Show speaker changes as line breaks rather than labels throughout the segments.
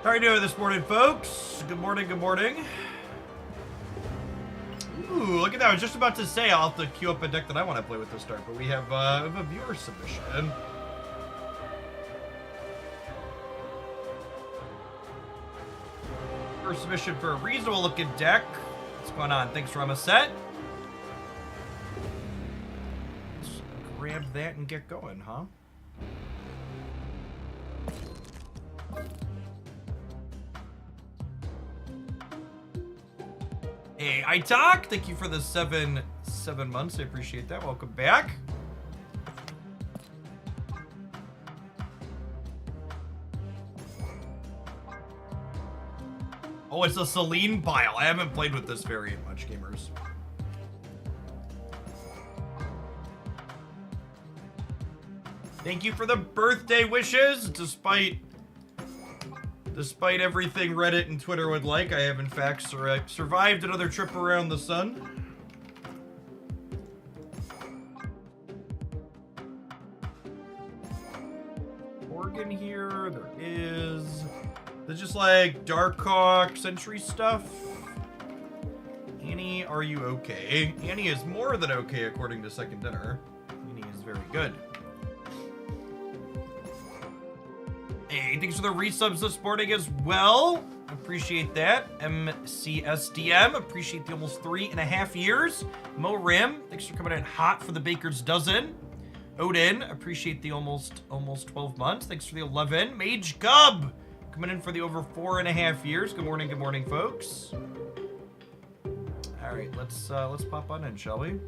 How are you doing this morning, folks? Good morning, good morning. Ooh, look at that. I was just about to say I'll have to queue up a deck that I want to play with to start, but we have a viewer submission. Viewer submission for a reasonable looking deck. What's going on? Thanks for a set. Let's grab that and get going, huh? Hey, iTalk, thank you for the seven months. I appreciate that. Welcome back. Oh, it's a Celine pile. I haven't played with this variant much, gamers. Thank you for the birthday wishes. Despite everything Reddit and Twitter would like, I have in fact survived another trip around the sun. Organ here, there is. There's just like Darkhawk Sentry stuff. Annie, are you okay? Annie is more than okay according to Second Dinner. Annie is very good. Hey, thanks for the resubs this morning as well. Appreciate that. MCSDM, appreciate the almost 3.5 years. Mo Rim, thanks for coming in hot for the baker's dozen. Odin, appreciate the almost 12 months. Thanks for the 11. Mage Gub, coming in for the over 4.5 years. Good morning, folks. All right, let's pop on in, shall we?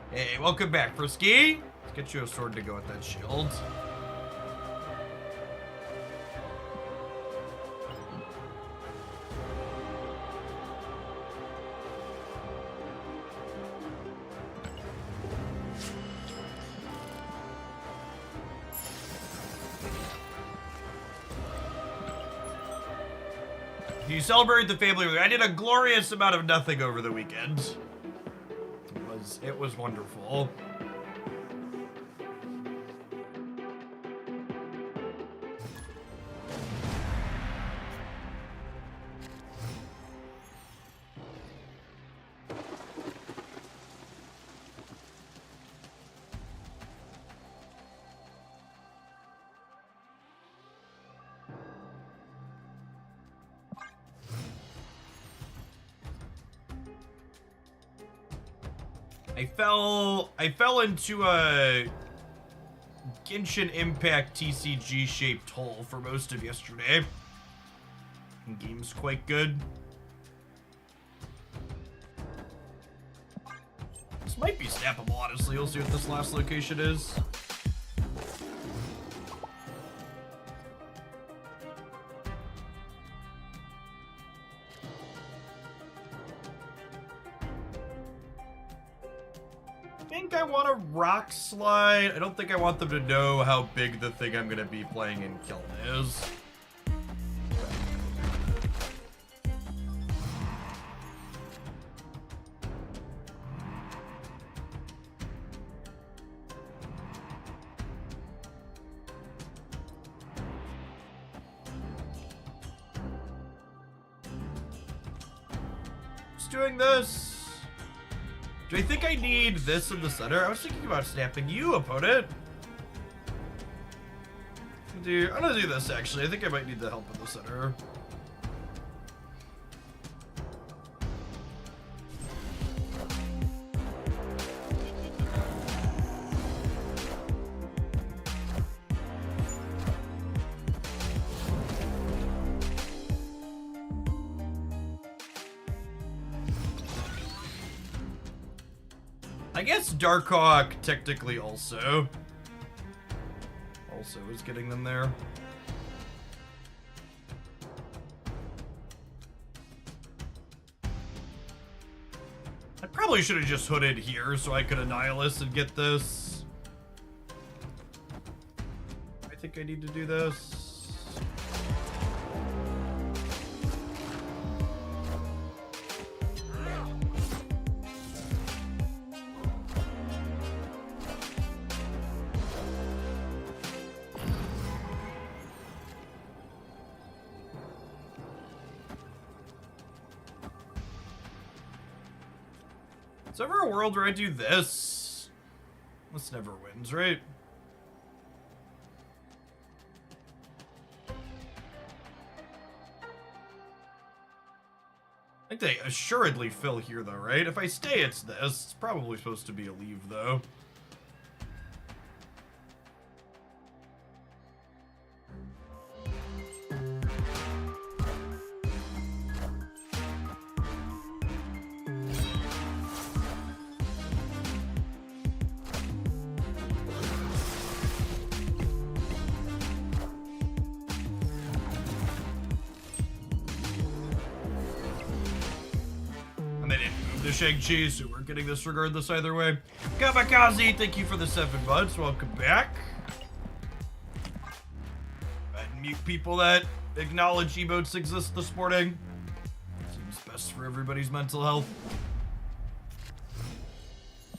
Hey, welcome back, Frisky. Let's get you a sword to go with that shield. You celebrate the family. I did a glorious amount of nothing over the weekend. It was wonderful. I fell into a Genshin Impact TCG shaped hole for most of yesterday. The game's quite good. This might be snappable, honestly. We'll see what this last location is. I want a rock slide. I don't think I want them to know how big the thing I'm gonna be playing in Kiln is. Just doing this. Do I think I need this in the center? I was thinking about snapping you, opponent. I'm gonna do this, actually. I think I might need the help in the center. I guess Darkhawk technically also is getting them there. I probably should have just hooded here so I could Annihilus and get this. I think I need to do this. Is there ever a world where I do this? This never wins, right? I think they assuredly fill here, though, right? If I stay, it's this. It's probably supposed to be a leave, though. Shang-Chi, so we're getting this regardless either way. Kamikaze, thank you for the 7 months. Welcome back. And mute people that acknowledge emotes exist this morning. Seems best for everybody's mental health.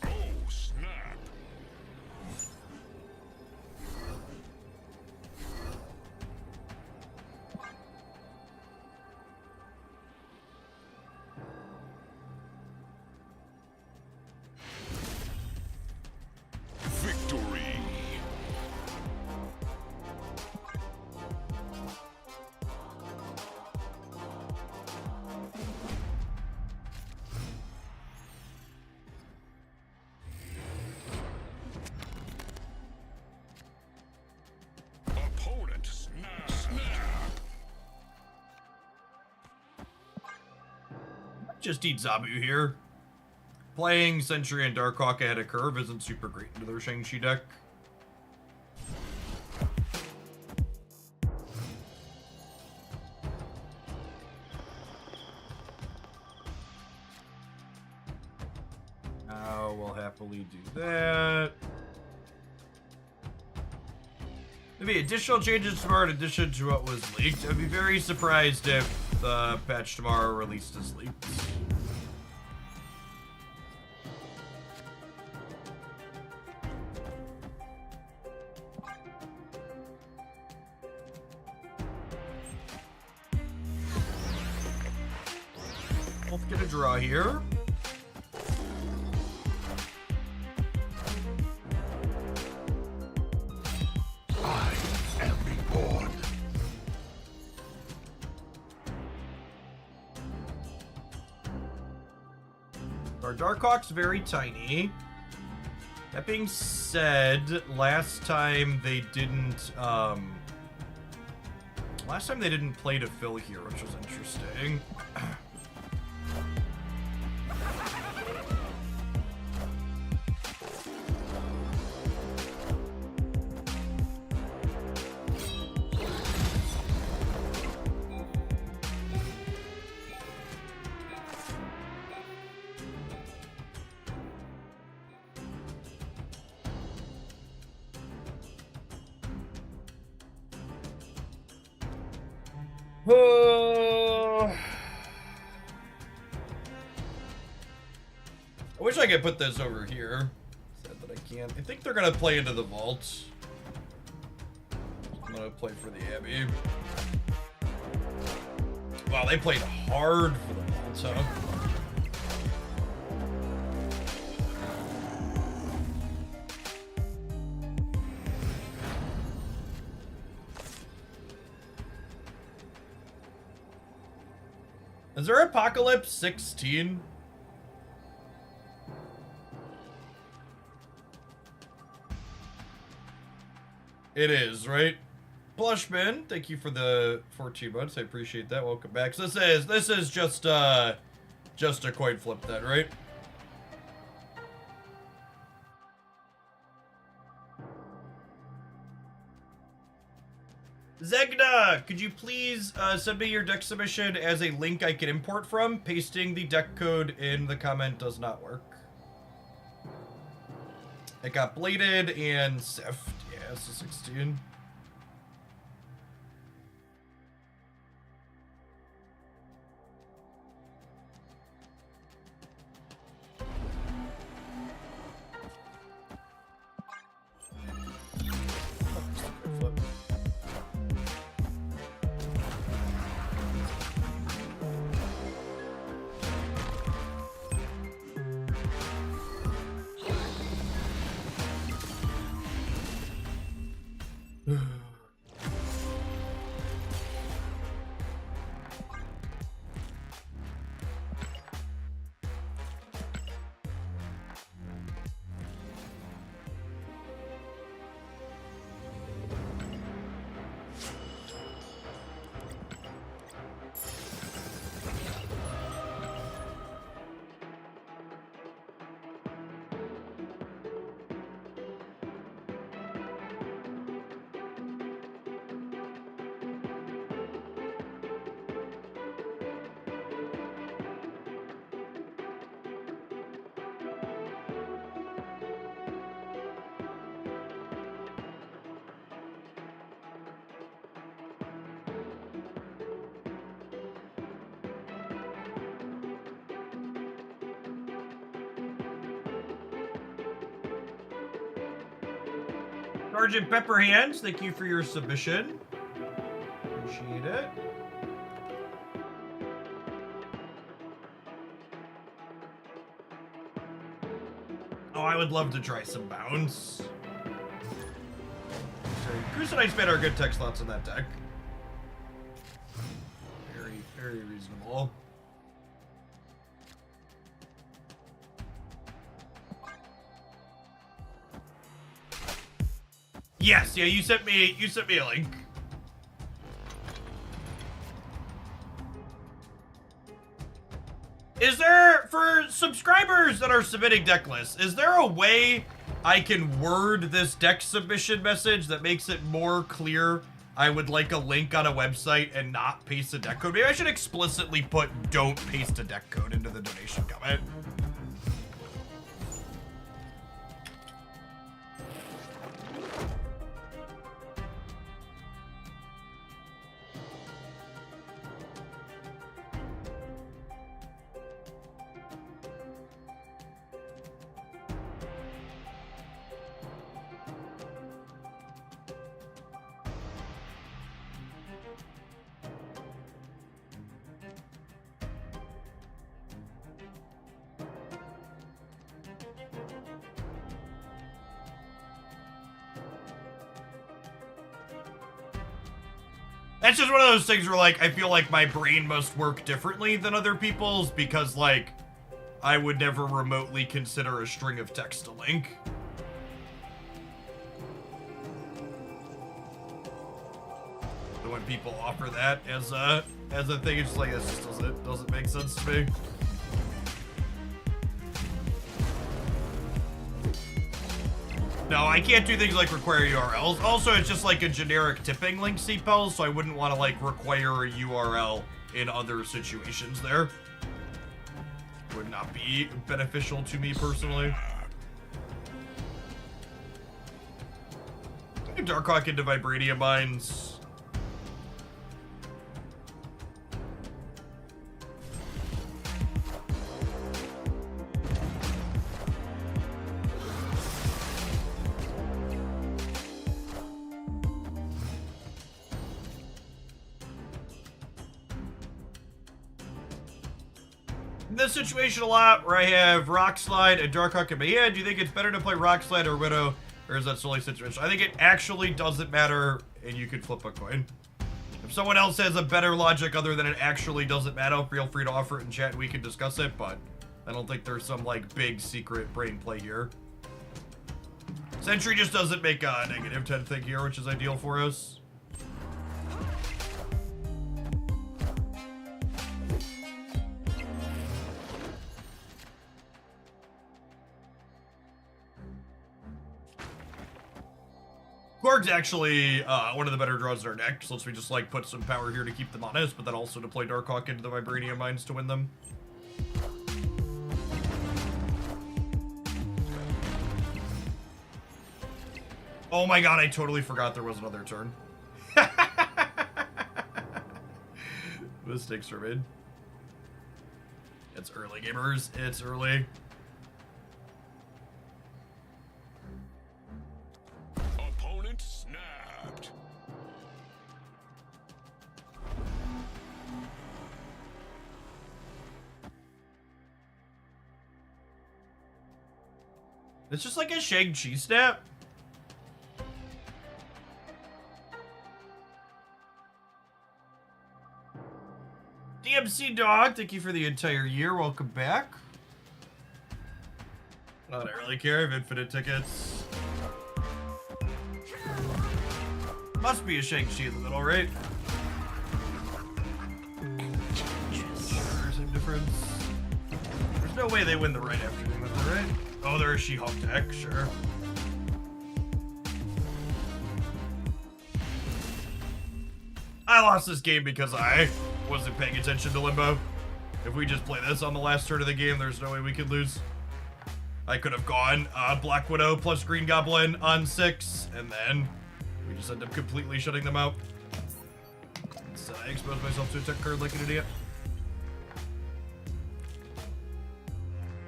Oh, snap. Victory. Opponent snap.
Just eat Zabu here. Playing Sentry and Darkhawk ahead of curve isn't super great into their Shang-Chi deck. Now we'll happily do that. Maybe additional changes tomorrow in addition to what was leaked. I'd be very surprised if the patch tomorrow released as leaked. Both get a draw here.
I am reborn.
Our Darkhawk's very tiny. That being said, last time they didn't play to fill here, which was interesting. I wish I could put this over here. Sad that I can't. I think they're gonna play into the vault. I'm gonna play for the Abbey. Wow, they played hard for the vault, huh? Is there Apocalypse 16? It is, right? Blushman, thank you for the 14 months. I appreciate that. Welcome back. So this is just a coin flip then, right? Zegna, could you please send me your deck submission as a link I can import from? Pasting the deck code in the comment does not work. It got bladed and sift. Yeah, it's a 16. Sergeant Pepperhands, thank you for your submission. Appreciate it. Oh, I would love to try some bounce. Crucial Ice Man are good tech slots in that deck. Very, very reasonable. Yes, yeah, you sent me a link. Is there, for subscribers that are submitting deck lists, is there a way I can word this deck submission message that makes it more clear I would like a link on a website and not paste a deck code? Maybe I should explicitly put don't paste a deck code into the donation comment. That's just one of those things where, like, I feel like my brain must work differently than other people's because, like, I would never remotely consider a string of text a link. So when people offer that as a thing, it's just like, this just doesn't make sense to me. No, I can't do things like require URLs. Also, it's just like a generic tipping link CPL, so I wouldn't want to like require a URL in other situations there. Would not be beneficial to me personally. Darkhawk into Vibranium Mines. This situation a lot where I have Rock Slide and Darkhawk in my hand. Do you think it's better to play Rock Slide or Widow, or is that solely situation? I think it actually doesn't matter, and you could flip a coin. If someone else has a better logic other than it actually doesn't matter, feel free to offer it in chat and we can discuss it, but I don't think there's some, like, big secret brain play here. Sentry just doesn't make a negative 10 thing here, which is ideal for us. Gorg's actually one of the better draws in our deck, so let's we just like put some power here to keep them honest, but then also to play Darkhawk into the Vibranium Mines to win them. Oh my god, I totally forgot there was another turn. Mistakes are made. It's early, gamers. It's early.
Opponent snapped.
It's just like a Shang-Chi snap. DMC Dog, thank you for the entire year. Welcome back. Not that I really care. I have infinite tickets. Must be a Shang-Chi in the middle, right? Sure, same difference. There's no way they win the right after doing that, right? Oh, they're a She-Hulk deck, sure. I lost this game because I wasn't paying attention to Limbo. If we just play this on the last turn of the game, there's no way we could lose. I could have gone Black Widow plus Green Goblin on 6, and then we just end up completely shutting them out. So I exposed myself to a tech card like an idiot.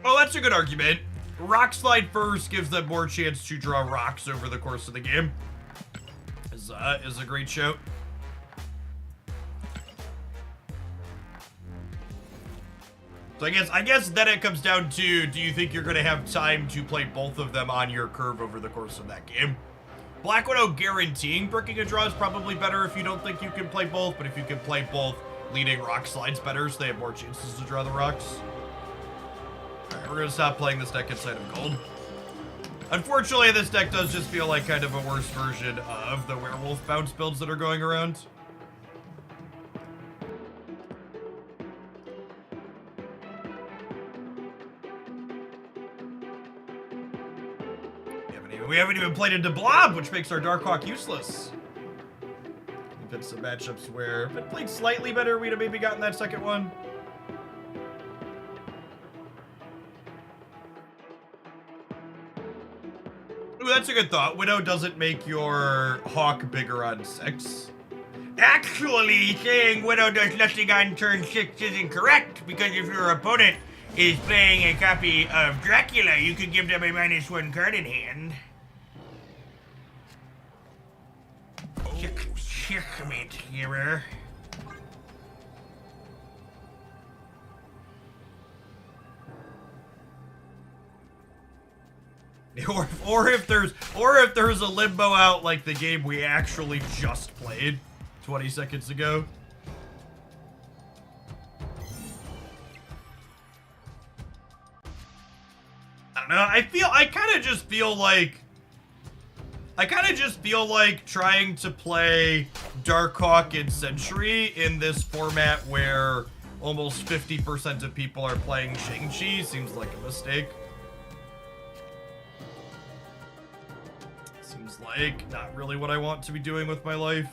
Oh, that's a good argument. Rock Slide first gives them more chance to draw rocks over the course of the game. Is a great shout. So I guess then it comes down to, do you think you're going to have time to play both of them on your curve over the course of that game? Black Widow guaranteeing bricking a draw is probably better if you don't think you can play both, but if you can play both, leading Rock Slide's better, so they have more chances to draw the rocks. Alright, we're going to stop playing this deck inside of gold. Unfortunately, this deck does just feel like kind of a worse version of the werewolf bounce builds that are going around. We haven't even played into Blob, which makes our Darkhawk useless. We've had some matchups where if it played slightly better, we'd have maybe gotten that second one. Ooh, that's a good thought. Widow doesn't make your Hawk bigger on 6. Actually, saying Widow does nothing on turn 6 isn't correct, because if your opponent is playing a copy of Dracula, you could give them a -1 card in hand. Checkmate, hero. Or if there's a Limbo out like the game we actually just played 20 seconds ago. I don't know. I kind of just feel like trying to play Darkhawk and Sentry in this format where almost 50% of people are playing Shang-Chi seems like a mistake. Seems like not really what I want to be doing with my life.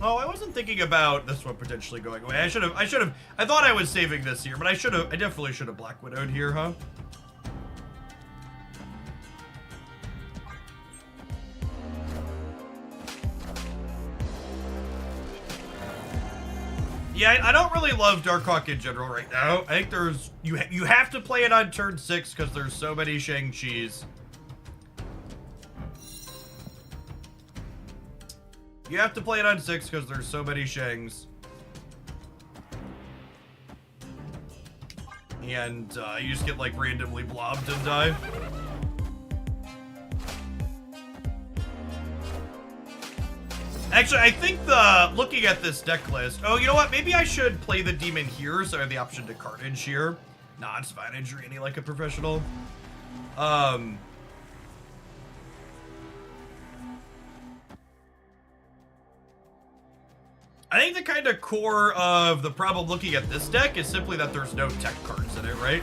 Oh, I wasn't thinking about this one potentially going away. I thought I was saving this here, but I definitely should have Black Widowed here, huh? Yeah, I don't really love Darkhawk in general right now. I think you have to play it on turn 6 because there's so many Shang-Chis. You have to play it on 6 because there's so many Shangs. And you just get like randomly blobbed and die. Actually, I think looking at this deck list, oh, you know what? Maybe I should play the Demon here so I have the option to Carnage here. Nah, it's fine. I drew any like a professional. I think the kind of core of the problem looking at this deck is simply that there's no tech cards in it, right?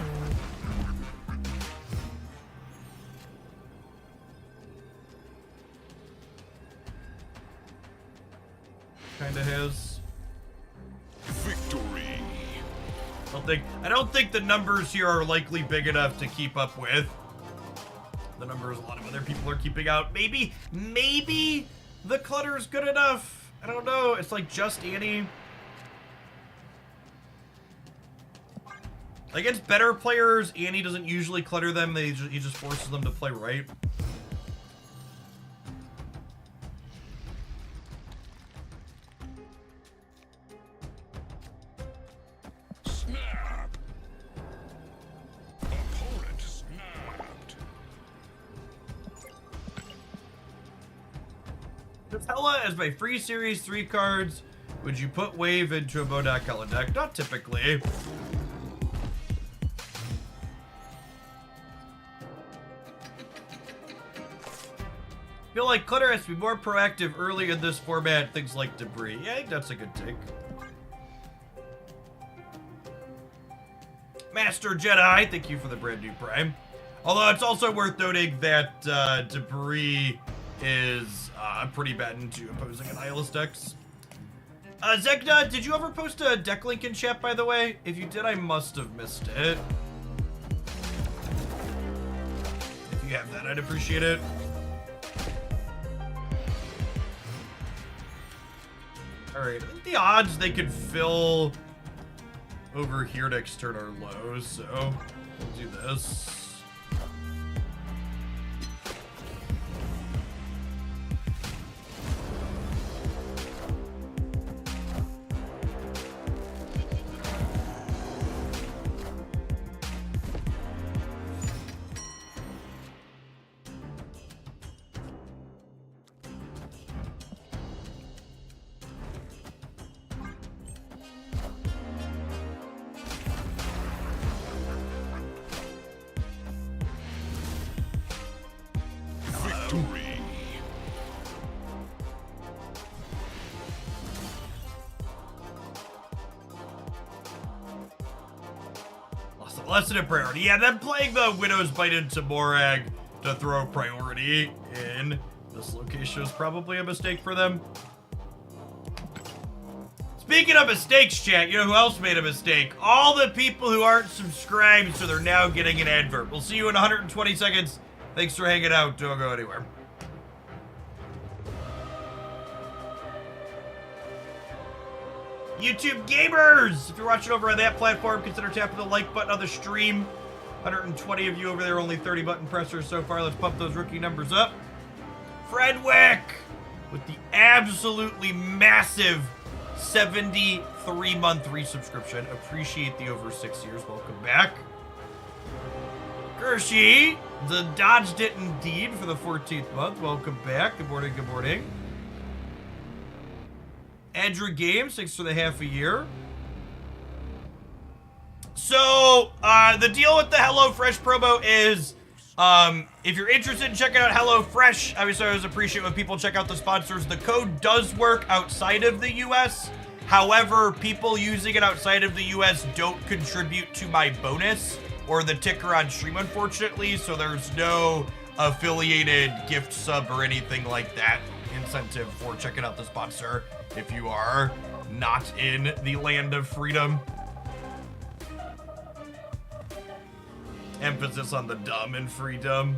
Kind of has.
Victory.
I don't think the numbers here are likely big enough to keep up with the numbers a lot of other people are keeping out. Maybe the clutter's good enough. I don't know. It's like just Annie. Against better players, Annie doesn't usually clutter them. He just forces them to play right. Nutella as my free series 3 cards. Would you put Wave into a Bodak Hella deck? Not typically. Feel like Clutter has to be more proactive early in this format, things like debris. Yeah, I think that's a good take. Master Jedi, thank you for the brand new Prime. Although it's also worth noting that debris is pretty bad into opposing Annihilus decks. Zegna, did you ever post a deck link in chat, by the way? If you did, I must have missed it. If you have that, I'd appreciate it. Alright, I think the odds they could fill over here next turn are low, so we'll do this.
Victory.
Less than a priority. Yeah, them playing the Widow's Bite into Morag to throw priority in this location was probably a mistake for them. Speaking of mistakes, chat, you know who else made a mistake? All the people who aren't subscribed, so they're now getting an advert. We'll see you in 120 seconds. Thanks for hanging out. Don't go anywhere. YouTube gamers! If you're watching over on that platform, consider tapping the like button on the stream. 120 of you over there, only 30 button pressers so far. Let's pump those rookie numbers up. Fredwick with the absolutely massive 73-month resubscription. Appreciate the over 6 years. Welcome back. Gershie, the dodged it indeed for the 14th month. Welcome back. Good morning, good morning. Edra Games, thanks for the half a year. So, the deal with the HelloFresh promo is, if you're interested in checking out HelloFresh, obviously I always appreciate when people check out the sponsors. The code does work outside of the US. However, people using it outside of the US don't contribute to my bonus or the ticker on stream, unfortunately. So there's no affiliated gift sub or anything like that incentive for checking out the sponsor if you are not in the land of freedom. Emphasis on the dumb and freedom.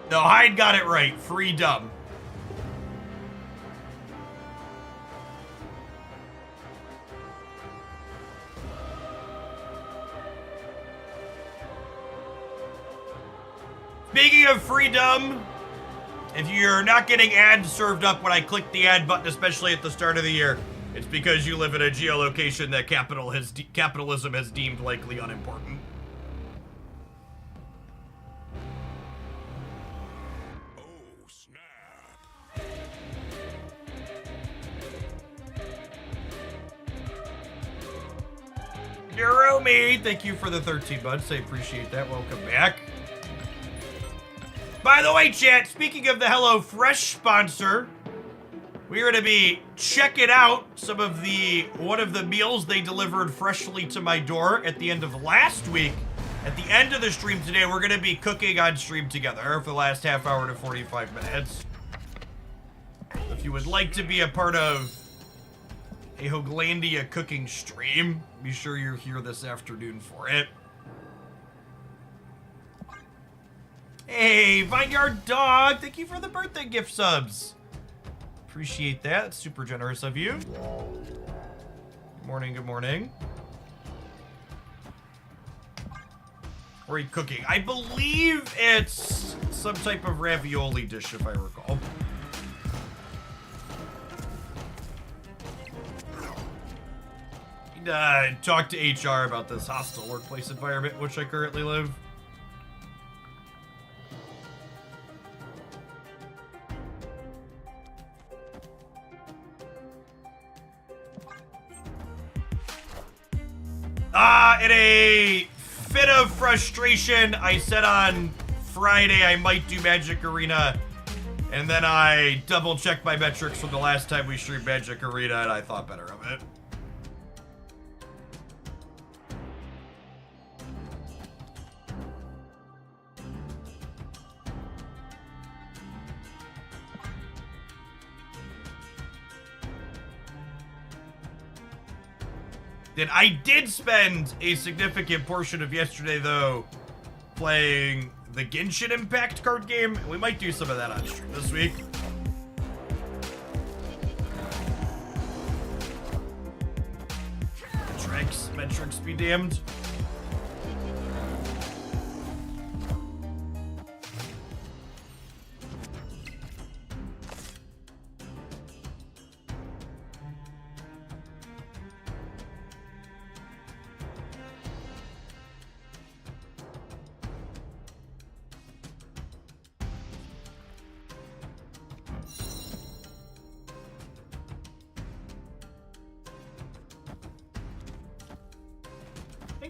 No, Hyde got it right. Freedom. Speaking of freedom, if you're not getting ads served up when I click the ad button, especially at the start of the year, it's because you live in a geolocation that capitalism has deemed likely unimportant.
Oh, snap.
Naromi, thank you for the 13 months. I appreciate that. Welcome back. By the way, chat, speaking of the HelloFresh sponsor, we're going to be checking out one of the meals they delivered freshly to my door at the end of last week. At the end of the stream today, we're going to be cooking on stream together for the last half hour to 45 minutes. If you would like to be a part of a Hoaglandia cooking stream, be sure you're here this afternoon for it. Hey, Vineyard Dog, thank you for the birthday gift subs. Appreciate that. It's super generous of you. Good morning, good morning. What are you cooking? I believe it's some type of ravioli dish, if I recall. talk to HR about this hostile workplace environment in which I currently live. In a fit of frustration, I said on Friday I might do Magic Arena, and then I double-checked my metrics from the last time we streamed Magic Arena, and I thought better of it. I did spend a significant portion of yesterday, though, playing the Genshin Impact card game. We might do some of that on stream this week. Metrics be damned.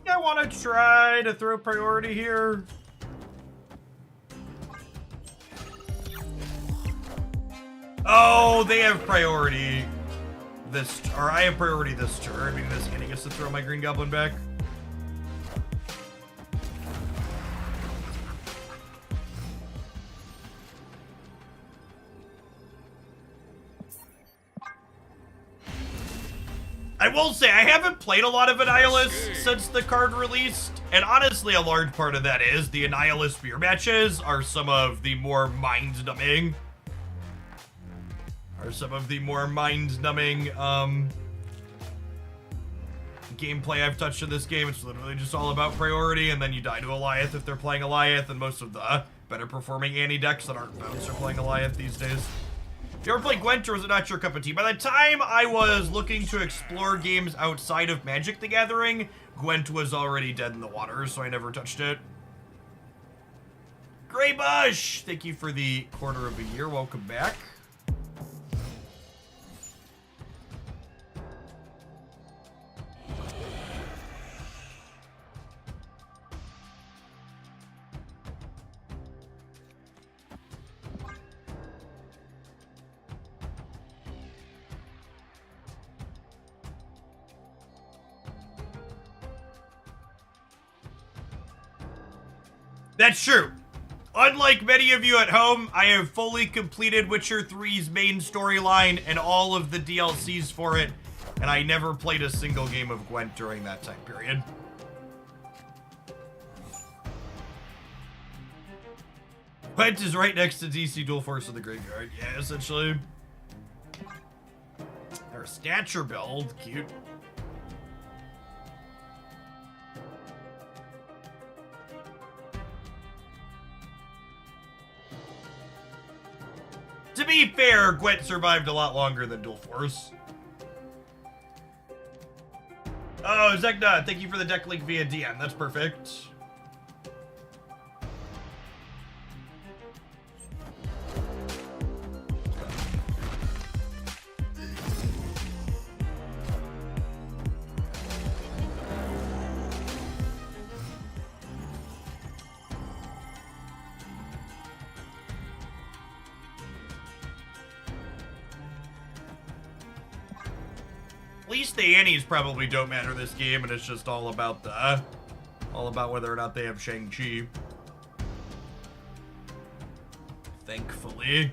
I want to try to throw priority here. Oh, they have priority this, or I have priority this turn. Maybe this inning gets to throw my Green Goblin back. I will say, I haven't played a lot of Annihilus since the card released, and honestly, a large part of that is the Annihilus beer matches are some of the more mind-numbing, gameplay I've touched in this game. It's literally just all about priority, and then you die to Alioth if they're playing Alioth, and most of the better performing Annie decks that aren't Bounce are playing Alioth these days. If you ever played Gwent, or was it not your cup of tea? By the time I was looking to explore games outside of Magic the Gathering, Gwent was already dead in the water, so I never touched it. Grey Bush! Thank you for the quarter of a year. Welcome back. That's true. Unlike many of you at home, I have fully completed Witcher 3's main storyline and all of the DLCs for it, and I never played a single game of Gwent during that time period. Gwent is right next to DC Dual Force in the graveyard. Yeah, essentially. Their stature build, cute. To be fair, Gwent survived a lot longer than Dual Force. Oh, Zekna, thank you for the deck link via DM. That's perfect. At least the Annies probably don't matter this game, and it's just all about whether or not they have Shang-Chi. Thankfully.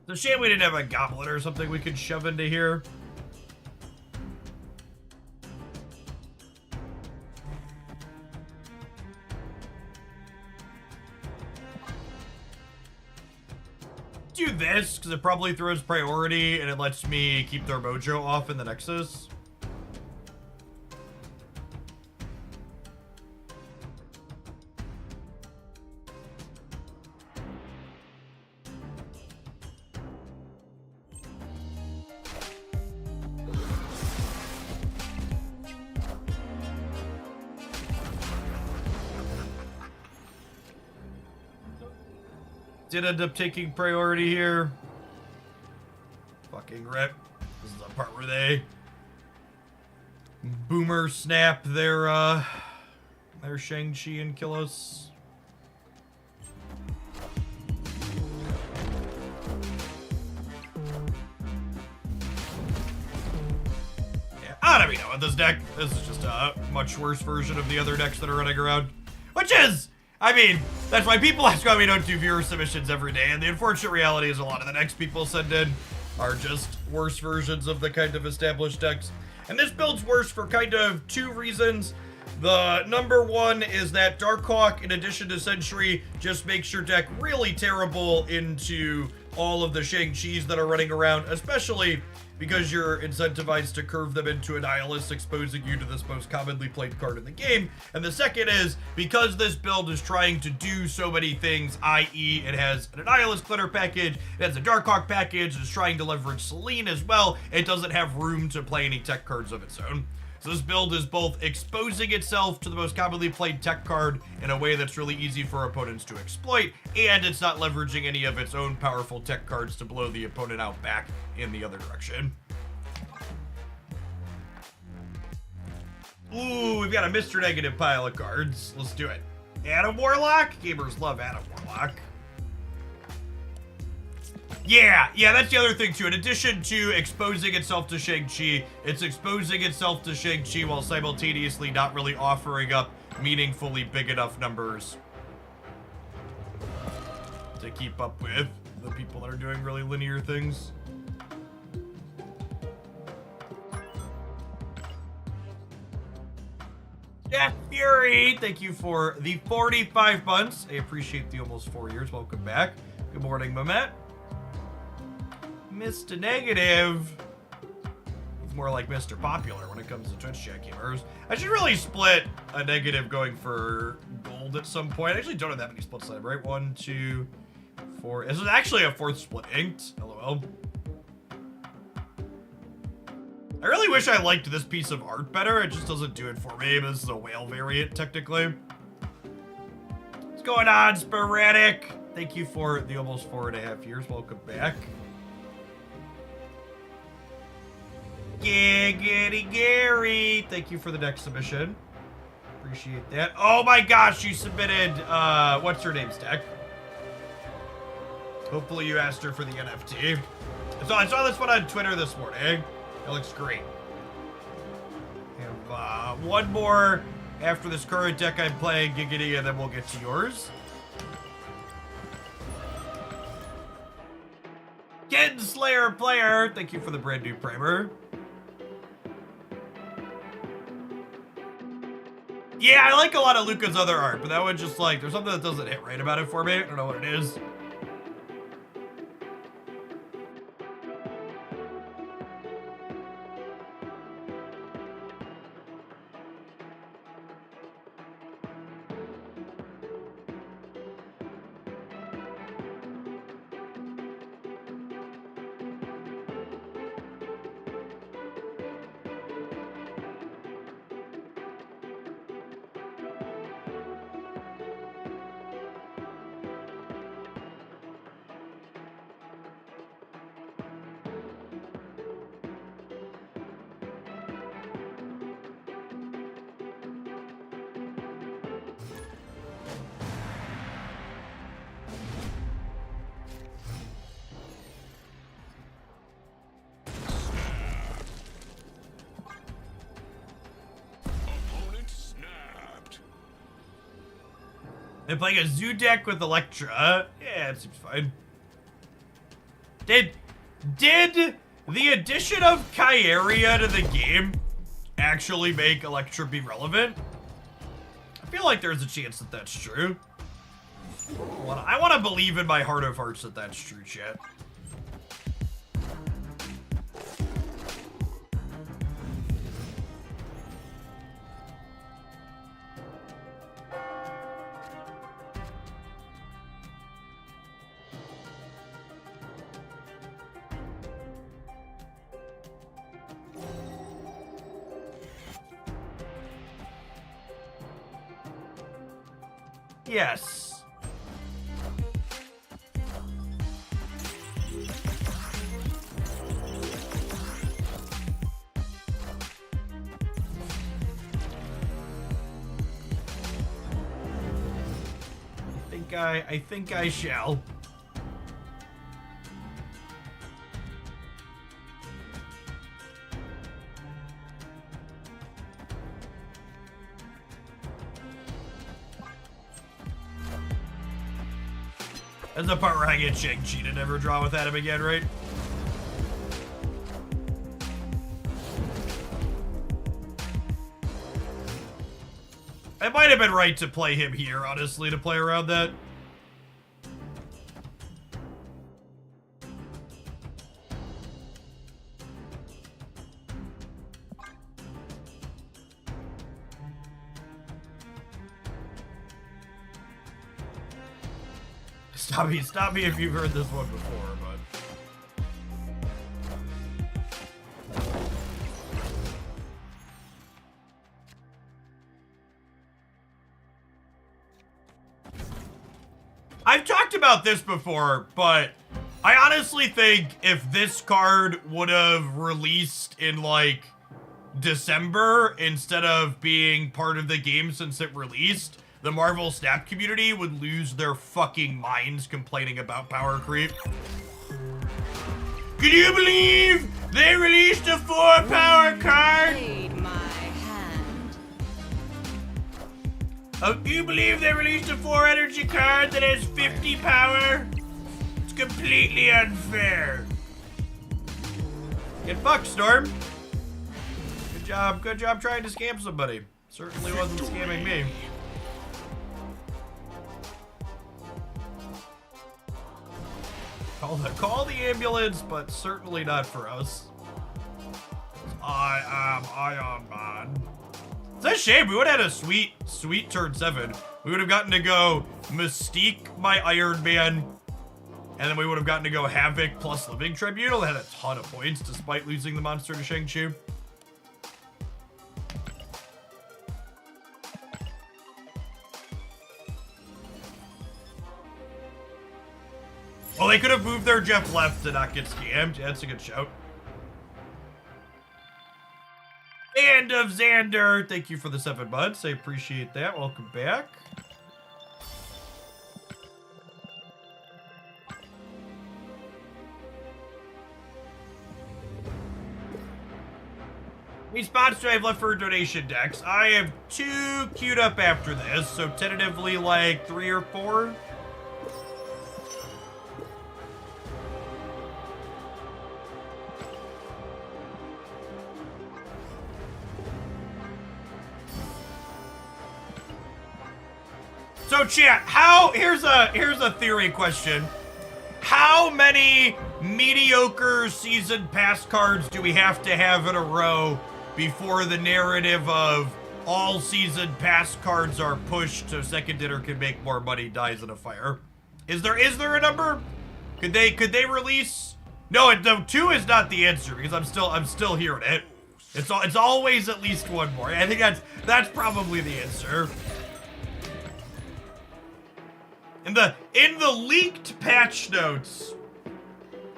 It's a shame we didn't have a goblin or something we could shove into here. Do this, because it probably throws priority and it lets me keep their mojo off in the Nexus. Did end up taking priority here. Fucking rip. This is the part where they boomer snap their Shang-Chi and kill us. Yeah, I don't even know with this deck. This is just a much worse version of the other decks that are running around. Which is, I mean, that's why people ask why we don't do viewer submissions every day, and the unfortunate reality is a lot of the decks people send in are just worse versions of the kind of established decks. And this build's worse for kind of two reasons. The number one is that Darkhawk, in addition to Sentry, just makes your deck really terrible into all of the Shang-Chis that are running around, especially because you're incentivized to curve them into a Nihilist, exposing you to this most commonly played card in the game. And the second is, because this build is trying to do so many things, i.e. it has an Nihilist Glitter package, it has a Darkhawk package, it's trying to leverage Selene as well, it doesn't have room to play any tech cards of its own. So this build is both exposing itself to the most commonly played tech card in a way that's really easy for opponents to exploit, and it's not leveraging any of its own powerful tech cards to blow the opponent out back in the other direction. Ooh, we've got a Mr. Negative pile of cards. Let's do it. Adam Warlock? Gamers love Adam Warlock. Yeah, that's the other thing too. In addition to exposing itself to Shang-Chi, it's exposing itself to Shang-Chi while simultaneously not really offering up meaningfully big enough numbers to keep up with the people that are doing really linear things. Jack Fury, thank you for the 45 months. I appreciate the almost 4 years. Welcome back. Good morning, Mamet. Mr. Negative. He's more like Mr. Popular when it comes to Twitch chat gamers. I should really split a negative going for gold at some point. I actually don't have that many splits left, right? 1, 2, 4. This is actually a fourth split inked. LOL. I really wish I liked this piece of art better. It just doesn't do it for me. This is a whale variant, technically. What's going on, Sporadic? Thank you for the almost 4.5 years. Welcome back. Giggity Gary, thank you for the deck submission. Appreciate that. Oh my gosh, you submitted, what's her name's deck? Hopefully you asked her for the NFT. So I saw this one on Twitter this morning. It looks great. Have one more after this current deck I'm playing, Giggity, and then we'll get to yours. Kid Slayer player, thank you for the brand new primer. Yeah, I like a lot of Luca's other art, but that one just like, there's something that doesn't hit right about it for me. I don't know what it is. They're playing a zoo deck with Electra. Yeah, it seems fine. Did the addition of Kyeria to the game actually make Electra be relevant? I feel like there's a chance that that's true. I want to believe in my heart of hearts that that's true, chat. Yes. I think I shall. That's the part where I get Shang-Chi to never draw with Adam again, right? I might have been right to play him here, honestly, to play around that. Stop me if you've heard this one before, but... I've talked about this before, but I honestly think if this card would have released in, like, December instead of being part of the game since it released, the Marvel Snap community would lose their fucking minds complaining about power creep. Can you believe they released a 4-power card? Oh, do you believe they released a 4-energy card that has 50 power? It's completely unfair. Get fucked, Storm. Good job trying to scam somebody. Certainly wasn't scamming me. Call the ambulance, but certainly not for us. I am Iron Man. It's a shame. We would have had a sweet turn 7. We would have gotten to go Mystique my Iron Man, and then we would have gotten to go Havoc plus Living Tribunal. That had a ton of points despite losing the monster to Shang-Chi. Oh, they could have moved their Jeff left to not get scammed. Yeah, that's a good shout. Band of Xander, thank you for the 7 months. I appreciate that. Welcome back. How many spots do I have left for donation decks? I have 2 queued up after this, so tentatively like 3 or 4. So chat, here's a theory question. How many mediocre season pass cards do we have to have in a row before the narrative of all season pass cards are pushed so Second Dinner can make more money dies in a fire? Is there a number? Could they release? No, 2 is not the answer because I'm still hearing it. It's always at least one more. I think that's probably the answer. In the leaked patch notes,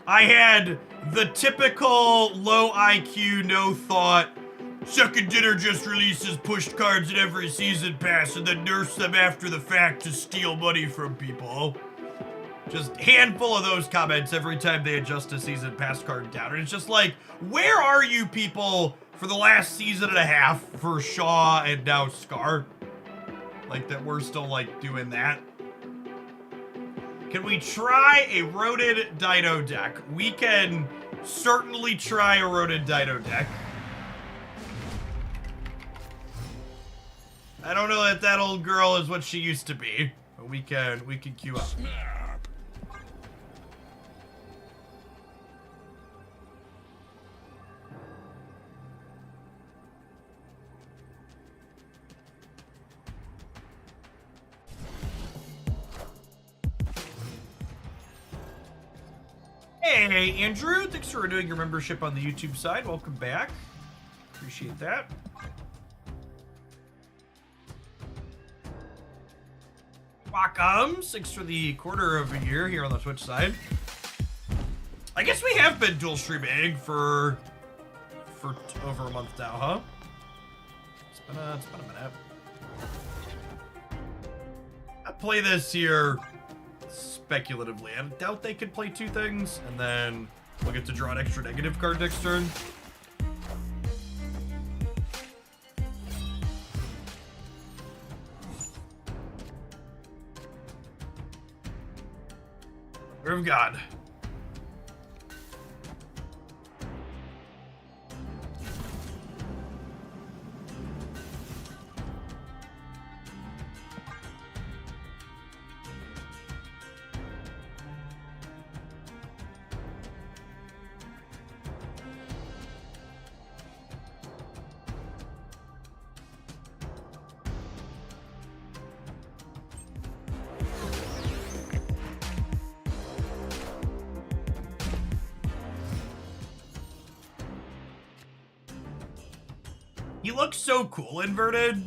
I had the typical low IQ, no thought, Second Dinner just releases pushed cards in every season pass and then nerfs them after the fact to steal money from people. Just handful of those comments every time they adjust a season pass card down. And it's just like, where are you people for the last season and a half for Shaw and now Scar? Like that we're still like doing that. Can we try a Roted Dino deck? We can certainly try a Roted Dino deck. I don't know that that old girl is what she used to be, but we can queue up.
Snap.
Hey, Andrew, thanks for renewing your membership on the YouTube side. Welcome back. Appreciate that. Welcome. Thanks for the quarter of a year here on the Twitch side. I guess we have been dual streaming for over a month now, huh? It's been a minute. I play this here speculatively. I doubt they could play two things, and then we'll get to draw an extra negative card next turn. Of God. He looks so cool inverted.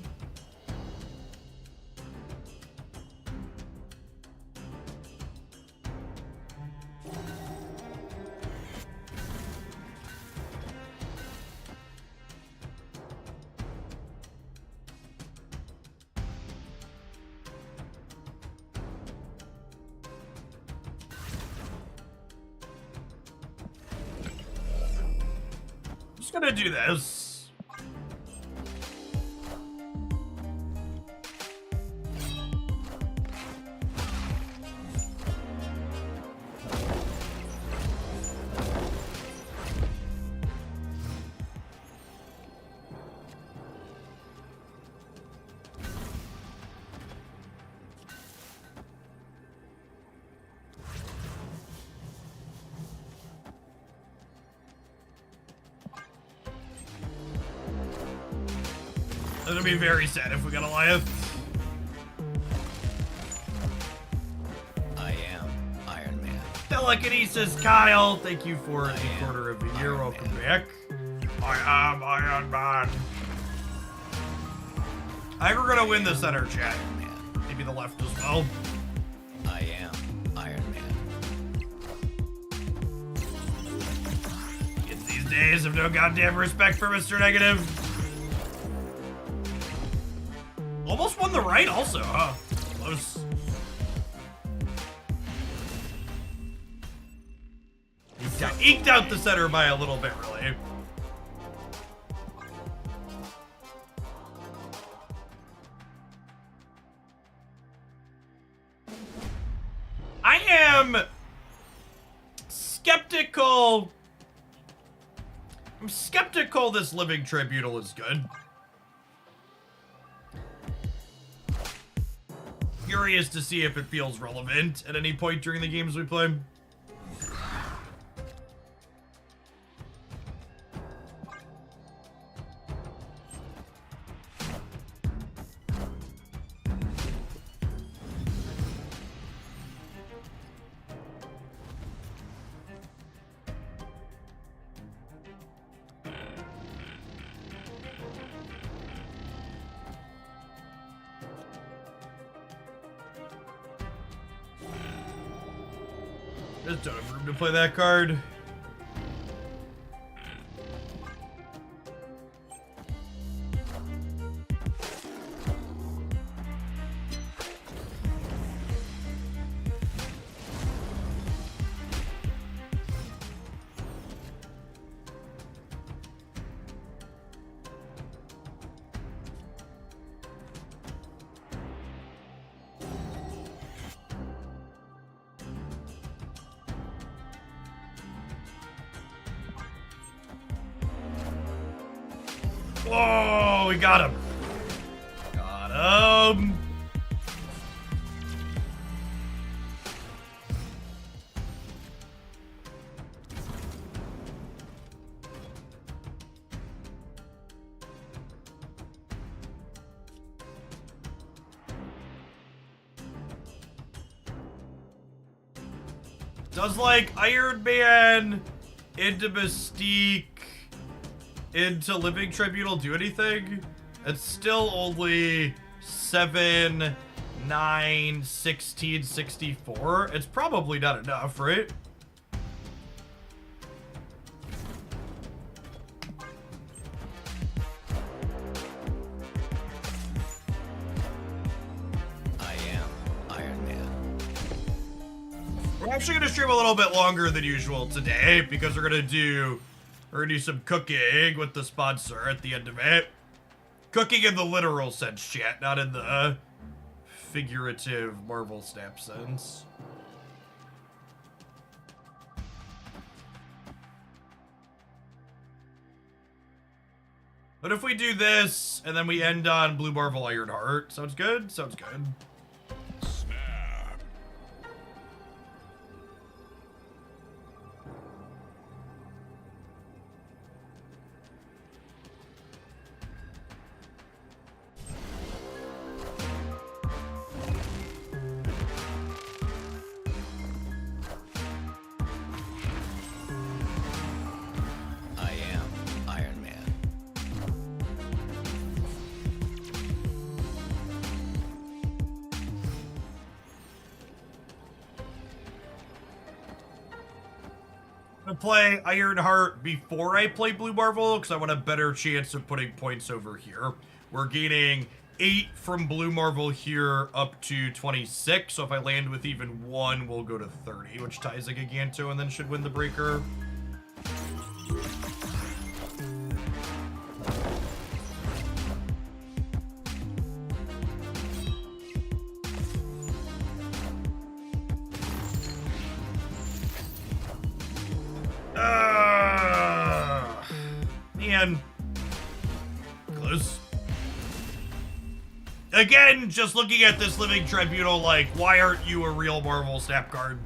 Just gonna do this. It'll be very sad if we got Goliath.
I am Iron Man.
Telekinesis Kyle, thank you for the quarter of the year. Welcome back. I am Iron Man. I think we're gonna win the center chat. Maybe the left as well.
I am Iron Man.
Kids these days have no goddamn respect for Mr. Negative. Almost won the right also, huh? Close. Eked out the center by a little bit, really. I am skeptical. I'm skeptical this Living Tribunal is good. Curious to see if it feels relevant at any point during the games we play. Just don't have room to play that card. Whoa, we got him. Got him. Does like Iron Man into Mystique into Living Tribunal do anything? It's still only 7, 9, 16, 64. It's probably not enough, right?
I am Iron Man.
We're actually gonna stream a little bit longer than usual today because we're gonna do some cooking with the sponsor at the end of it. Cooking in the literal sense, chat, not in the figurative Marvel Snap sense. But if we do this and then we end on Blue Marvel Ironheart, sounds good? Sounds good.
Snap.
I am Iron Man.
I'm gonna play Ironheart before I play Blue Marvel because I want a better chance of putting points over here. We're gaining 8 from Blue Marvel here up to 26, so if I land with even 1, we'll go to 30, which ties a Giganto and then should win the breaker. Man. Close. Again, just looking at this Living Tribunal, like, why aren't you a real Marvel Snap card?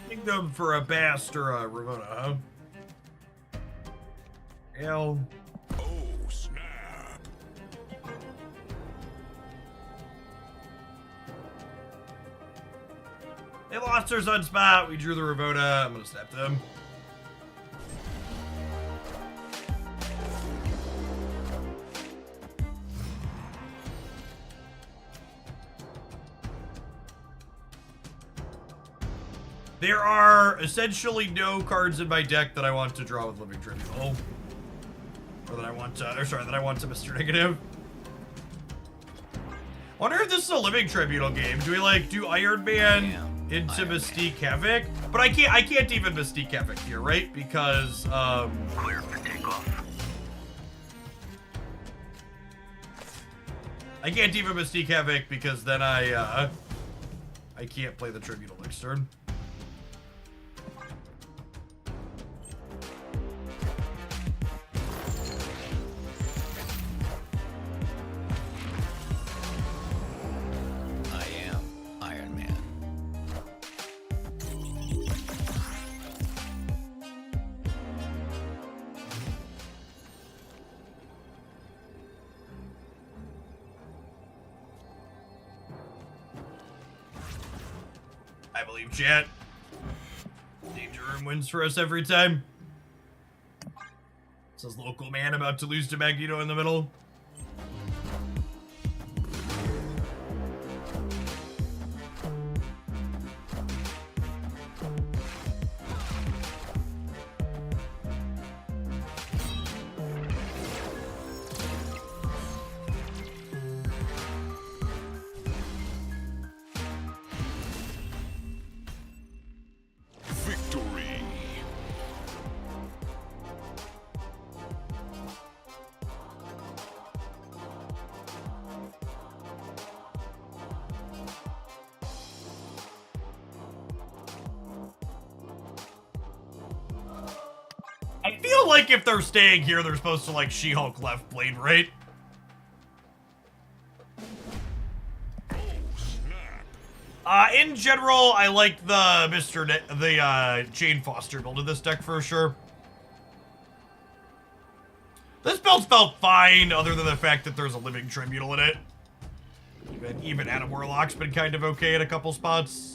Kingdom for a Bast or a Ramona, huh? Hell.
Oh, snap.
They lost their Sunspot. We drew the Ravona. I'm gonna snap them. There are essentially no cards in my deck that I want to draw with Living Tribunal. Or that I want to, that I want to Mr. Negative. I wonder if this is a Living Tribunal game. Do we like do Iron Man into Mystique Havoc? But I can't even Mystique Havoc here, right? Because
Clear for takeoff.
I can't even Mystique Havoc because then I can't play the Tribunal next turn.
I am Iron Man.
I believe chat. Danger Room wins for us every time. Says local man about to lose to Magneto in the middle. feel like if they're staying here, they're supposed to like She-Hulk left blade, right? In general, I like the Jane Foster build of this deck for sure. This build felt fine, other than the fact that there's a living tribunal in it. Even Adam Warlock's been kind of okay in a couple spots.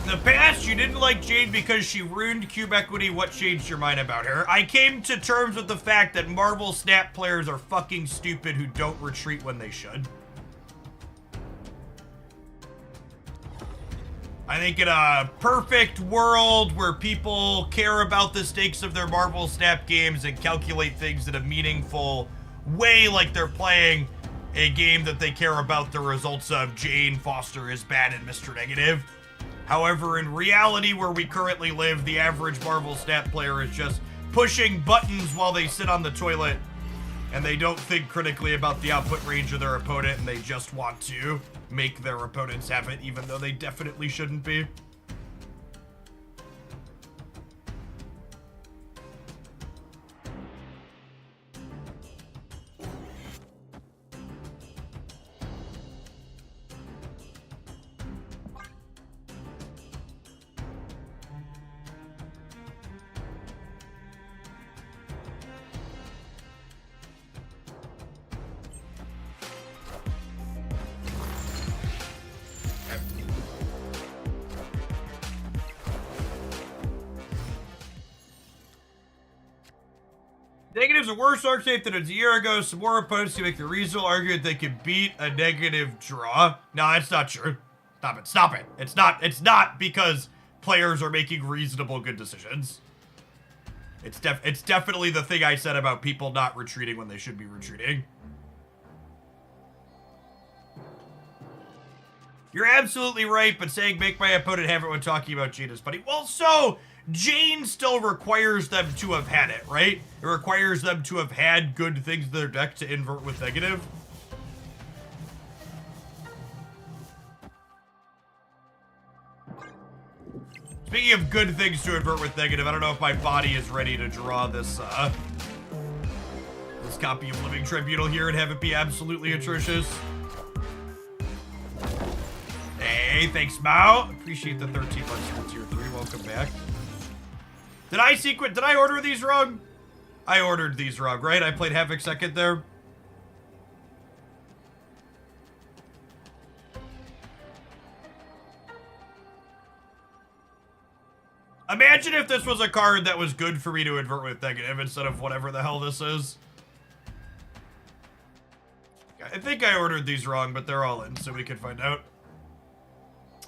In the past, you didn't like Jade because she ruined cube equity. What changed your mind about her? I came to terms with the fact that Marvel Snap players are fucking stupid who don't retreat when they should. I think in a perfect world where people care about the stakes of their Marvel Snap games and calculate things in a meaningful way, like they're playing a game that they care about the results of, Jane Foster is bad and Mr. Negative. However, in reality where we currently live, the average Marvel Snap player is just pushing buttons while they sit on the toilet, and they don't think critically about the output range of their opponent, and they just want to make their opponents have it, even though they definitely shouldn't be. Negative's a worse archetype than it was a year ago. Some more opponents can make a reasonable argument they can beat a negative draw. No, that's not true. Stop it. Stop it. It's not because players are making reasonable good decisions. It's definitely the thing I said about people not retreating when they should be retreating. You're absolutely right, but saying make my opponent have it when talking about Jane is funny. Well, so Jane still requires them to have had it, right? It requires them to have had good things in their deck to invert with negative. Speaking of good things to invert with negative, I don't know if my body is ready to draw this this copy of Living Tribunal here and have it be absolutely atrocious. Hey, thanks, Mao. Appreciate the 13 months from tier 3. Welcome back. Did I order these wrong? I ordered these wrong, right? I played Havoc second there. Imagine if this was a card that was good for me to invert with negative instead of whatever the hell this is. I think I ordered these wrong, but they're all in, so we can find out.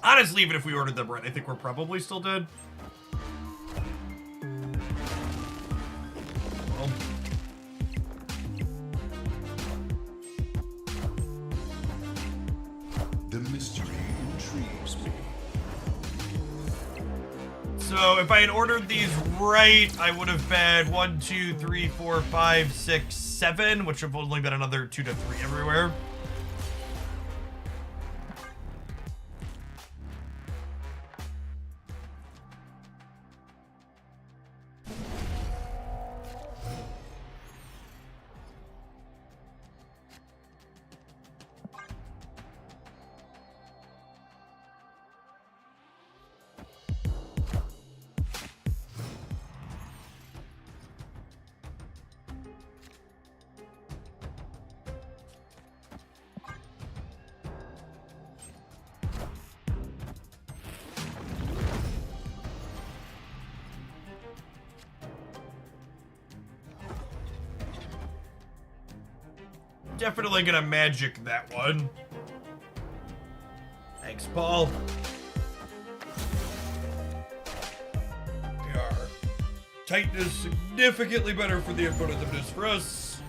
Honestly, even if we ordered them right, I think we're probably still dead. Well.
The mystery intrigues me.
So if I had ordered these right, I would have had 1, 2, 3, 4, 5, 6, 7, which have only been another 2 to 3 everywhere. Definitely gonna magic that one. Thanks, Paul. We are tightness significantly better for the opponent than it is for us.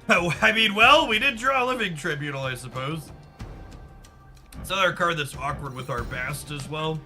Oh, I mean, well, we did draw a Living Tribunal, I suppose. It's another card that's awkward with our Bast as well.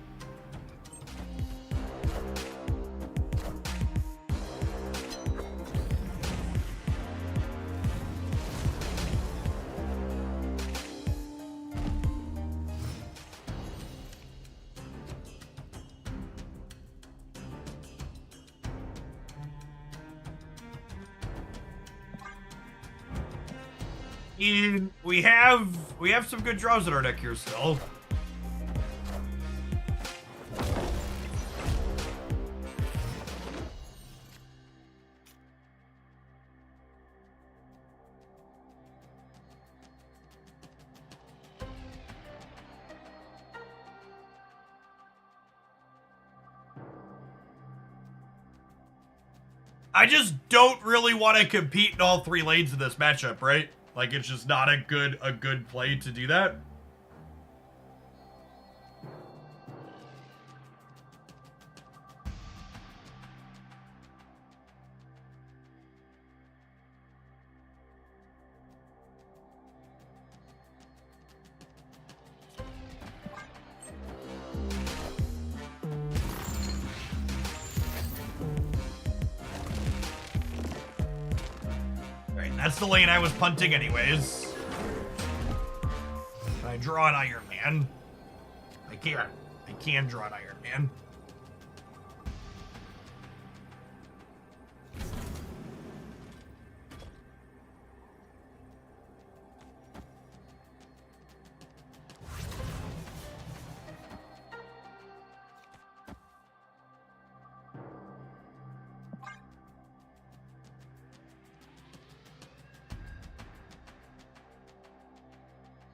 We have some good draws in our deck here still. I just don't really want to compete in all three lanes in this matchup, right? Like, it's just not a good play to do that. That's the lane I was punting anyways. Can I draw an Iron Man? I can draw an Iron Man.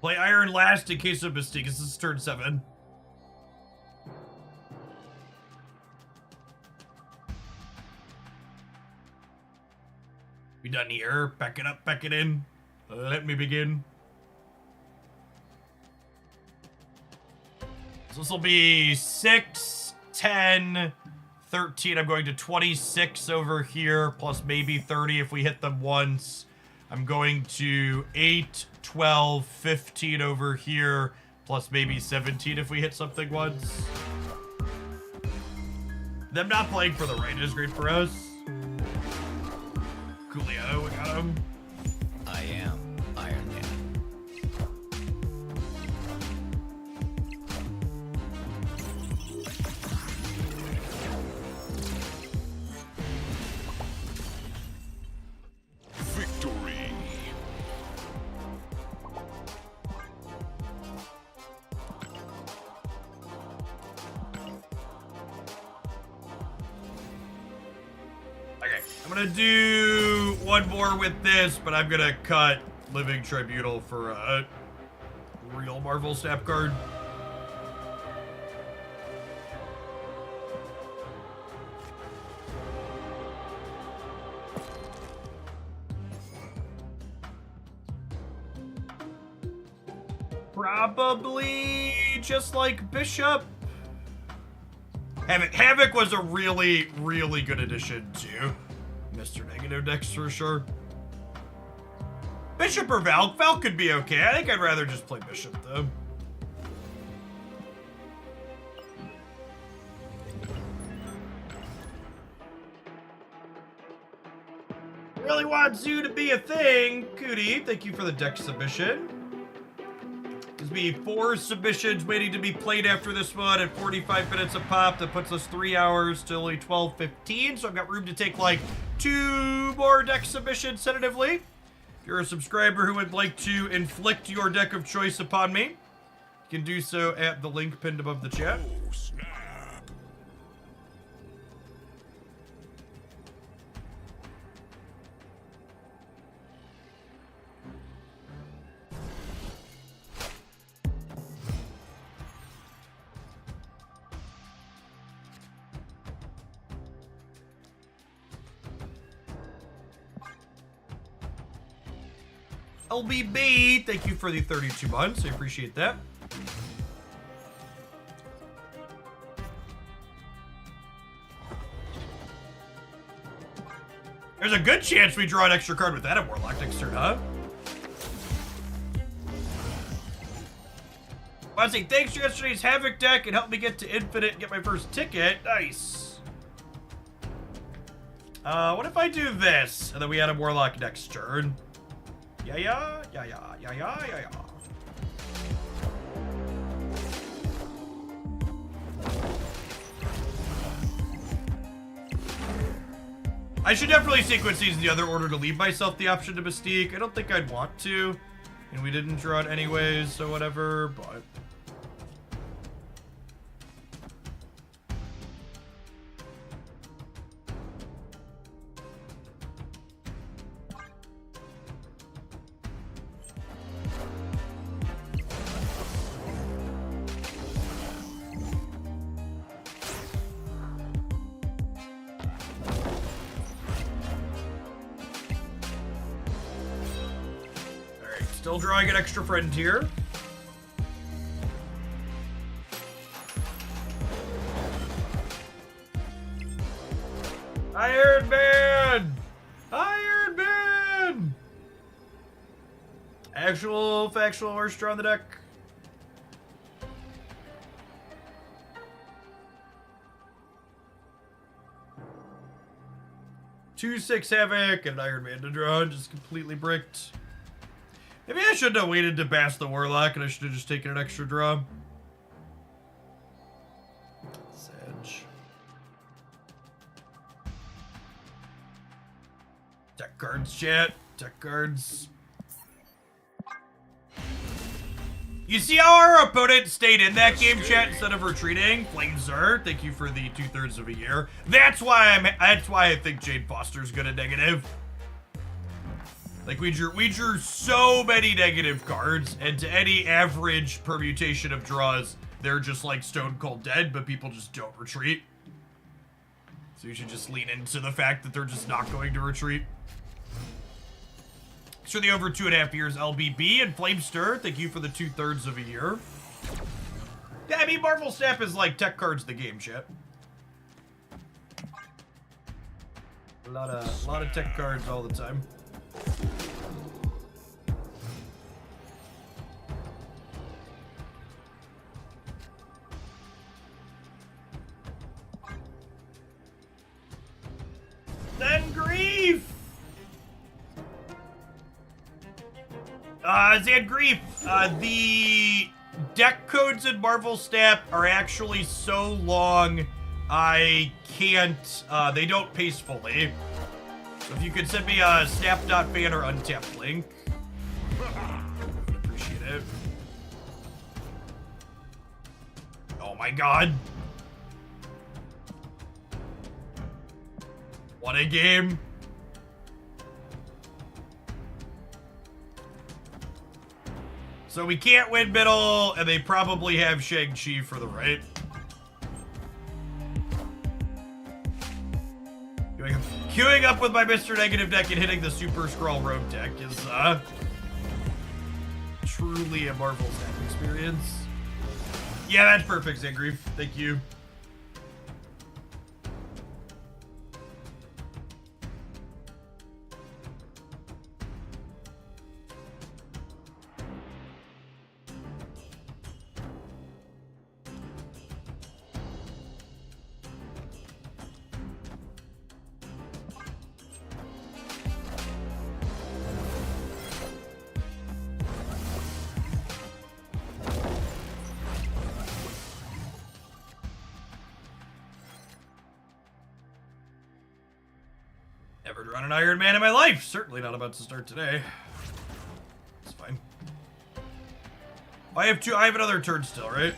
Play Iron last in case of mistake. This is turn 7. We done here. Back it up, back it in. Let me begin. So this will be 6, 10, 13. I'm going to 26 over here, plus maybe 30 if we hit them once. I'm going to 8, 12, 15 over here, plus maybe 17 if we hit something once. Them not playing for the right is great for us. Coolio, we got him.
I am Iron Man.
Victory.
Okay, I'm gonna do one more with this, but I'm gonna cut Living Tribunal for a real Marvel Snap card. Probably just like Bishop. Havoc was a really good addition to Mr. Negative decks for sure. Bishop or Valk? Valk could be okay. I think I'd rather just play Bishop though. Really want Zoo to be a thing. Cootie, thank you for the deck submission. Gives me 4 submissions waiting to be played after this one at 45 minutes a pop. That puts us 3 hours to only 12:15. So I've got room to take like 2 more deck submissions tentatively. If you're a subscriber who would like to inflict your deck of choice upon me, you can do so at the link pinned above the chat.
Oh, snap.
LBB, thank you for the 32 months. I appreciate that. There's a good chance we draw an extra card with that at Warlock next turn, huh? I was saying, thanks to yesterday's Havoc deck. It helped me get to Infinite and get my first ticket. Nice. What if I do this? And then we add a Warlock next turn. Yeah. I should definitely sequence these in the other order to leave myself the option to Mystique. I don't think I'd want to. And we didn't draw it anyways, so whatever, but... Still drawing an extra friend here. Iron Man! Iron Man! Actual, factual horse draw on the deck. Two 6 Havoc and Iron Man to draw, just completely bricked. Maybe I shouldn't have waited to bash the Warlock and I should have just taken an extra draw. Sedge. Deck cards, chat. Deck cards. You see how our opponent stayed in that game, chat, instead of retreating? Flamezer, thank you for the 2/3 of a year. That's why I think Jade Foster's good at negative. Like, we drew so many negative cards, and to any average permutation of draws, they're just like stone cold dead, but people just don't retreat. So you should just lean into the fact that they're just not going to retreat. Thanks for the over 2.5 years, LBB, and Flamester, thank you for the 2/3 of a year. Yeah, I mean, Marvel Snap is like tech cards the game, chat. A lot of tech cards all the time. Then Grief! Zan Grief, the deck codes in Marvel Snap are actually so long, I can't, they don't pace fully. So if you could send me a snap.fan or untapped link, I would appreciate it. Oh my god. What a game. So we can't win middle, and they probably have Shang-Chi for the right. Queuing up with my Mr. Negative deck and hitting the Super Skrull Rogue deck is, truly a Marvel Snap experience. Yeah, that's perfect, Zangrief. Thank you. Never drawn an Iron Man in my life. Certainly not about to start today. It's fine. I have another turn still, right?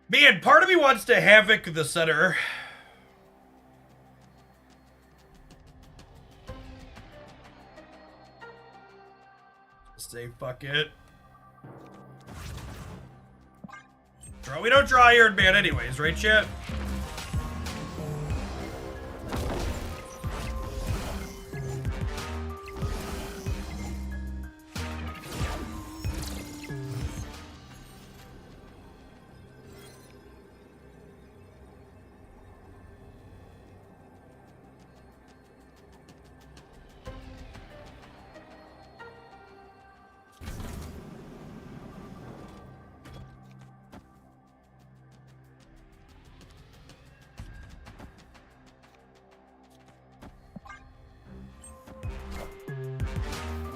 Man, part of me wants to Havoc the center. Say fuck it. We don't draw Iron Man anyways, right, chat?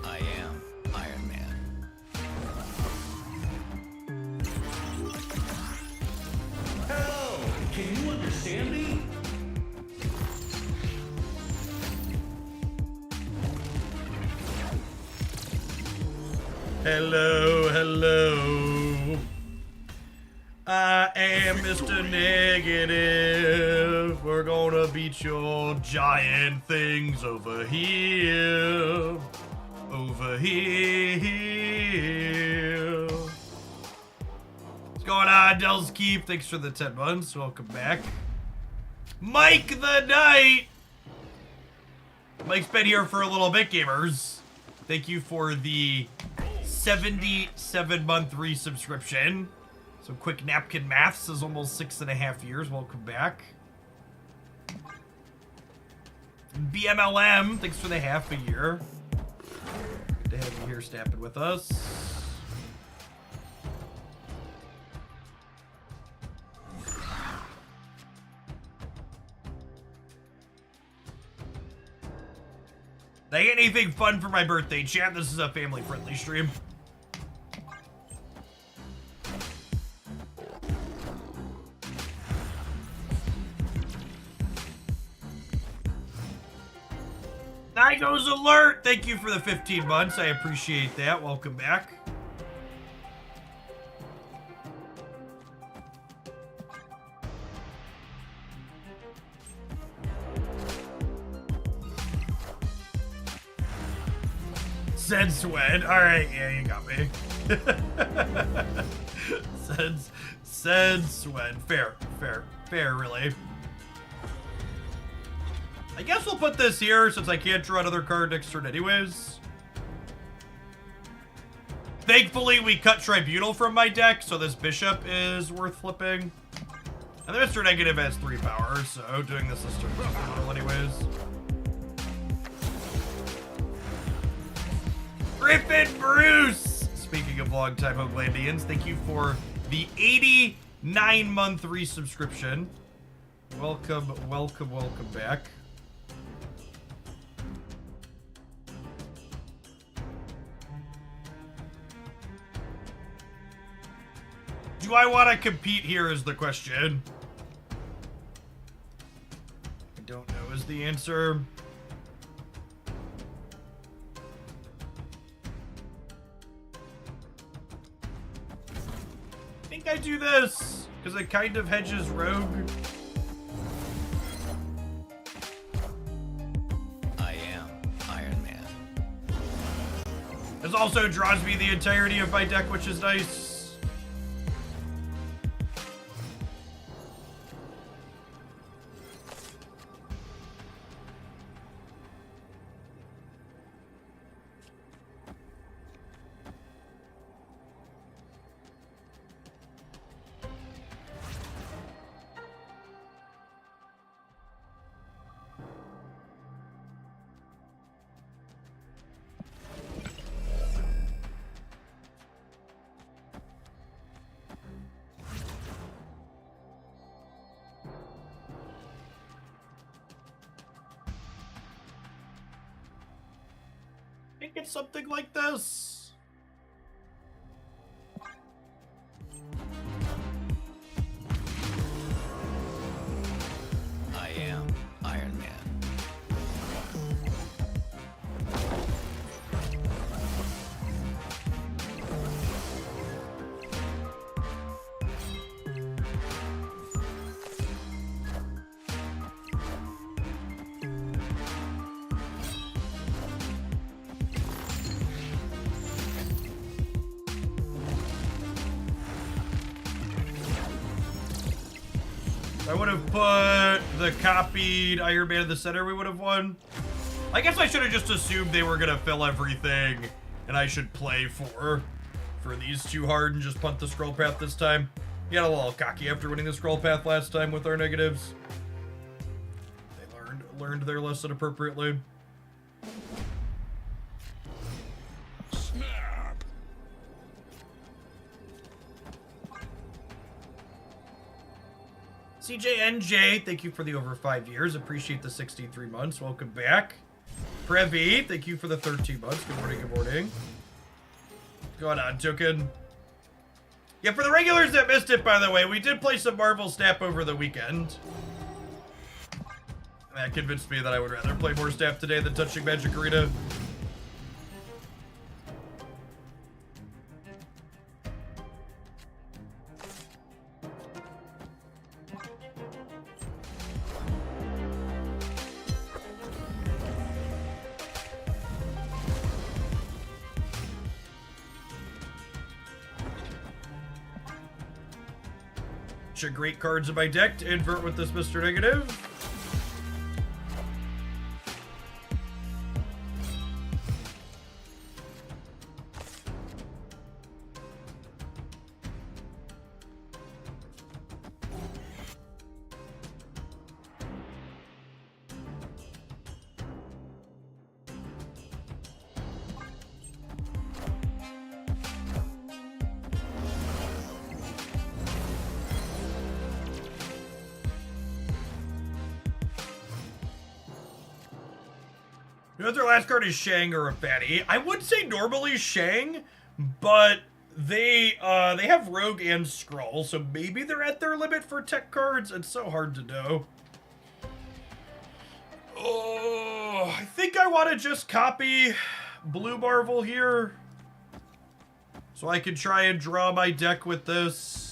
I am Iron Man.
Hello! Can you understand me?
Hello, hello. I am Mr. Negative. We're gonna beat your giant things over here. Over here. What's going on, Del's Keep? Thanks for the 10 months. Welcome back. Mike the Knight. Mike's been here for a little bit, gamers. Thank you for the 77-month resubscription. So quick napkin maths is almost 6.5 years. Welcome back. BMLM, thanks for the half a year. Good to have you here snapping with us. Did I get anything fun for my birthday, chat? This is a family-friendly stream. Nigo's Alert! Thank you for the 15 months. I appreciate that. Welcome back. Said Swen. Alright, yeah, you got me. said Swen. Fair, really. I guess we'll put this here since I can't draw another card next turn anyways. Thankfully, we cut Tribunal from my deck, so this Bishop is worth flipping. And the Mr. Negative has 3 power, so doing this turn is Tribunal anyways. Griffin Bruce! Speaking of long-time Hoaglandians, thank you for the 89-month resubscription. Welcome back. Do I want to compete here is the question. I don't know is the answer. I think I do this because it kind of hedges Rogue.
I am Iron Man.
This also draws me the entirety of my deck, which is nice. I think it's something like this.
I am Iron Man.
I would have put the copied Iron Man in the center, we would have won. I guess I should have just assumed they were gonna fill everything, and I should play for these too hard and just punt the scroll path this time. You got a little cocky after winning the scroll path last time with our negatives. They learned their lesson appropriately.
Snap!
CJNJ, thank you for the over 5 years. Appreciate the 63 months. Welcome back. Previ, thank you for the 13 months. Good morning, good morning. What's going on, Token? Yeah, for the regulars that missed it, by the way, we did play some Marvel Snap over the weekend. That convinced me that I would rather play more Snap today than touching Magic Arena. Great cards in my deck to invert with this Mr. Negative. You know, their last card is Shang or a Fatty. I would say normally Shang, but they have Rogue and Skrull, so maybe they're at their limit for tech cards. It's so hard to know. Oh, I think I want to just copy Blue Marvel here, so I can try and draw my deck with this.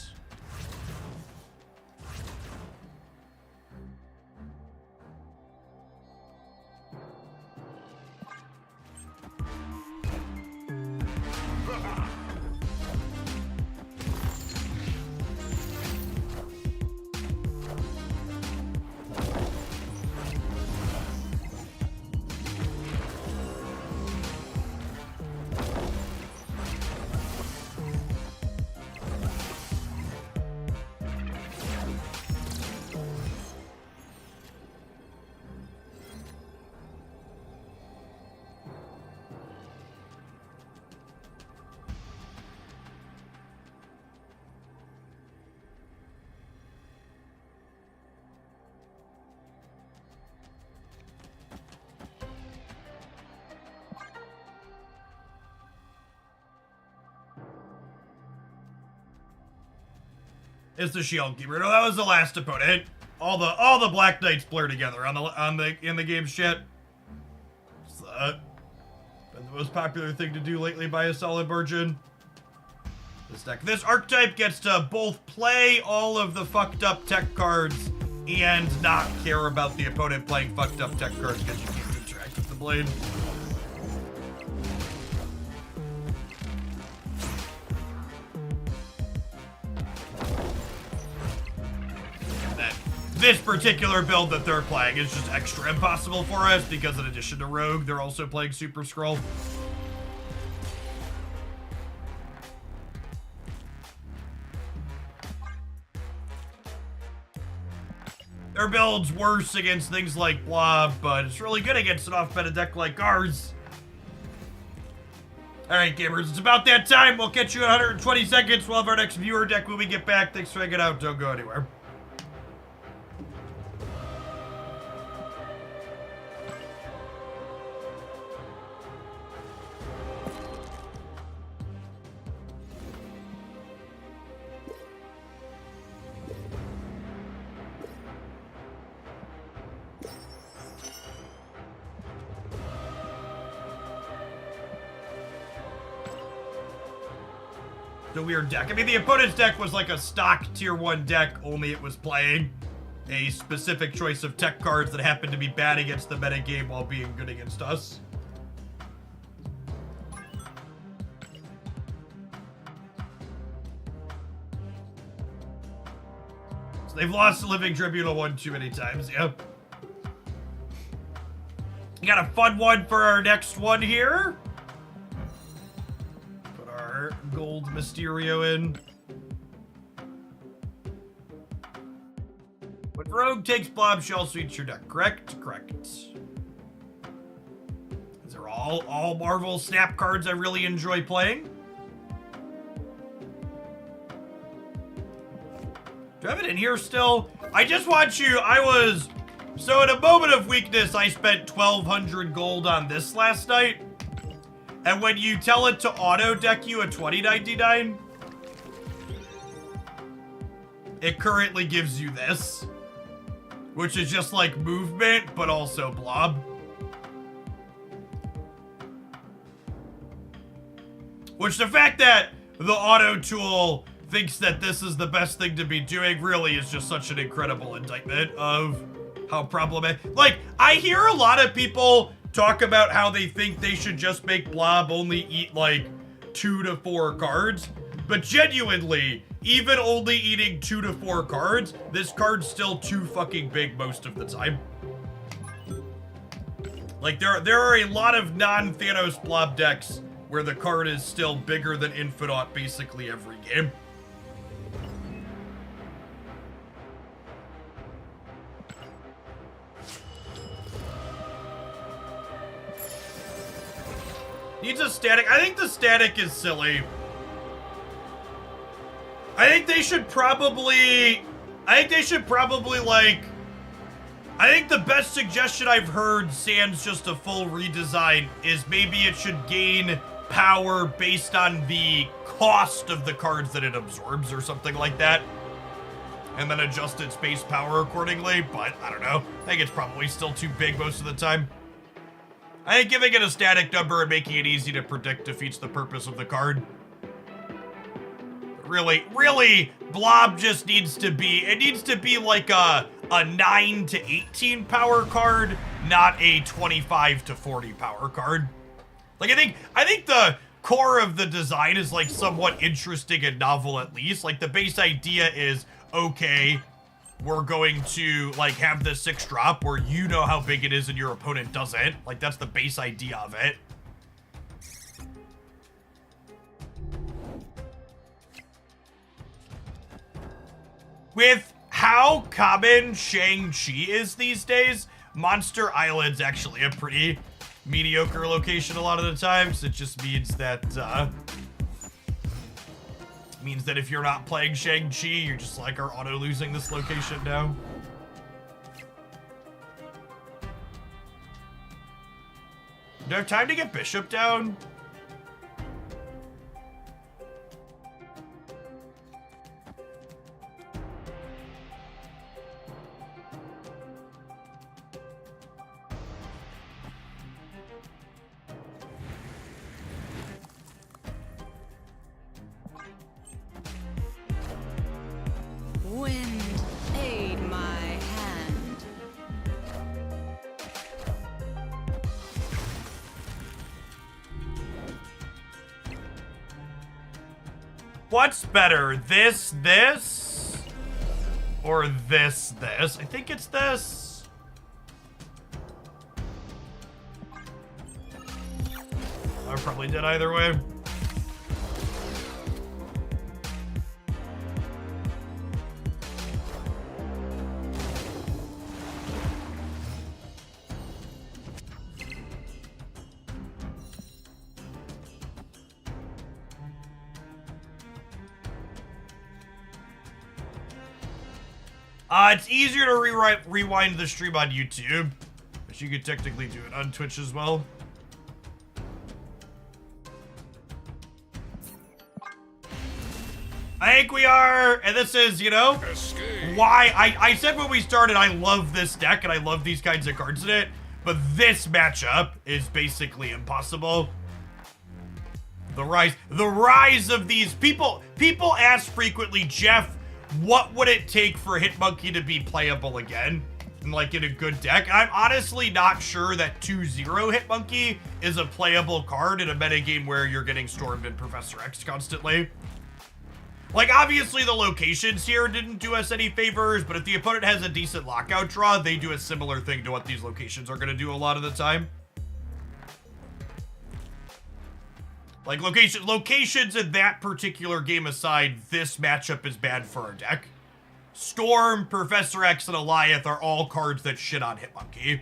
It's the Shield Keeper. No, that was the last opponent. All the Black Knights blur together in the game shit. It's been the most popular thing to do lately by a solid margin. This deck, this archetype gets to both play all of the fucked up tech cards and not care about the opponent playing fucked up tech cards because you can't interact with the blade. This particular build that they're playing is just extra impossible for us because in addition to Rogue, they're also playing Super Skrull. Their build's worse against things like Blob, but it's really good against an off-meta deck like ours. Alright, gamers, it's about that time. We'll catch you in 120 seconds. We'll have our next viewer deck when we get back. Thanks for hanging out. Don't go anywhere. The weird deck. I mean, the opponent's deck was like a stock tier 1 deck, only it was playing a specific choice of tech cards that happened to be bad against the meta game while being good against us. So They've lost the Living Tribunal one too many times, yep. We got a fun one for our next one here. Put our gold Mysterio in. When Rogue takes Blob, she also eats your deck. Correct? Correct. These are all Marvel Snap cards I really enjoy playing. Do I have it in here still? I just want you, so in a moment of weakness, I spent 1,200 gold on this last night. And when you tell it to auto deck you a 2099, it currently gives you this. Which is just like movement, but also blob. Which the fact that the auto tool thinks that this is the best thing to be doing really is just such an incredible indictment of how problematic. Like, I hear a lot of people talk about how they think they should just make blob only eat like 2 to 4 cards. But genuinely, even only eating 2 to 4 cards, this card's still too fucking big most of the time. Like, there are a lot of non-Thanos blob decks where the card is still bigger than Infinite basically every game. Needs a static. I think the static is silly. I think they should probably like, I think the best suggestion I've heard, sans just a full redesign, is maybe it should gain power based on the cost of the cards that it absorbs or something like that. And then adjust its base power accordingly, but I don't know. I think it's probably still too big most of the time. I think giving it a static number and making it easy to predict defeats the purpose of the card. Really, Blob just needs to be, it needs to be like a 9 to 18 power card, not a 25 to 40 power card. Like, I think the core of the design is like somewhat interesting and novel at least. Like, the base idea is, okay, we're going to like have the 6 drop where you know how big it is and your opponent doesn't. Like, that's the base idea of it. With how common Shang-Chi is these days, Monster Island's actually a pretty mediocre location a lot of the times. It just means that, if you're not playing Shang-Chi, you're just like, are auto-losing this location now? Do I have time to get Bishop down?
Wind, aid my hand.
What's better, this, or this? I think it's this. I probably did either way. It's easier to rewind the stream on YouTube, but you could technically do it on Twitch as well. I think we are, and this is, you know, why I said when we started, I love this deck and I love these kinds of cards in it, but this matchup is basically impossible. The rise of these people ask frequently, Jeff, what would it take for Hitmonkey to be playable again? And like in a good deck? I'm honestly not sure that 2-0 Hitmonkey is a playable card in a metagame where you're getting Stormed and Professor X constantly. Like, obviously the locations here didn't do us any favors, but if the opponent has a decent lockout draw, they do a similar thing to what these locations are going to do a lot of the time. Like, locations in that particular game aside, this matchup is bad for our deck. Storm, Professor X, and Eliath are all cards that shit on Hitmonkey.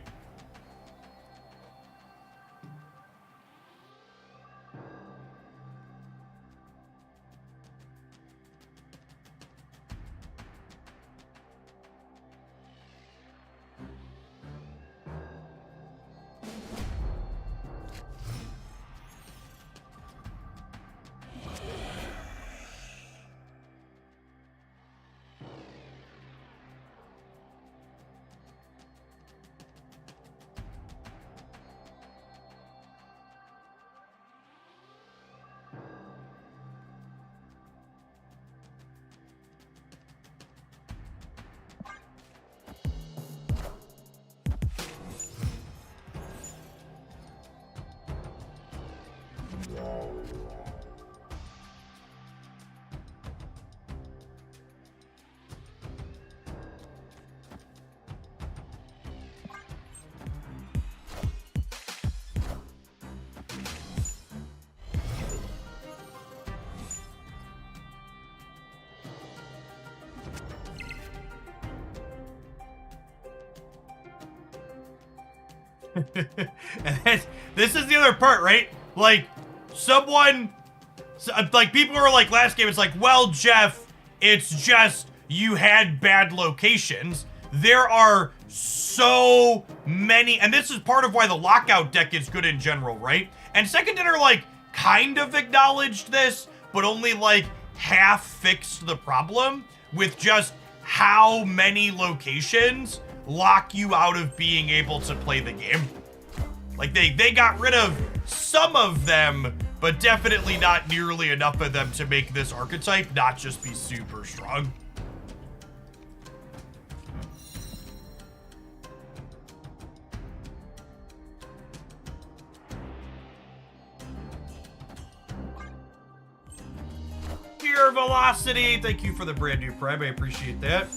And this is the other part, right? Like, like, people were like, last game, it's like, well, Jeff, it's just you had bad locations. There are so many, and this is part of why the lockout deck is good in general, right? And Second Dinner, like, kind of acknowledged this, but only, like, half fixed the problem with just how many locations lock you out of being able to play the game. Like, they got rid of some of them, but definitely not nearly enough of them to make this archetype not just be super strong. Pure Velocity, thank you for the brand new Prime, I appreciate that.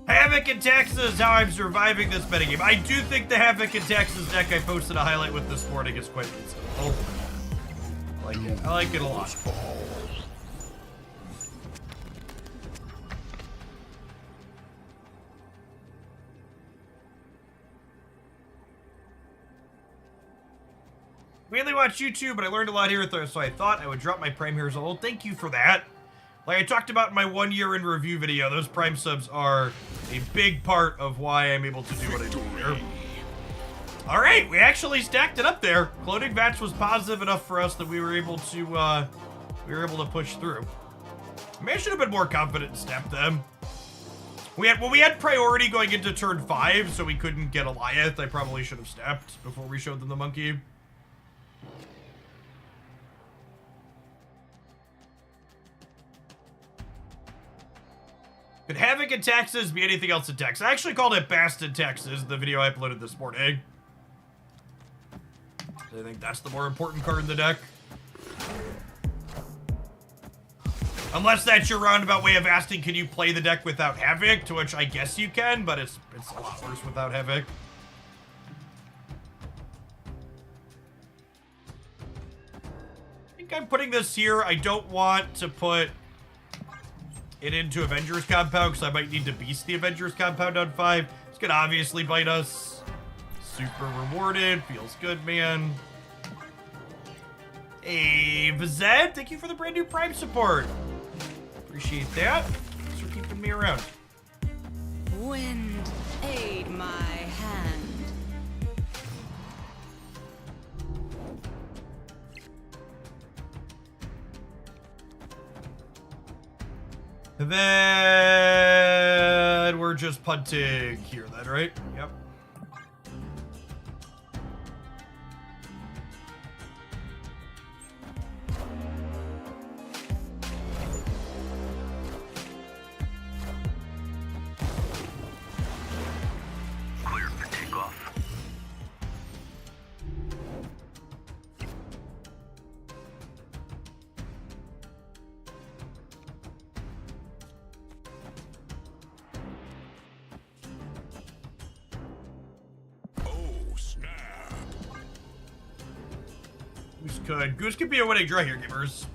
Havoc and Taxes is how I'm surviving this metagame. I do think the Havoc and Taxes deck I posted a highlight with this morning is quite reasonable. I like it. I like it a lot. Mainly watch YouTube, but I learned a lot here, so I thought I would drop my Prime here as a whole. Thank you for that. Like I talked about in my 1 year in review video, those Prime subs are a big part of why I'm able to do what I do here. All right, we actually stacked it up there. Cloning Vats was positive enough for us that we were able to push through. Maybe I should have been more confident and snapped them. We had priority going into turn 5, so we couldn't get Eliath. I probably should have snapped before we showed them the monkey. Could Havoc in Texas be anything else in Texas? I actually called it Bast in Texas, the video I uploaded this morning. I think that's the more important card in the deck. Unless that's your roundabout way of asking, can you play the deck without Havoc? To which I guess you can, but it's a lot worse without Havoc. I think I'm putting this here. I don't want to put it into Avengers Compound because I might need to beast the Avengers Compound on 5. It's gonna obviously bite us. Super rewarded. Feels good, man. Hey, Vized, thank you for the brand new Prime support. Appreciate that. Thanks for keeping me around.
Wind, aid my hand.
And then we're just punting here then, right? Yep.
Clear for takeoff.
Goose could be a winning draw here, gamers.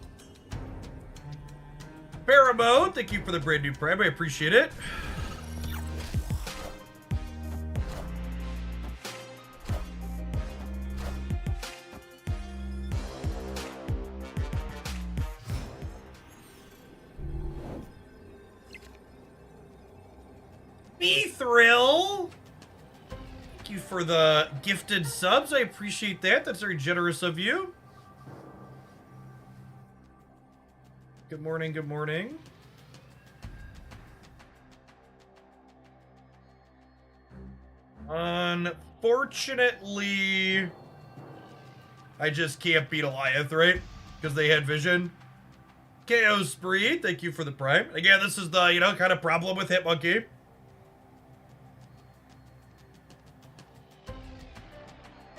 Paramount, thank you for the brand new prime. I appreciate it. B-Thrill, thank you for the gifted subs. I appreciate that. That's very generous of you. Good morning, good morning. Unfortunately, I just can't beat Goliath, right? Because they had vision. KO Spree, thank you for the prime. Again, this is the, kind of problem with Hitmonkey.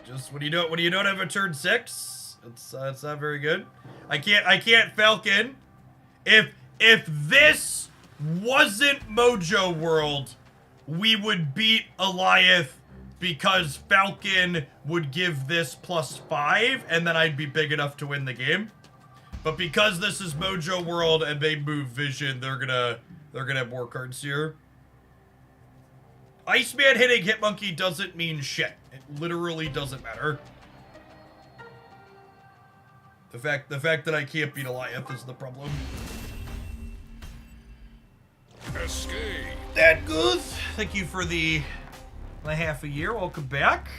Just when you don't have a turn 6, it's not very good. I can't Falcon. If this wasn't Mojo World, we would beat Goliath because Falcon would give this +5 and then I'd be big enough to win the game. But because this is Mojo World and they move vision, they're gonna have more cards here. Iceman hitting Hitmonkey doesn't mean shit. It literally doesn't matter. The fact that I can't beat Goliath is the problem.
Escape.
That Goose, thank you for the half a year. Welcome back.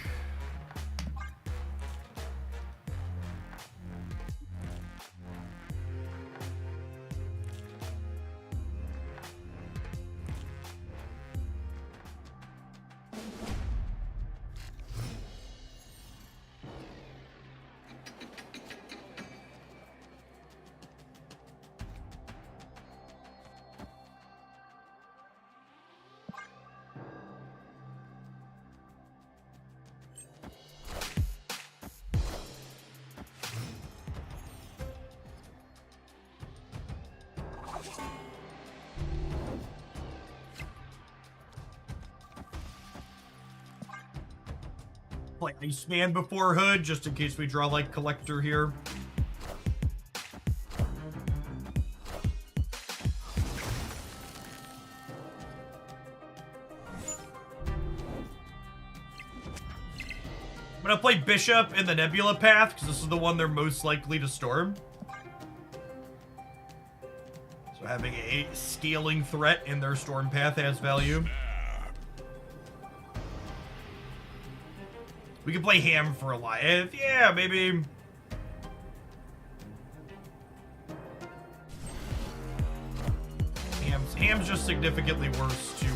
Play Iceman before Hood, just in case we draw like Collector here. I'm gonna play Bishop in the Nebula path, because this is the one they're most likely to storm. So having a scaling threat in their storm path has value. We could play Ham for Goliath. Yeah, maybe. Ham's just significantly worse to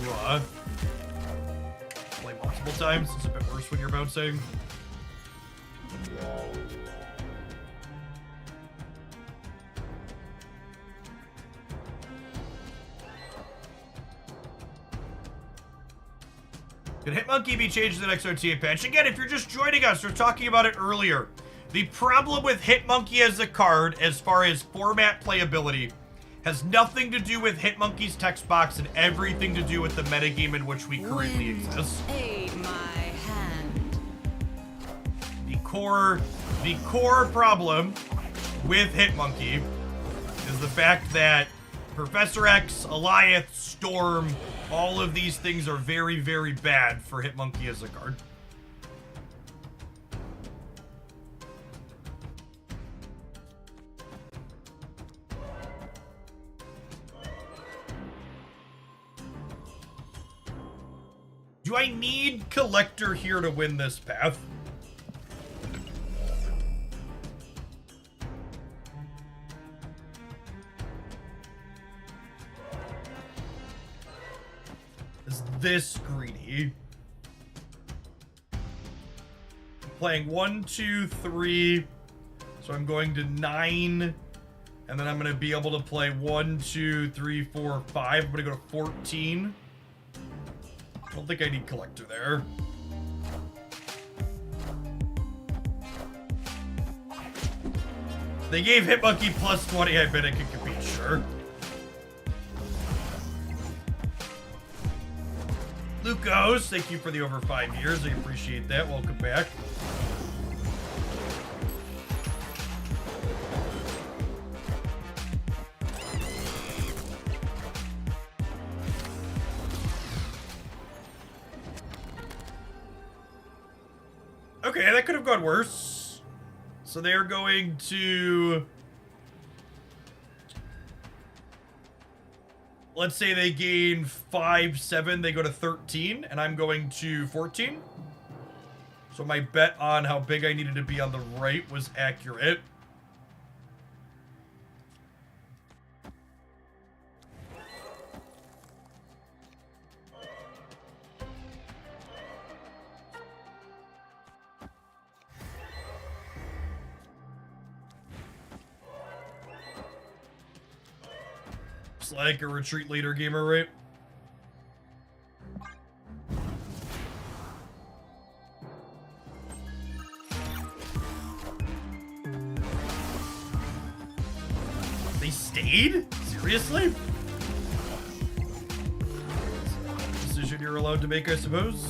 play multiple times. It's a bit worse when you're bouncing. Could Hitmonkey be changed to the next OTA patch? Again, if you're just joining us, we're talking about it earlier. The problem with Hitmonkey as a card, as far as format playability, has nothing to do with Hitmonkey's text box and everything to do with the metagame in which we currently exist.
Aid my hand.
The core problem with Hitmonkey is the fact that Professor X, Goliath, Storm, all of these things are very, very bad for Hitmonkey as a card. Do I need Collector here to win this path? this greedy. Playing 1, 2, 3. So I'm going to 9. And then I'm going to be able to play 1, 2, 3, 4, 5. I'm going to go to 14. I don't think I need collector there. They gave Hitmonkey plus 20. I bet I could compete, sure. Lucos, thank you for the over 5 years. I appreciate that. Welcome back. Okay, that could have gone worse. So they're going to... Let's say they gain 5, 7, they go to 13, and I'm going to 14. So my bet on how big I needed to be on the right was accurate. Like a retreat leader gamer, right? They stayed? Seriously? Decision you're allowed to make, I suppose.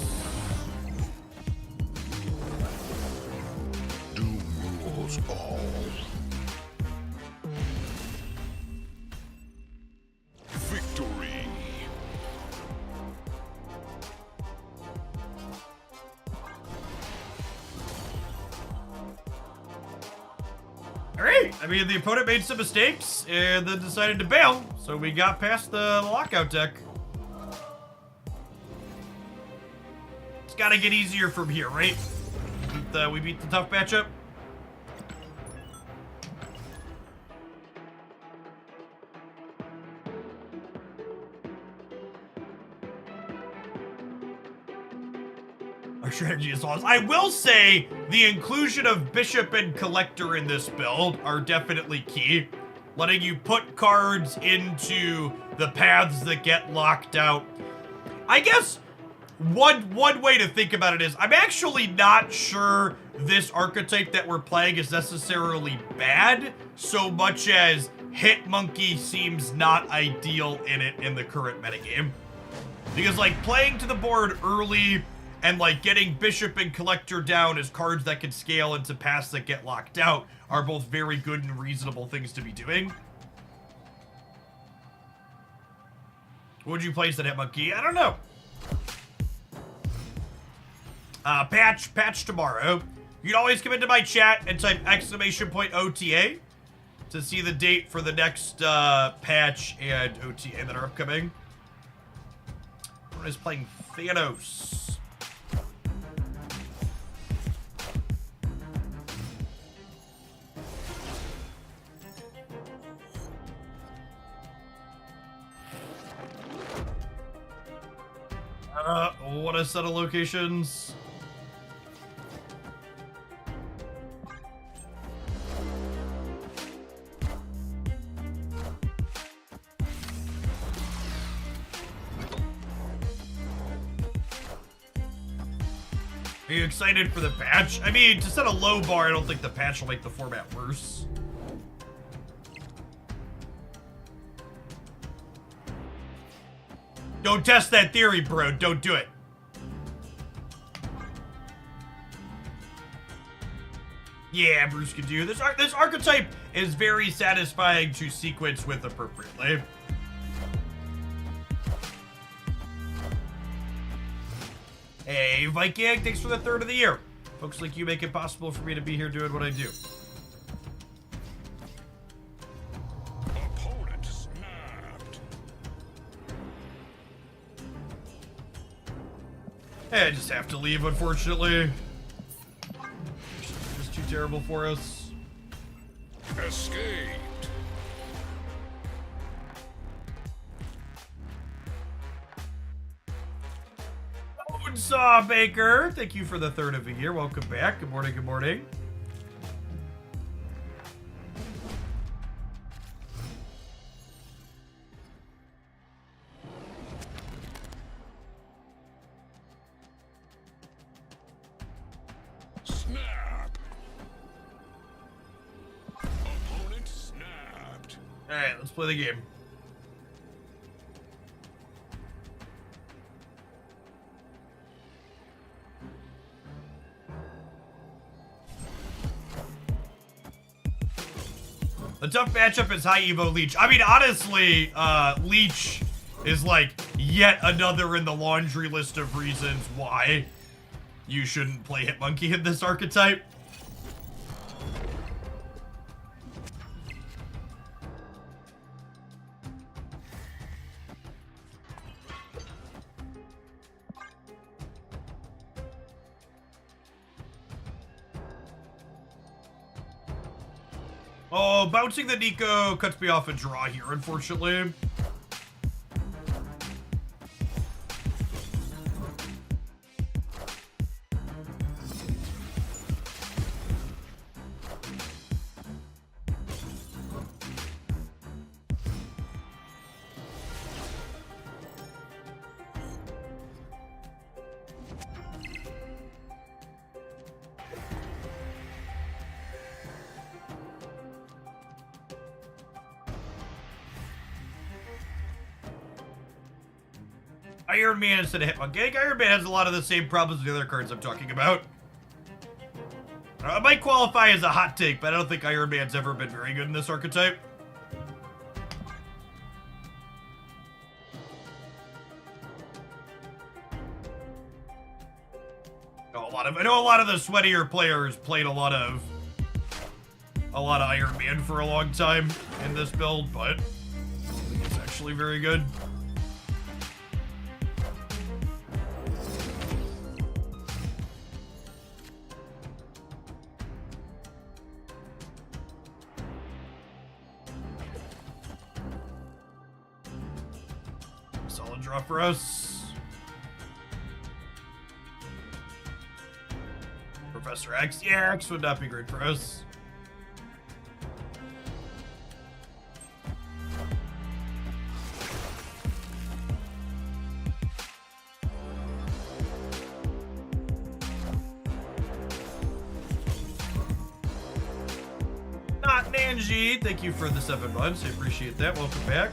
Doom rules all. Victory.
Alright, I mean, the opponent made some mistakes and then decided to bail, so we got past the lockout deck. It's gotta get easier from here, right? We beat the tough matchup. Our strategy is lost. I will say the inclusion of Bishop and Collector in this build are definitely key. Letting you put cards into the paths that get locked out. I guess one way to think about it is I'm actually not sure this archetype that we're playing is necessarily bad, so much as Hitmonkey seems not ideal in it in the current metagame. Because like playing to the board early and like getting Bishop and Collector down as cards that can scale into paths that get locked out are both very good and reasonable things to be doing. Would you place that Hitmonkey? I don't know. Patch tomorrow. You can always come into my chat and type !OTA to see the date for the next patch and OTA that are upcoming. Everyone is playing Thanos. What a set of locations. Are you excited for the patch? I mean, to set a low bar, I don't think the patch will make the format worse. Don't test that theory, bro. Don't do it. Yeah, Bruce can do this. This archetype is very satisfying to sequence with appropriately. Hey, Viking, thanks for the third of the year. Folks like you make it possible for me to be here doing what I do.
Opponent snapped.
Hey, I just have to leave, unfortunately. It's just too terrible for us.
Escaped.
Jigsaw Baker, thank you for the third of the year. Welcome back. Good morning, good morning.
Snap. Opponent snapped.
All right, let's play the game. The tough matchup is High Evo Leech. I mean, honestly, Leech is like yet another in the laundry list of reasons why you shouldn't play Hitmonkey in this archetype. Oh, bouncing the Nico cuts me off a draw here, unfortunately. Iron Man instead of Hitmonkey. I think Iron Man has a lot of the same problems as the other cards I'm talking about. It might qualify as a hot take, but I don't think Iron Man's ever been very good in this archetype. I know a lot of the sweatier players played a lot of Iron Man for a long time in this build, but I think it's actually very good. Solid draw for us. Professor X. Yeah, X would not be great for us. Not Nanji. Thank you for the 7 months. I appreciate that. Welcome back.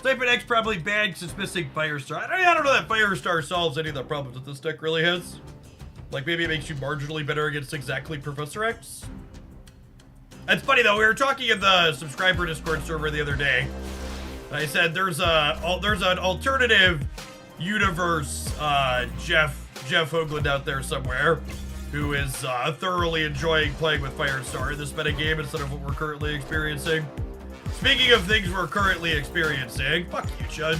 Typing X probably bad because it's missing Firestar. I don't know that Firestar solves any of the problems that this deck really has. Like, maybe it makes you marginally better against exactly Professor X. It's funny, though. We were talking in the subscriber Discord server the other day. I said there's an alternative universe Jeff Hoagland out there somewhere who is thoroughly enjoying playing with Firestar in this metagame instead of what we're currently experiencing. Speaking of things we're currently experiencing, fuck you, Chud.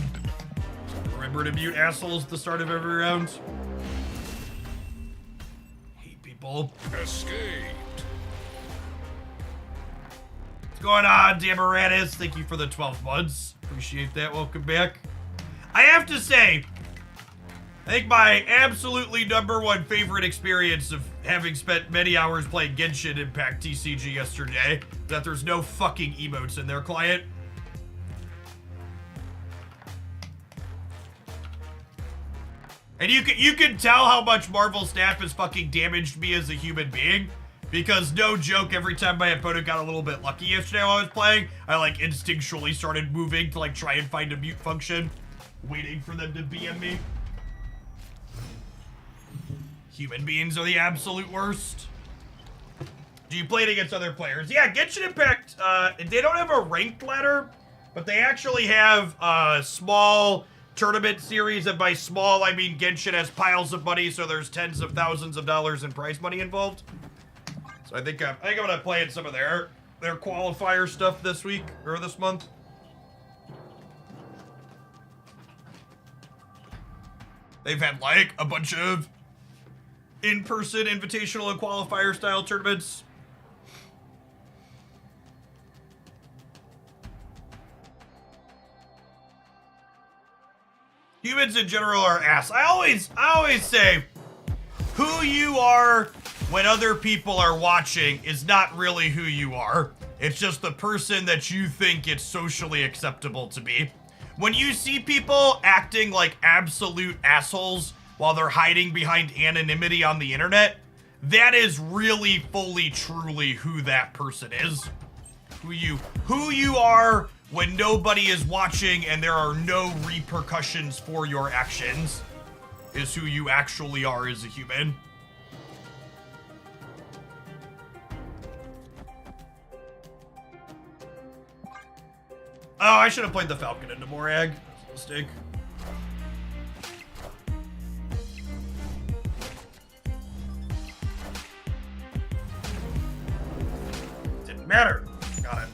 Remember to mute assholes at the start of every round. Hate people.
Escaped.
What's going on, Damaratus? Thank you for the 12 months. Appreciate that. Welcome back. I have to say, I think my absolutely #1 favorite experience of having spent many hours playing Genshin Impact TCG yesterday, that there's no fucking emotes in their client. And you can tell how much Marvel Snap has fucking damaged me as a human being, because no joke, every time my opponent got a little bit lucky yesterday while I was playing, I like instinctually started moving to like try and find a mute function, waiting for them to BM me. Human beings are the absolute worst. Do you play it against other players? Yeah, Genshin Impact, they don't have a ranked ladder, but they actually have a small tournament series, and by small, I mean Genshin has piles of money, so there's tens of thousands of dollars in prize money involved. So I think I'm gonna play in some of their qualifier stuff this week, or this month. They've had, like, a bunch of in-person invitational and qualifier style tournaments. Humans in general are ass. I always say, who you are when other people are watching is not really who you are. It's just the person that you think it's socially acceptable to be. When you see people acting like absolute assholes while they're hiding behind anonymity on the internet, that is really fully truly who that person is. Who you are when nobody is watching and there are no repercussions for your actions is who you actually are as a human. Oh, I should have played the Falcon into Morag. That's a mistake. Didn't matter. Got it.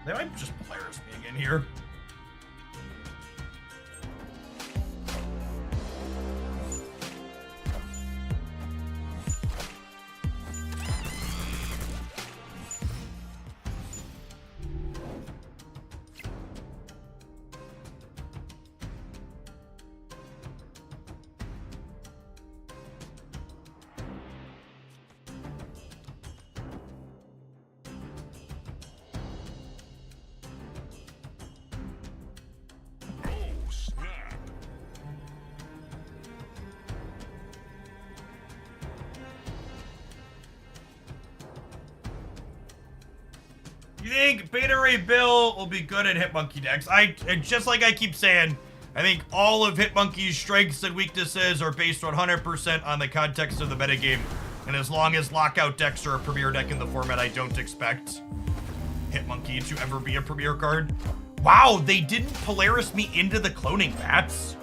They might just Polaris being in here. You think Beta Ray Bill will be good at Hitmonkey decks? Just like I keep saying, I think all of Hitmonkey's strengths and weaknesses are based 100% on the context of the metagame. And as long as Lockout decks are a premier deck in the format, I don't expect Hitmonkey to ever be a premier card. Wow, they didn't Polaris me into the cloning bats.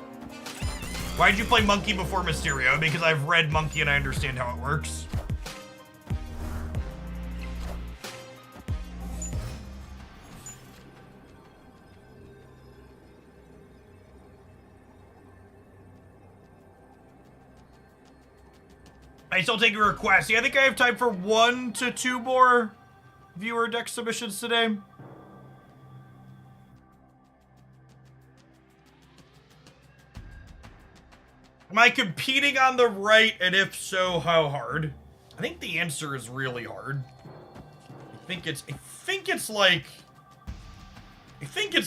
Why'd you play Monkey before Mysterio? Because I've read Monkey and I understand how it works. I still take your requests. Yeah, I think I have time for 1 to 2 more viewer deck submissions today. Am I competing on the right, and if so, how hard? I think the answer is really hard. I think it's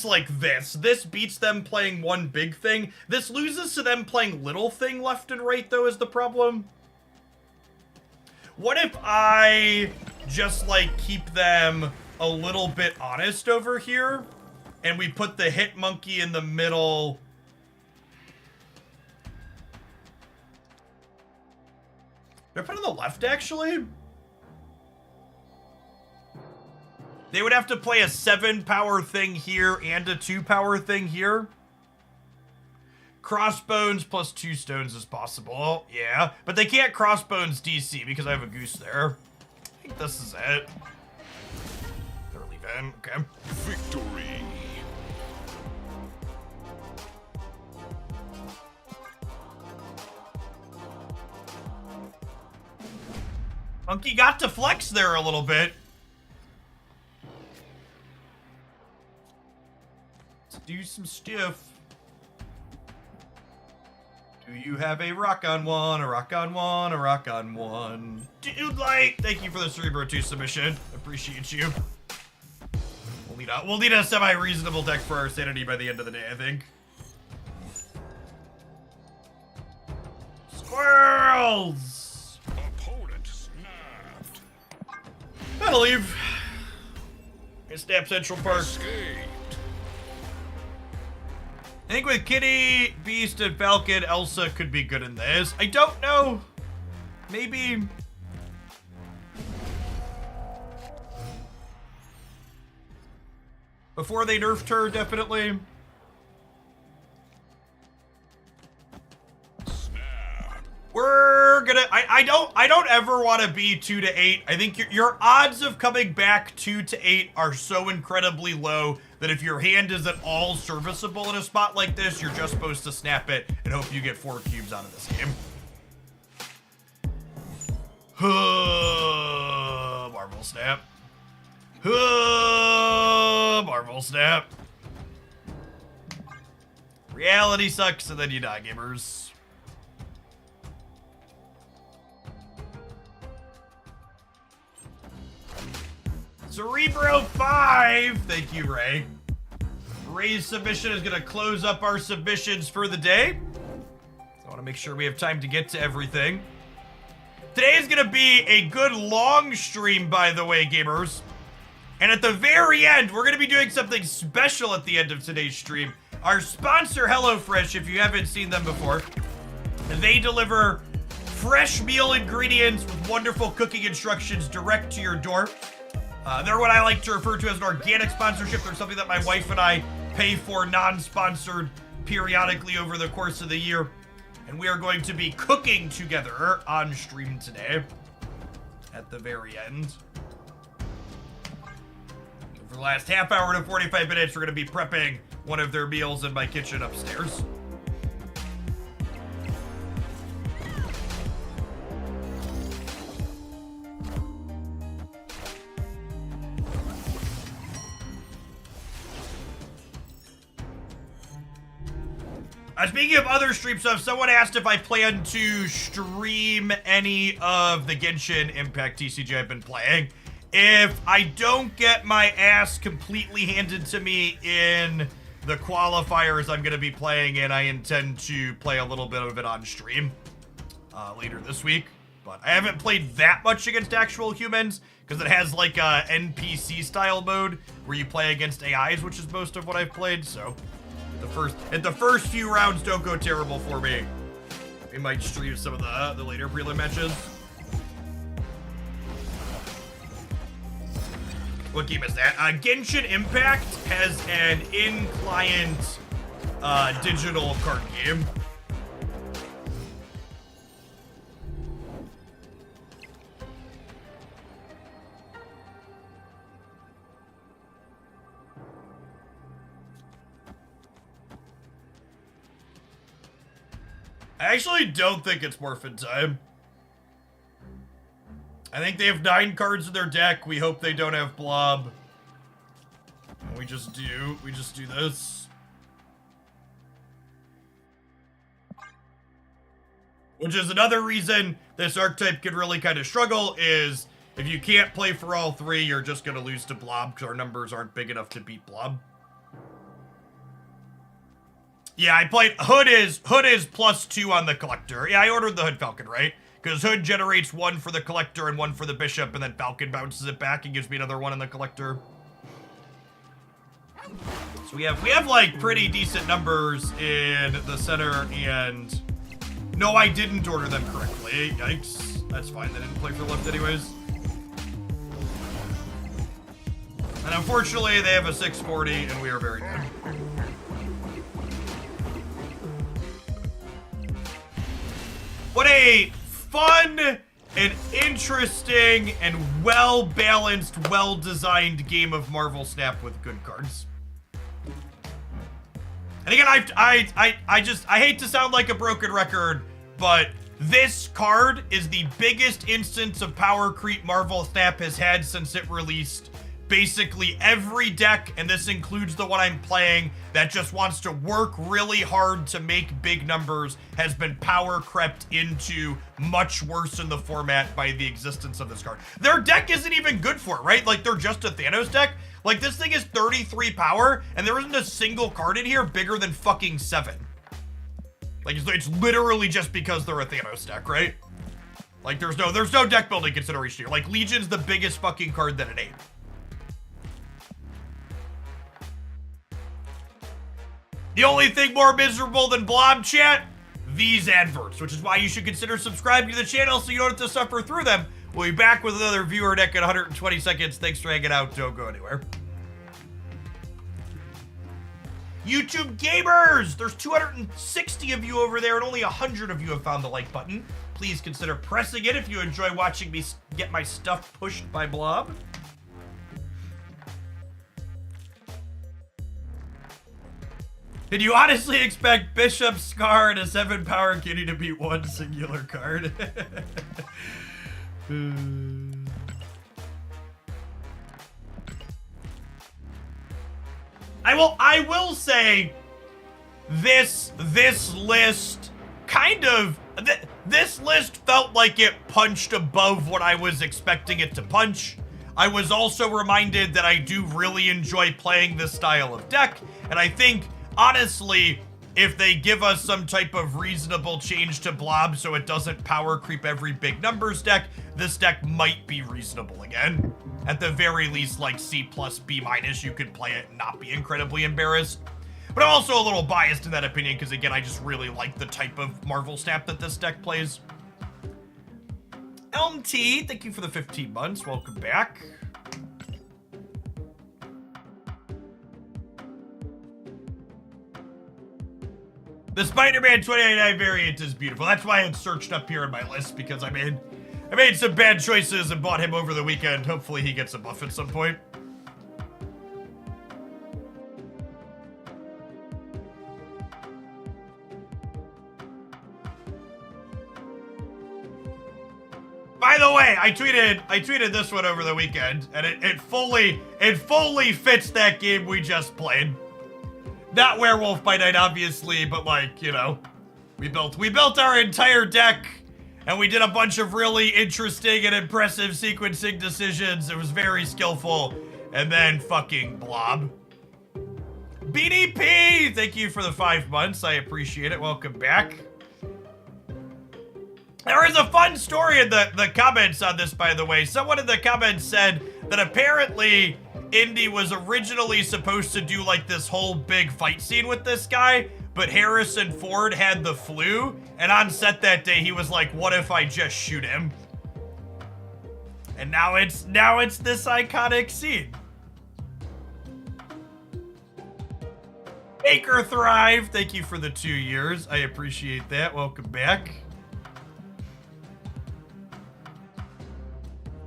like this. This beats them playing one big thing. This loses to them playing little thing left and right, though, is the problem. What if I just, like, keep them a little bit honest over here, and we put the Hitmonkey in the middle? Did I put it on the left, actually? They would have to play a 7-power thing here and a 2-power thing here. Crossbones plus 2 stones is possible. Yeah, but they can't Crossbones DC because I have a goose there. I think this is it. They're leaving. Okay.
Victory.
Monkey got to flex there a little bit. Let's do some stuff. Do you have a rock on one, a rock on one, a rock on one? Dude Light, thank you for the Cerebro 2 submission. Appreciate you. We'll need a semi-reasonable deck for our sanity by the end of the day, I think. Squirrels!
Opponent snapped.
That'll leave. Snap Central Park.
Escaped.
I think with Kitty, Beast, and Falcon, Elsa could be good in this. I don't know maybe. Before they nerfed her, definitely. We're gonna. I don't ever want to be 2 to 8. I think your odds of coming back 2 to 8 are so incredibly low that if your hand is at all serviceable in a spot like this, you're just supposed to snap it and hope you get 4 cubes out of this game. Marvel snap. Marvel snap. Reality sucks and then you die, gamers. Cerebro 5. Thank you, Ray. Ray's submission is going to close up our submissions for the day. So I want to make sure we have time to get to everything. Today is going to be a good long stream, by the way, gamers. And at the very end, we're going to be doing something special at the end of today's stream. Our sponsor, HelloFresh, if you haven't seen them before, they deliver fresh meal ingredients with wonderful cooking instructions direct to your door. They're what I like to refer to as an organic sponsorship. They're something that my wife and I pay for non-sponsored periodically over the course of the year. And we are going to be cooking together on stream today at the very end. For the last half hour to 45 minutes, we're going to be prepping one of their meals in my kitchen upstairs. Speaking of other stream stuff, someone asked if I plan to stream any of the Genshin Impact TCG I've been playing. If I don't get my ass completely handed to me in the qualifiers I'm going to be playing in, I intend to play a little bit of it on stream later this week. But I haven't played that much against actual humans because it has like a NPC style mode where you play against AIs, which is most of what I've played, so... The first few rounds don't go terrible for me. We might stream some of the later prelim matches. What game is that? Genshin Impact has an in-client digital card game. I actually don't think it's Morphin time. I think they have 9 cards in their deck. We hope they don't have Blob. And we just do this. Which is another reason this archetype could really kind of struggle is if you can't play for all 3, you're just going to lose to Blob because our numbers aren't big enough to beat Blob. Yeah, I played Hood is +2 on the Collector. Yeah, I ordered the Hood Falcon, right? Because Hood generates 1 for the Collector and 1 for the Bishop, and then Falcon bounces it back and gives me another 1 in the Collector. So we have like pretty decent numbers in the center, and no, I didn't order them correctly. Yikes. That's fine, they didn't play for left anyways. And unfortunately, they have a 640, and we are very good. What a fun and interesting and well-balanced, well-designed game of Marvel Snap with good cards. And again, I hate to sound like a broken record, but this card is the biggest instance of power creep Marvel Snap has had since it released. Basically every deck, and this includes the one I'm playing, that just wants to work really hard to make big numbers has been power crept into much worse in the format by the existence of this card. Their deck isn't even good for it, right? Like, they're just a Thanos deck. Like, this thing is 33 power, and there isn't a single card in here bigger than fucking 7. Like, it's literally just because they're a Thanos deck, right? Like, there's no deck building consideration here. Like, Legion's the biggest fucking card that it ain't. The only thing more miserable than Blob, chat, these adverts, which is why you should consider subscribing to the channel so you don't have to suffer through them. We'll be back with another viewer deck in 120 seconds. Thanks for hanging out. Don't go anywhere. YouTube gamers, there's 260 of you over there and only 100 of you have found the like button. Please consider pressing it if you enjoy watching me get my stuff pushed by Blob. Did you honestly expect Bishop, Scar, and a 7-power kitty to beat one singular card? I will say this list kind of this list felt like it punched above what I was expecting it to punch. I was also reminded that I do really enjoy playing this style of deck, and I think honestly, if they give us some type of reasonable change to Blob so it doesn't power creep every big numbers deck, this deck might be reasonable again. At the very least, like C+, B-, you could play it and not be incredibly embarrassed. But I'm also a little biased in that opinion because, again, I just really like the type of Marvel Snap that this deck plays. Elm T, thank you for the 15 months. Welcome back. The Spider-Man 2099 variant is beautiful. That's why it's searched up here in my list, because I made some bad choices and bought him over the weekend. Hopefully he gets a buff at some point. By the way, I tweeted this one over the weekend, and it fully fits that game we just played. Not Werewolf by Night, obviously, but like, you know, we built our entire deck, and we did a bunch of really interesting and impressive sequencing decisions. It was very skillful. And then fucking Blob. BDP, thank you for the 5 months. I appreciate it. Welcome back. There is a fun story in the comments on this, by the way. Someone in the comments said that apparently Indy was originally supposed to do like this whole big fight scene with this guy, but Harrison Ford had the flu, and on set that day he was like, what if I just shoot him? And now it's this iconic scene. Baker Thrive, thank you for the 2 years. I appreciate that. Welcome back.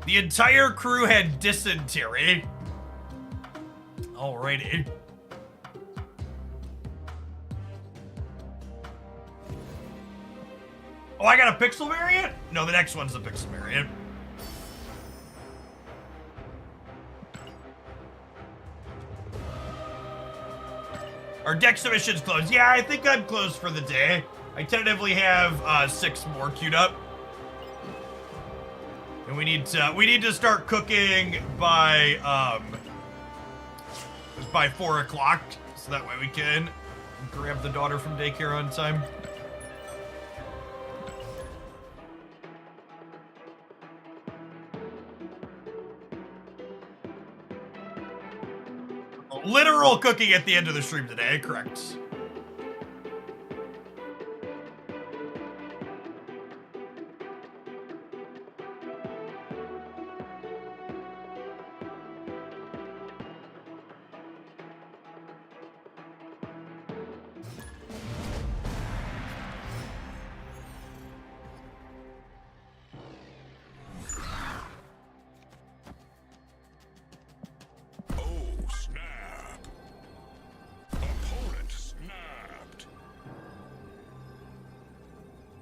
The entire crew had dysentery. Alrighty. Oh, I got a pixel variant? No, the next one's the pixel variant. Our deck submission's closed. Yeah, I think I'm closed for the day. I tentatively have 6 more queued up. And we need to start cooking by 4 o'clock, so that way we can grab the daughter from daycare on time. Literal cooking at the end of the stream today, correct.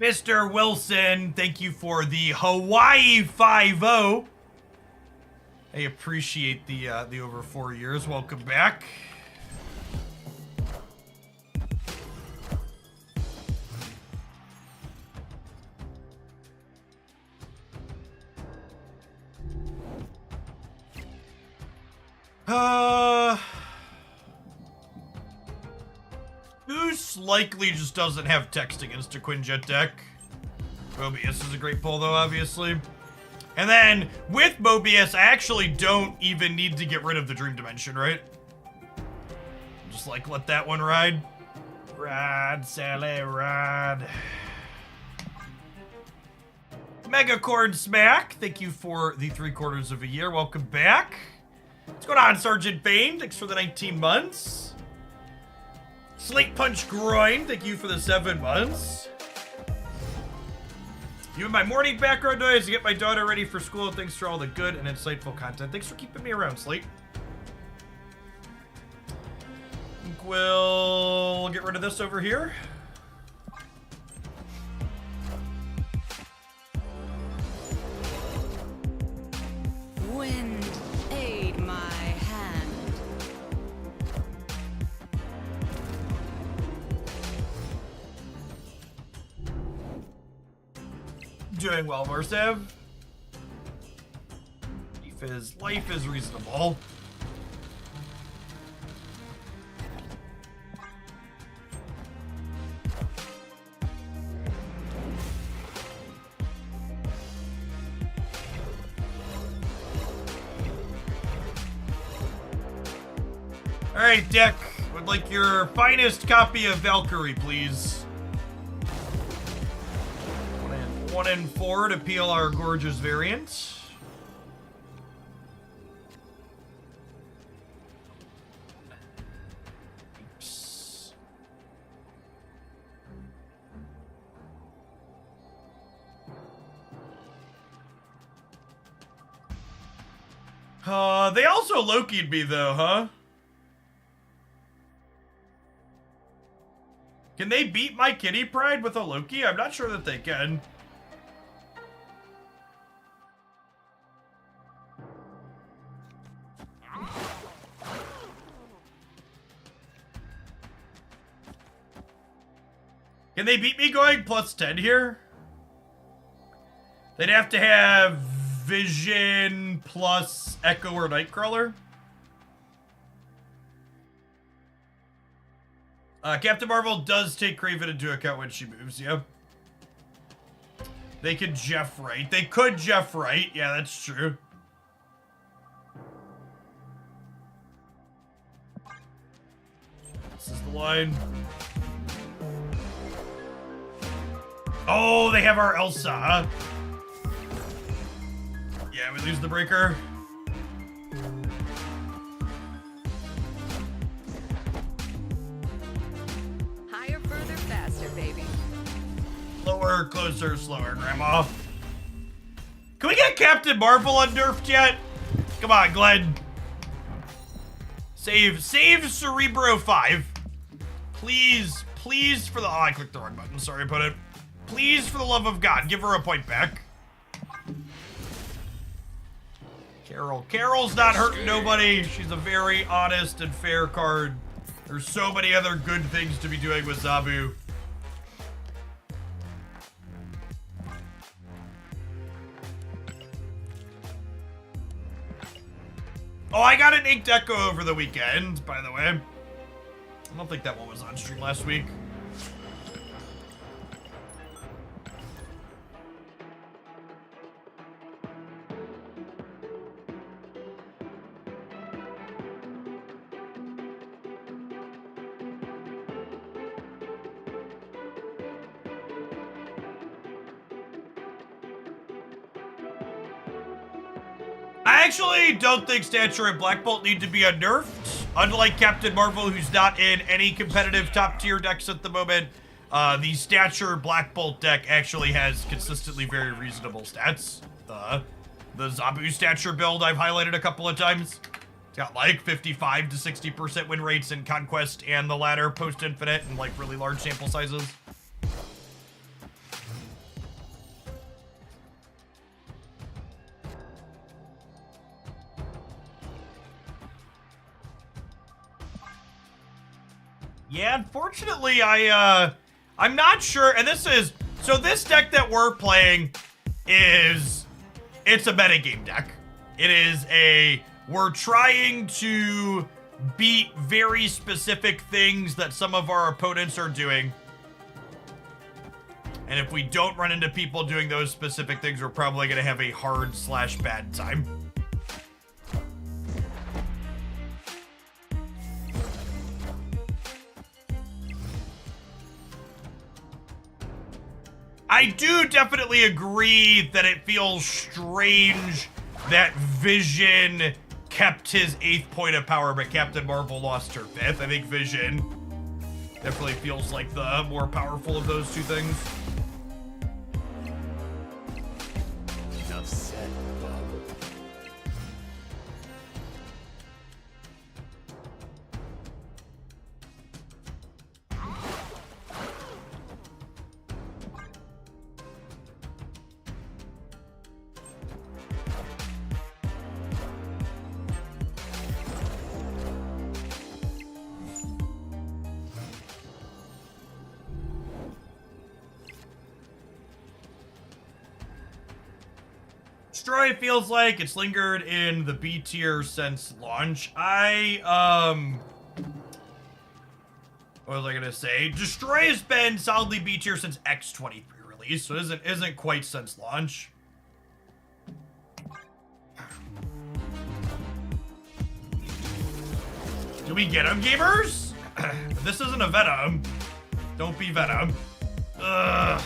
Mr. Wilson, thank you for the Hawaii 5-0. I appreciate the over 4 years. Welcome back. Goose likely just doesn't have text against a Quinjet deck. Mobius is a great pull though, obviously. And then with Mobius, I actually don't even need to get rid of the Dream Dimension, right? Just like let that one ride. Rad, Sally, rad. Megacord Smack, thank you for the 3/4 of a year. Welcome back. What's going on, Sergeant Bane? Thanks for the 19 months. Slate Punch Groin, thank you for the 7 months. You and my morning background noise to get my daughter ready for school. Thanks for all the good and insightful content. Thanks for keeping me around, Slate. I think we'll get rid of this over here.
Wind, aid my hand.
Doing well, Marsev. Life is reasonable. All right, Dick. Would like your finest copy of Valkyrie, please. 1 and 4 to peel our gorgeous variant. Oops. They also Loki'd me though, huh? Can they beat my kitty pride with a Loki? I'm not sure that they can. Can they beat me going +10 here? They'd have to have Vision plus Echo or Nightcrawler. Captain Marvel does take Kraven into account when she moves, yeah. They could Jeff Wright. They could Jeff Wright. Yeah, that's true. This is the line. Oh, they have our Elsa, huh? Yeah, we lose the breaker.
Higher, further, faster, baby.
Lower, closer, slower, Grandma. Can we get Captain Marvel unnerfed yet? Come on, Glenn. Save Cerebro 5. Please, please, for the... Oh, I clicked the wrong button. Sorry about it. Please, for the love of God, give her a point back. Carol's not hurting nobody. She's a very honest and fair card. There's so many other good things to be doing with Zabu. Oh, I got an Inked Echo over the weekend, by the way. I don't think that one was on stream last week. I actually don't think Stature and Black Bolt need to be unnerfed. Unlike Captain Marvel, who's not in any competitive top tier decks at the moment, the Stature Black Bolt deck actually has consistently very reasonable stats. The Zabu Stature build I've highlighted a couple of times. It's got like 55 to 60% win rates in Conquest and the ladder post-Infinite and like really large sample sizes. Yeah, unfortunately, I'm not sure, and this deck that we're playing it's a metagame deck. It is we're trying to beat very specific things that some of our opponents are doing. And if we don't run into people doing those specific things, we're probably gonna have a hard/bad time. I do definitely agree that it feels strange that Vision kept his 8th point of power, but Captain Marvel lost her 5th. I think Vision definitely feels like the more powerful of those two things.
Enough said, Bob.
Destroy feels like it's lingered in the B tier since launch. What was I gonna say? Destroy has been solidly B tier since X23 release, so it isn't quite since launch. Do we get him, gamers? This isn't a Venom. Don't be Venom. Ugh.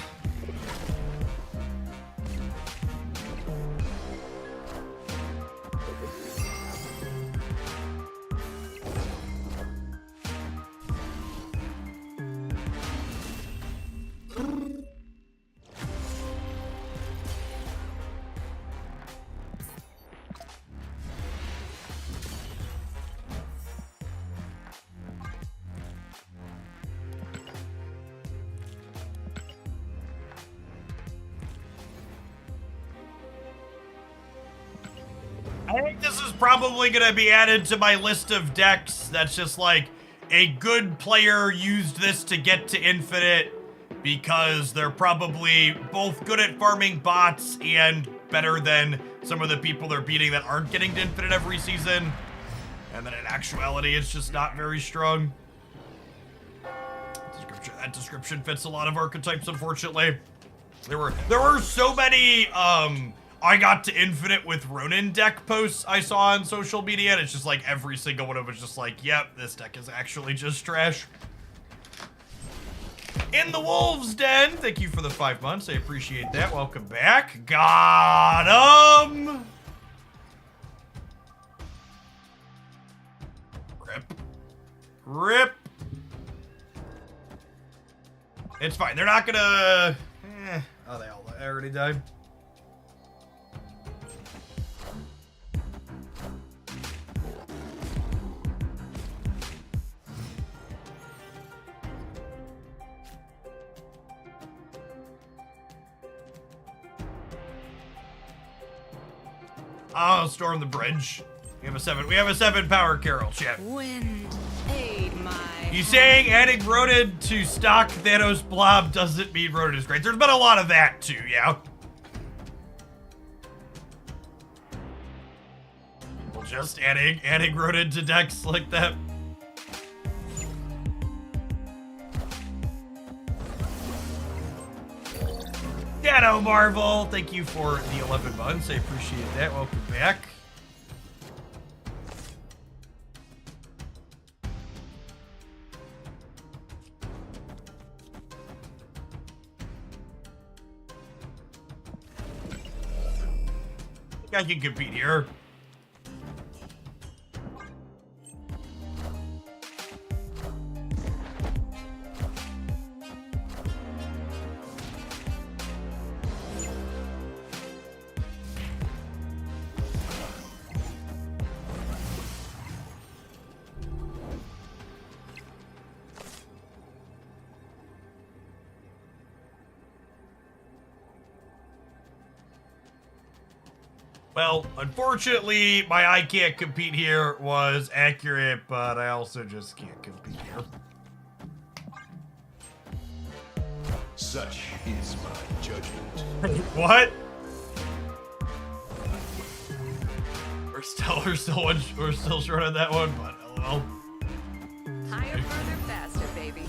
I think this is probably going to be added to my list of decks that's just like a good player used this to get to Infinite because they're probably both good at farming bots and better than some of the people they're beating that aren't getting to Infinite every season. And then in actuality, it's just not very strong. That description fits a lot of archetypes, unfortunately. There were so many I got to Infinite with Ronin deck posts I saw on social media, and it's just like every single one of them was just like, yep, this deck is actually just trash. In the Wolves Den, thank you for the 5 months. I appreciate that. Welcome back. Got him. Rip. Rip. It's fine. They're not gonna... Oh, they all already died. Oh, storm the bridge. We have a 7 power Carol, chat.
Wind, aid my
You saying adding Ronin to stock Thanos Blob doesn't mean Ronin is great. There's been a lot of that too, yeah. People just adding Ronin to decks like that. Dano Marvel, thank you for the 11 months. I appreciate that. Welcome back. I think I can compete here. Well, unfortunately, my I can't compete here was accurate, but I also just can't compete here.
Such is my judgment.
What? We're still short on that one, but lol.
higher, further, faster, baby.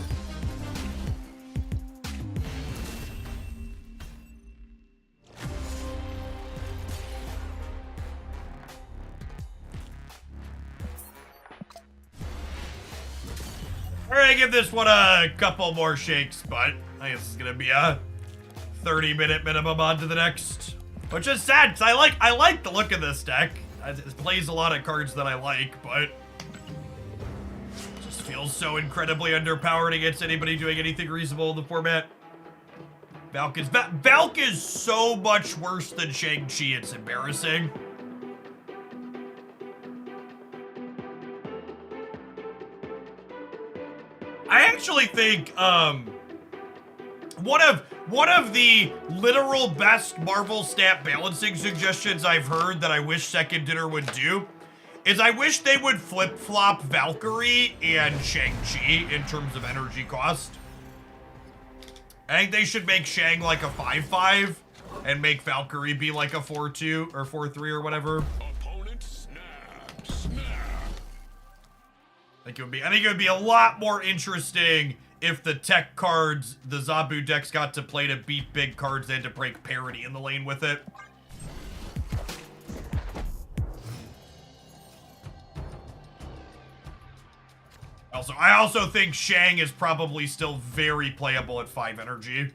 We're gonna give this one a couple more shakes, but I guess it's gonna be a 30-minute minimum on to the next. Which is sad, because I like the look of this deck. It plays a lot of cards that I like, but just feels so incredibly underpowered against anybody doing anything reasonable in the format. Valk is so much worse than Shang-Chi, it's embarrassing. I actually think one of the literal best Marvel stat balancing suggestions I've heard that I wish Second Dinner would do is I wish they would flip-flop Valkyrie and Shang-Chi in terms of energy cost. I think they should make Shang like a 5/5 and make Valkyrie be like a 4/2 or 4/3 or whatever.
Opponent snap.
I think it would be a lot more interesting if the tech cards the Zabu decks got to play to beat big cards, they had to break parity in the lane with it. I also think Shang is probably still very playable at 5 energy.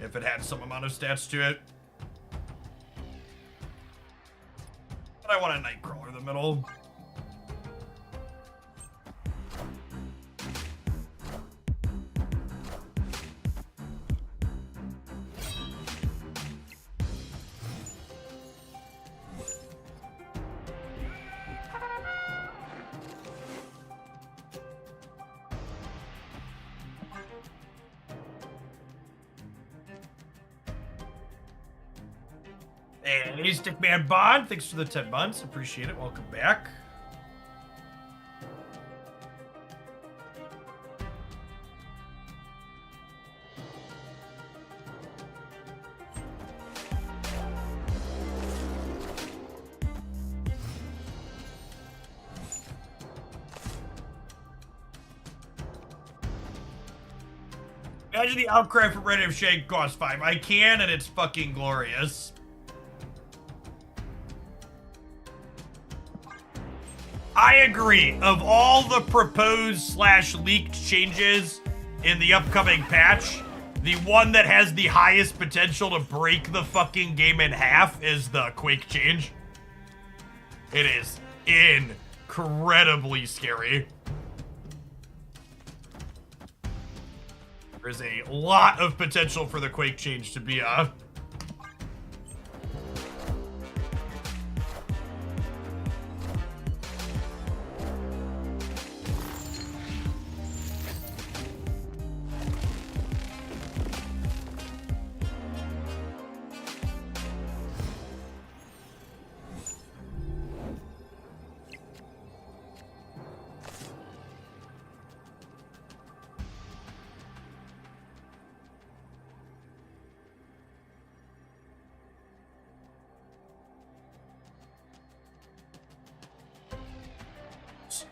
If it had some amount of stats to it. But I want a Nightcrawler in the middle. Hey, Stickman Bond, thanks for the 10 months. Appreciate it. Welcome back. Imagine the outcry for Reddit if Shang costs 5. I can, and it's fucking glorious. I agree. Of all the proposed / leaked changes in the upcoming patch, the one that has the highest potential to break the fucking game in half is the Quake change. It is incredibly scary. There's a lot of potential for the Quake change to be a...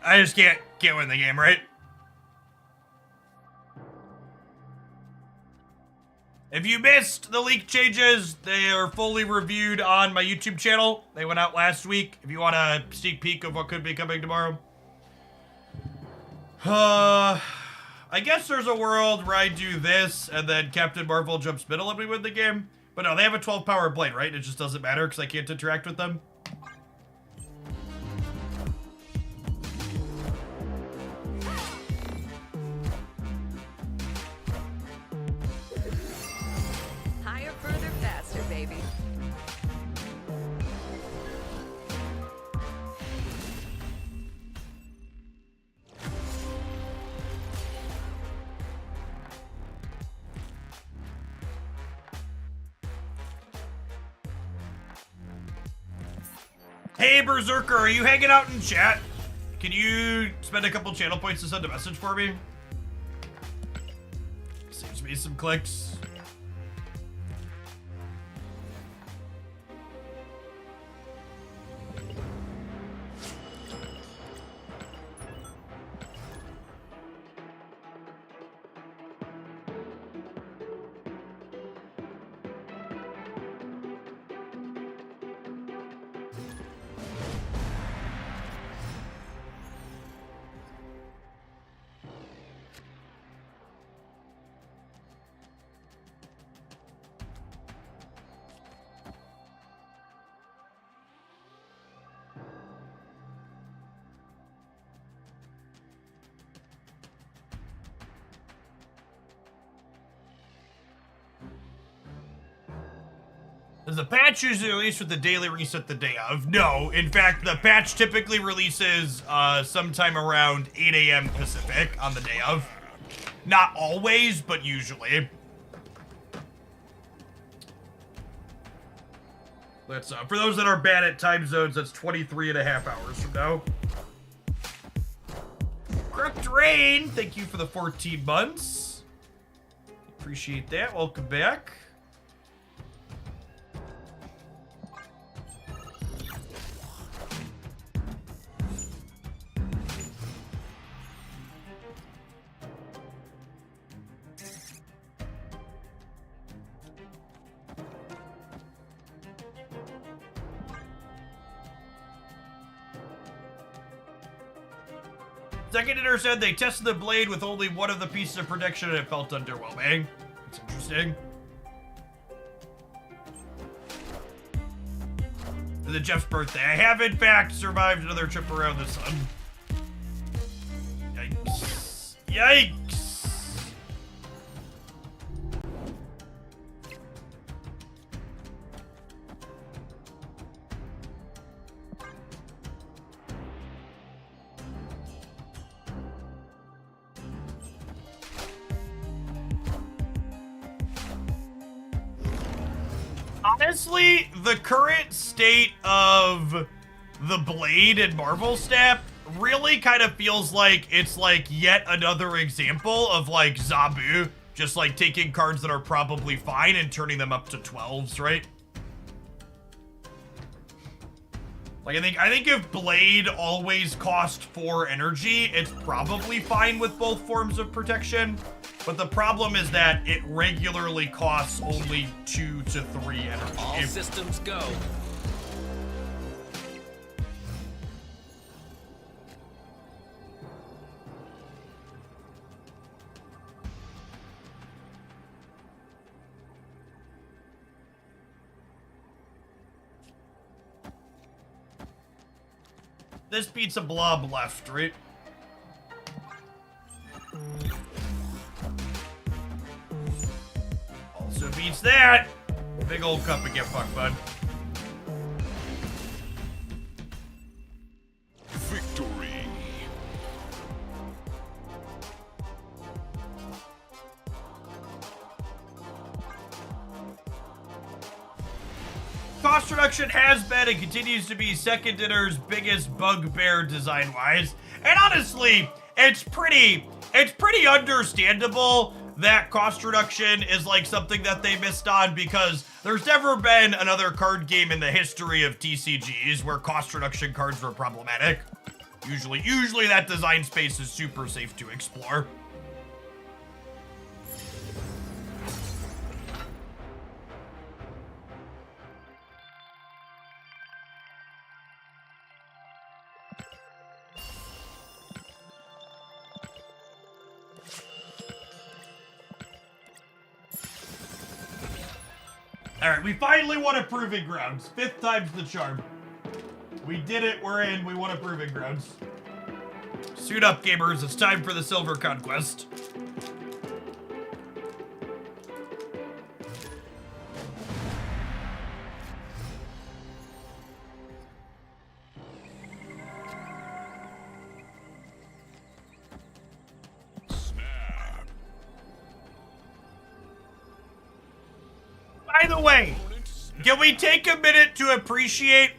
I just can't win the game, right? If you missed the leak changes, they are fully reviewed on my YouTube channel. They went out last week. If you want a sneak peek of what could be coming tomorrow. I guess there's a world where I do this and then Captain Marvel jumps middle and we win the game. But no, they have a 12 power blade, right? It just doesn't matter because I can't interact with them.
Higher, further, faster, baby.
Hey, Berserker, are you hanging out in chat? Can you spend a couple channel points to send a message for me? Saves me some clicks. Does the patch usually release with the daily reset the day of? No. In fact, the patch typically releases sometime around 8 a.m. Pacific on the day of. Not always, but usually. That's for those that are bad at time zones, that's 23 and a half hours from now. Correct Rain, thank you for the 14 months. Appreciate that. Welcome back. Second Dinner said they tested the blade with only one of the pieces of protection and it felt underwhelming. That's interesting. Is it Jeff's birthday? I have, in fact, survived another trip around the sun. Yikes. Yikes! Honestly, the current state of the Blade and Marvel Snap really kind of feels like it's like yet another example of like Zabu just like taking cards that are probably fine and turning them up to 12s, right? Like I think if Blade always cost 4 energy, it's probably fine with both forms of protection. But the problem is that it regularly costs only 2 to 3 energy.
All systems go.
This beats a blob left, right? Also beats that. Big old cup and get fucked, bud.
Victory.
Cost reduction has been and continues to be Second Dinner's biggest bugbear design-wise. And honestly, it's pretty understandable that cost reduction is like something that they missed on, because there's never been another card game in the history of TCGs where cost reduction cards were problematic. Usually that design space is super safe to explore. All right, we finally won a Proving Grounds. 5th time's the charm. We did it, we're in, we won a Proving Grounds. Suit up, gamers, it's time for the Silver Conquest. By the way, can we take a minute to appreciate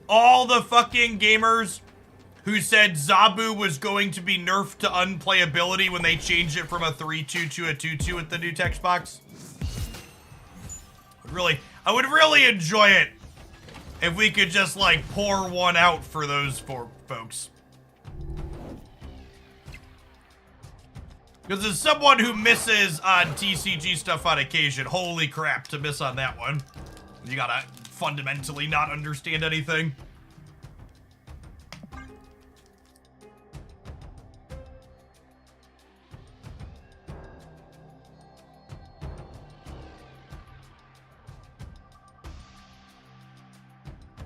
all the fucking gamers who said Zabu was going to be nerfed to unplayability when they changed it from a 3-2 to a 2-2 with the new text box? I would really enjoy it if we could just like pour one out for those four folks. Because as someone who misses on TCG stuff on occasion, holy crap, to miss on that one. You gotta fundamentally not understand anything.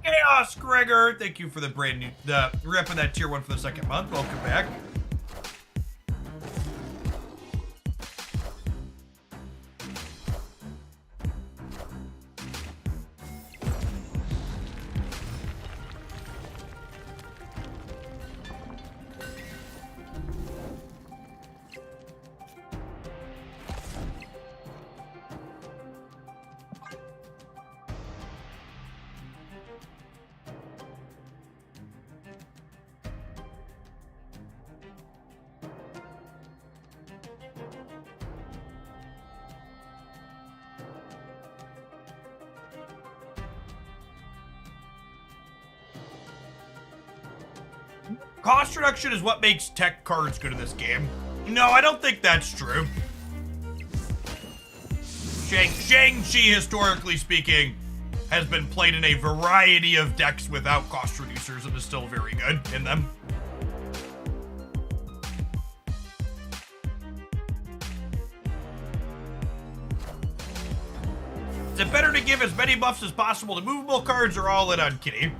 Chaos Gregor, thank you for the brand new, repping that tier 1 for the 2nd month. Welcome back. Cost reduction is what makes tech cards good in this game. No, I don't think that's true. Shang-Chi, historically speaking, has been played in a variety of decks without cost reducers and is still very good in them. Is it better to give as many buffs as possible to movable cards or all in on Kitty?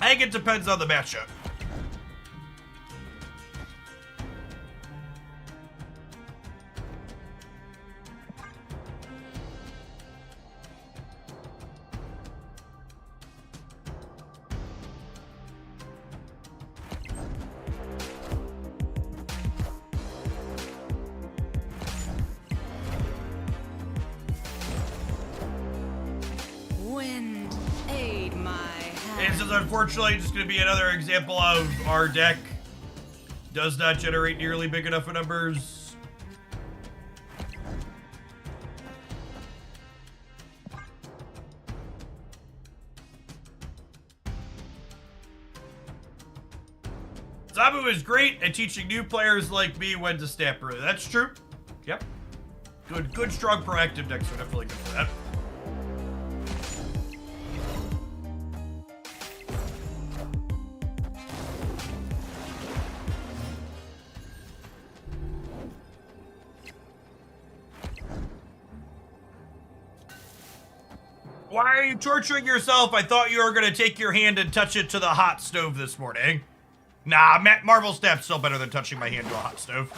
I think it depends on the matchup.
Wind, aid my hand.
This is unfortunately just going to be another example of our deck does not generate nearly big enough of numbers. Zabu is great at teaching new players like me when to snap early. That's true. Yep. Good, strong, proactive decks are definitely good for that. Why are you torturing yourself? I thought you were going to take your hand and touch it to the hot stove this morning. Nah, Marvel Staff's still better than touching my hand to a hot stove.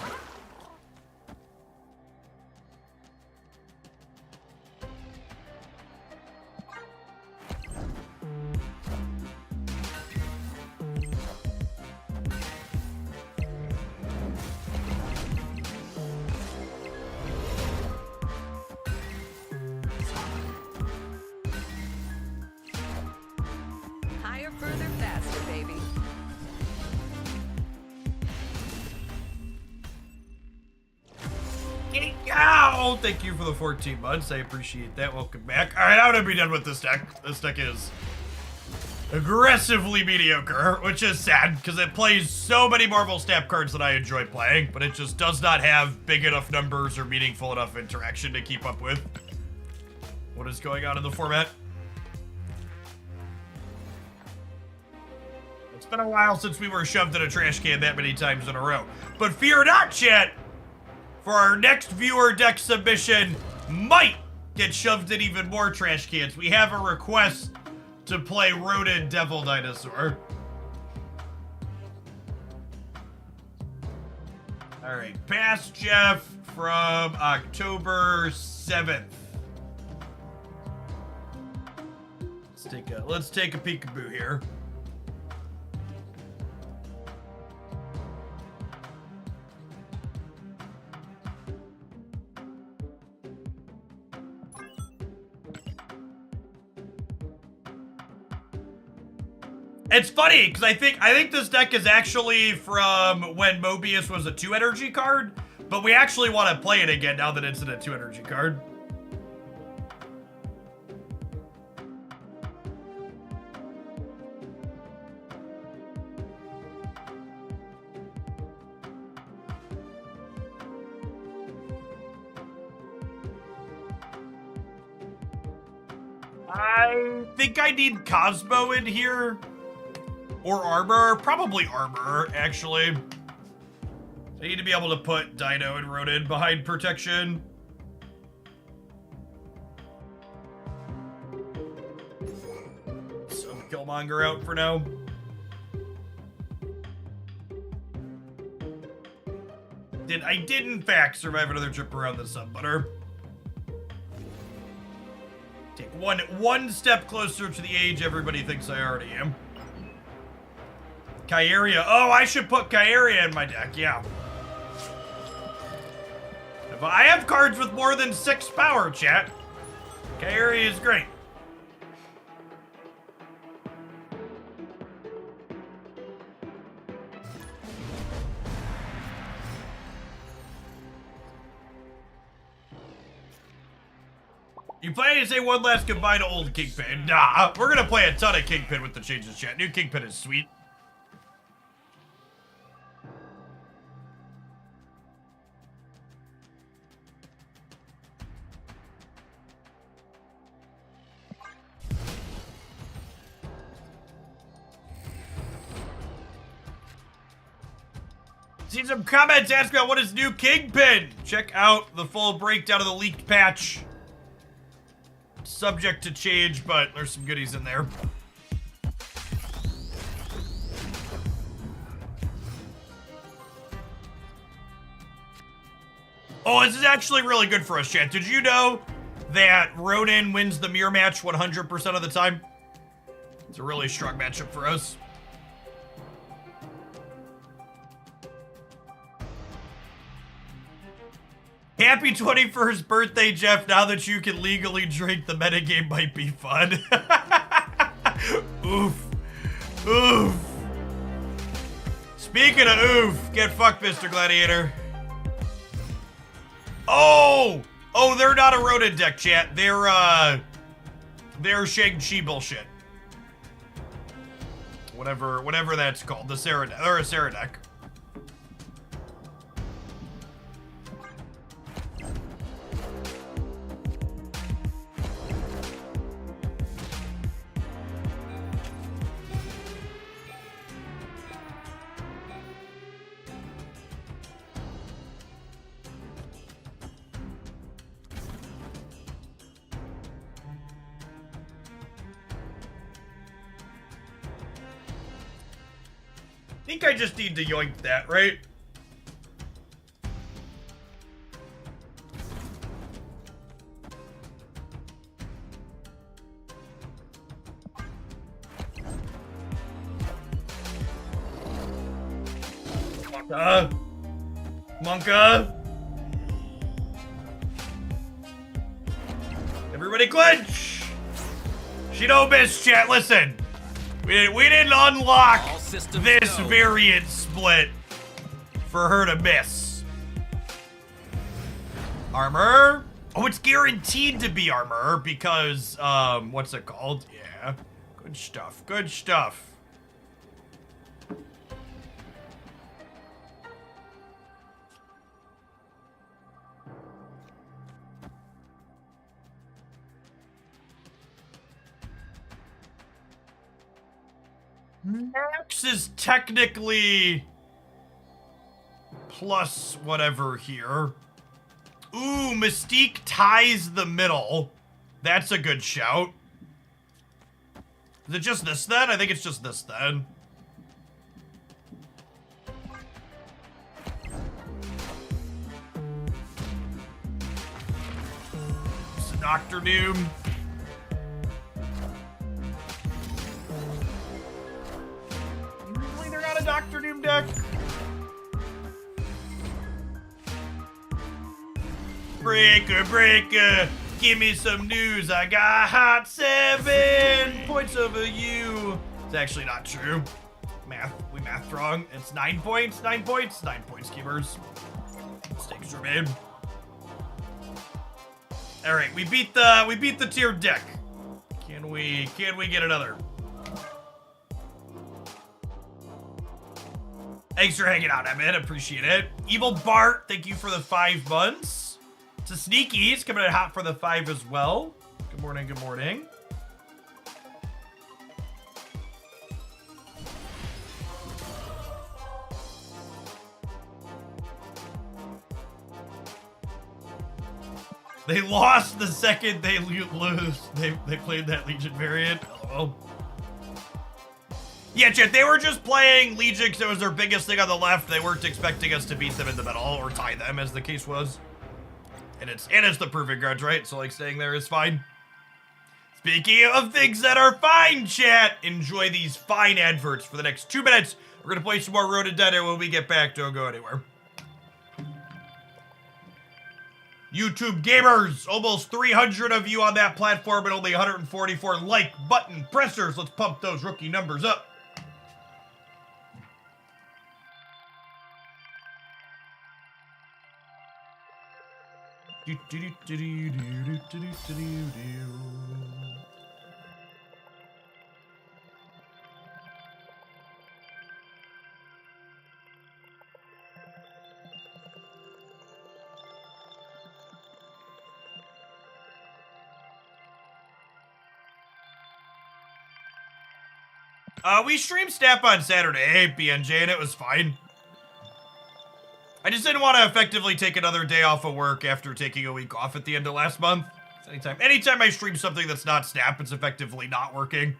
Higher, further, faster, baby.
Ow! Thank you for the 14 months. I appreciate that. Welcome back. All right, I'm gonna be done with this deck. This deck is aggressively mediocre, which is sad because it plays so many Marvel Snap cards that I enjoy playing, but it just does not have big enough numbers or meaningful enough interaction to keep up with what is going on in the format. It's been a while since we were shoved in a trash can that many times in a row. But fear not, chat! For our next viewer deck submission might get shoved in even more trash cans. We have a request to play Rodent Devil Dinosaur. All right, Past Jeff from October 7th. Let's take a peekaboo here. It's funny because I think this deck is actually from when Mobius was a 2 energy card, but we actually want to play it again now that it's in a 2 energy card. I think I need Cosmo in here. Or Armor. Probably Armor, actually. I need to be able to put Dino and Rodent behind protection. So Killmonger out for now. I did in fact survive another trip around the sun butter. Take one step closer to the age everybody thinks I already am. Kyeria. Oh, I should put Kyeria in my deck, yeah. If I have cards with more than 6 power, chat. Kyeria is great. You plan to say one last goodbye to old Kingpin? Nah, we're gonna play a ton of Kingpin with the changes, chat. New Kingpin is sweet. Seen some comments asking about what is new Kingpin. Check out the full breakdown of the leaked patch. Subject to change, but there's some goodies in there. Oh, this is actually really good for us, chat. Did you know that Ronin wins the mirror match 100% of the time? It's a really strong matchup for us. Happy 21st birthday, Jeff. Now that you can legally drink, the metagame might be fun. Oof. Oof. Speaking of oof, get fucked, Mr. Gladiator. Oh! Oh, they're not a Ronin deck, chat. They're Shang-Chi bullshit. Whatever that's called. The Sarah deck. Or a Sarah deck. I think I just need to yoink that, right? Monka! Everybody clinch! She don't miss, chat, listen. We didn't unlock this variant split for her to miss. Armor? Oh, it's guaranteed to be armor because, what's it called? Yeah, good stuff, good stuff. Max is technically plus whatever here. Ooh, Mystique ties the middle. That's a good shout. Is it just this then? I think it's just this then. It's Dr. Doom. They're not a Dr. Doom deck. Breaker, breaker, give me some news. I got hot 7 points over you. It's actually not true. We math wrong. It's 9 points, 9 points, 9 points, keepers. Mistakes were made. All right, we beat the tier deck. Can we get another? Thanks for hanging out, Emmett. Appreciate it. Evil Bart, thank you for the 5 months. To Sneaky's coming in hot for the 5 as well. Good morning, good morning. They lost the second they lose. They played that Legion variant. Oh. Yeah, chat, they were just playing Legion because it was their biggest thing on the left. They weren't expecting us to beat them in the middle or tie them, as the case was. And it's the perfect grudge, right? So, like, staying there is fine. Speaking of things that are fine, chat, enjoy these fine adverts for the next 2 minutes. We're going to play some more Road to Dead, and when we get back, don't go anywhere. YouTube gamers, almost 300 of you on that platform and only 144 like button pressers. Let's pump those rookie numbers up. We streamed Snap on Saturday, BNJ, and it was fine. I just didn't want to effectively take another day off of work after taking a week off at the end of last month. Anytime I stream something that's not Snap, it's effectively not working.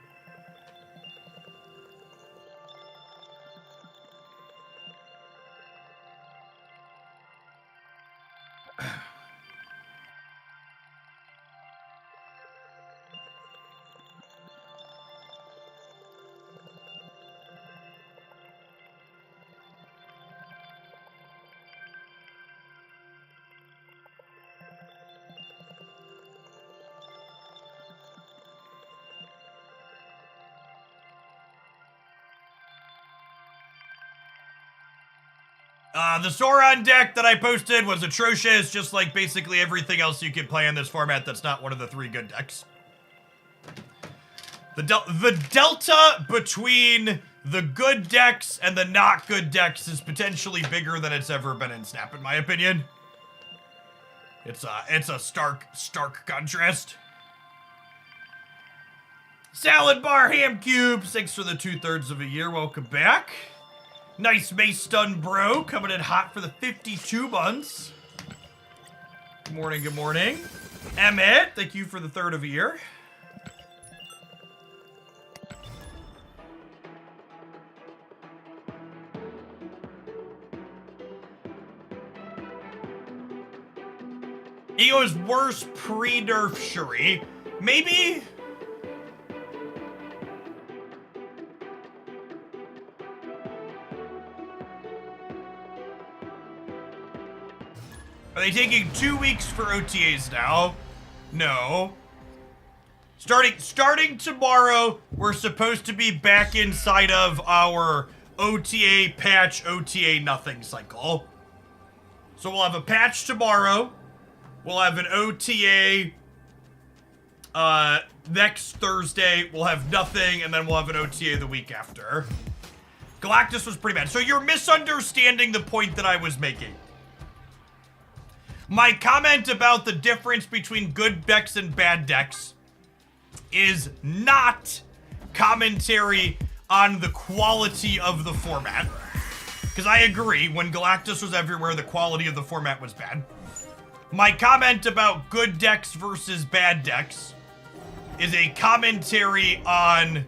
The Sauron deck that I posted was atrocious, just like basically everything else you can play in this format that's not one of the 3 good decks. The delta between the good decks and the not good decks is potentially bigger than it's ever been in Snap, in my opinion. It's a stark contrast. Salad Bar Ham Cubes, thanks for the 2/3 of a year. Welcome back. Nice Mace Stun Bro coming in hot for the 52 months. Good morning, good morning. Emmett, thank you for the 3rd of a year. He goes worse pre-nerf Shuri. Maybe? Are they taking 2 weeks for OTAs now? No. Starting tomorrow, we're supposed to be back inside of our OTA patch, OTA nothing cycle. So we'll have a patch tomorrow. We'll have an OTA next Thursday. We'll have nothing, and then we'll have an OTA the week after. Galactus was pretty bad. So you're misunderstanding the point that I was making. My comment about the difference between good decks and bad decks is not commentary on the quality of the format. Because I agree, when Galactus was everywhere, the quality of the format was bad. My comment about good decks versus bad decks is a commentary on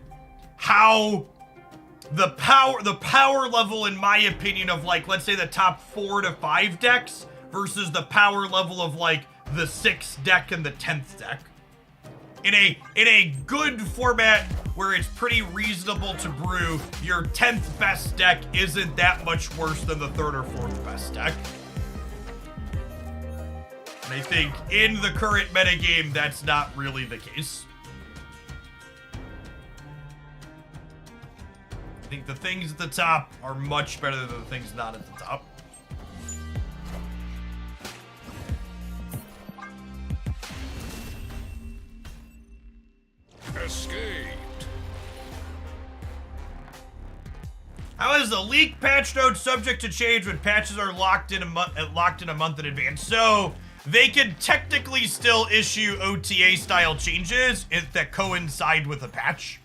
how the power level, in my opinion, of like, let's say the top 4 to 5 decks versus the power level of like the 6th deck and the 10th deck. In a good format where it's pretty reasonable to brew, your 10th best deck isn't that much worse than the 3rd or 4th best deck. And I think in the current metagame, that's not really the case. I think the things at the top are much better than the things not at the top.
Escaped.
How is the leak patch note subject to change when patches are locked in a month in advance? So they can technically still issue OTA style changes that coincide with a patch.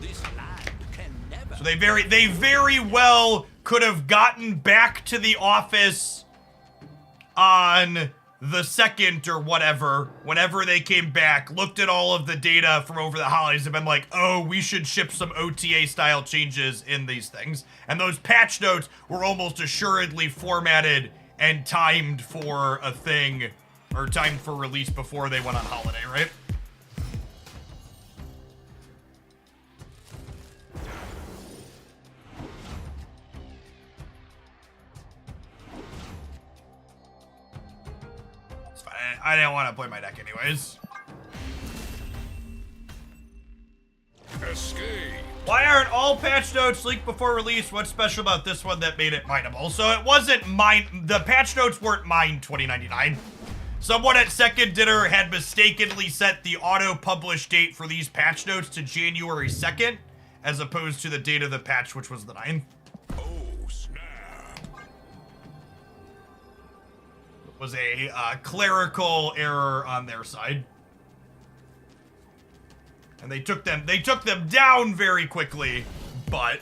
This land can never.
So they very well could have gotten back to the office on the 2nd or whatever, whenever they came back, looked at all of the data from over the holidays and been like, oh, we should ship some OTA style changes in these things. And those patch notes were almost assuredly formatted and timed for a thing, or timed for release before they went on holiday, right? I didn't want to play my deck anyways.
Escape.
Why aren't all patch notes leaked before release? What's special about this one that made it mineable? So it wasn't mine. The patch notes weren't mined 2099. Someone at Second Dinner had mistakenly set the auto-publish date for these patch notes to January 2nd, as opposed to the date of the patch, which was the 9th.
Oh, snap.
It was a clerical error on their side. And they took them down very quickly, but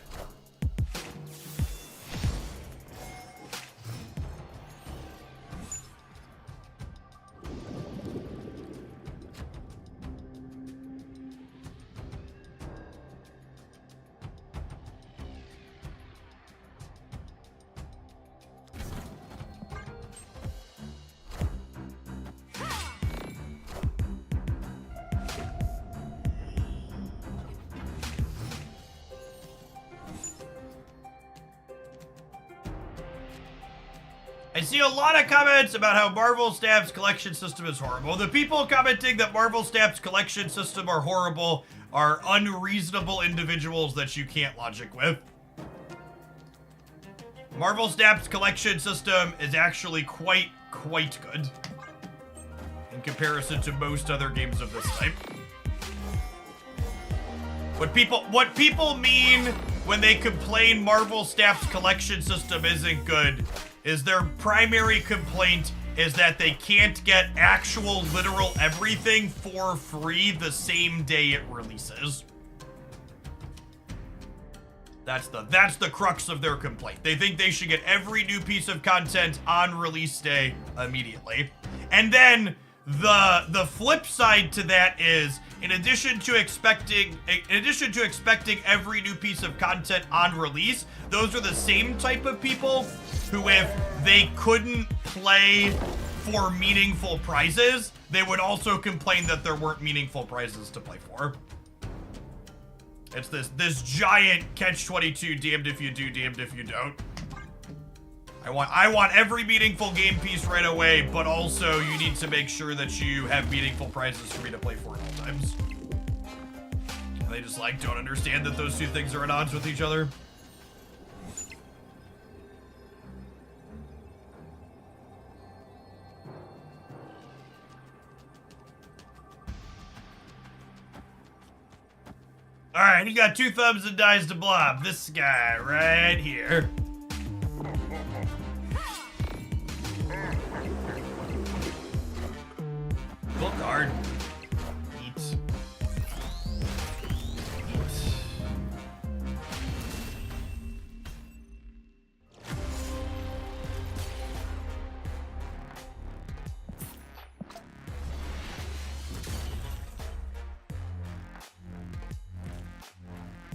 I see a lot of comments about how Marvel Snap's collection system is horrible. The people commenting that Marvel Snap's collection system are horrible are unreasonable individuals that you can't logic with. Marvel Snap's collection system is actually quite good in comparison to most other games of this type. What people mean when they complain Marvel Snap's collection system isn't good is their primary complaint is that they can't get actual literal everything for free the same day it releases. That's the crux of their complaint. They think they should get every new piece of content on release day immediately. And then the flip side to that is in addition to expecting every new piece of content on release, those are the same type of people who, if they couldn't play for meaningful prizes, they would also complain that there weren't meaningful prizes to play for. It's this giant catch-22, damned if you do, damned if you don't. I want every meaningful game piece right away, but also you need to make sure that you have meaningful prizes for me to play for at all times. And they just like don't understand that those two things are at odds with each other. Alright, he got 2 thumbs and dies to Blob. This guy right here. Full card. Eat.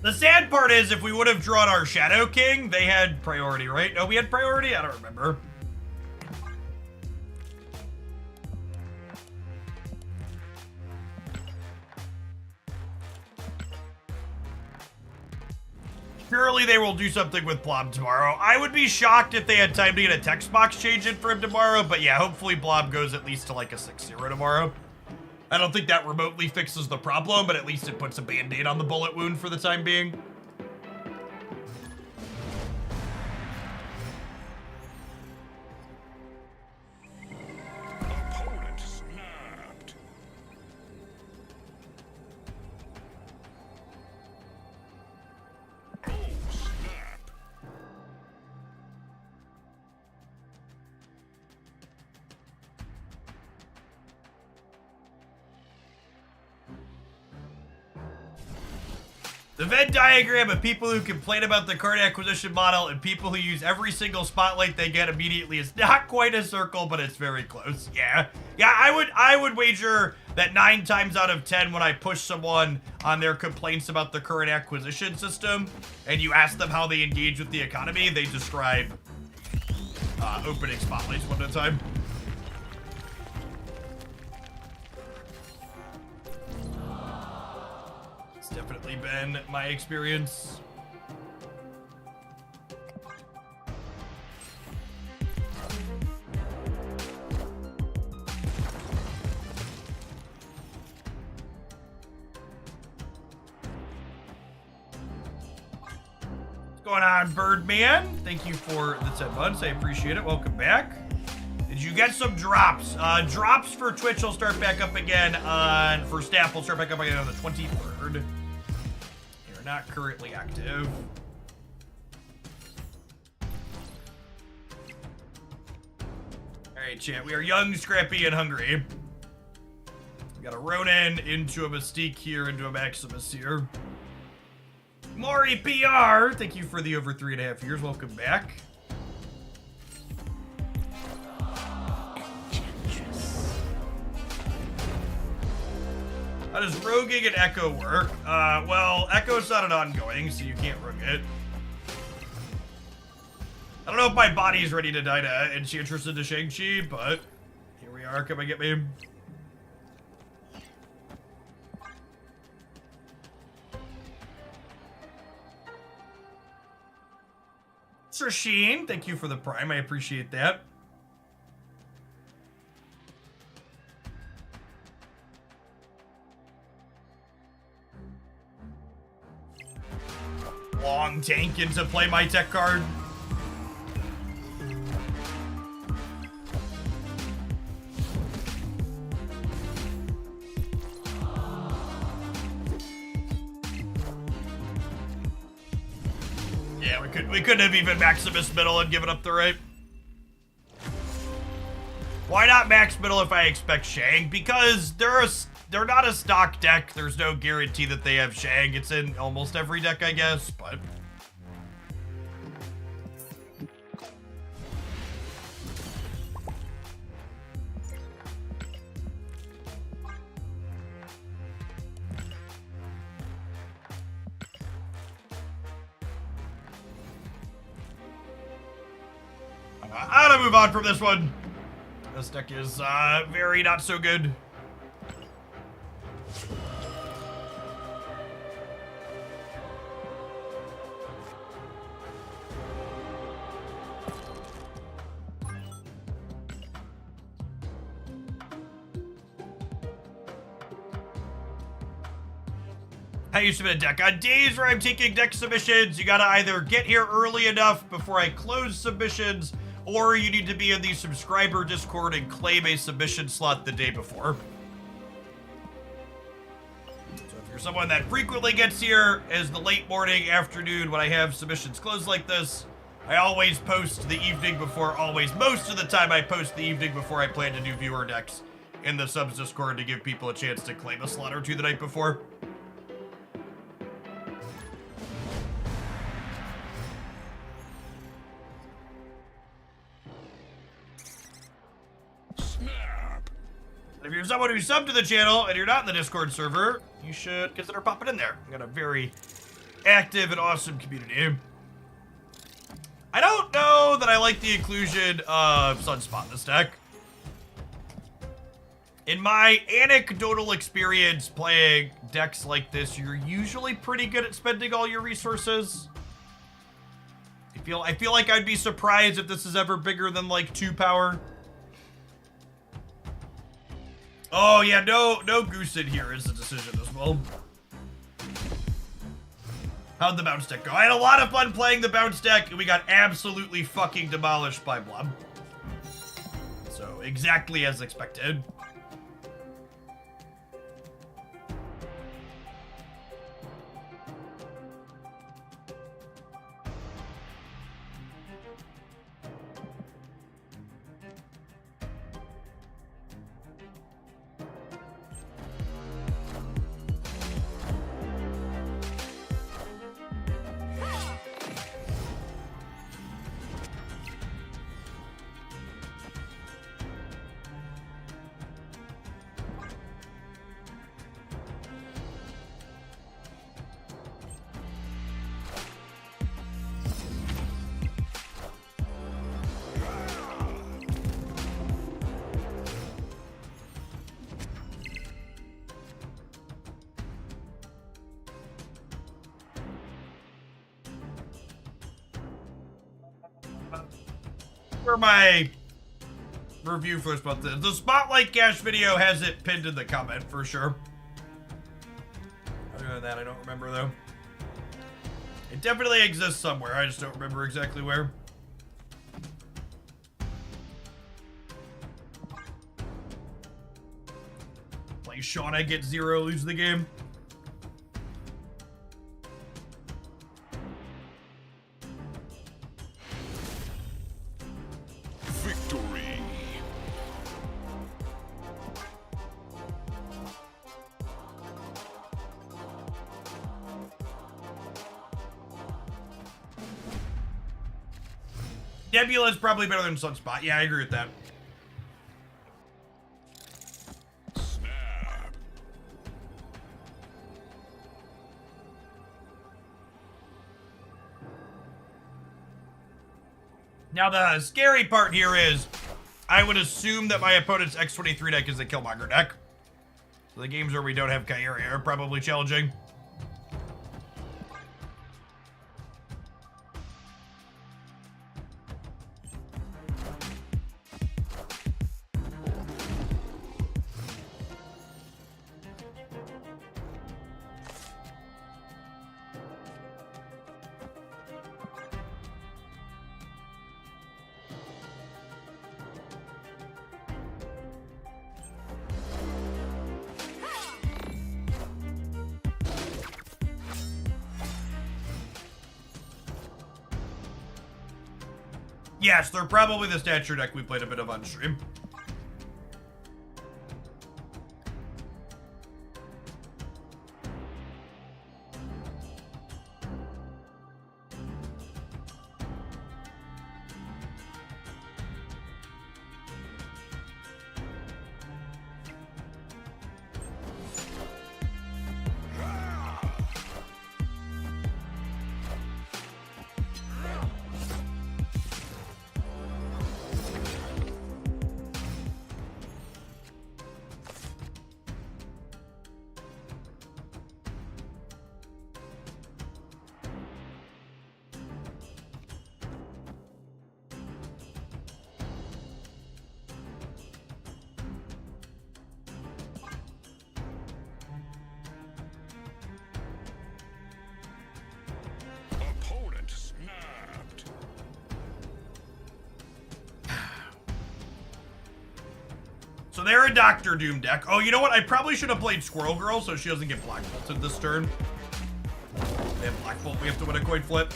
The sad part is if we would have drawn our Shadow King, they had priority, right? No, we had priority? I don't remember. Surely they will do something with Blob tomorrow. I would be shocked if they had time to get a text box change in for him tomorrow, but yeah, hopefully Blob goes at least to like a 6-0 tomorrow. I don't think that remotely fixes the problem, but at least it puts a band-aid on the bullet wound for the time being.
Opponent snapped. Oh, snap.
The Venn diagram of people who complain about the card acquisition model and people who use every single spotlight they get immediately is not quite a circle, but it's very close. Yeah, I would wager that 9 times out of 10 when I push someone on their complaints about the current acquisition system and you ask them how they engage with the economy, they describe opening spotlights one at a time. Definitely been my experience. What's going on, Birdman? Thank you for the 10 months. I appreciate it. Welcome back. Did you get some drops? Drops for Twitch will start back up again on, for staff will start back up again on the 23rd. You're not currently active. All right, chat, we are young, scrappy, and hungry. We got a Ronin into a Mystique here, into a Maximus here. Maury PR, thank you for the over 3.5 years. Welcome back. How does roguing and Echo work? Well, Echo's not an ongoing, so you can't rogue it. I don't know if my body's ready to die to Enchantress into Shang-Chi, but here we are. Come and get me. Sir Sheen, thank you for the Prime. I appreciate that. long tank into play my tech card. Yeah, we couldn't have even Maximus middle and given up the right. Why not max middle if I expect Shang? Because they're not a stock deck. There's no guarantee that they have Shang. It's in almost every deck, I guess, but... I'm gonna move on from this one. This deck is very not so good. How you submit a deck? On days where I'm taking deck submissions, you gotta either get here early enough before I close submissions, or you need to be in the subscriber Discord and claim a submission slot the day before. So if you're someone that frequently gets here as the late morning, afternoon when I have submissions closed like this, I always post the evening before, most of the time I post the evening before I plan to do viewer decks in the subs Discord to give people a chance to claim a slot or two the night before. If you're someone who's subbed to the channel and you're not in the Discord server, you should consider popping in there. We got a very active and awesome community. I don't know that I like the inclusion of Sunspot in this deck. In my anecdotal experience playing decks like this, you're usually pretty good at spending all your resources. I feel like I'd be surprised if this is ever bigger than like 2 power. Oh yeah, no goose in here is the decision as well. How'd the bounce deck go? I had a lot of fun playing the bounce deck, and we got absolutely fucking demolished by Blob. So exactly as expected. For my review for this month, the Spotlight Cash video has it pinned in the comment for sure. Other than that, I don't remember though. It definitely exists somewhere, I just don't remember exactly where. Play Shauna, get 0, lose the game.
Victory.
Nebula is probably better than Sunspot. Yeah, I agree with that.
Snap.
Now, the scary part here is I would assume that my opponent's X-23 deck is a Killmonger deck. So the games where we don't have Kyrie are probably challenging. Yes, they're probably the stature deck we played a bit of on stream.
Opponent snapped.
So they're a Doctor Doom deck. Oh, you know what? I probably should have played Squirrel Girl so she doesn't get Black Bolted this turn. They have Black Bolt. We have to win a coin flip.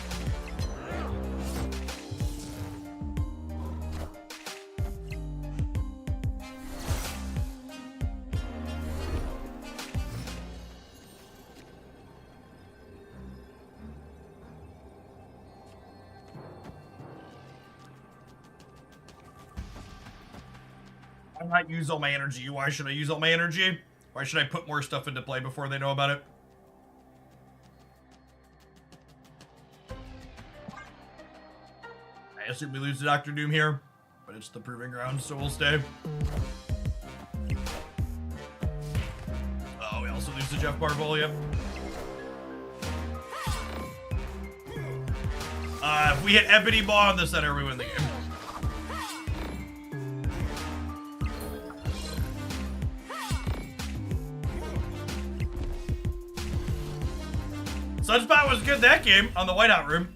Why not use all my energy? Why should I use all my energy? Why should I put more stuff into play before they know about it? I assume we lose to Doctor Doom here, but it's the proving ground, so we'll stay. Oh, we also lose to Jeff Marvel, yep. If we hit Ebony Maw in the center, we win the game. Sunspot was good that game on the Whiteout room.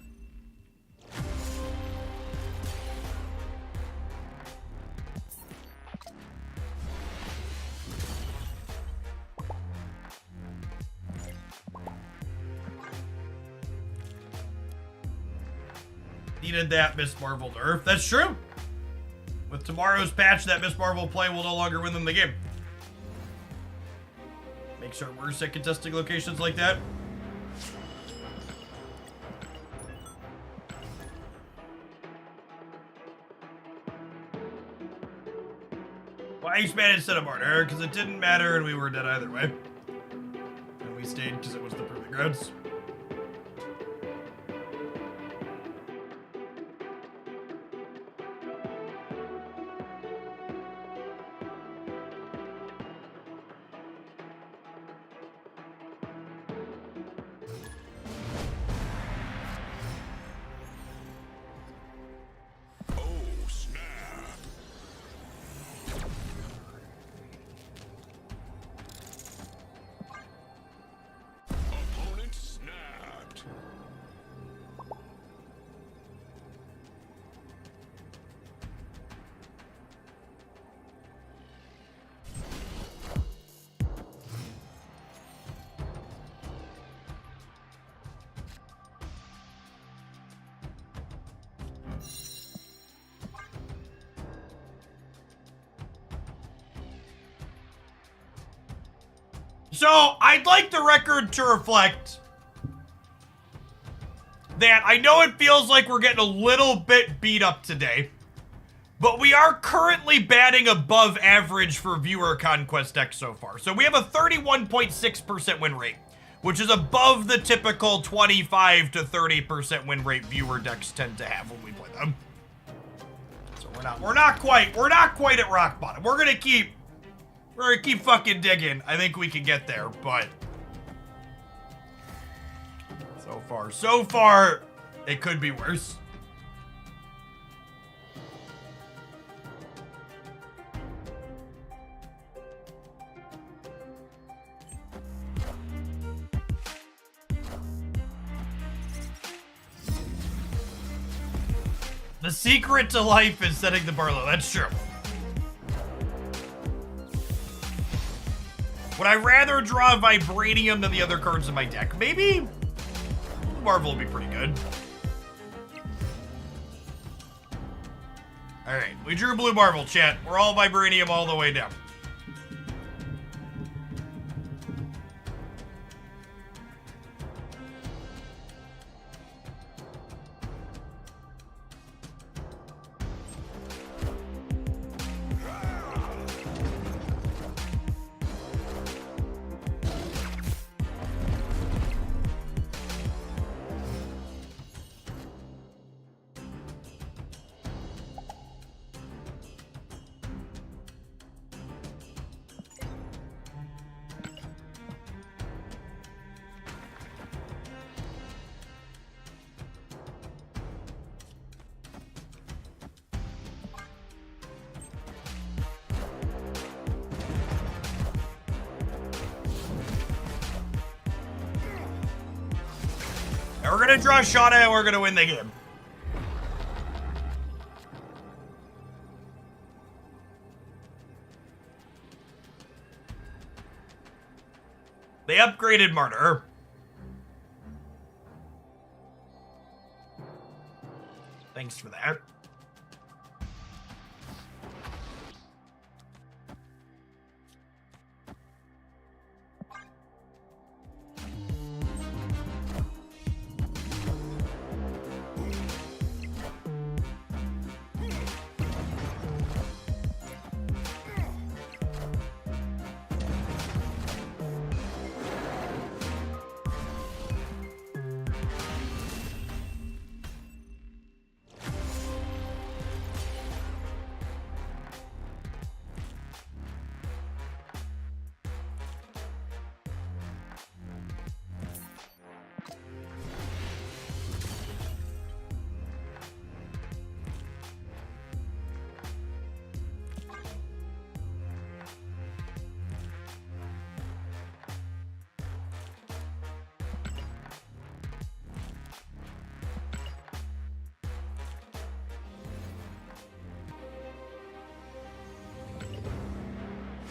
Needed that Miss Marvel nerf. That's true. With tomorrow's patch, that Miss Marvel play will no longer win them the game. Makes her worse at contesting locations like that. Why expand instead of Martyr? Because it didn't matter and we were dead either way. And we stayed because it was the proving grounds.
Oh, snap. Opponent snapped.
So, I'd like the record to reflect that I know it feels like we're getting a little bit beat up today, but we are currently batting above average for viewer conquest decks so far. So we have a 31.6% win rate, which is above the typical 25 to 30% win rate viewer decks tend to have when we play them. So we're not quite at rock bottom. We're gonna keep fucking digging. I think we can get there, but so far, it could be worse. The secret to life is setting the bar low. That's true. Would I rather draw Vibranium than the other cards in my deck? Maybe Marvel would be pretty good. All right, we drew Blue Marvel, chat. We're all Vibranium all the way down. And we're gonna draw Shauna and we're gonna win the game. They upgraded Martyr. Thanks for that.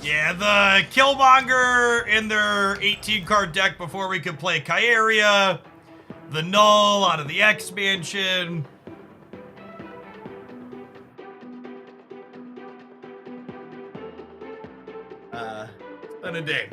Yeah, the Killmonger in their 18-card deck before we could play Kyaria. The Null out of the expansion. It's been a day.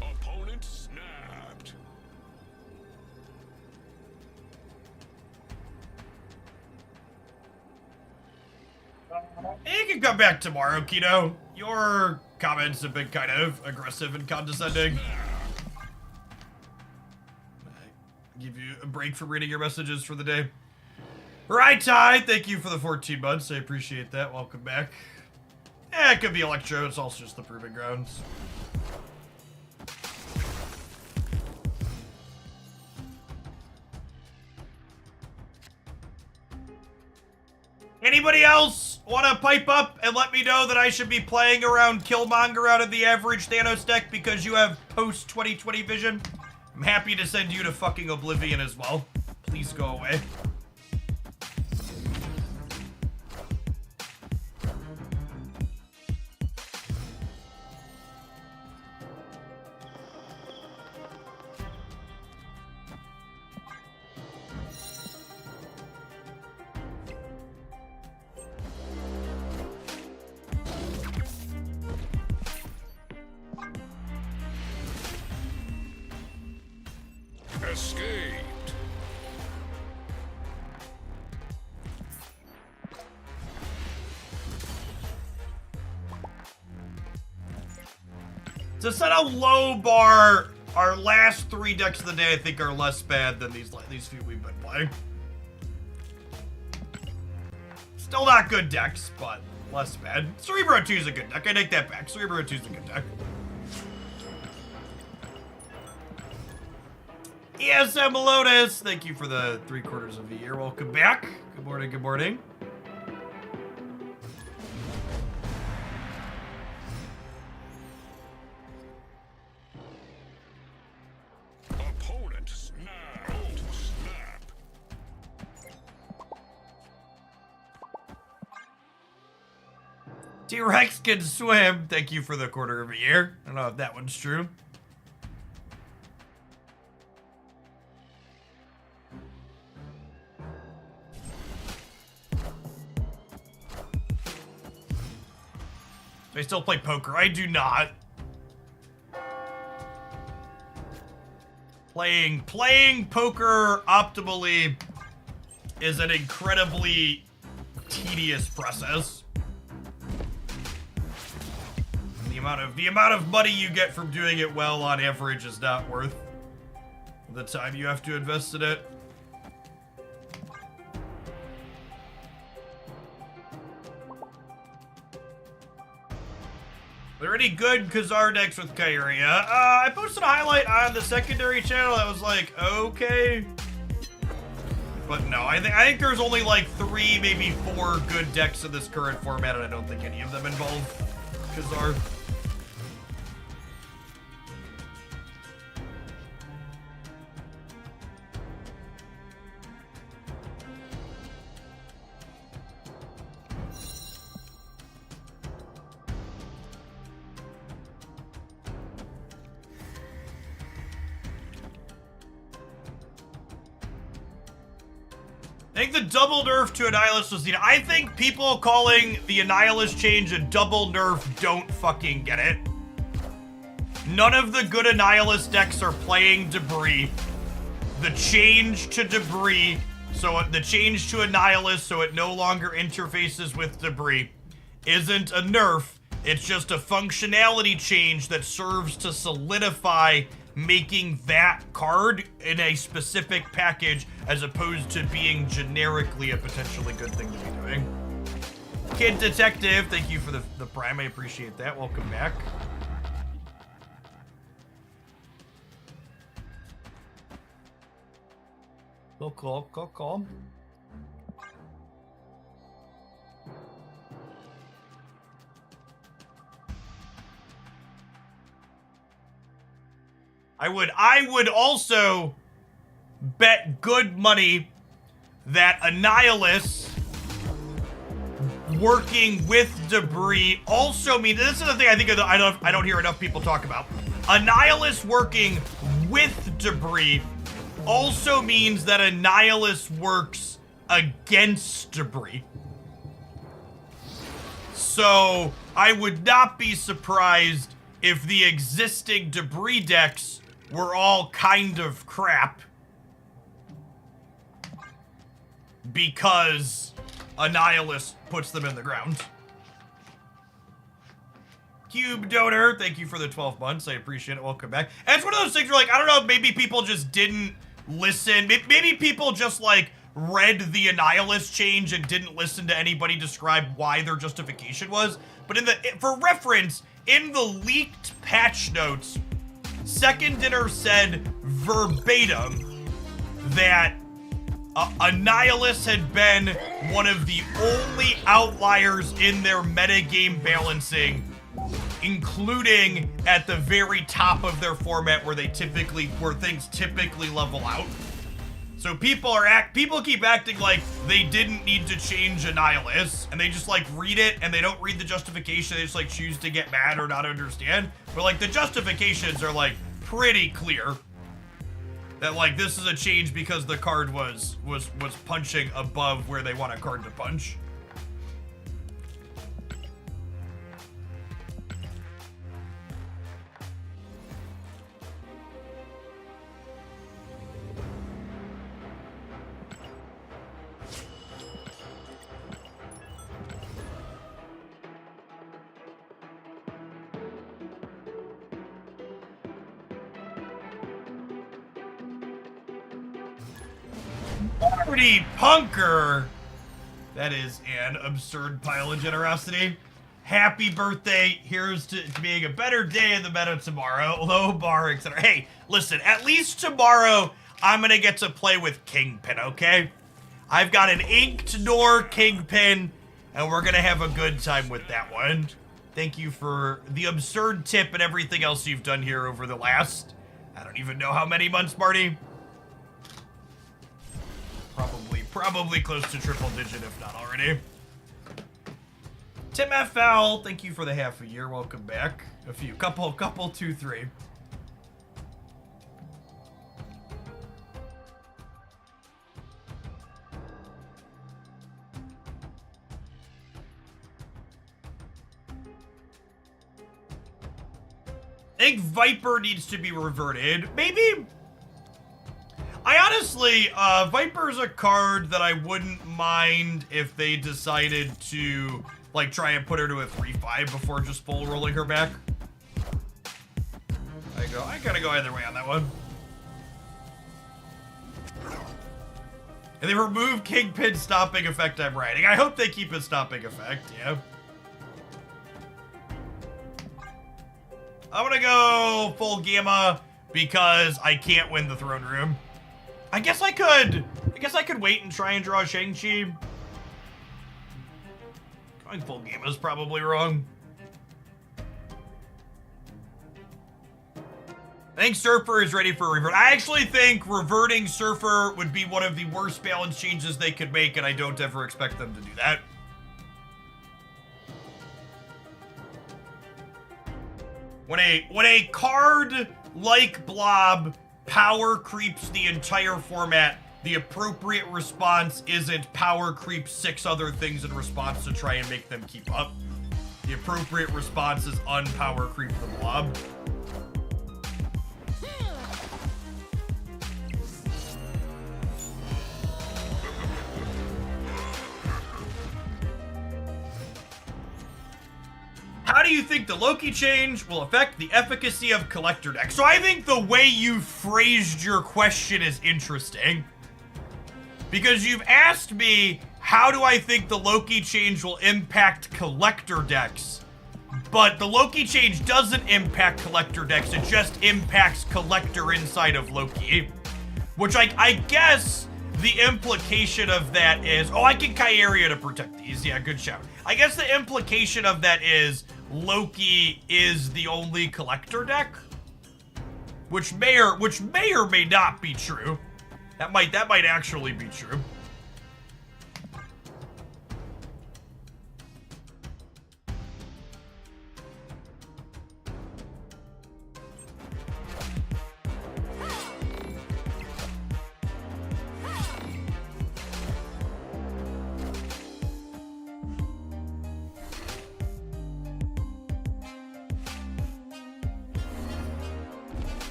Opponent snapped.
You can come back tomorrow, Kino. Your comments have been kind of aggressive and condescending. I give you a break from reading your messages for the day. Right, Ty, thank you for the 14 months. I appreciate that. Welcome back. It could be Electro. It's also just the Proving Grounds. Anybody else want to pipe up and let me know that I should be playing around Killmonger out of the average Thanos deck because you have post-2020 vision? I'm happy to send you to fucking Oblivion as well. Please go away.
Escaped.
To set a low bar, our last 3 decks of the day I think are less bad than these few we've been playing. Still not good decks, but less bad. Cerebro 2 is a good deck. I take that back. Cerebro 2 is a good deck. ESM Lotus, thank you for the 3/4 of a year. Welcome back. Good morning, good morning. T-Rex can swim. Thank you for the quarter of a year. I don't know if that one's true. Do I still play poker? I do not. Playing poker optimally is an incredibly tedious process. The amount of money you get from doing it well on average is not worth the time you have to invest in it. Are there any good Khazar decks with Kyria? I posted a highlight on the secondary channel that was like, okay. But no, I think there's only like 3, maybe 4 good decks in this current format, and I don't think any of them involve Khazar. I think the double nerf to Annihilus was needed. I think people calling the Annihilus change a double nerf don't fucking get it. None of the good Annihilus decks are playing Debris. The change to Debris, so the change to Annihilus so it no longer interfaces with Debris, isn't a nerf. It's just a functionality change that serves to solidify making that card in a specific package as opposed to being generically a potentially good thing to be doing. Kid Detective, thank you for the prime. I appreciate that. Welcome back. Cool. I would also bet good money that Annihilus working with Debris also means, this is the thing I think I don't hear enough people talk about. Annihilus working with Debris also means that Annihilus works against Debris. So I would not be surprised if the existing Debris decks were all kind of crap because Annihilus puts them in the ground. Cube Donor, thank you for the 12 months. I appreciate it. Welcome back. And it's one of those things where, like, I don't know, maybe people just didn't listen. Maybe people just, like, read the Annihilus change and didn't listen to anybody describe why their justification was. But for reference, in the leaked patch notes, Second Dinner said verbatim that Annihilus had been one of the only outliers in their metagame balancing, including at the very top of their format where things typically level out. So people keep acting like they didn't need to change Annihilus, and they just like read it and they don't read the justification. They just like choose to get mad or not understand. But like the justifications are like pretty clear that like this is a change because the card was punching above where they want a card to punch. Party Punker! That is an absurd pile of generosity. Happy birthday. Here's to being a better day in the meta tomorrow. Low bar, etc. Hey, listen, at least tomorrow I'm gonna get to play with Kingpin, okay? I've got an Inked Door Kingpin, and we're gonna have a good time with that one. Thank you for the absurd tip and everything else you've done here over the last, I don't even know how many months, Marty. Probably close to triple digit, if not already. Tim FL, thank you for the half a year. Welcome back. A few, couple, 2, 3. I think Viper needs to be reverted. Maybe. I honestly, Viper's a card that I wouldn't mind if they decided to, like, try and put her to a 3-5 before just full rolling her back. I gotta go either way on that one. And they remove Kingpin's stopping effect I'm writing. I hope they keep his stopping effect, yeah. I'm gonna go full Gamma because I can't win the throne room. I guess I could wait and try and draw Shang-Chi. Going full Gamma is probably wrong. I think Surfer is ready for revert. I actually think reverting Surfer would be one of the worst balance changes they could make, and I don't ever expect them to do that. When a card like Blob power creeps the entire format, the appropriate response isn't power creep 6 other things in response to try and make them keep up. The appropriate response is unpower creep the Blob. How do you think the Loki change will affect the efficacy of collector decks? So I think the way you phrased your question is interesting. Because you've asked me, how do I think the Loki change will impact collector decks? But the Loki change doesn't impact collector decks, it just impacts collector inside of Loki. Which I guess the implication of that is, oh, I can Kyria to protect these. Yeah, good shout. I guess the implication of that is Loki is the only collector deck, which may or may not be true. That might actually be true.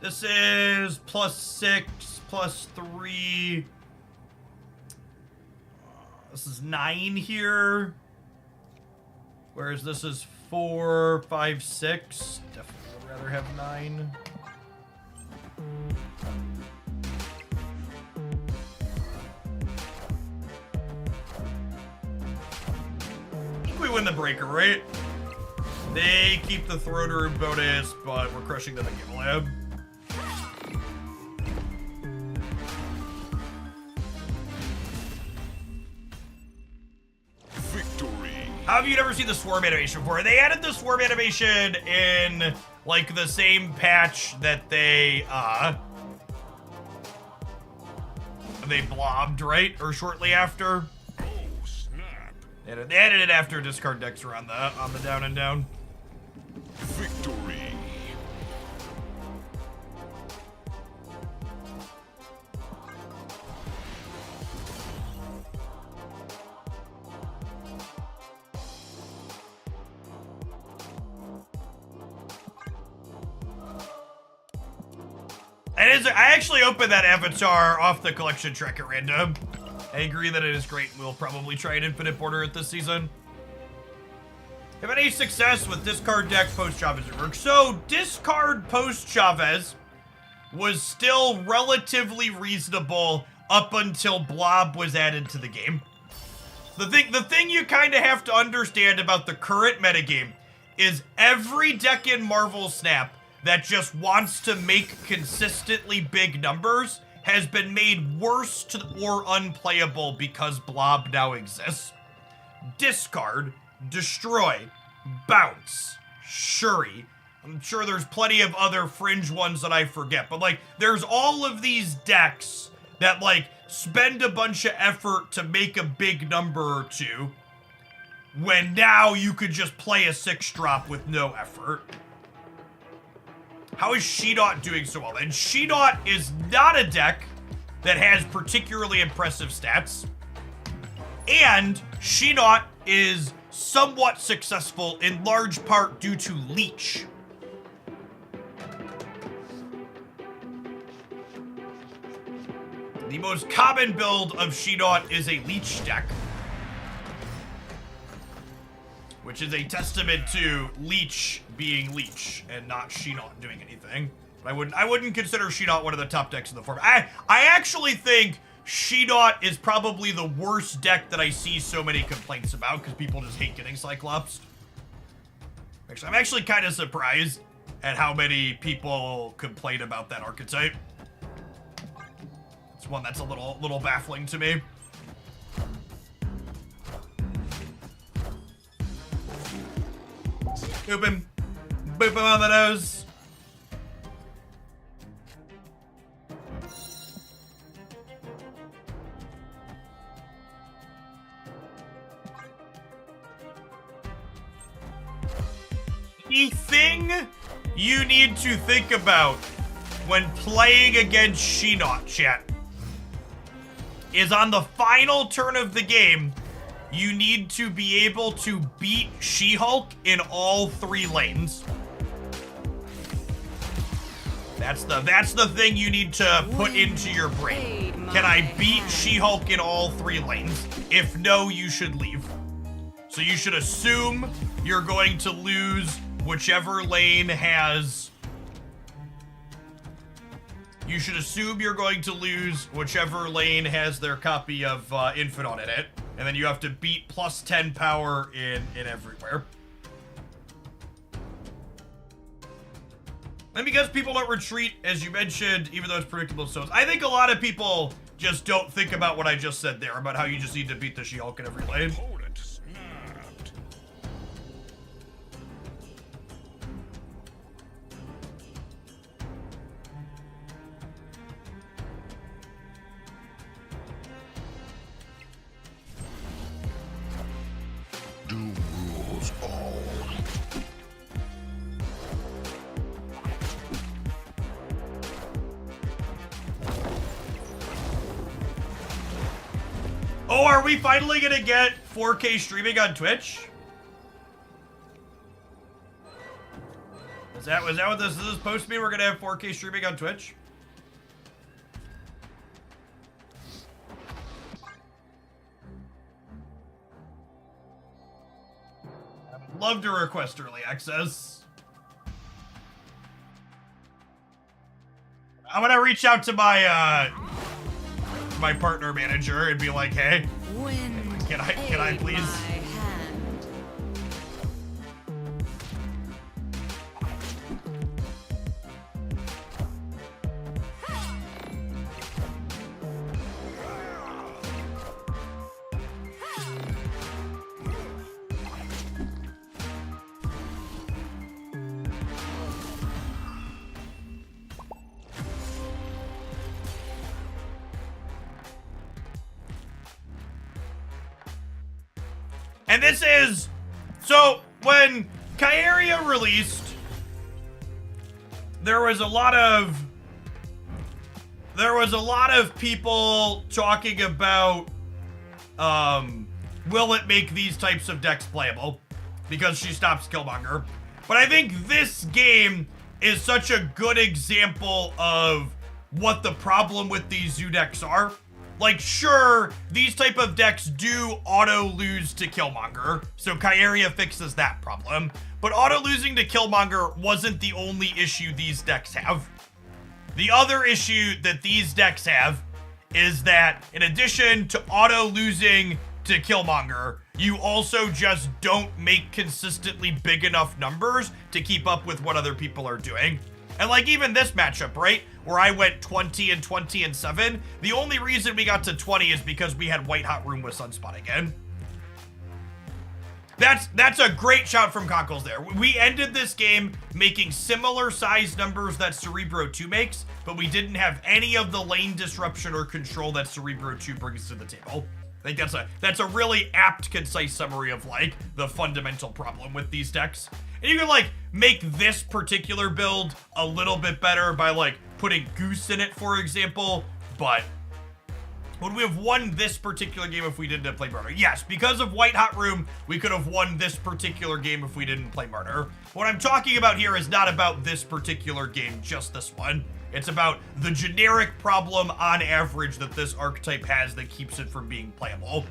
This is +6, +3. This is 9 here. Whereas this is 4, 5, 6. Definitely would rather have 9. I think we win the breaker, right? They keep the throne room bonus, but we're crushing them at Game Lab. How have you never seen the swarm animation before? They added the swarm animation in, like, the same patch that they blobbed, right? Or shortly after?
Oh, snap.
They added it after discard decks were on the down and down.
Victory.
I actually opened that avatar off the collection track at random. I agree that it is great. We'll probably try an infinite border it this season. Have any success with discard deck post Chavez rework? So discard post Chavez was still relatively reasonable up until Blob was added to the game. The thing you kind of have to understand about the current metagame is every deck in Marvel Snap that just wants to make consistently big numbers has been made worse or unplayable because Blob now exists. Discard, destroy, bounce, Shuri, I'm sure there's plenty of other fringe ones that I forget, but like there's all of these decks that like spend a bunch of effort to make a big number or two, when now you could just play a 6-drop with no effort. How is Shedot doing so well? And Shedot is not a deck that has particularly impressive stats, and Shedot is somewhat successful in large part due to Leech. The most common build of Shedot is a Leech deck, which is a testament to Leech being Leech and not Shedot doing anything. But I wouldn't consider Shedot one of the top decks in the format. I actually think Shedot is probably the worst deck that I see so many complaints about because people just hate getting Cyclops. Actually, I'm actually kind of surprised at how many people complain about that archetype. It's one that's a little baffling to me. Boop him. Boop him on the nose. The thing you need to think about when playing against Shedot, chat, is on the final turn of the game, you need to be able to beat She-Hulk in all 3 lanes. That's the thing you need to put into your brain. Can I beat She-Hulk in all 3 lanes? If no, you should leave. So you should assume you're going to lose whichever lane has... You should assume you're going to lose whichever lane has their copy of Infidon in it. And then you have to beat plus 10 power in everywhere. And because people don't retreat, as you mentioned, even though it's predictable stones, I think a lot of people just don't think about what I just said there, about how you just need to beat the She-Hulk in every lane.
Opponent snapped. Do rules all.
Oh, are we finally gonna get 4K streaming on Twitch? Was that what this is supposed to be? We're gonna have 4K streaming on Twitch? I'd love to request early access. I'm gonna reach out to my partner manager and be like, hey, can I please? And this is, so when Kyaria released, there was a lot of people talking about, will it make these types of decks playable? Because she stops Killmonger. But I think this game is such a good example of what the problem with these Zoo decks are. Like, sure, these type of decks do auto-lose to Killmonger, so Kyaria fixes that problem. But auto-losing to Killmonger wasn't the only issue these decks have. The other issue that these decks have is that, in addition to auto-losing to Killmonger, you also just don't make consistently big enough numbers to keep up with what other people are doing. And like even this matchup, right? Where I went 20 and 20 and 7. The only reason we got to 20 is because we had White Hot Room with Sunspot again. That's a great shout from Cockles there. We ended this game making similar size numbers that Cerebro 2 makes, but we didn't have any of the lane disruption or control that Cerebro 2 brings to the table. I think that's a really apt, concise summary of like the fundamental problem with these decks. And you can like make this particular build a little bit better by like putting Goose in it, for example, but would we have won this particular game if we didn't play Murder? Yes, because of White Hot Room, we could have won this particular game if we didn't play Murder. What I'm talking about here is not about this particular game, just this one. It's about the generic problem on average that this archetype has that keeps it from being playable.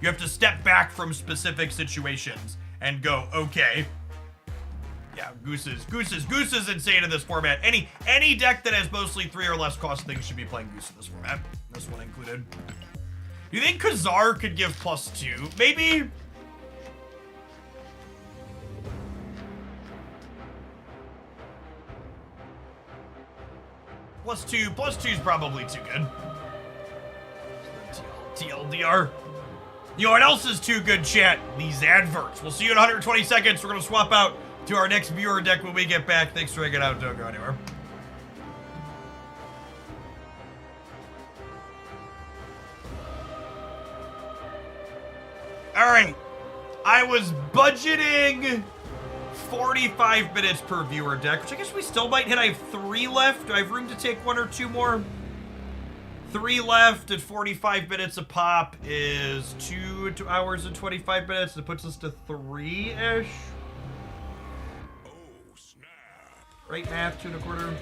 You have to step back from specific situations and go, okay, yeah, Goose is insane in this format. Any deck that has mostly 3 or less cost things should be playing Goose in this format. This one included. Do you think Khazar could give +2? Maybe. +2 is probably too good. TLDR. You know what else is too good, chat? These adverts. We'll see you in 120 seconds. We're gonna swap out to our next viewer deck when we get back. Thanks for hanging out. Don't go anywhere. All right. I was budgeting 45 minutes per viewer deck, which I guess we still might hit. I have 3 left. Do I have room to take 1 or 2 more? 3 left at 45 minutes a pop is 2 hours and 25 minutes. It puts us to 3-ish.
Oh, snap.
Right, math, 2 1/4.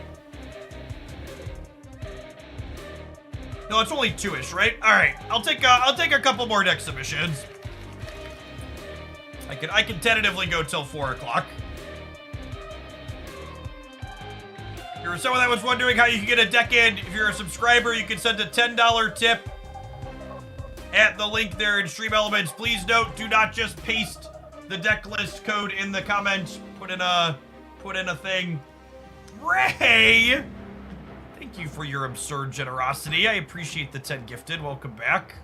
No, it's only 2-ish, right? All right, I'll take a couple more deck submissions. I can tentatively go till 4 o'clock. If you're someone that was wondering how you can get a deck in, if you're a subscriber, you can send a $10 tip at the link there in Stream Elements. Please note, do not just paste the deck list code in the comments. Put in a thing. Ray! Thank you for your absurd generosity. I appreciate the 10 gifted. Welcome back.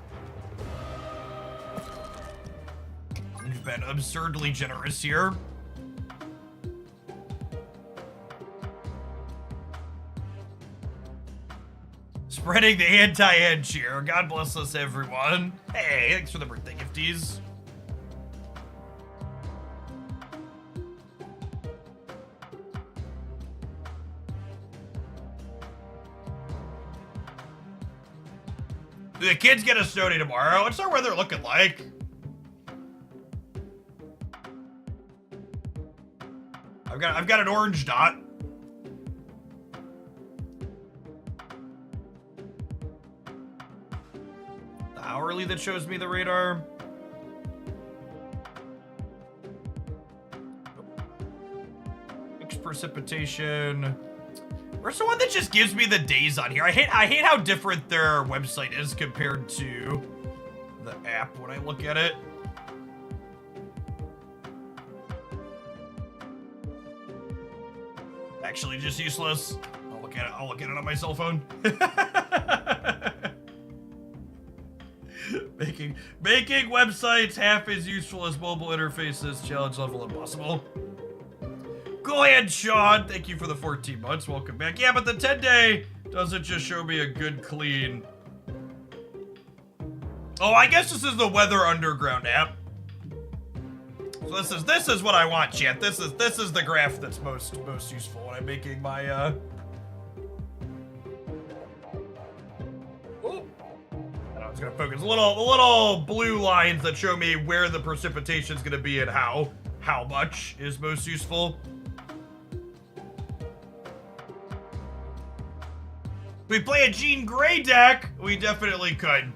You've been absurdly generous here. Spreading the anti-end cheer. God bless us, everyone. Hey, thanks for the birthday gifties. Do the kids get a snow day tomorrow? What's our weather looking like? I've got an orange dot. The hourly that shows me the radar. Mixed precipitation. Where's the one that just gives me the days on here? I hate how different their website is compared to the app when I look at it. Actually just useless. I'll look at it on my cell phone. making websites half as useful as mobile interfaces. Challenge level impossible. Go ahead, Sean. Thank you for the 14 months. Welcome back. Yeah, but the 10-day doesn't just show me a good clean. Oh, I guess this is the Weather Underground app. So this is what I want, chat. This is the graph that's most useful when I'm making my Oh. I was gonna focus the little blue lines that show me where the precipitation is gonna be and how much is most useful. If we play a Jean Grey deck, we definitely could.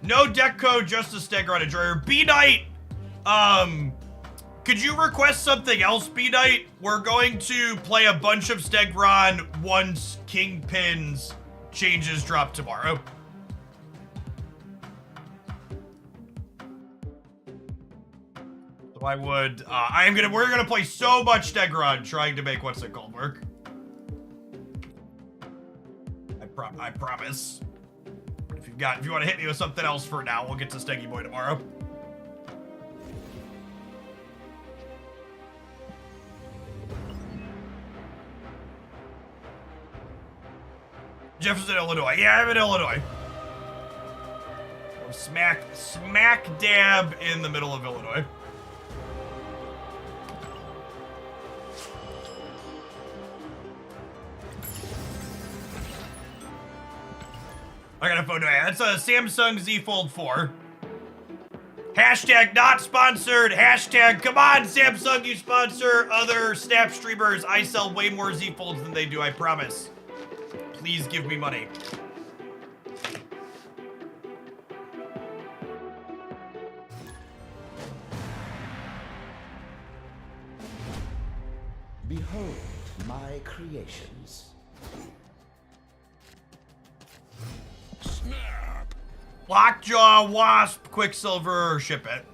No deck code, just a Stegron Enjoyer. B-Knight, could you request something else, B-Knight? We're going to play a bunch of Stegron once Kingpin's changes drop tomorrow. So I would, we're gonna play so much Stegron trying to make what's it called work. I promise. If you want to hit me with something else for now, we'll get to Steggy Boy tomorrow. Jefferson, Illinois. Yeah, I'm in Illinois. I'm smack dab in the middle of Illinois. I got a photo. That's a Samsung Z Fold 4. Hashtag not sponsored. Hashtag come on, Samsung, you sponsor other Snap streamers. I sell way more Z Folds than they do, I promise. Please give me money.
Behold my creations.
Snap.
Lockjaw, Wasp, Quicksilver, ship it.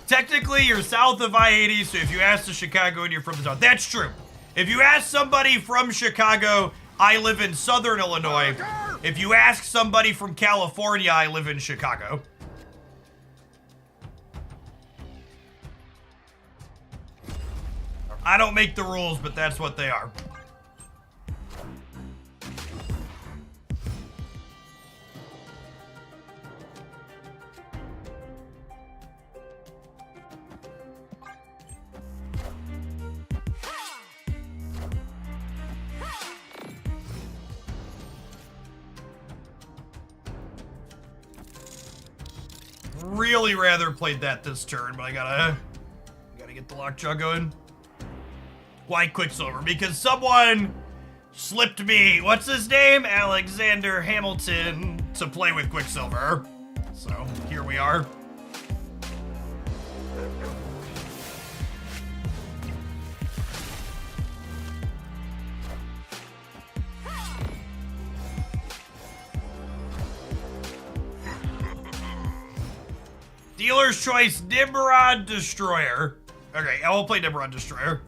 Technically, you're south of I-80, so if you ask the Chicago and you're from the south, that's true. If you ask somebody from Chicago, I live in southern Illinois. If you ask somebody from California, I live in Chicago. I don't make the rules, but that's what they are. Really rather played that this turn, but I gotta get the lockjaw going. Why Quicksilver? Because someone slipped me, what's his name? Alexander Hamilton, to play with Quicksilver. So here we are. Dealer's choice, Nimrod Destroyer. Okay, I will play Nimrod Destroyer.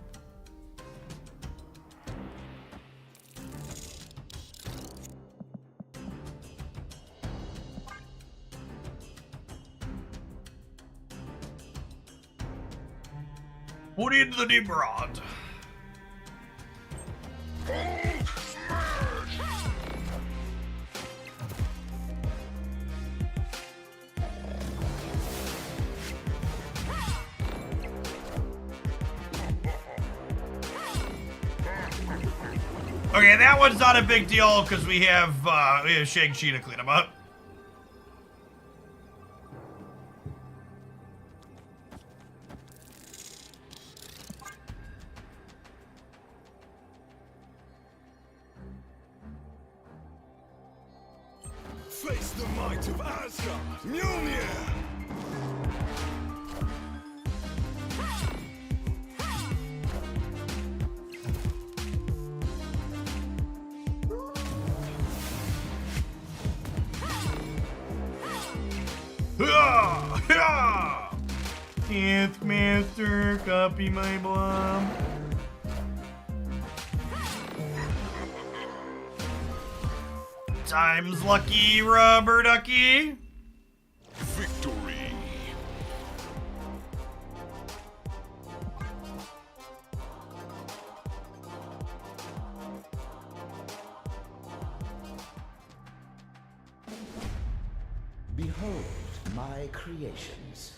Put in the Nimrod. Okay, that one's not a big deal because we have Shang-Chi to clean him up.
Face the might of Asgard. Mjolnir.
Dance Master, copy my bomb. Time's lucky, rubber ducky.
Victory.
Behold my creations.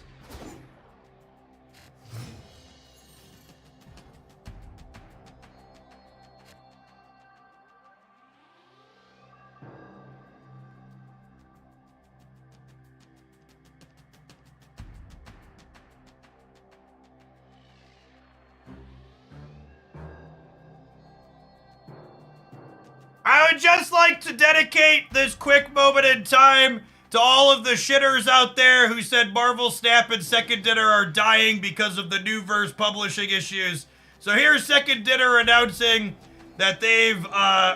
I would just like to dedicate this quick moment in time to all of the shitters out there who said Marvel Snap and Second Dinner are dying because of the new verse publishing issues. So here's Second Dinner announcing that they've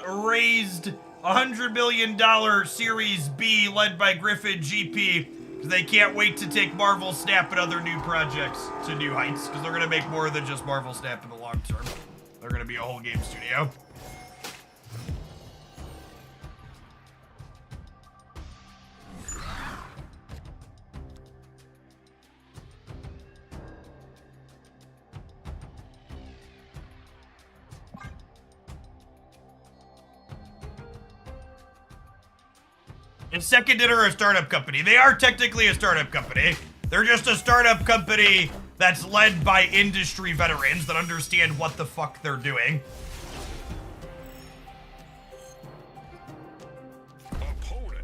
raised $100 million Series B led by Griffin GP. They can't wait to take Marvel Snap and other new projects to new heights because they're going to make more than just Marvel Snap in the long term. They're going to be a whole game studio. And Second Dinner are a startup company. They are technically a startup company. They're just a startup company that's led by industry veterans that understand what the fuck they're doing.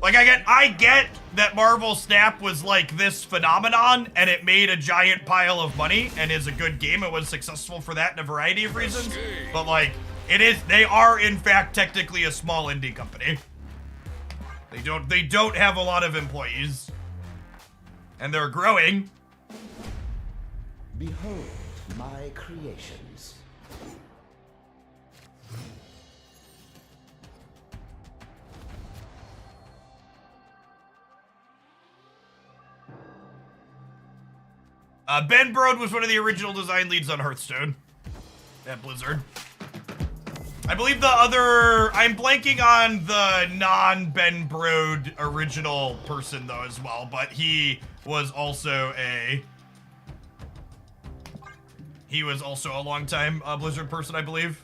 Like, I get that Marvel Snap was like this phenomenon and it made a giant pile of money and is a good game. It was successful for that in a variety of reasons. But like, they are in fact technically a small indie company. They don't have a lot of employees. And they're growing.
Behold my creations.
Ben Brode was one of the original design leads on Hearthstone at Blizzard. I believe the other, I'm blanking on the non-Ben Brode original person though as well, but he was also a longtime Blizzard person, I believe.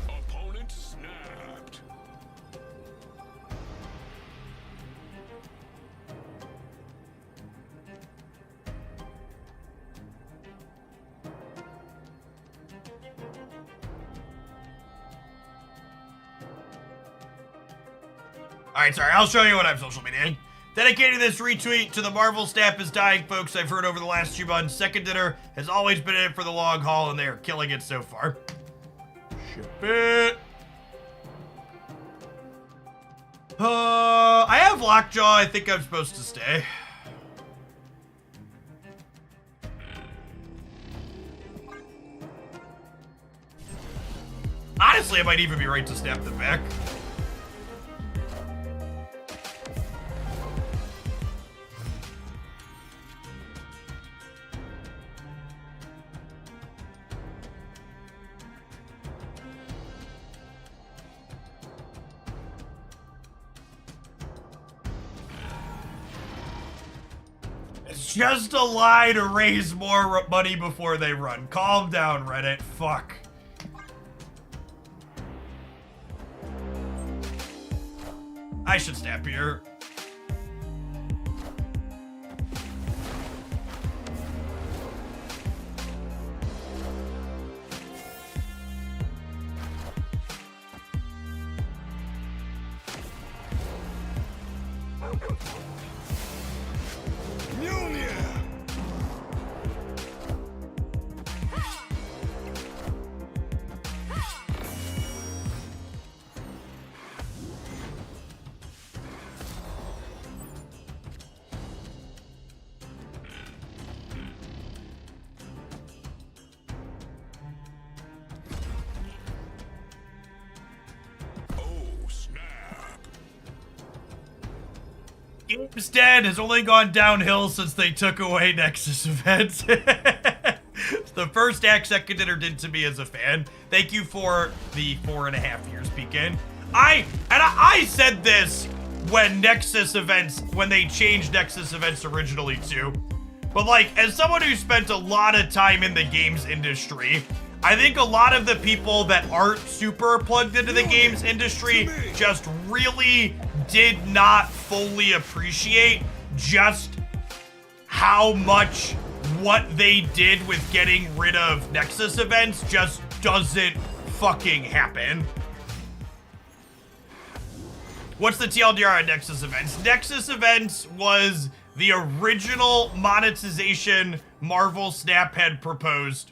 Opponent snapped.
Alright, sorry, I'll show you what I'm social media. Dedicating this retweet to the Marvel Snap is dying, folks. I've heard over the last 2 months. Second Dinner has always been in it for the long haul, and they are killing it so far. Ship it. I have Lockjaw. I think I'm supposed to stay. Honestly, I might even be right to snap them back. It's just a lie to raise more money before they run. Calm down, Reddit. Fuck. I should snap here.
Mjolnir! Oh, snap.
Game's Dead has only gone downhill since they took away Nexus events. It's the first act Second Dinner did to me as a fan. Thank you for the 4.5 years, Pekin. I said this when they changed Nexus events originally too. But like, as someone who spent a lot of time in the games industry, I think a lot of the people that aren't super plugged into the games industry just really did not fully appreciate just how much what they did with getting rid of Nexus events just doesn't fucking happen. What's the TLDR on Nexus events? Nexus events was the original monetization Marvel Snap had proposed.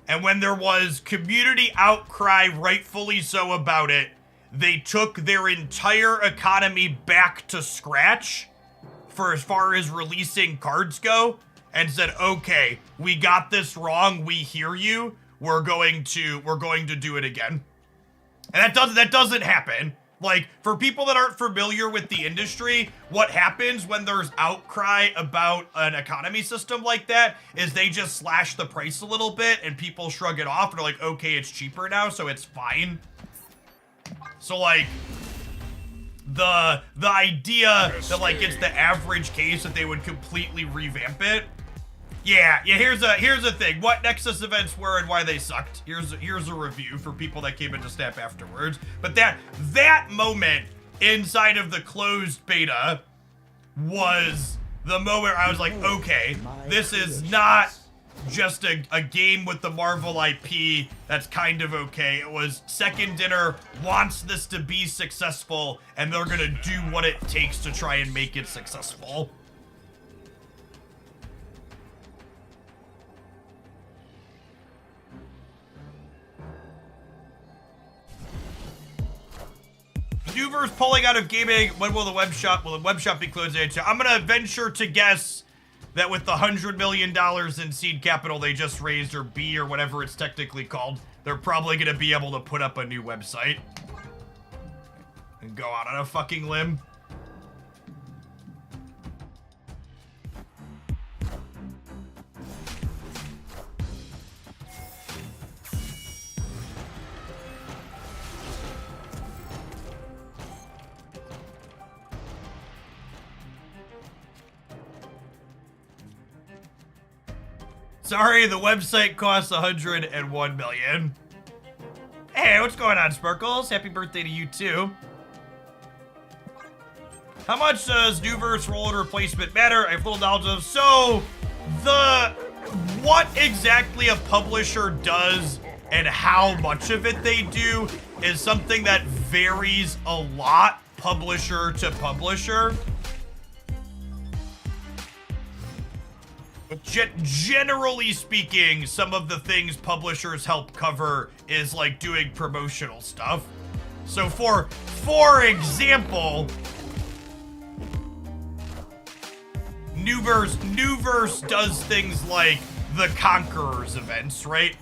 And when there was community outcry, rightfully so, about it, they took their entire economy back to scratch for as far as releasing cards go and said, okay, we got this wrong, we hear you, we're going to do it again. And that doesn't happen Like, for people that aren't familiar with the industry, what happens when there's outcry about an economy system like that is they just slash the price a little bit and people shrug it off and are like, okay, it's cheaper now, so it's fine. So, like, the idea that, like, it's the average case that they would completely revamp it. Yeah, here's a thing. What Nexus events were and why they sucked. Here's a review for people that came into Snap afterwards. But that moment inside of the closed beta was the moment I was like, okay, this is not just a game with the Marvel IP that's kind of okay. It was Second Dinner wants this to be successful, and they're gonna do what it takes to try and make it successful. Newverse pulling out of gaming. When will the web shop be closed? I'm gonna venture to guess that with the $100 million in seed capital they just raised, or B, or whatever it's technically called, they're probably gonna be able to put up a new website and go out on a fucking limb. Sorry, the website costs $101 million. Hey, what's going on, Sparkles? Happy birthday to you, too. How much does Newverse roll replacement matter? I have little knowledge of. So, what exactly a publisher does and how much of it they do is something that varies a lot, publisher to publisher. Generally speaking, some of the things publishers help cover is like doing promotional stuff. So for example, Newverse does things like the Conquerors events, right?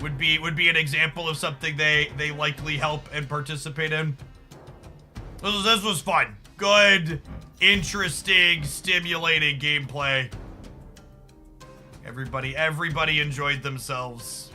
Would be an example of something they likely help and participate in. This was fun. Good, interesting, stimulating gameplay. Everybody enjoyed themselves.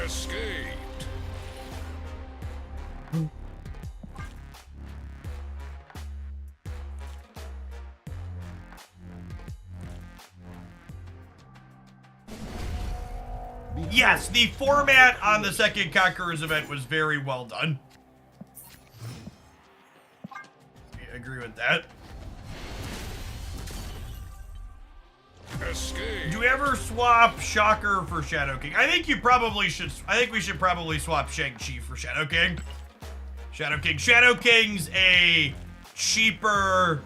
Escaped.
Yes, the format on the second Conquerors event was very well done. I agree with that.
Escape.
Do we ever swap Shocker for Shadow King? I think you probably should. I think we should probably swap Shang-Chi for Shadow King. Shadow King's a cheaper.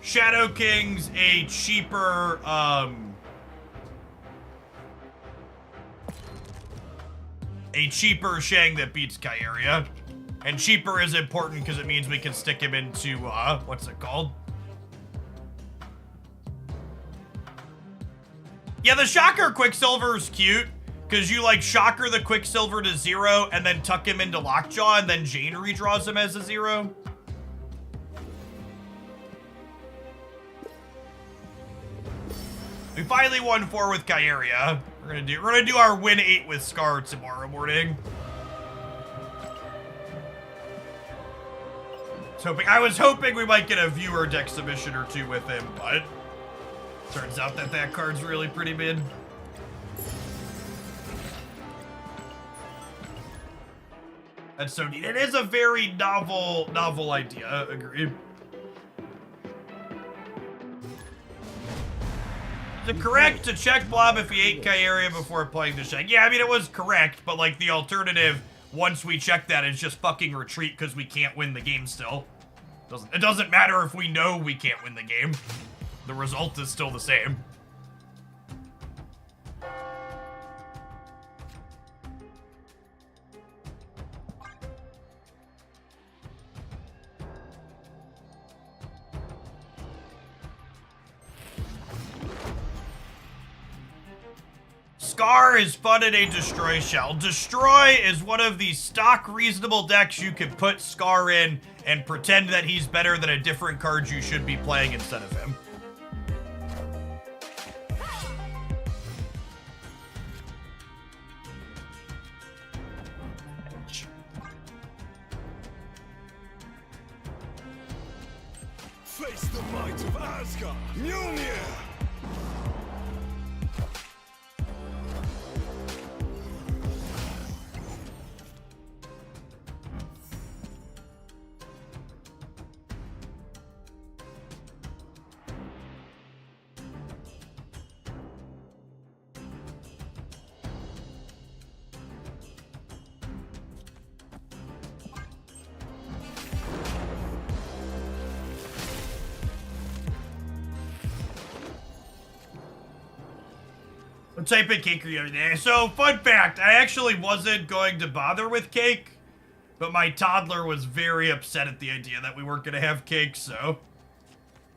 Shadow King's a cheaper, Shang that beats Kyeria. And cheaper is important because it means we can stick him into, what's it called? Yeah, the Shocker Quicksilver is cute, because you, like, Shocker the Quicksilver to 0, and then tuck him into Lockjaw, and then Jane redraws him as a 0. We finally won 4 with Kyeria. We're gonna do our win 8 with Scar tomorrow morning. I was hoping we might get a viewer deck submission or 2 with him, but turns out that card's really pretty mid. That's so neat. It is a very novel idea. Agreed. Is it correct to check Blob if he 8K area before playing the check? Yeah, I mean, it was correct, but like the alternative, once we check that, is just fucking retreat because we can't win the game still. It doesn't matter if we know we can't win the game. The result is still the same. Scar is fun in a Destroy shell. Destroy is one of the stock reasonable decks you can put Scar in and pretend that he's better than a different card you should be playing instead of him.
Face the might of Asgard. Mjolnir!
I'm typing cake the other day. So, fun fact, I actually wasn't going to bother with cake, but my toddler was very upset at the idea that we weren't going to have cake, so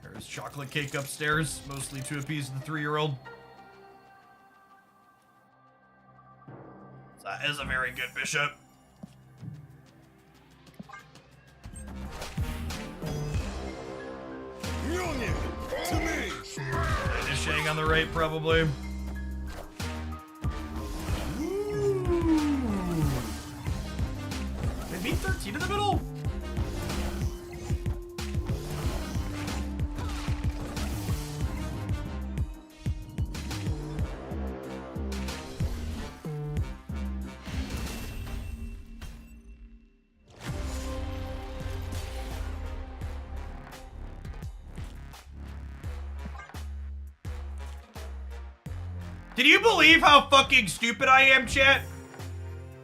there's chocolate cake upstairs, mostly to appease the 3-year-old. So that is a very good bishop.
Mjolnir! To me!
Finishing on the right, probably. Maybe 13 in the middle? Can you believe how fucking stupid I am, chat?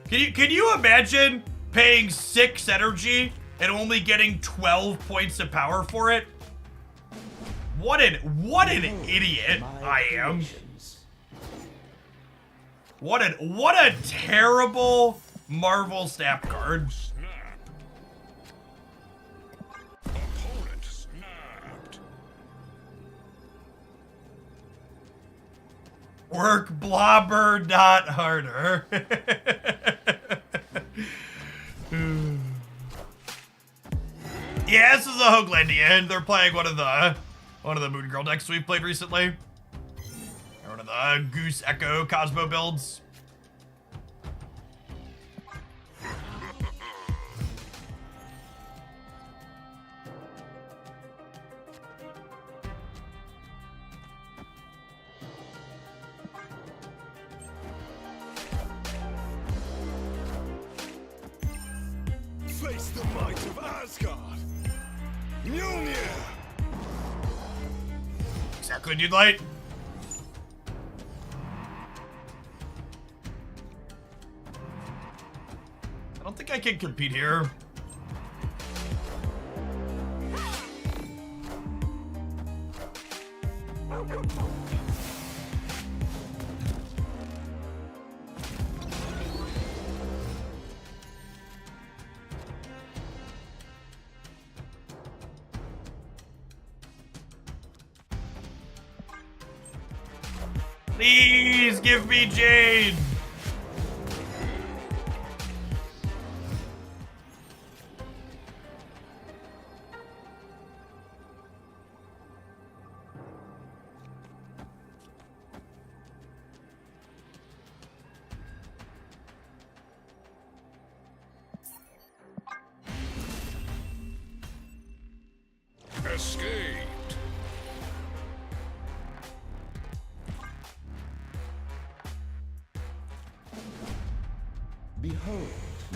Can you imagine paying 6 energy and only getting 12 points of power for it? What an idiot I am. What a terrible Marvel Snap card.
Opponent snapped.
Work blobber, not harder. Yeah, this is a Hoaglandian. They're playing one of the Moon Girl decks we've played recently. Or one of the Goose Echo Cosmo builds.
Face the might of Asgard. Mjolnir!
Exactly, dude, light. I don't think I can compete here. Please give me Jade.
Escaped.
Behold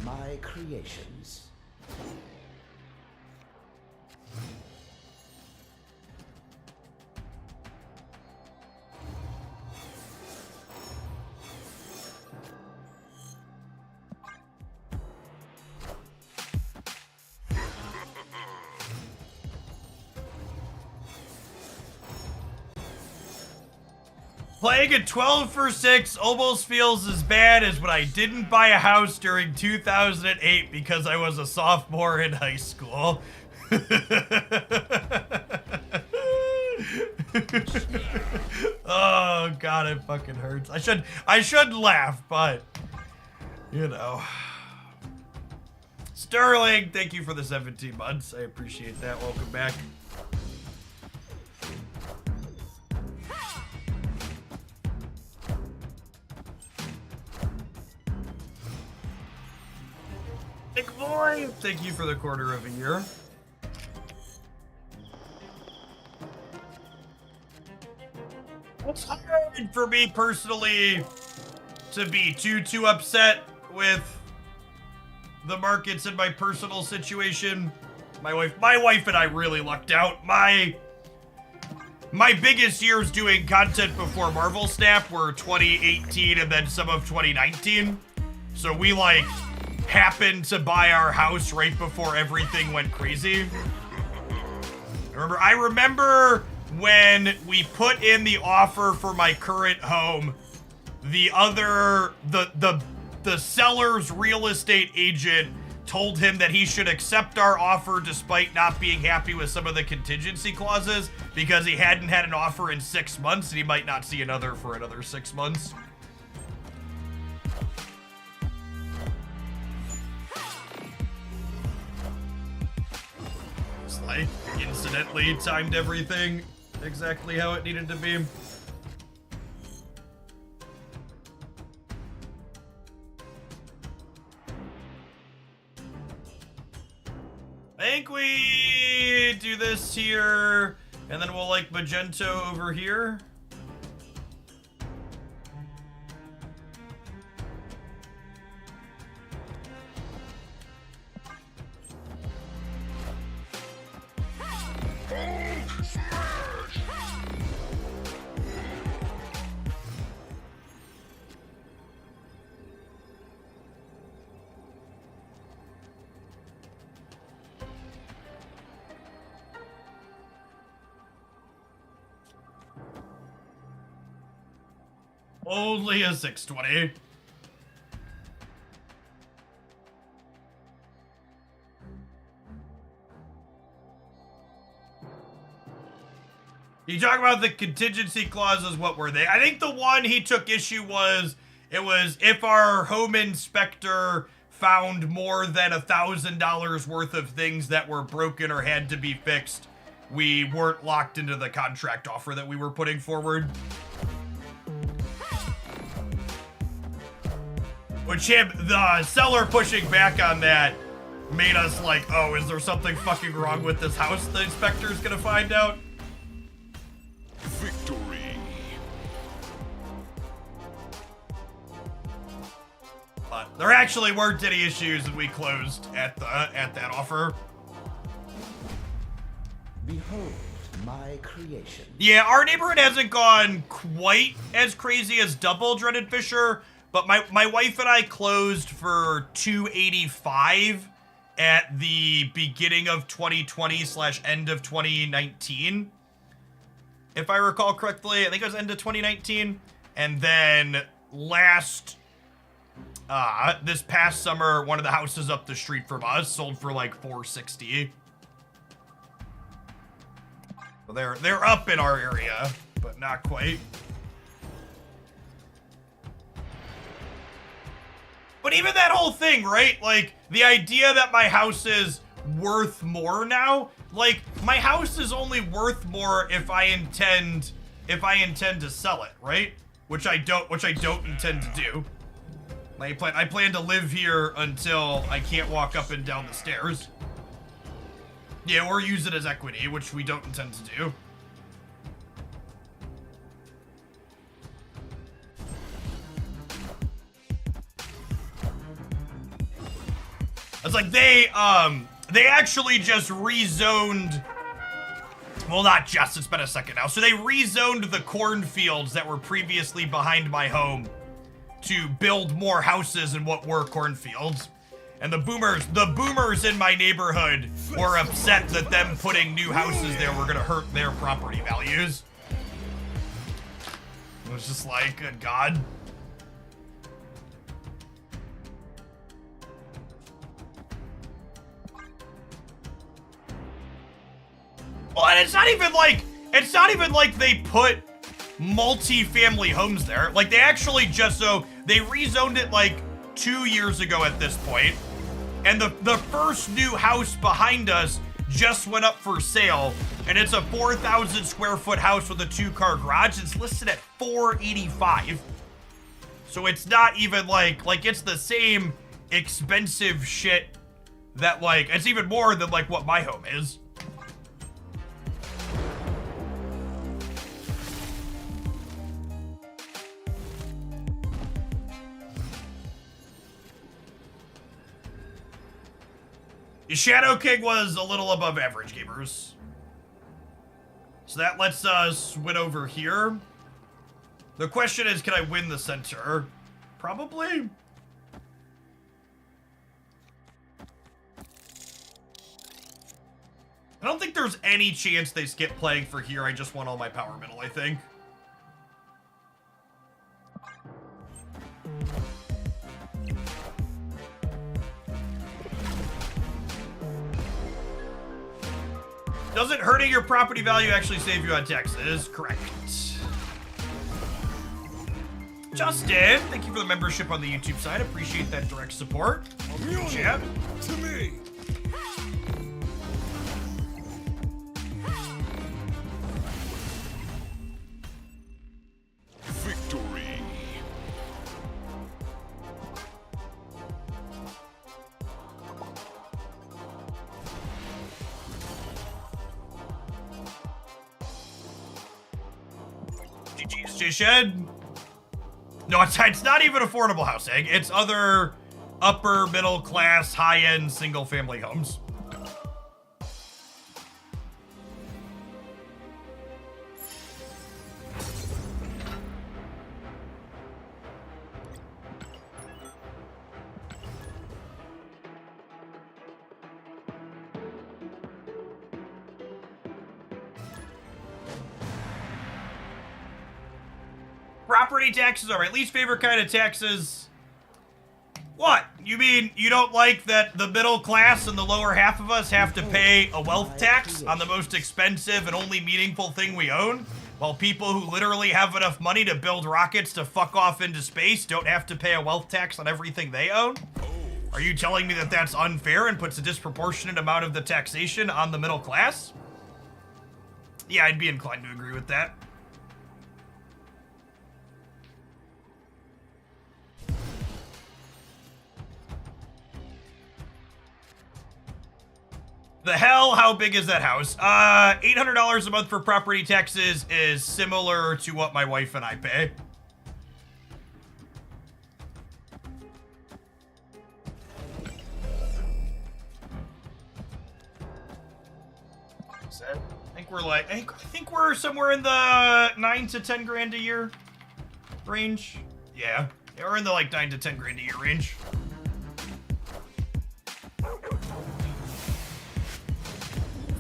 my creations.
Playing a 12 for 6 almost feels as bad as when I didn't buy a house during 2008 because I was a sophomore in high school. Oh god, it fucking hurts. I should laugh, but you know. Sterling, thank you for the 17 months. I appreciate that. Welcome back. Nick boy, thank you for the quarter of a year. It's hard for me personally to be too upset with the markets in my personal situation. My wife and I really lucked out. My biggest years doing content before Marvel Snap were 2018 and then some of 2019. So we like happened to buy our house right before everything went crazy. I remember when we put in the offer for my current home, the seller's real estate agent told him that he should accept our offer despite not being happy with some of the contingency clauses because he hadn't had an offer in 6 months and he might not see another for another 6 months. It's like incidentally timed everything exactly how it needed to be. I think we do this here, and then we'll like Magento over here. Only a 620. You talk about the contingency clauses, what were they? I think the one he took issue was, it was if our home inspector found more than $1,000 worth of things that were broken or had to be fixed, we weren't locked into the contract offer that we were putting forward. Which the seller pushing back on that made us like, oh, is there something fucking wrong with this house the inspector's gonna find out?
Victory.
But there actually weren't any issues and we closed at that offer.
Behold my creation.
Yeah, our neighborhood hasn't gone quite as crazy as Double Dreaded Fisher, but my wife and I closed for $285 at the beginning of 2020 / end of 2019. If I recall correctly, I think it was end of 2019. And then this past summer, one of the houses up the street from us sold for like $460. So they're up in our area, but not quite. But even that whole thing, right? Like, the idea that my house is worth more now, like, my house is only worth more if I intend to sell it, right? Which I don't intend to do. I plan to live here until I can't walk up and down the stairs. Yeah, or use it as equity, which we don't intend to do. It's like they actually just rezoned. Well, not just, it's been a second now. So they rezoned the cornfields that were previously behind my home to build more houses in what were cornfields. And the boomers in my neighborhood were upset that them putting new houses there were gonna hurt their property values. It was just like, good God. Well, and it's not even like they put multi-family homes there. Like, they actually just, so they rezoned it like 2 years ago at this point. And the first new house behind us just went up for sale. And it's a 4,000 square foot house with a 2-car garage. It's listed at $485. So it's not even like it's the same expensive shit that, like, it's even more than like what my home is. Shadow King was a little above average, gamers. So that lets us win over here. The question is, can I win the center? Probably. I don't think there's any chance they skip playing for here. I just want all my power middle, I think. Doesn't hurting your property value actually save you on taxes? Correct. Justin, thank you for the membership on the YouTube side. Appreciate that direct support. Chat.
To me. Victory.
GG's J-Shed. No, it's not even affordable housing. It's other upper middle class, high-end single family homes. Property taxes are my least favorite kind of taxes. What? You mean you don't like that the middle class and the lower half of us have to pay a wealth tax on the most expensive and only meaningful thing we own? While people who literally have enough money to build rockets to fuck off into space don't have to pay a wealth tax on everything they own? Are you telling me that that's unfair and puts a disproportionate amount of the taxation on the middle class? Yeah, I'd be inclined to agree with that. The hell? How big is that house? $800 a month for property taxes is similar to what my wife and I pay. I think we're somewhere in the 9 to 10 grand a year range. Yeah, we're in the like 9 to 10 grand a year range.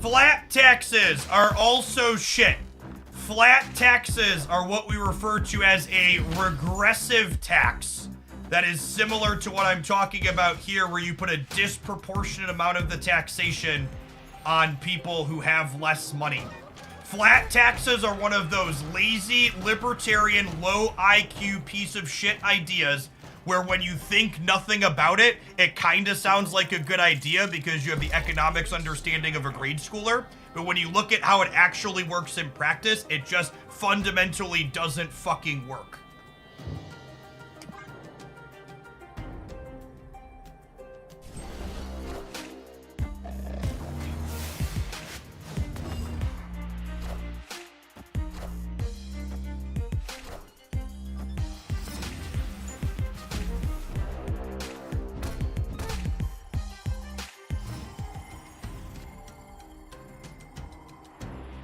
Flat taxes are also shit. Flat taxes are what we refer to as a regressive tax. That is similar to what I'm talking about here, where you put a disproportionate amount of the taxation on people who have less money. Flat taxes are one of those lazy, libertarian, low IQ piece of shit ideas where when you think nothing about it, it kind of sounds like a good idea because you have the economics understanding of a grade schooler. But when you look at how it actually works in practice, it just fundamentally doesn't fucking work.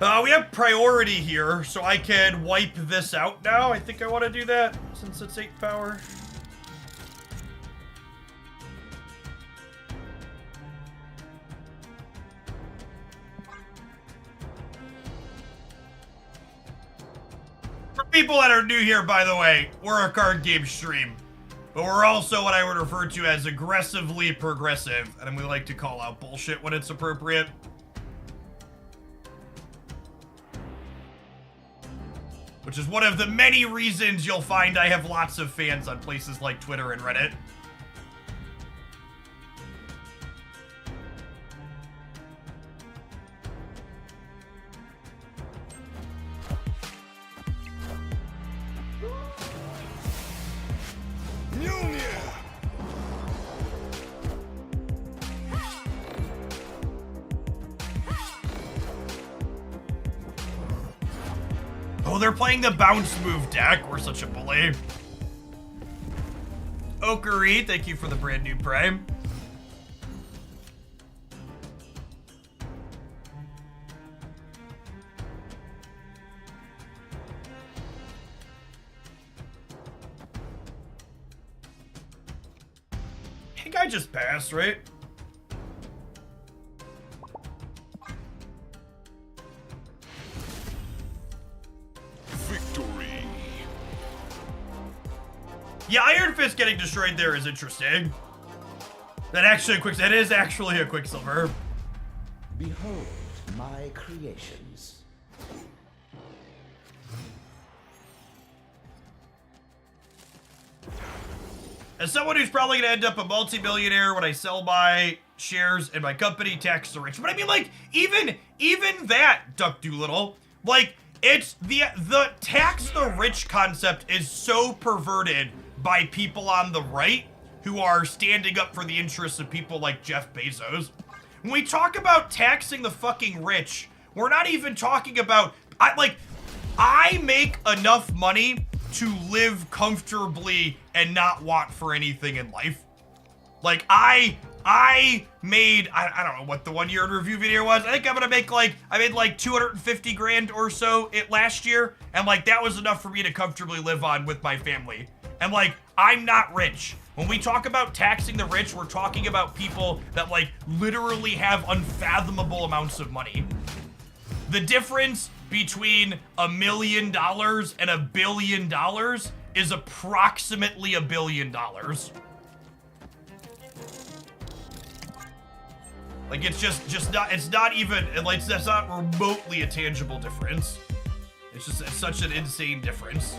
We have priority here, so I can wipe this out now. I think I want to do that since it's 8 power. For people that are new here, by the way, we're a card game stream. But we're also what I would refer to as aggressively progressive, and we like to call out bullshit when it's appropriate. Which is one of the many reasons you'll find I have lots of fans on places like Twitter and Reddit. Oh, they're playing the bounce move deck. We're such a bully. Okari, thank you for the brand new Prime. I think I just passed, right? Yeah, Iron Fist getting destroyed there is interesting. That is actually a Quicksilver.
Behold my creations.
As someone who's probably gonna end up a multi-millionaire when I sell my shares in my company, tax the rich. But I mean, like, even that, Duck Doolittle, like, it's the tax the rich concept is so perverted by people on the right who are standing up for the interests of people like Jeff Bezos. When we talk about taxing the fucking rich, we're not even talking about, I make enough money to live comfortably and not want for anything in life. Like, I made, I don't know what the 1 year in review video was. I think I'm gonna make I made like 250 grand or so last year. And like, that was enough for me to comfortably live on with my family. And like, I'm not rich. When we talk about taxing the rich, we're talking about people that like literally have unfathomable amounts of money. The difference between $1 million and $1 billion is approximately $1 billion. Like, it's just not, it's not even, like, that's not remotely a tangible difference. It's just, it's such an insane difference.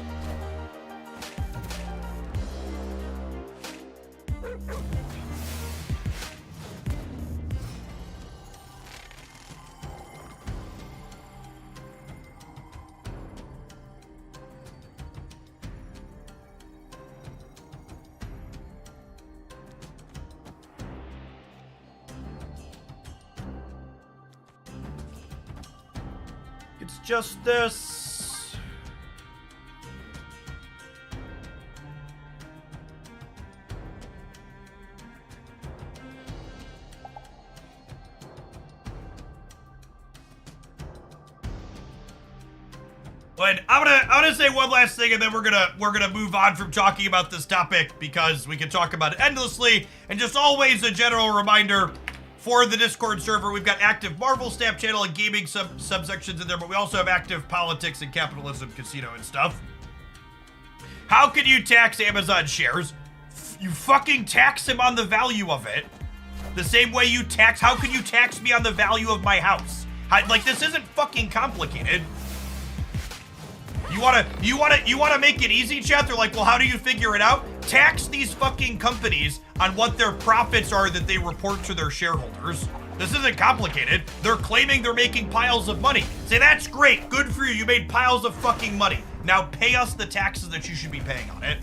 It's just this. But I'm gonna say one last thing, and then we're gonna move on from talking about this topic because we can talk about it endlessly. And just always a general reminder. For the Discord server, we've got active Marvel Snap channel and gaming subsections in there, but we also have active politics and capitalism, casino, and stuff. How can you tax Amazon shares? You fucking tax him on the value of it. The same way you tax, how can you tax me on the value of my house? Like, this isn't fucking complicated. You wanna make it easy, chat? They're like, well, how do you figure it out? Tax these fucking companies on what their profits are that they report to their shareholders. This isn't complicated. They're claiming they're making piles of money. Say, that's great. Good for you. You made piles of fucking money. Now pay us the taxes that you should be paying on it.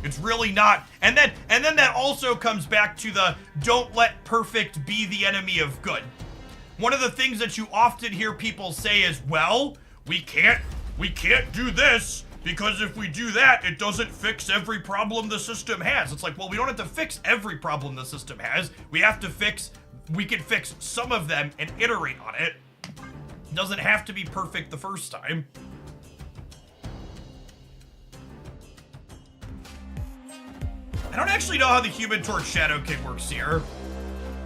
It's really not. And then that also comes back to the don't let perfect be the enemy of good. One of the things that you often hear people say is, well, we can't do this because if we do that, it doesn't fix every problem the system has. It's like, well, we don't have to fix every problem the system has. We can fix some of them and iterate on it. Doesn't have to be perfect the first time. I don't actually know how the Human Torch Shadow Kick works here.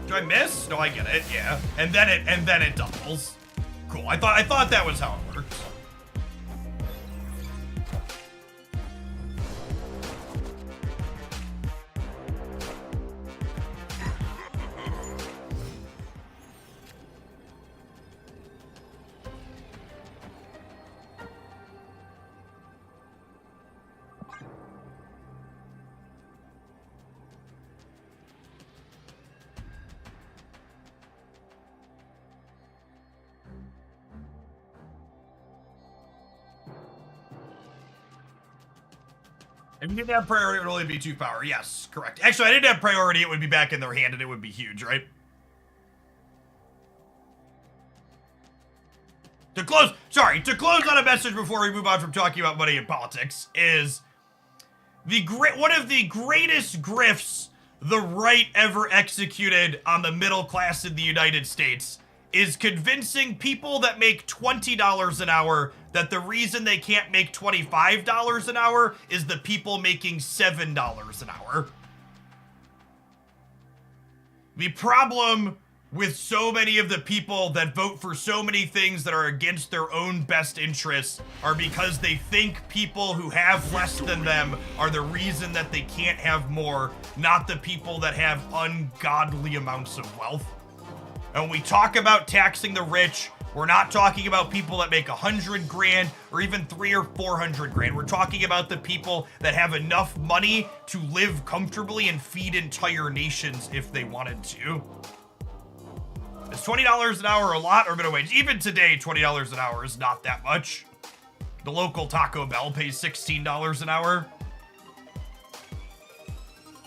Do I miss? No, I get it. Yeah, and then it doubles. Cool. I thought that was how it worked. If you didn't have priority, it would only be 2 power. Yes, correct. Actually, I didn't have priority, it would be back in their hand and it would be huge, right? To close on a message before we move on from talking about money and politics is one of the greatest grifts the right ever executed on the middle class in the United States is convincing people that make $20 an hour that the reason they can't make $25 an hour is the people making $7 an hour. The problem with so many of the people that vote for so many things that are against their own best interests are because they think people who have less than them are the reason that they can't have more, not the people that have ungodly amounts of wealth. And when we talk about taxing the rich, we're not talking about people that make 100 grand or even 300 or 400 grand. We're talking about the people that have enough money to live comfortably and feed entire nations if they wanted to. Is $20 an hour a lot or minimum wage? Even today, $20 an hour is not that much. The local Taco Bell pays $16 an hour.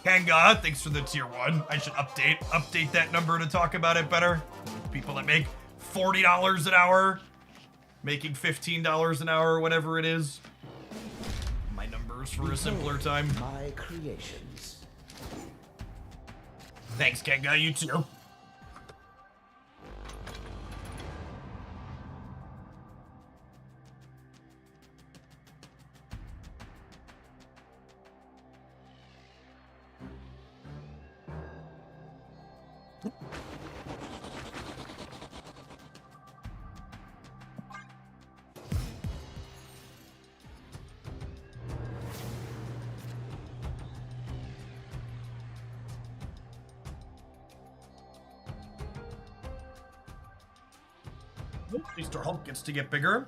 Kanga, thanks for the tier 1. I should update that number to talk about it better. People that make $40 an hour, making $15 an hour, whatever it is. My numbers for a simpler time.
My creations.
Thanks, Kanga. You too. At least our Hulk gets to get bigger.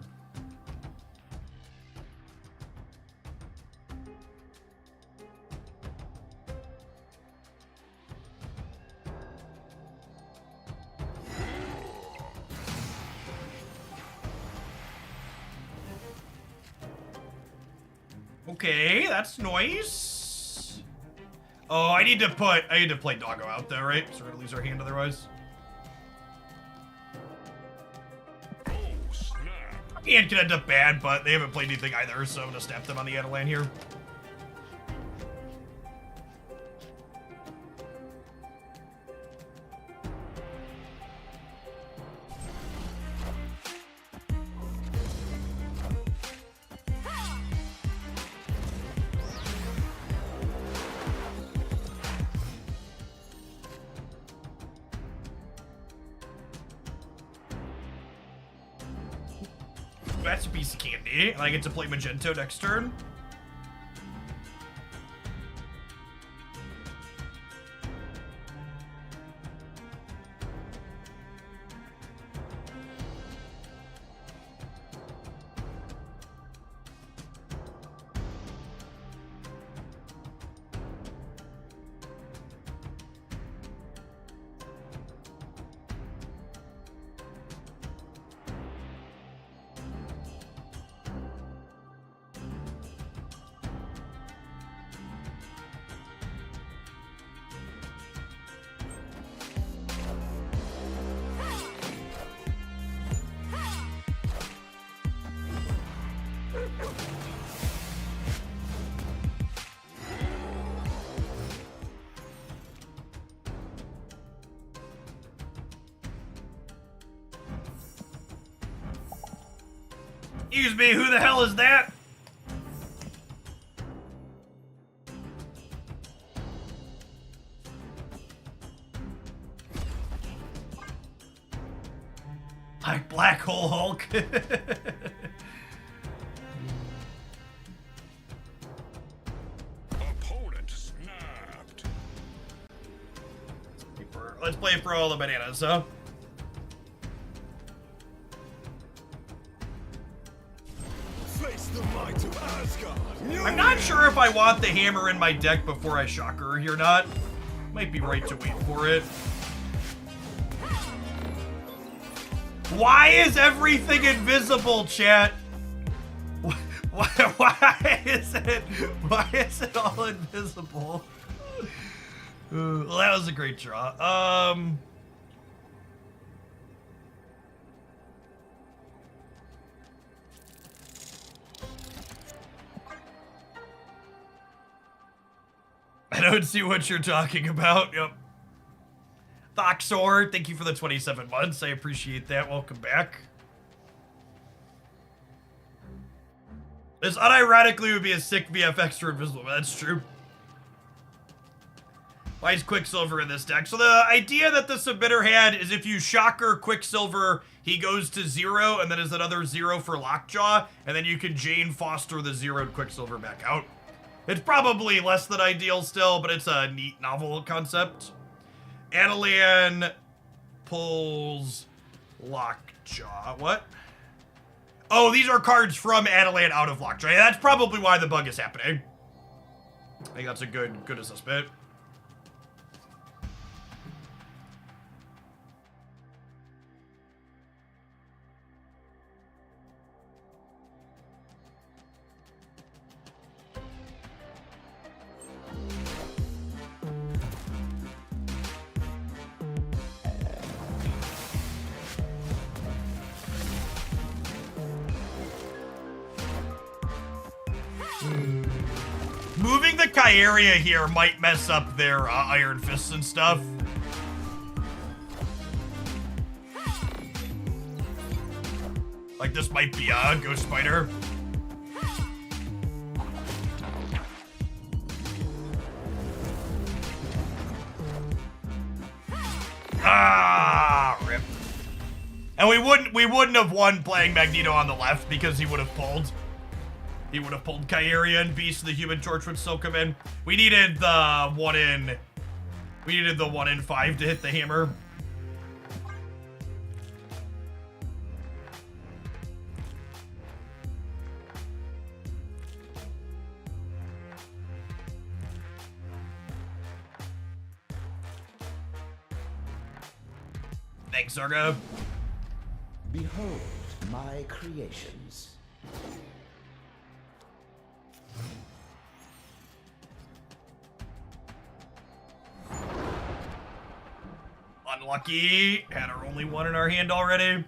Okay, that's nice. Oh, I need to play Doggo out there, right? So we're gonna lose our hand otherwise. And could end up bad, but they haven't played anything either, so I'm gonna snap them on the Adelan here. That's a piece of candy, and I get to play Magento next turn. Excuse me, who the hell is that? Like Black Hole Hulk.
Opponent snapped.
Let's play for all the bananas, huh?
Face the might of Asgard.
I'm not sure if I want the hammer in my deck before I shocker her or not. Might be right to wait for it. Why is everything invisible, chat? Why is it all invisible? Well, that was a great draw. I don't see what you're talking about. Yep. Thoxor, thank you for the 27 months. I appreciate that. Welcome back. This unironically would be a sick VFX for Invisible. That's true. Why is Quicksilver in this deck? So the idea that the submitter had is if you shocker Quicksilver, he goes to 0, and then is another 0 for Lockjaw, and then you can Jane Foster the zeroed Quicksilver back out. It's probably less than ideal still, but it's a neat novel concept. Adelan pulls Lockjaw. What? Oh, these are cards from Adelan out of Lockjaw. Yeah, that's probably why the bug is happening. I think that's a good assessment. Moving the Kyeria here might mess up their Iron Fists and stuff. Like this might be a Ghost Spider. Ah, rip. And we wouldn't have won playing Magneto on the left because he would have pulled. He would have pulled Kyeria and Beast, the Human Torch would still come in. We needed the 1 in 5 to hit the hammer. Thanks, Zarga.
Behold my creations.
Unlucky. Had our only one in our hand already.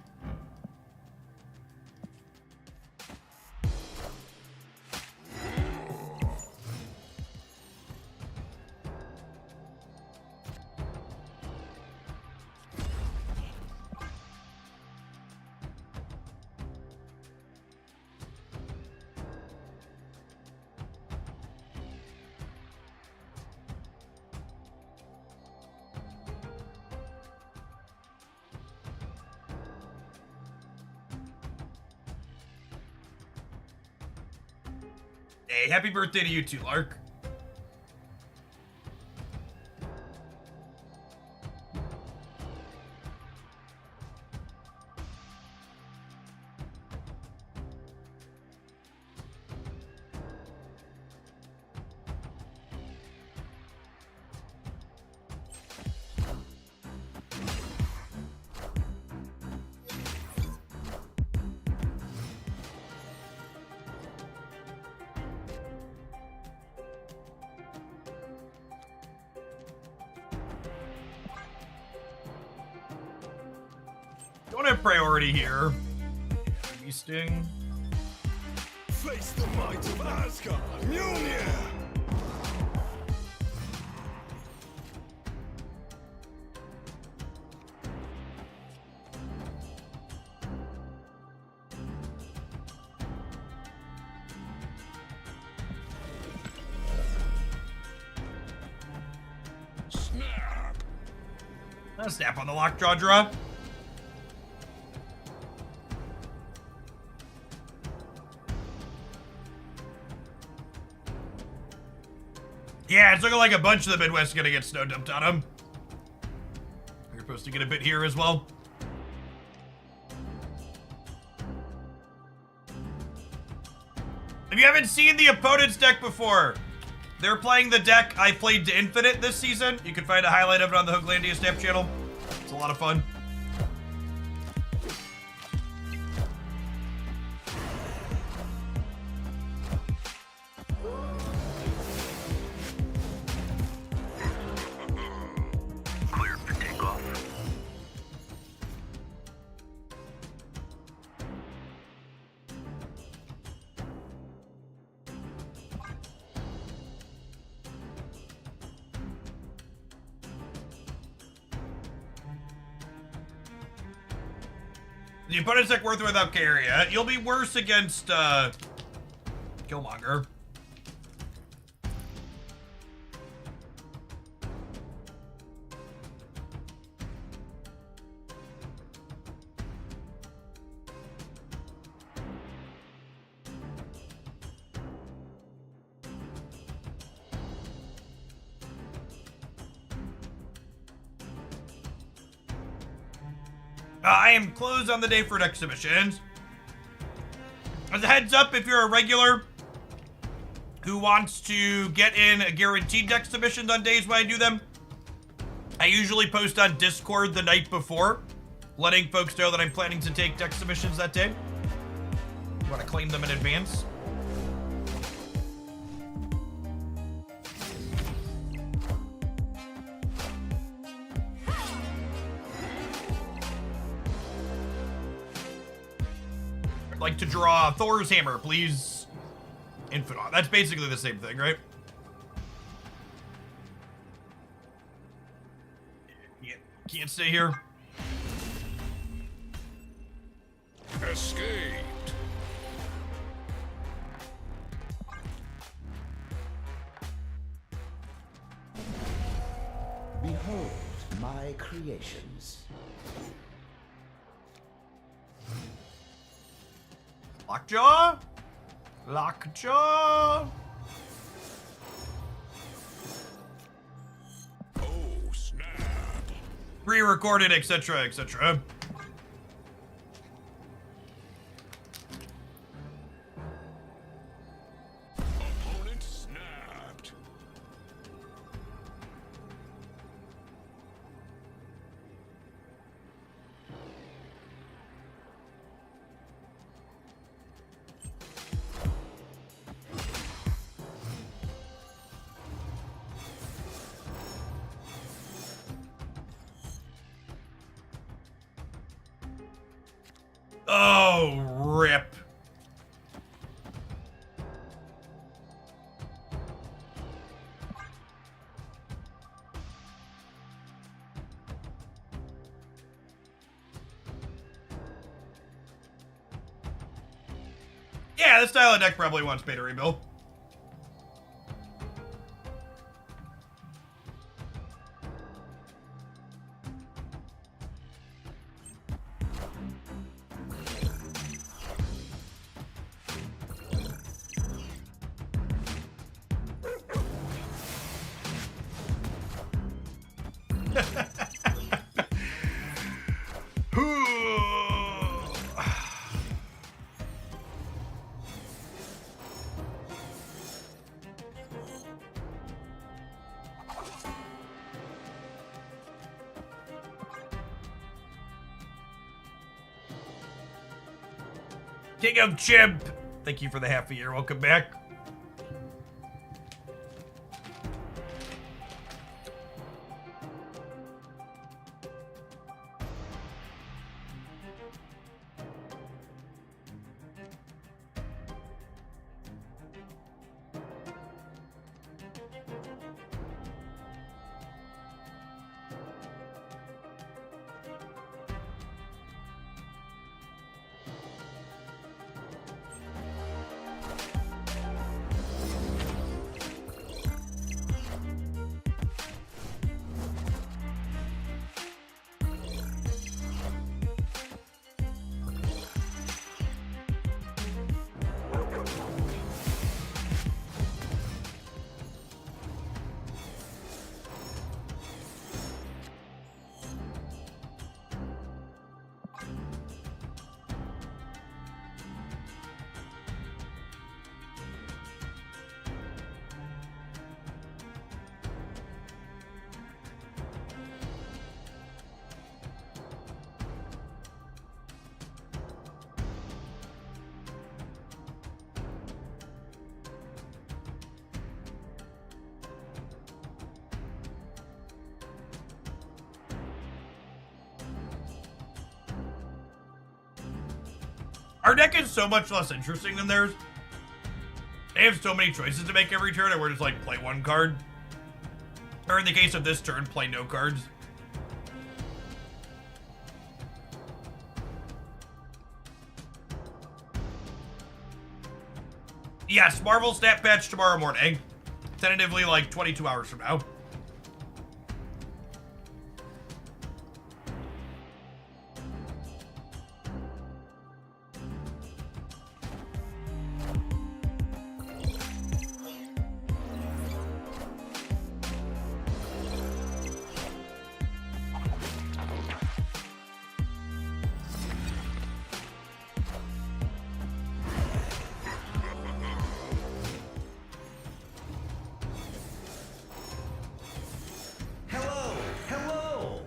Hey, happy birthday to you too, Lark. Don't have priority here. Sting.
Face the might of Asgard. Mjolnir.
Snap on the lockjaw draw. Yeah, it's looking like a bunch of the Midwest is gonna get snow dumped on them. We're supposed to get a bit here as well. If you haven't seen the opponent's deck before, they're playing the deck I played to Infinite this season. You can find a highlight of it on the Hooglandia Snap channel. It's a lot of fun.
Clear for takeoff.
The opponent's deck worth it without Carrier. You'll be worse against Killmonger. I am closed on the day for deck submissions. As a heads up, if you're a regular who wants to get in a guaranteed deck submissions on days when I do them, I usually post on Discord the night before, letting folks know that I'm planning to take deck submissions that day. You want to claim them in advance. Like to draw Thor's hammer, please. Infidon. That's basically the same thing, right? Yeah, can't stay here.
Escaped.
Behold my creations.
Lockjaw? Lockjaw?
Oh, snap.
Pre-recorded, etc., etc.
Opponent snapped.
Oh, rip. Yeah, this style of deck probably wants beta rebuild. King of Chimp, thank you for the half a year. Welcome back. Our deck is so much less interesting than theirs. They have so many choices to make every turn, and we're just like, play one card. Or in the case of this turn, play no cards. Yes, Marvel Snap Patch tomorrow morning. Tentatively, like, 22 hours from now.
Hello! Hello!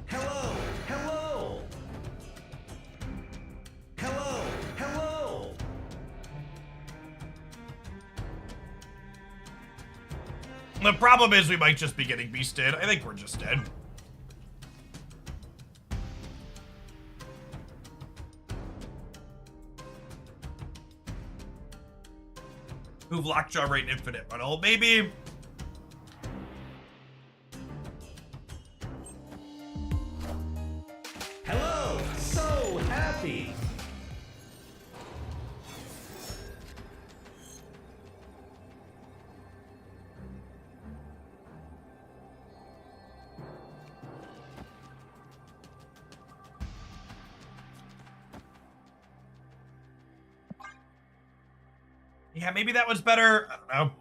Hello! Hello! Hello! Hello!
The problem is we might just be getting beasted. I think we're just dead. Move Lockjaw right and Infinite Funnel. Maybe.
Hello! So happy!
Yeah, maybe that was better. I don't know.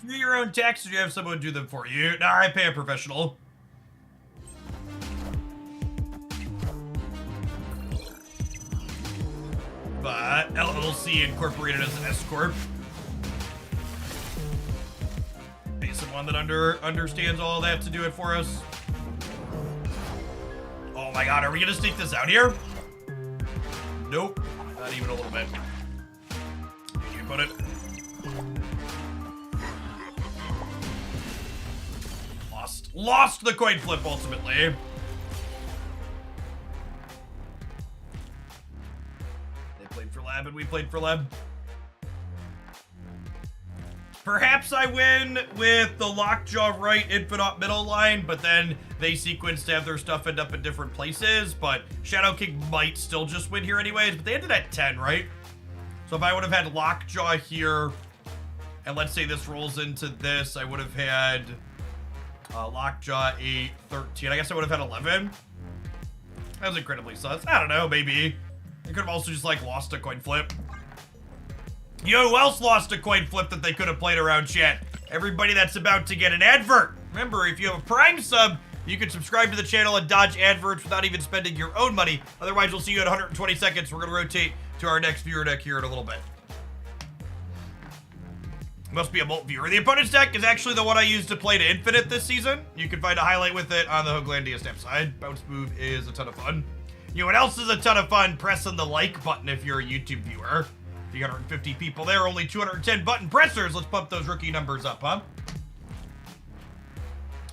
Do your own taxes, or do you have someone do them for you? Nah, I pay a professional. But LLC incorporated as an S corp. Pay someone that understands all that to do it for us. Oh my god, are we gonna sneak this out here? Nope, not even a little bit. Did you put it? Lost the coin flip ultimately. They played for Lab and we played for Lab. Perhaps I win with the Lockjaw right Infinite middle line, but then they sequence to have their stuff end up in different places. But Shadow King might still just win here anyways, but they ended at 10, right? So if I would have had Lockjaw here, and let's say this rolls into this, I would have had Lockjaw 8, 13. I guess I would have had 11. That was incredibly sus. I don't know, maybe. I could have also just, like, lost a coin flip. You know who else lost a coin flip that they could have played around, chat? Everybody that's about to get an advert. Remember, if you have a Prime sub, you can subscribe to the channel and dodge adverts without even spending your own money. Otherwise, we'll see you in 120 seconds. We're going to rotate to our next viewer deck here in a little bit. Must be a Molt viewer. The opponent's deck is actually the one I used to play to Infinite this season. You can find a highlight with it on the Hoaglandia Snap side. Bounce move is a ton of fun. You know what else is a ton of fun? Pressing the like button if you're a YouTube viewer. 350 people there, only 210 button pressers. Let's pump those rookie numbers up, huh?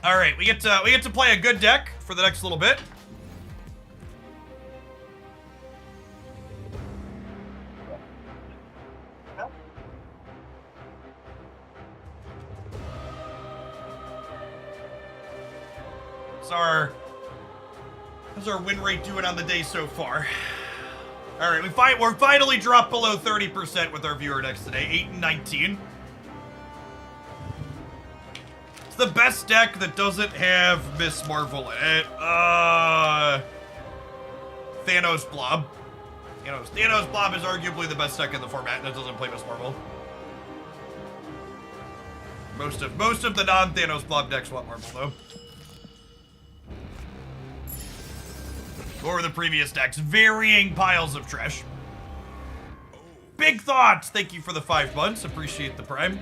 All right, we get to play a good deck for the next little bit. How's our win rate doing on the day so far? All right, we're finally dropped below 30% with our viewer decks today, 8 and 19. It's the best deck that doesn't have Miss Marvel in it. Thanos Blob. Thanos Blob is arguably the best deck in the format, and it doesn't play Miss Marvel. Most of the non-Thanos Blob decks want Marvel though. Or the previous decks, varying piles of trash. Big thoughts! Thank you for the 5 months. Appreciate the prime.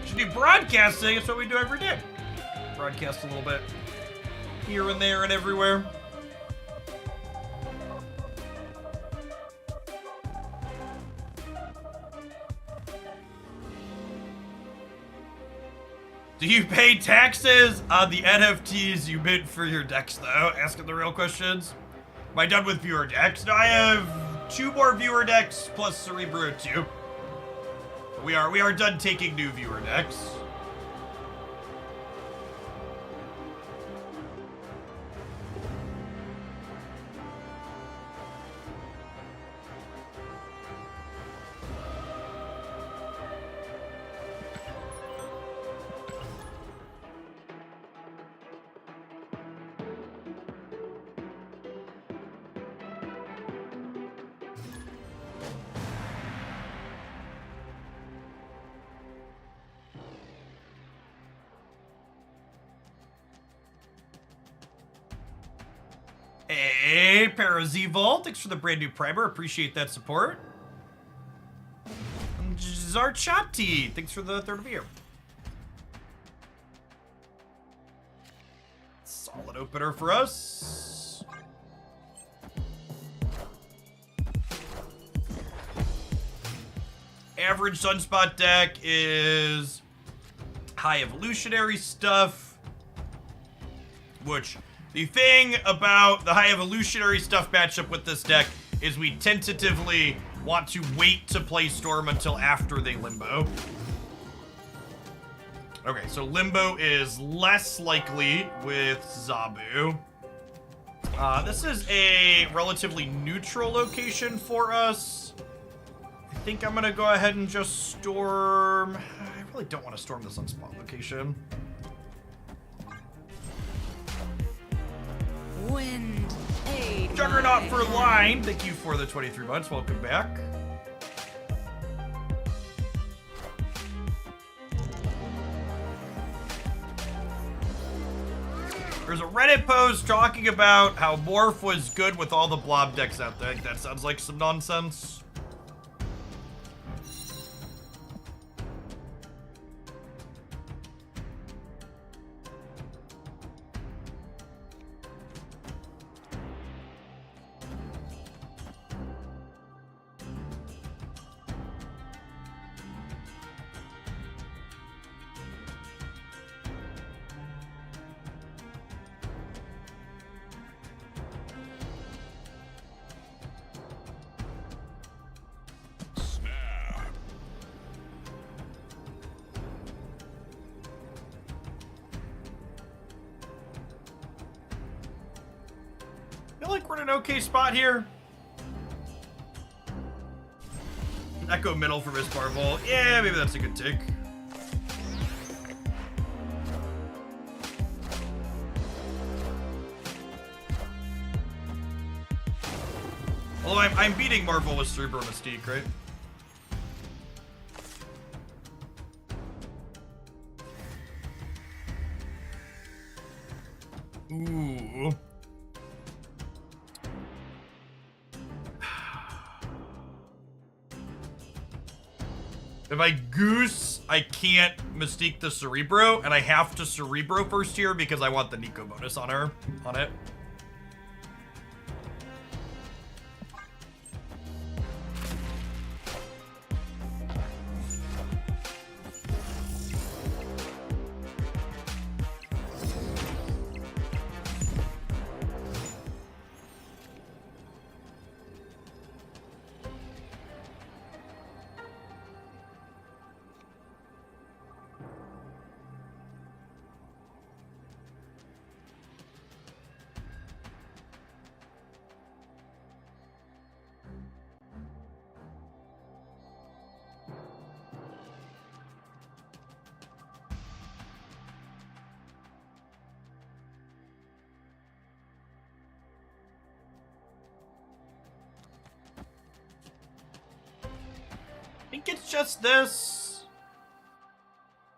Should be broadcasting. It's what we do every day. Broadcast a little bit here and there and everywhere. Do you pay taxes on the NFTs you mint for your decks, though? Asking the real questions. Am I done with viewer decks? No, I have 2 more viewer decks plus Cerebro 2. We are done taking new viewer decks. Hey, Parazivault, thanks for the brand new primer. Appreciate that support. Zarchati, thanks for the 3rd of the year. Solid opener for us. Average Sunspot deck is high evolutionary stuff, which the thing about the high evolutionary stuff matchup with this deck is we tentatively want to wait to play Storm until after they Limbo. Okay, so Limbo is less likely with Zabu. This is a relatively neutral location for us. I think I'm gonna go ahead and just Storm. I really don't want to Storm this Sunspot location.
Wind, aid
Juggernaut
my
for
hand.
line. Thank you for the 23 months. Welcome back. There's a Reddit post talking about how Morph was good with all the blob decks out there. That sounds like some nonsense. I feel like we're in an okay spot here. Echo middle for Miss Marvel. Yeah, maybe that's a good take. Although I'm beating Marvel with Cerebro Mystique, right? Ooh. If I Goose, I can't Mystique the Cerebro, and I have to Cerebro first here because I want the Nico bonus on it. it's just this.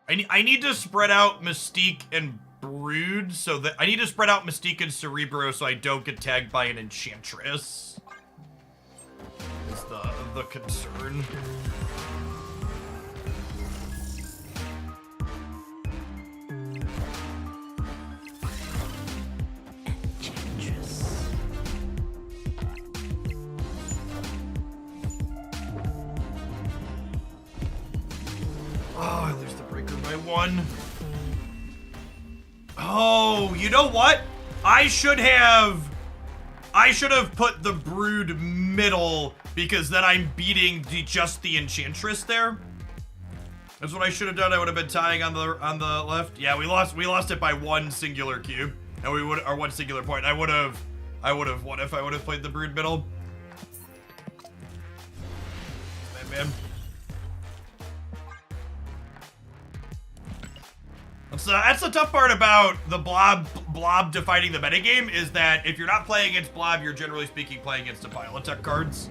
I need to spread out Mystique and Brood so that I need to spread out Mystique and Cerebro so I don't get tagged by an Enchantress. Is the concern. Oh, I lose the breaker by 1. Oh, you know what? I should have put the Brood middle because then I'm beating just the Enchantress there. That's what I should have done. I would have been tying on the left. Yeah, we lost it by 1 singular cube. And we would, or 1 singular point. I would have won if I would have played the Brood middle. Man. That's the tough part about the blob defining the metagame is that if you're not playing against blob, you're generally speaking playing against the Biotech cards.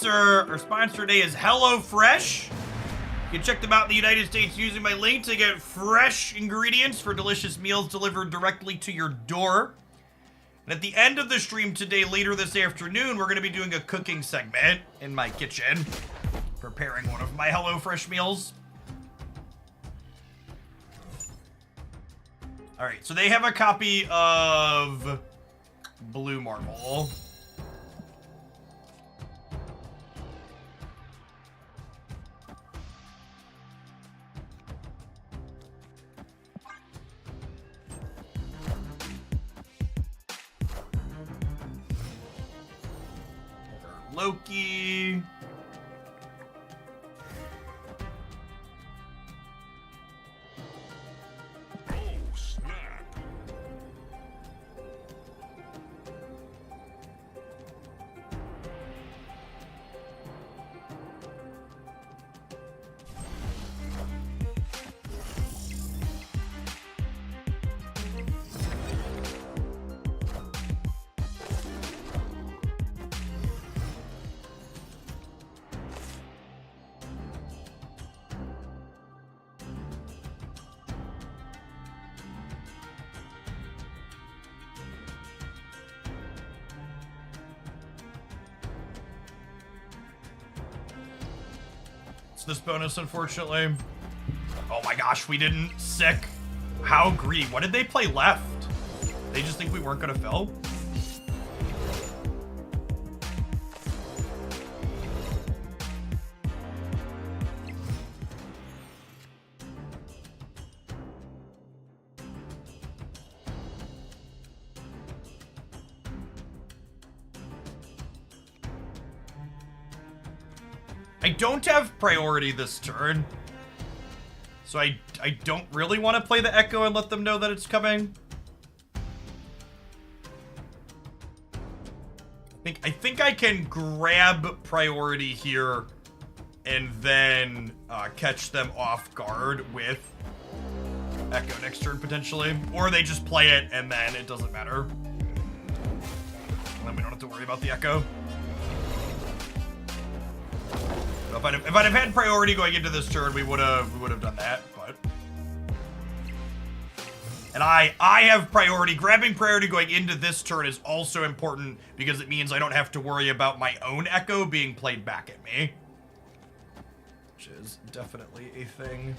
Our sponsor today is HelloFresh. You can check them out in the United States using my link to get fresh ingredients for delicious meals delivered directly to your door. And at the end of the stream today, later this afternoon, we're going to be doing a cooking segment in my kitchen, preparing one of my HelloFresh meals. All right, so they have a copy of Blue Marble. Loki.
Oh, snap.
This bonus, unfortunately. Oh my gosh, we didn't. Sick. How greedy. What did they play left? They just think we weren't gonna fill? I don't have priority this turn, so I don't really want to play the Echo and let them know that it's coming. I think I can grab priority here and then catch them off guard with Echo next turn potentially, or they just play it and then it doesn't matter. And then we don't have to worry about the Echo. If I'd have had priority going into this turn, we would have done that, but. And I have priority. Grabbing priority going into this turn is also important because it means I don't have to worry about my own Echo being played back at me. Which is definitely a thing.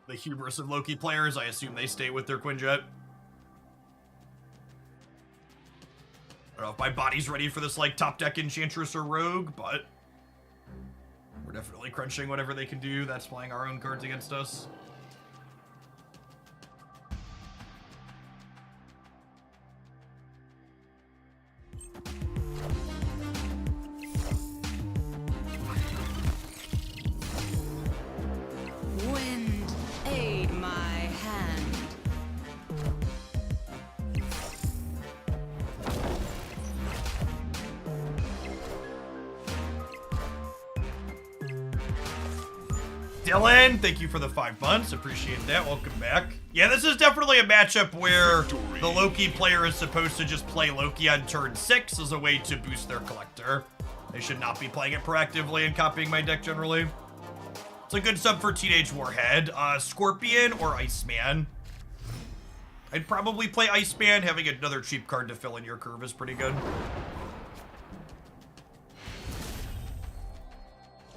The hubris of Loki players, I assume they stay with their Quinjet. I don't know if my body's ready for this, like, top deck Enchantress or Rogue, but we're definitely crunching whatever they can do. That's playing our own cards against us. Dylan, thank you for the 5 months. Appreciate that. Welcome back. Yeah, this is definitely a matchup where the Loki player is supposed to just play Loki on turn 6 as a way to boost their collector. They should not be playing it proactively and copying my deck generally. It's a good sub for Teenage Warhead. Scorpion or Iceman. I'd probably play Iceman. Having another cheap card to fill in your curve is pretty good.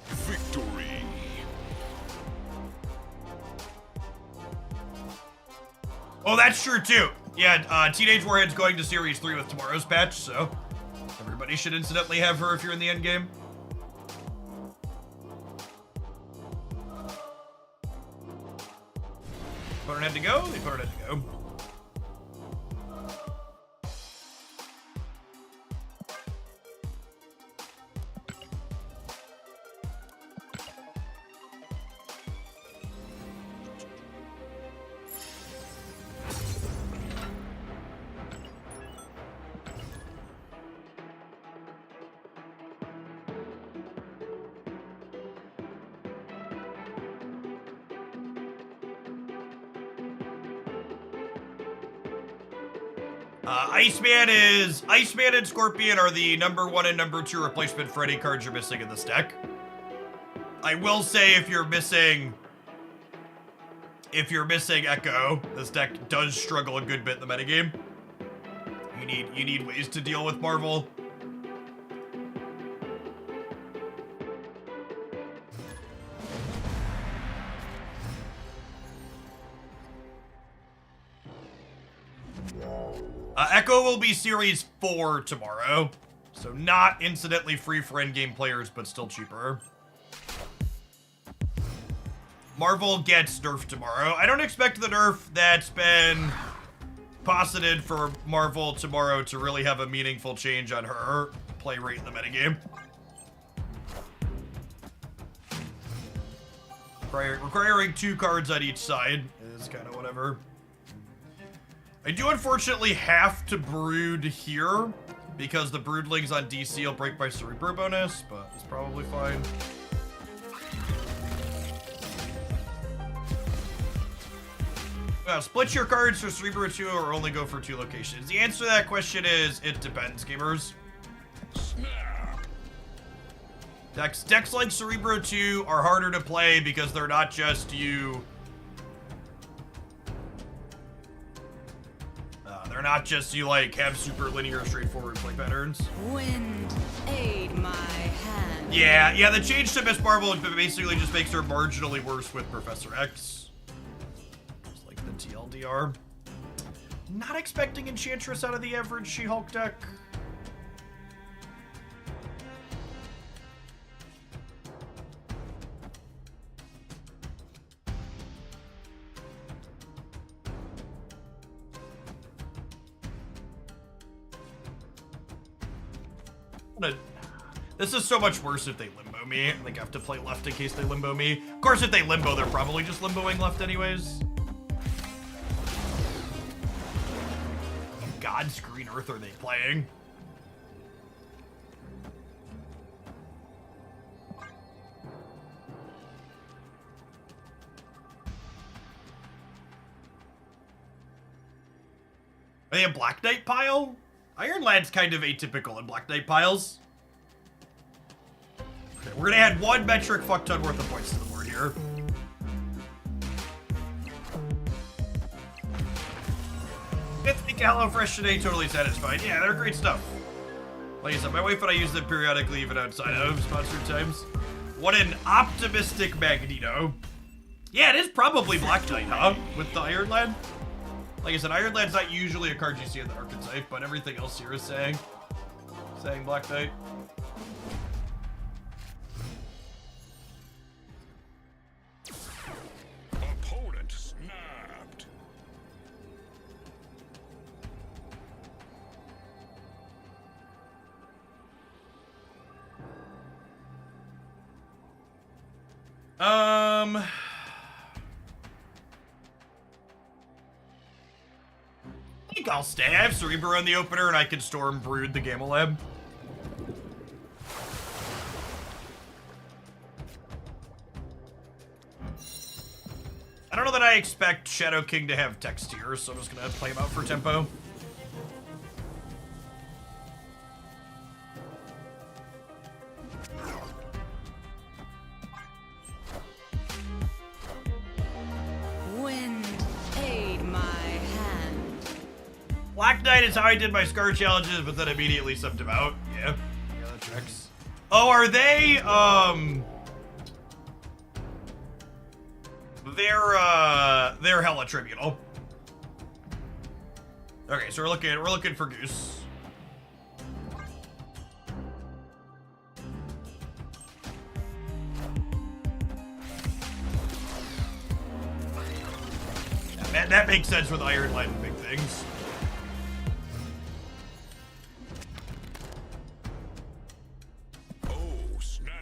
Victory.
Oh, that's true too. Yeah, Teenage Warhead's going to Series 3 with tomorrow's patch, so everybody should incidentally have her if you're in the end game. Opponent had to go, the opponent had to go. Iceman and Scorpion are the #1 and #2 replacement Freddy cards you're missing in this deck. I will say if you're missing Echo, this deck does struggle a good bit in the metagame. You need ways to deal with Marvel. Echo will be Series 4 tomorrow, so not incidentally free for endgame players, but still cheaper. Marvel gets nerfed tomorrow. I don't expect the nerf that's been posited for Marvel tomorrow to really have a meaningful change on her play rate in the metagame. Requiring 2 cards on each side is kind of whatever. I do unfortunately have to brood here because the broodlings on DC will break my Cerebro bonus, but it's probably fine. Split your cards for Cerebro 2 or only go for 2 locations. The answer to that question is it depends, gamers. Decks like Cerebro 2 are harder to play because they're not just you. They're not just you like have super linear, straightforward play patterns.
Wind, aid my hand.
Yeah, the change to Miss Marvel basically just makes her marginally worse with Professor X. Just like the TLDR. Not expecting Enchantress out of the average She-Hulk deck. This is so much worse if they limbo me. Like, I have to play left in case they limbo me. Of course, if they limbo, they're probably just limboing left anyways. God's Green Earth are they playing? Are they a Black Knight pile? Iron Lad's kind of atypical in Black Knight piles. Okay, we're gonna add 1 metric fuck ton worth of points to the board here. Fifth week of HelloFresh today, totally satisfied. Yeah, they're great stuff. Like I said, my wife and I use them periodically even outside of sponsored times. What an optimistic Magneto. Yeah, it is probably Black Knight, huh? With the Iron Lad? Like I said, Iron Lad's not usually a card you see in the archetype, but everything else here is saying Black Knight.
Opponent snapped.
I think I'll stay. I have Cerebro in the opener, and I can Storm Brood the Gamma Lab. I expect Shadow King to have text here, so I'm just gonna play him out for tempo.
Wind, aid my hand.
Black Knight is how I did my Scar challenges, but then immediately subbed him out. Yeah, that tracks. Oh, are they, they're hella tribunal. Okay, so we're looking for Goose. That makes sense with Iron Light and big things.
Oh, snap.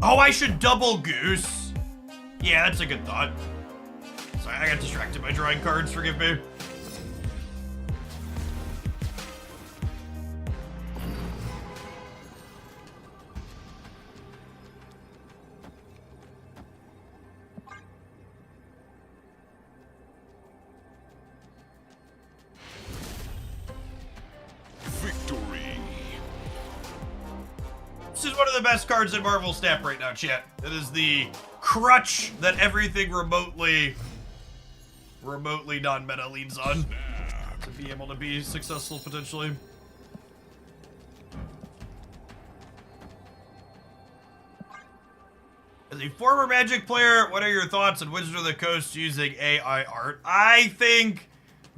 Oh, I should double Goose. Yeah, that's a good thought. Sorry, I got distracted by drawing cards, forgive me.
Victory.
This is one of the best cards in Marvel Snap right now, chat. It is the crutch that everything remotely non-meta leans on to be able to be successful potentially. As a former Magic player, what are your thoughts on Wizard of the Coast using AI art? I think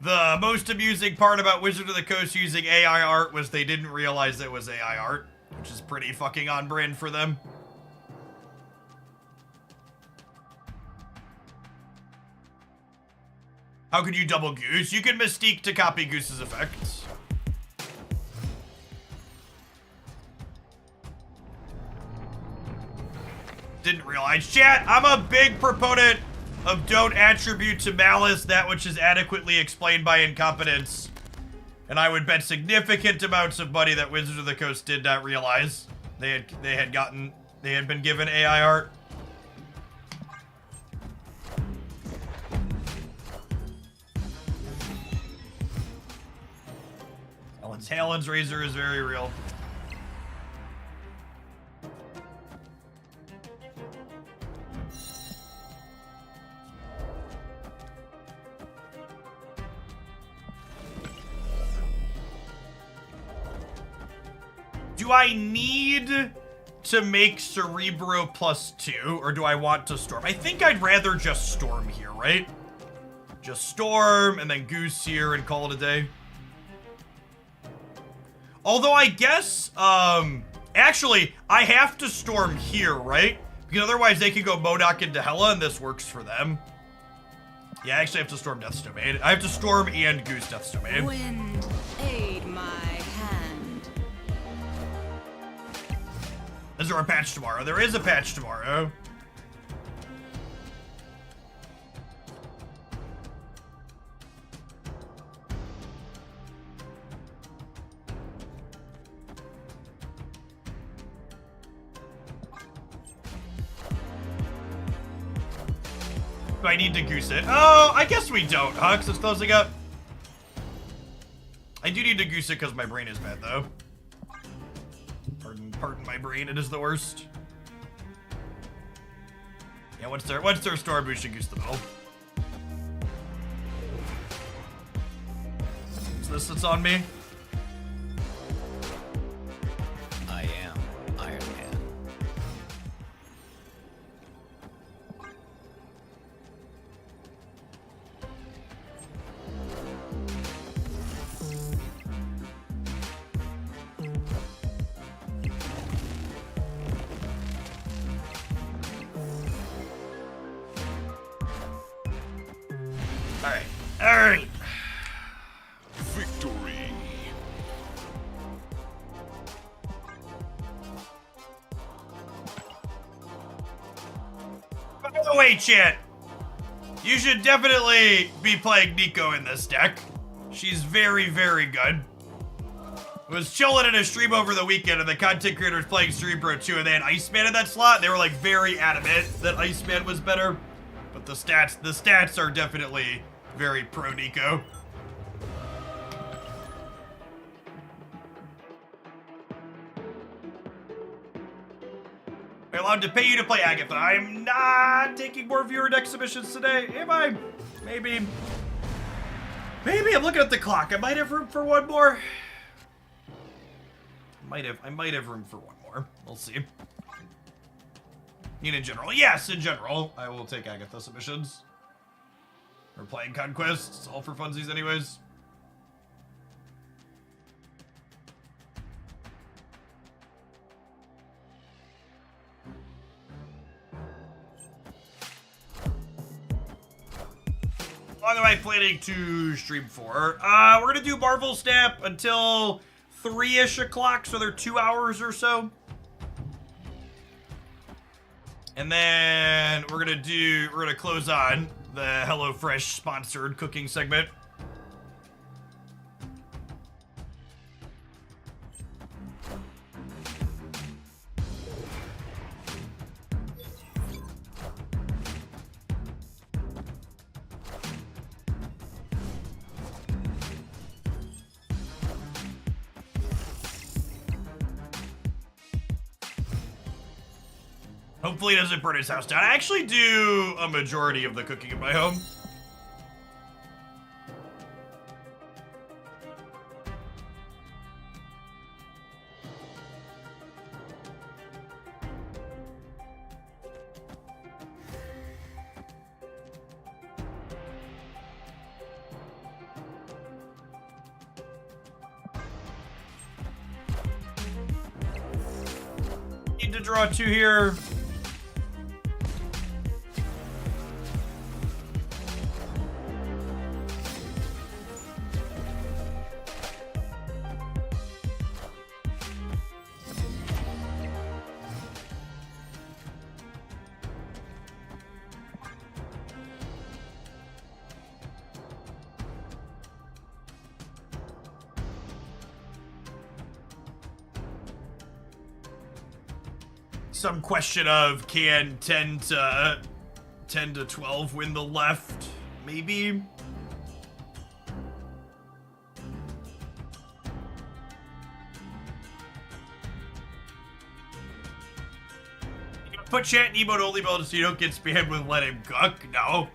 the most amusing part about Wizard of the Coast using AI art was they didn't realize it was AI art, which is pretty fucking on brand for them. How could you double Goose? You can Mystique to copy Goose's effects. Didn't realize. Chat, I'm a big proponent of don't attribute to malice that which is adequately explained by incompetence. And I would bet significant amounts of money that Wizards of the Coast did not realize they had been given AI art. Talon's Razor is very real. Do I need to make Cerebro +2, or do I want to Storm? I think I'd rather just Storm here, right? Just Storm, and then Goose here, and call it a day. Although I guess, actually, I have to Storm here, right? Because otherwise they could go MODOK into Hela, and this works for them. Yeah, I actually have to Storm Death's Domain. I have to Storm and Goose Death's Domain.
Wind, aid my hand.
Is there a patch tomorrow? There is a patch tomorrow. Do I need to Goose it? Oh, I guess we don't, huh? Because it's closing up. I do need to Goose it because my brain is bad, though. Pardon my brain, it is the worst. Yeah, what's their Storm? We should Goose the middle. Is this that's on me?
I am Iron Man.
Alright.
Victory.
By the way, chat, You should definitely be playing Nico in this deck. She's very, very good. Was chilling in a stream over the weekend, and the content creator was playing Stream Pro 2, and they had Iceman in that slot. They were like very adamant that Iceman was better. But the stats are definitely very pro Nico. I'm allowed to pay you to play Agatha. I'm not taking more viewer deck submissions today. Am I? Maybe. Maybe. I'm looking at the clock. I might have room for one more. I might have room for one more. We'll see. In general. Yes, in general. I will take Agatha submissions. We're playing Conquest. It's all for funsies anyways. How long am I planning to stream for? We're gonna do Marvel Snap until 3-ish o'clock, so they're 2 hours or so. And then we're gonna close on the HelloFresh sponsored cooking segment. Hopefully he doesn't burn his house down. I actually do a majority of the cooking in my home. Need to draw 2 here. Some question of can 10 to 12 win the left? Maybe. You put chat in emote only mode so you don't get spammed with let him cook? No.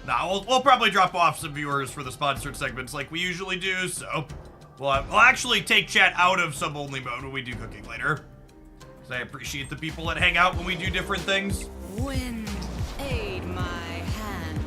No, we'll probably drop off some viewers for the sponsored segments like we usually do, so we'll actually take chat out of sub only mode when we do cooking later. I appreciate the people that hang out when we do different things.
Wind, aid my hand.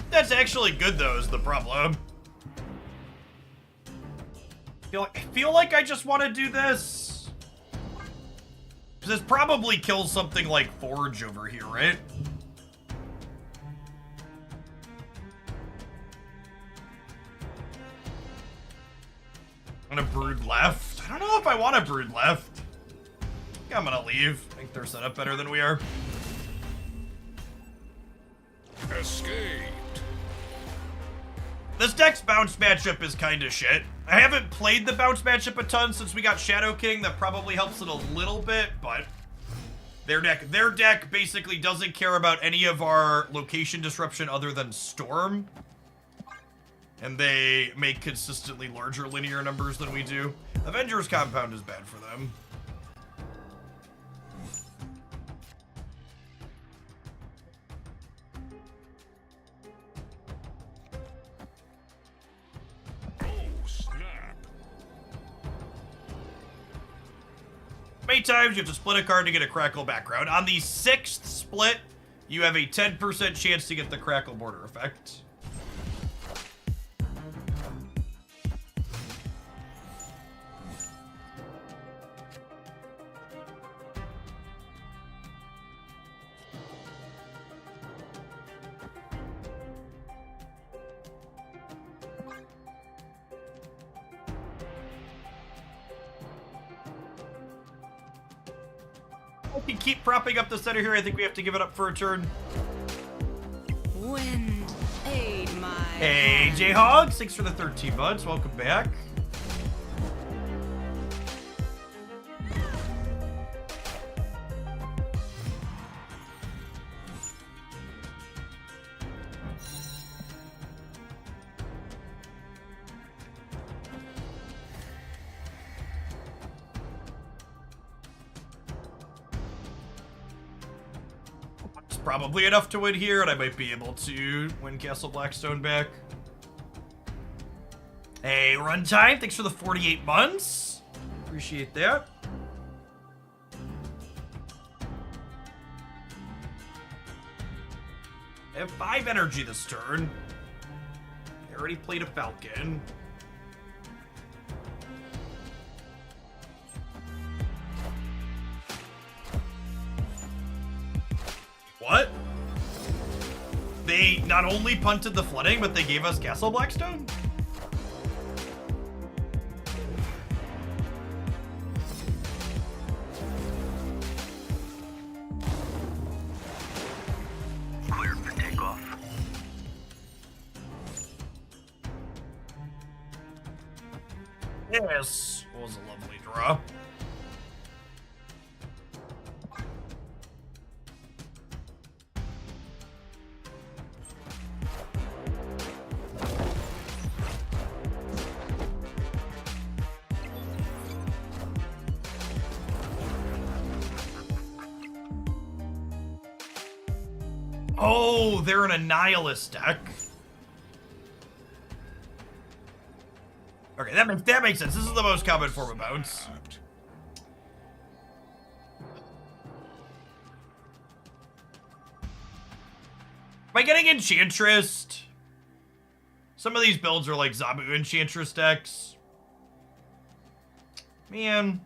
That's actually good though, is the problem. I feel like I just want to do this. Because this probably kills something like Forge over here, right? And a Brood left. I don't know if I want a Brood left. I think I'm gonna leave. I think they're set up better than we are.
Escaped.
This deck's bounce matchup is kind of shit. I haven't played the bounce matchup a ton since we got Shadow King. That probably helps it a little bit, but their deck basically doesn't care about any of our location disruption other than Storm. And they make consistently larger linear numbers than we do. Avengers Compound is bad for them. Many times you have to split a card to get a Crackle background. On the 6th split, you have a 10% chance to get the Crackle border effect. I can keep propping up the center here. I think we have to give it up for a turn.
Wind, aid my
Hey,
hand.
J-Hog, thanks for the 13 buds. Welcome back. It's probably enough to win here, and I might be able to win Castle Blackstone back. Hey, Runtime, thanks for the 48 months. Appreciate that. I have 5 energy this turn. I already played a Falcon. What? They not only punted the flooding, but they gave us Castle Blackstone?
Clear for takeoff.
Yes, was a lovely draw. Oh, they're an Annihilus deck. Okay, that makes sense. This is the most common form of bounce. Am I getting Enchantress? Some of these builds are like Zabu Enchantress decks. Man.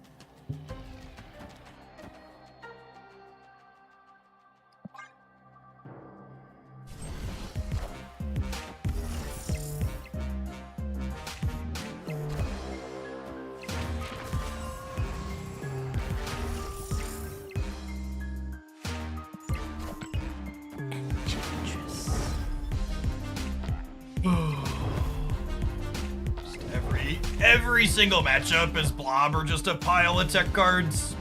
Every single matchup is Blob or just a pile of tech cards.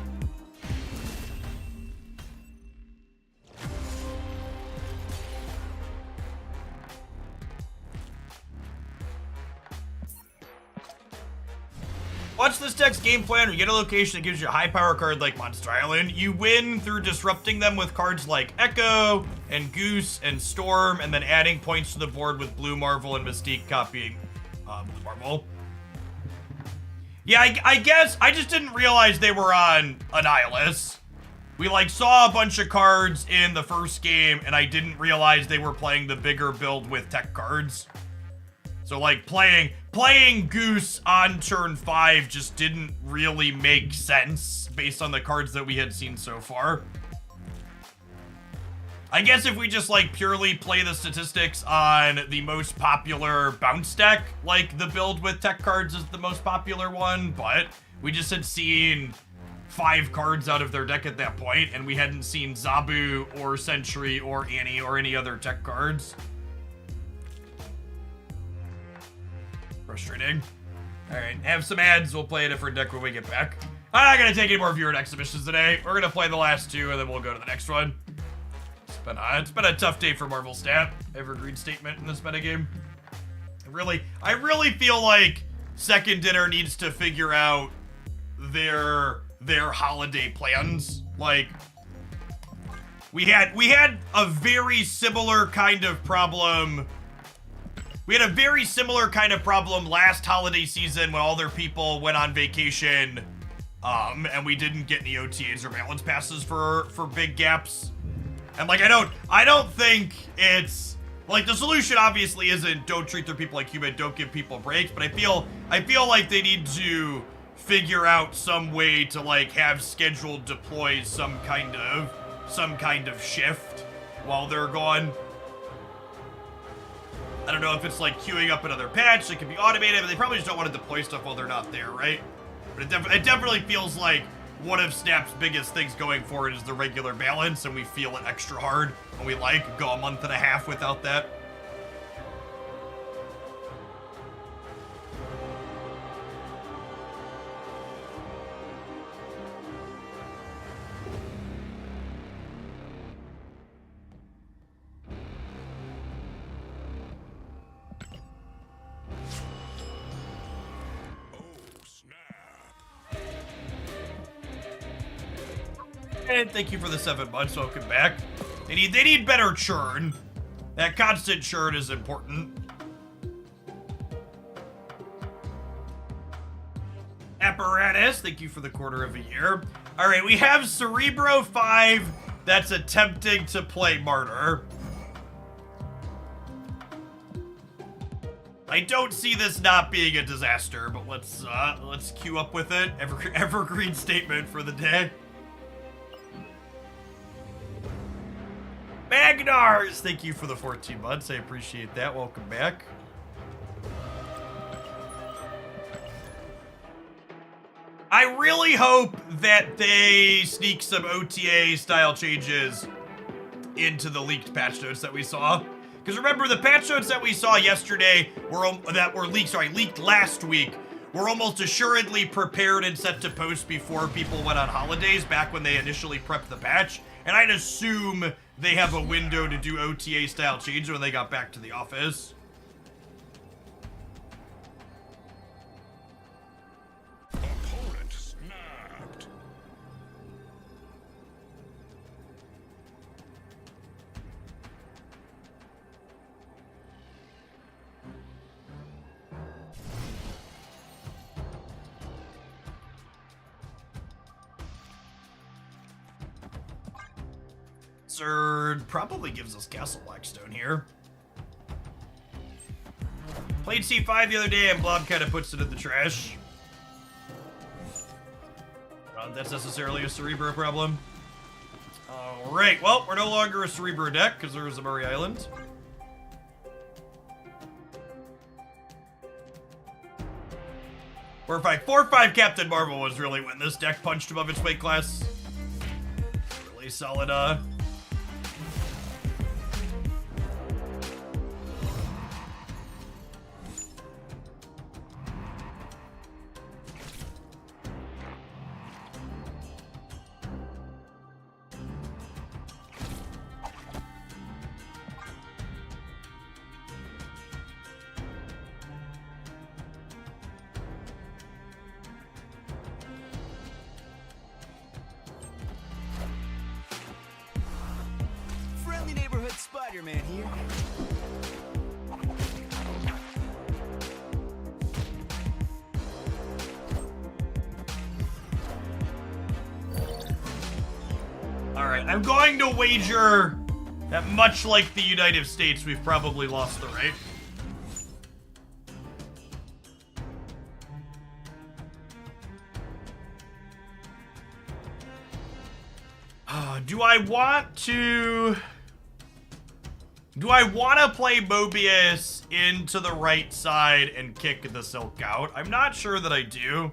Watch this deck's game plan. You get a location that gives you a high power card like Monster Island. You win through disrupting them with cards like Echo and Goose and Storm, and then adding points to the board with Blue Marvel and Mystique copying Blue Marvel. Yeah, I guess I just didn't realize they were on Annihilus. We like saw a bunch of cards in the first game, and I didn't realize they were playing the bigger build with tech cards. So like playing Goose on turn 5 just didn't really make sense based on the cards that we had seen so far. I guess if we just like purely play the statistics on the most popular bounce deck, like the build with tech cards is the most popular one, but we just had seen 5 cards out of their deck at that point, and we hadn't seen Zabu or Sentry or Annie or any other tech cards. Frustrating. Alright, have some ads. We'll play a different deck when we get back. I'm not gonna take any more viewer exhibitions today. We're gonna play the last 2, and then we'll go to the next one. It's been a tough day for Marvel Stat. Evergreen statement in this metagame. I really feel like Second Dinner needs to figure out their holiday plans. Like, we had a very similar kind of problem. We had a very similar kind of problem last holiday season when all their people went on vacation, and we didn't get any OTAs or balance passes for big gaps. And like, I don't think it's like the solution obviously isn't don't treat their people like human, don't give people breaks, but I feel like they need to figure out some way to like have scheduled deploys some kind of shift while they're gone. I don't know if it's like queuing up another patch that can be automated, but they probably just don't want to deploy stuff while they're not there, right? But it definitely feels like one of Snap's biggest things going for it is the regular balance, and we feel it extra hard when we like go a month and a half without that. And thank you for the 7 months. Welcome back. They need better churn. That constant churn is important. Apparatus, thank you for the quarter of a year. All right, we have Cerebro 5 that's attempting to play Martyr. I don't see this not being a disaster, but let's queue up with it. Evergreen statement for the day. Magnars, thank you for the 14 months. I appreciate that. Welcome back. I really hope that they sneak some OTA style changes into the leaked patch notes that we saw. Because remember, the patch notes that we saw yesterday leaked last week were almost assuredly prepared and set to post before people went on holidays back when they initially prepped the patch. And I'd assume they have a window to do OTA style changes when they got back to the office.
Opponent snapped.
Zerd probably gives us Castle Blackstone here. Played C5 the other day and Blob kind of puts it in the trash. That's necessarily a Cerebro problem. Alright, well, we're no longer a Cerebro deck because there's a Murray Island. Or 4/5 Captain Marvel was really when this deck punched above its weight class. Really solid,
Friendly neighborhood Spider-Man here.
Alright, I'm going to wager that much like the United States, we've probably lost the right. Do I want to play Mobius into the right side and kick the Silk out? I'm not sure that I do.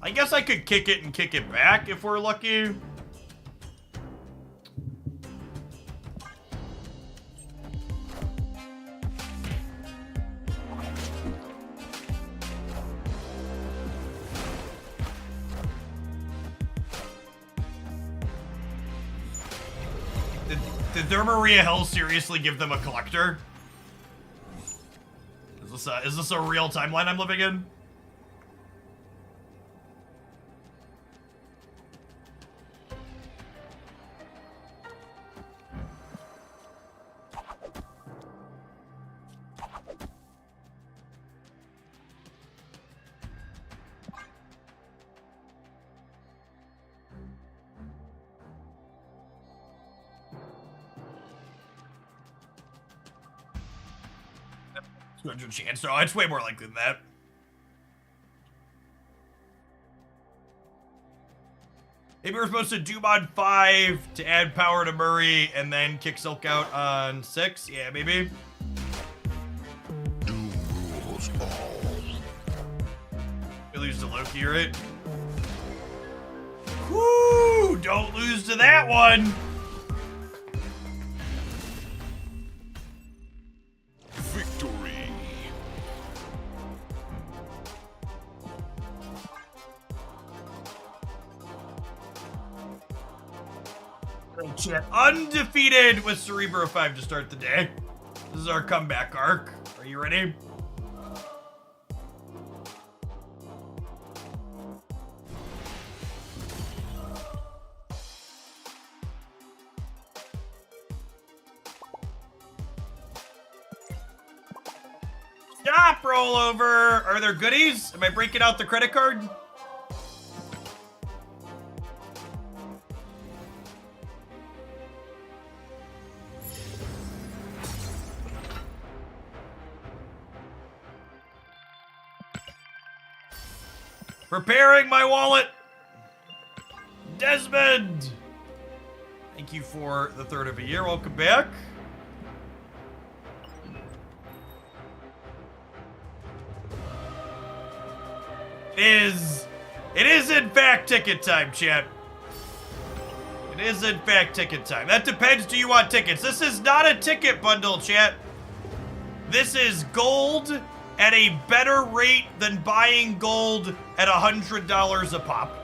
I guess I could kick it and kick it back if we're lucky. Did their Maria Hill seriously give them a collector? Is this a real timeline I'm living in? Chance. No, it's way more likely than that. Maybe we're supposed to Doom on 5 to add power to Murray and then kick Silk out on 6. Yeah, maybe.
Doom rules all.
We lose to Loki, right? don't lose to that one.
Victory.
Great chat. Undefeated with Cerebro 5 to start the day. This is our comeback arc. Are you ready? Stop, rollover! Are there goodies? Am I breaking out the credit card? Preparing my wallet! Desmond! Thank you for the third of a year. Welcome back. It is in fact ticket time, chat. It is in fact ticket time. That depends, do you want tickets? This is not a ticket bundle, chat. This is gold at a better rate than buying gold at $100 a pop.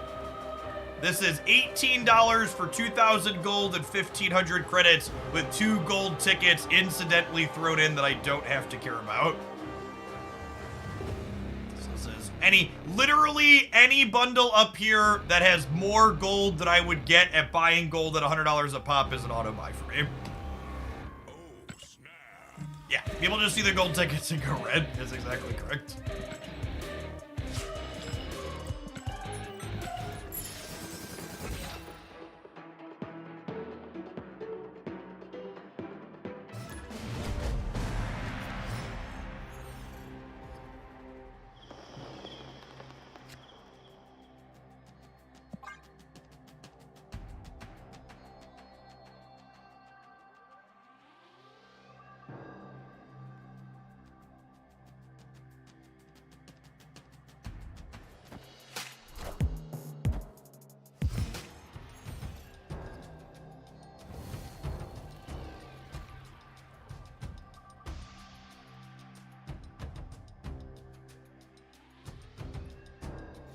This is $18 for 2,000 gold and 1,500 credits with 2 gold tickets incidentally thrown in that I don't have to care about. Literally any bundle up here that has more gold than I would get at buying gold at $100 a pop is an auto buy for me.
Oh, snap.
Yeah, people just see the gold tickets and go red. That's exactly correct.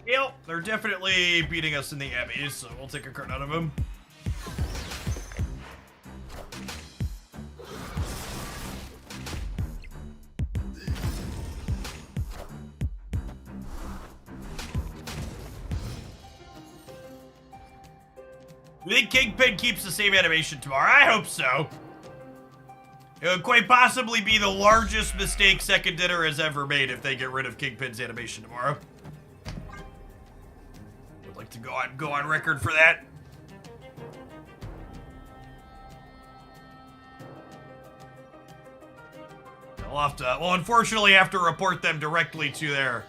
Yep, they're definitely beating us in the Emmys, so we'll take a card out of them. You think Kingpin keeps the same animation tomorrow? I hope so. It would quite possibly be the largest mistake Second Dinner has ever made if they get rid of Kingpin's animation tomorrow. Would like to go on record for that. I'll have to, well, unfortunately, have to report them directly to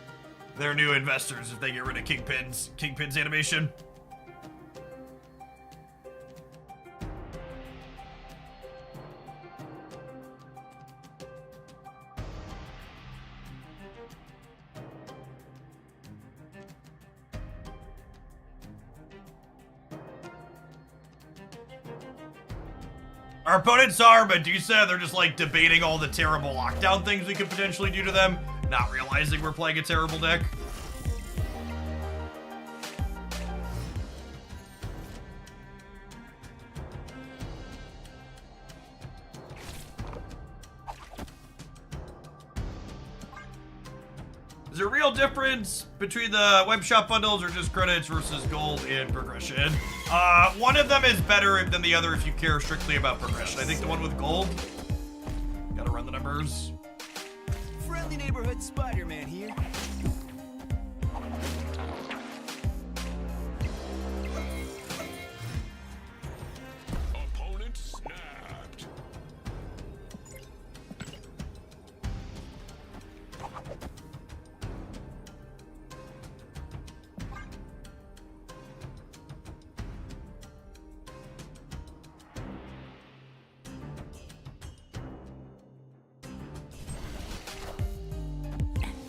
their new investors if they get rid of Kingpin's animation. Our opponents are Medusa. They're just like debating all the terrible lockdown things we could potentially do to them, not realizing we're playing a terrible deck. Is there a real difference between the web shop bundles or just credits versus gold and progression? One of them is better than the other if you care strictly about progression. I think the one with gold, gotta run the numbers.
Friendly neighborhood Spider-Man here.
Opponent snapped.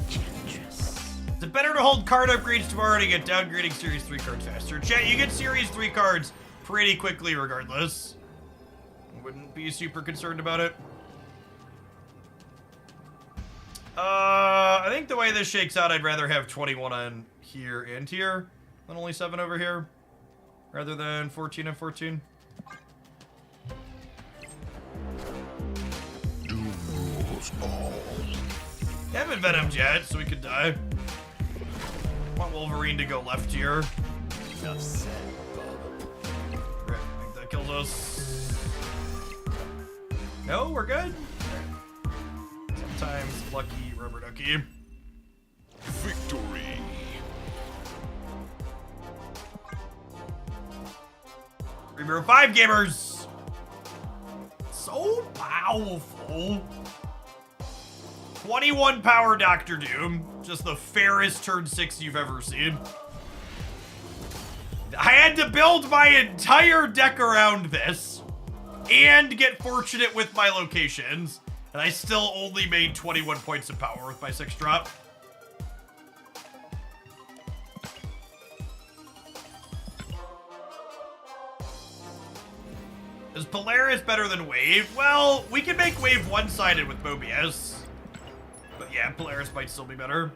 Enchantress.
it better to hold card upgrades tomorrow to get downgrading Series 3 cards faster? Chat, you get Series 3 cards pretty quickly regardless. Wouldn't be super concerned about it. I think the way this shakes out, I'd rather have 21 on here and here than only 7 over here, rather than 14 and 14. Haven't Venomed yet, so we could die. Want Wolverine to go left here.
Enough said, bub.
Right, I think that kills us. No, we're good. Sometimes lucky rubber ducky.
Victory.
Rebirth 5 gamers. So powerful. 21 power Doctor Doom. Just the fairest turn 6 you've ever seen. I had to build my entire deck around this and get fortunate with my locations, and I still only made 21 points of power with my 6-drop. Is Polaris better than Wave? Well, we can make Wave one-sided with Mobius. But yeah, Polaris might still be better.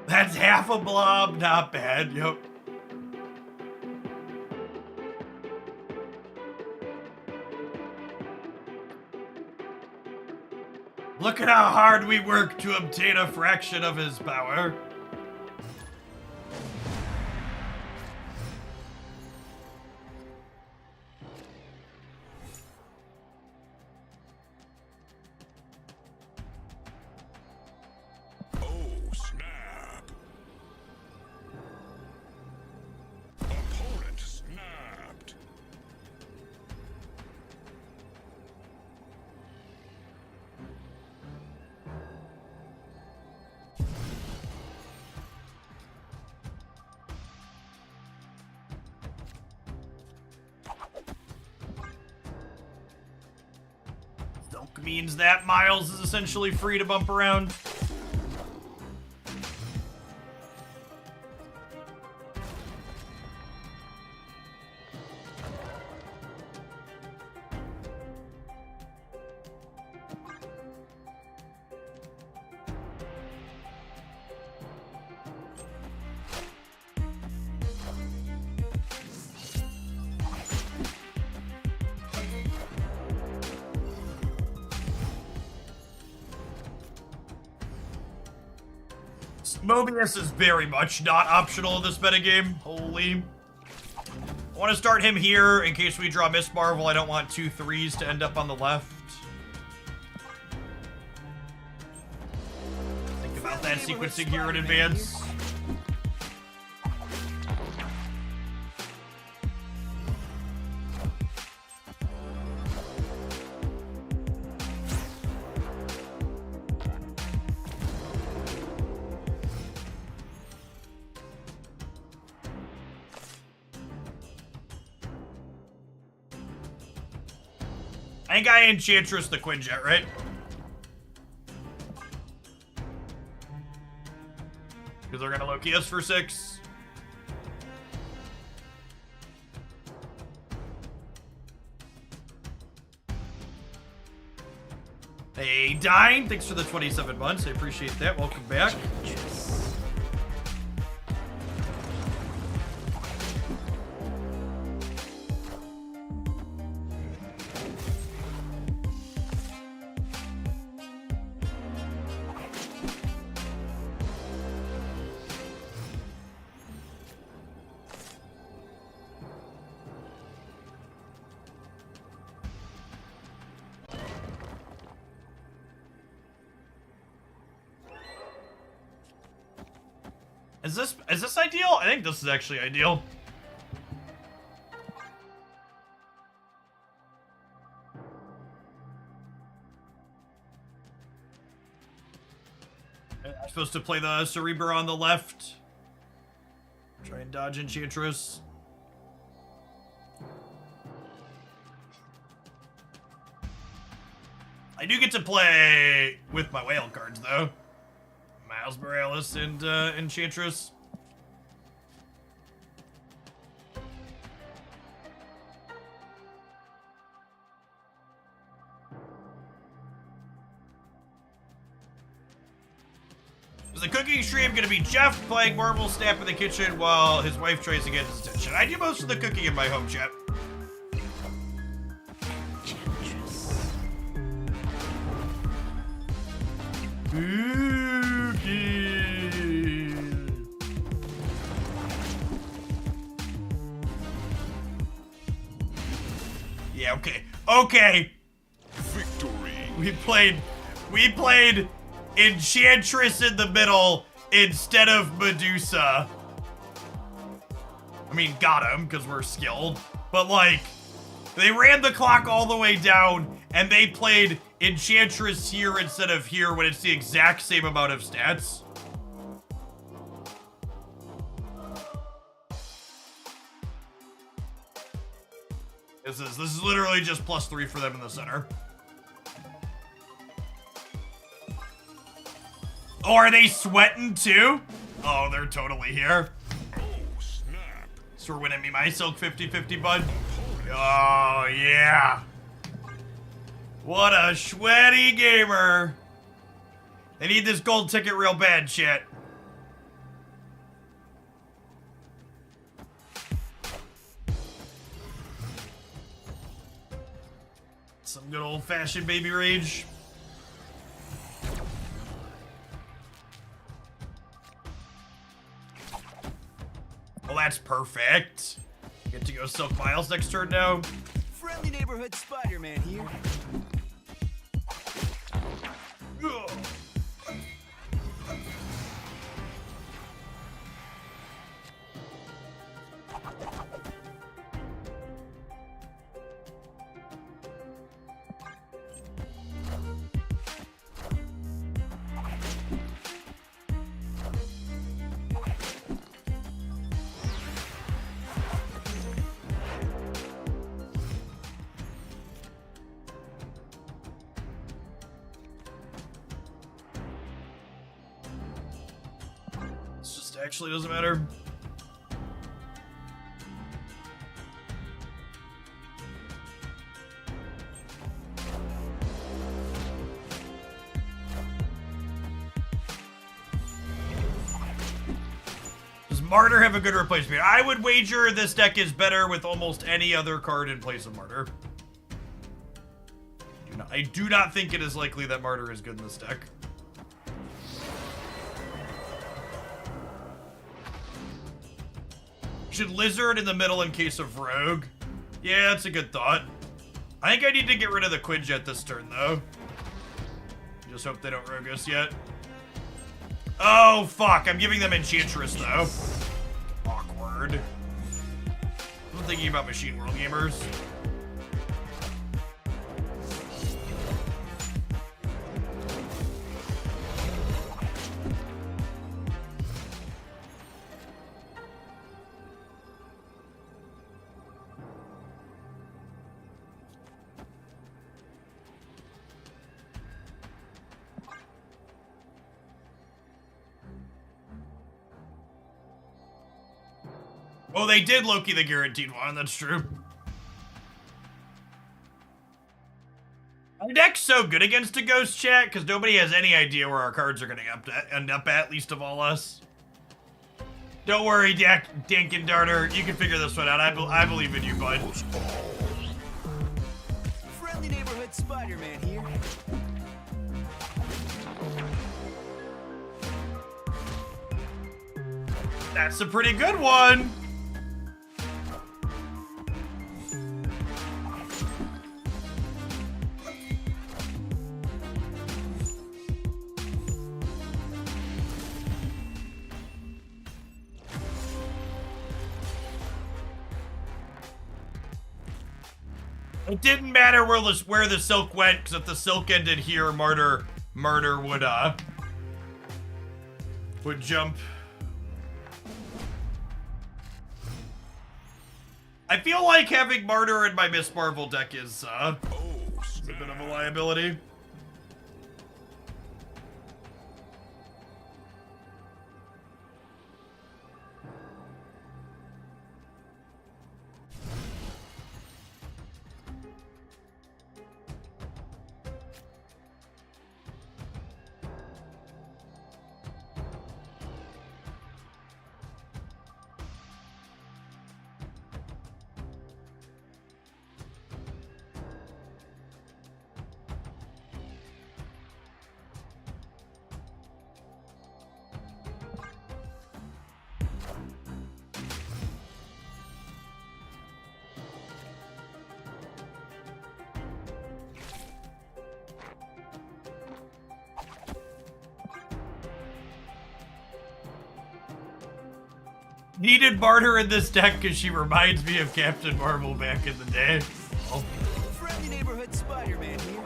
That's half a blob, not bad, yep. Look at how hard we work to obtain a fraction of his power.
Oh, snap. Opponent snapped.
Thunk means that Miles is essentially free to bump around. Mobius is very much not optional in this metagame. Holy. I want to start him here in case we draw Miss Marvel. I don't want 2 3s to end up on the left. Think about that sequencing here in advance. I think I Enchantress the Quinjet, right? Because they're gonna Loki us for 6. Hey, Dine, thanks for the 27 months. I appreciate that. Welcome back. Is this ideal? I think this is actually ideal. I'm supposed to play the Cerebra on the left. Try and dodge Enchantress. I do get to play with my whale cards, though. Miles Morales and Enchantress. Is the cooking stream gonna be Jeff playing Marvel Snap in the kitchen while his wife tries to get his attention? I do most of the cooking in my home chat. Spooky. Yeah, okay.
Victory.
We played Enchantress in the middle instead of Medusa. I mean, got him, because we're skilled. But, like, they ran the clock all the way down, and they played Enchantress here instead of here when it's the exact same amount of stats. This is literally just +3 for them in the center. Oh, are they sweating too? Oh, they're totally here.
Oh, snap.
So we're winning me my silk 50-50, bud. Oh, yeah. What a sweaty gamer. They need this gold ticket real bad, chat. Some good old-fashioned baby rage. Well, that's perfect. Get to go Silk Miles next turn now.
Friendly neighborhood Spider-Man here.
Ugh. This just actually doesn't matter. Does Martyr have a good replacement? I would wager this deck is better with almost any other card in place of Martyr. I do not think it is likely that Martyr is good in this deck. Should Lizard in the middle in case of Rogue? Yeah, that's a good thought. I think I need to get rid of the Quinjet this turn, though. Just hope they don't Rogue us yet. Oh, fuck. I'm giving them Enchantress, though. Awkward. I'm thinking about Machine World gamers. Oh, they did Loki the guaranteed one, that's true. Our deck's so good against a ghost, chat, because nobody has any idea where our cards are going to end up at, least of all us. Don't worry, Dankin Darter, you can figure this one out. I believe in you, bud.
Friendly neighborhood Spider-Man here.
That's a pretty good one. It didn't matter where the silk went, because if the silk ended here, Martyr would jump. I feel like having Martyr in my Miss Marvel deck is a bit of a liability. Needed barter in this deck because she reminds me of Captain Marvel back in the day. Oh.
Friendly neighborhood Spider-Man here.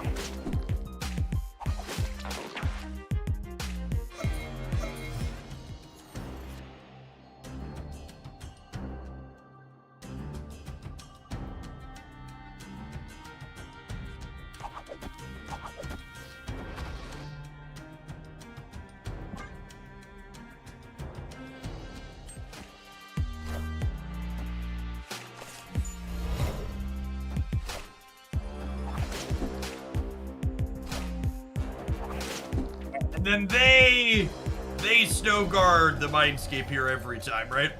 And then they snow guard the Mindscape here every time, right?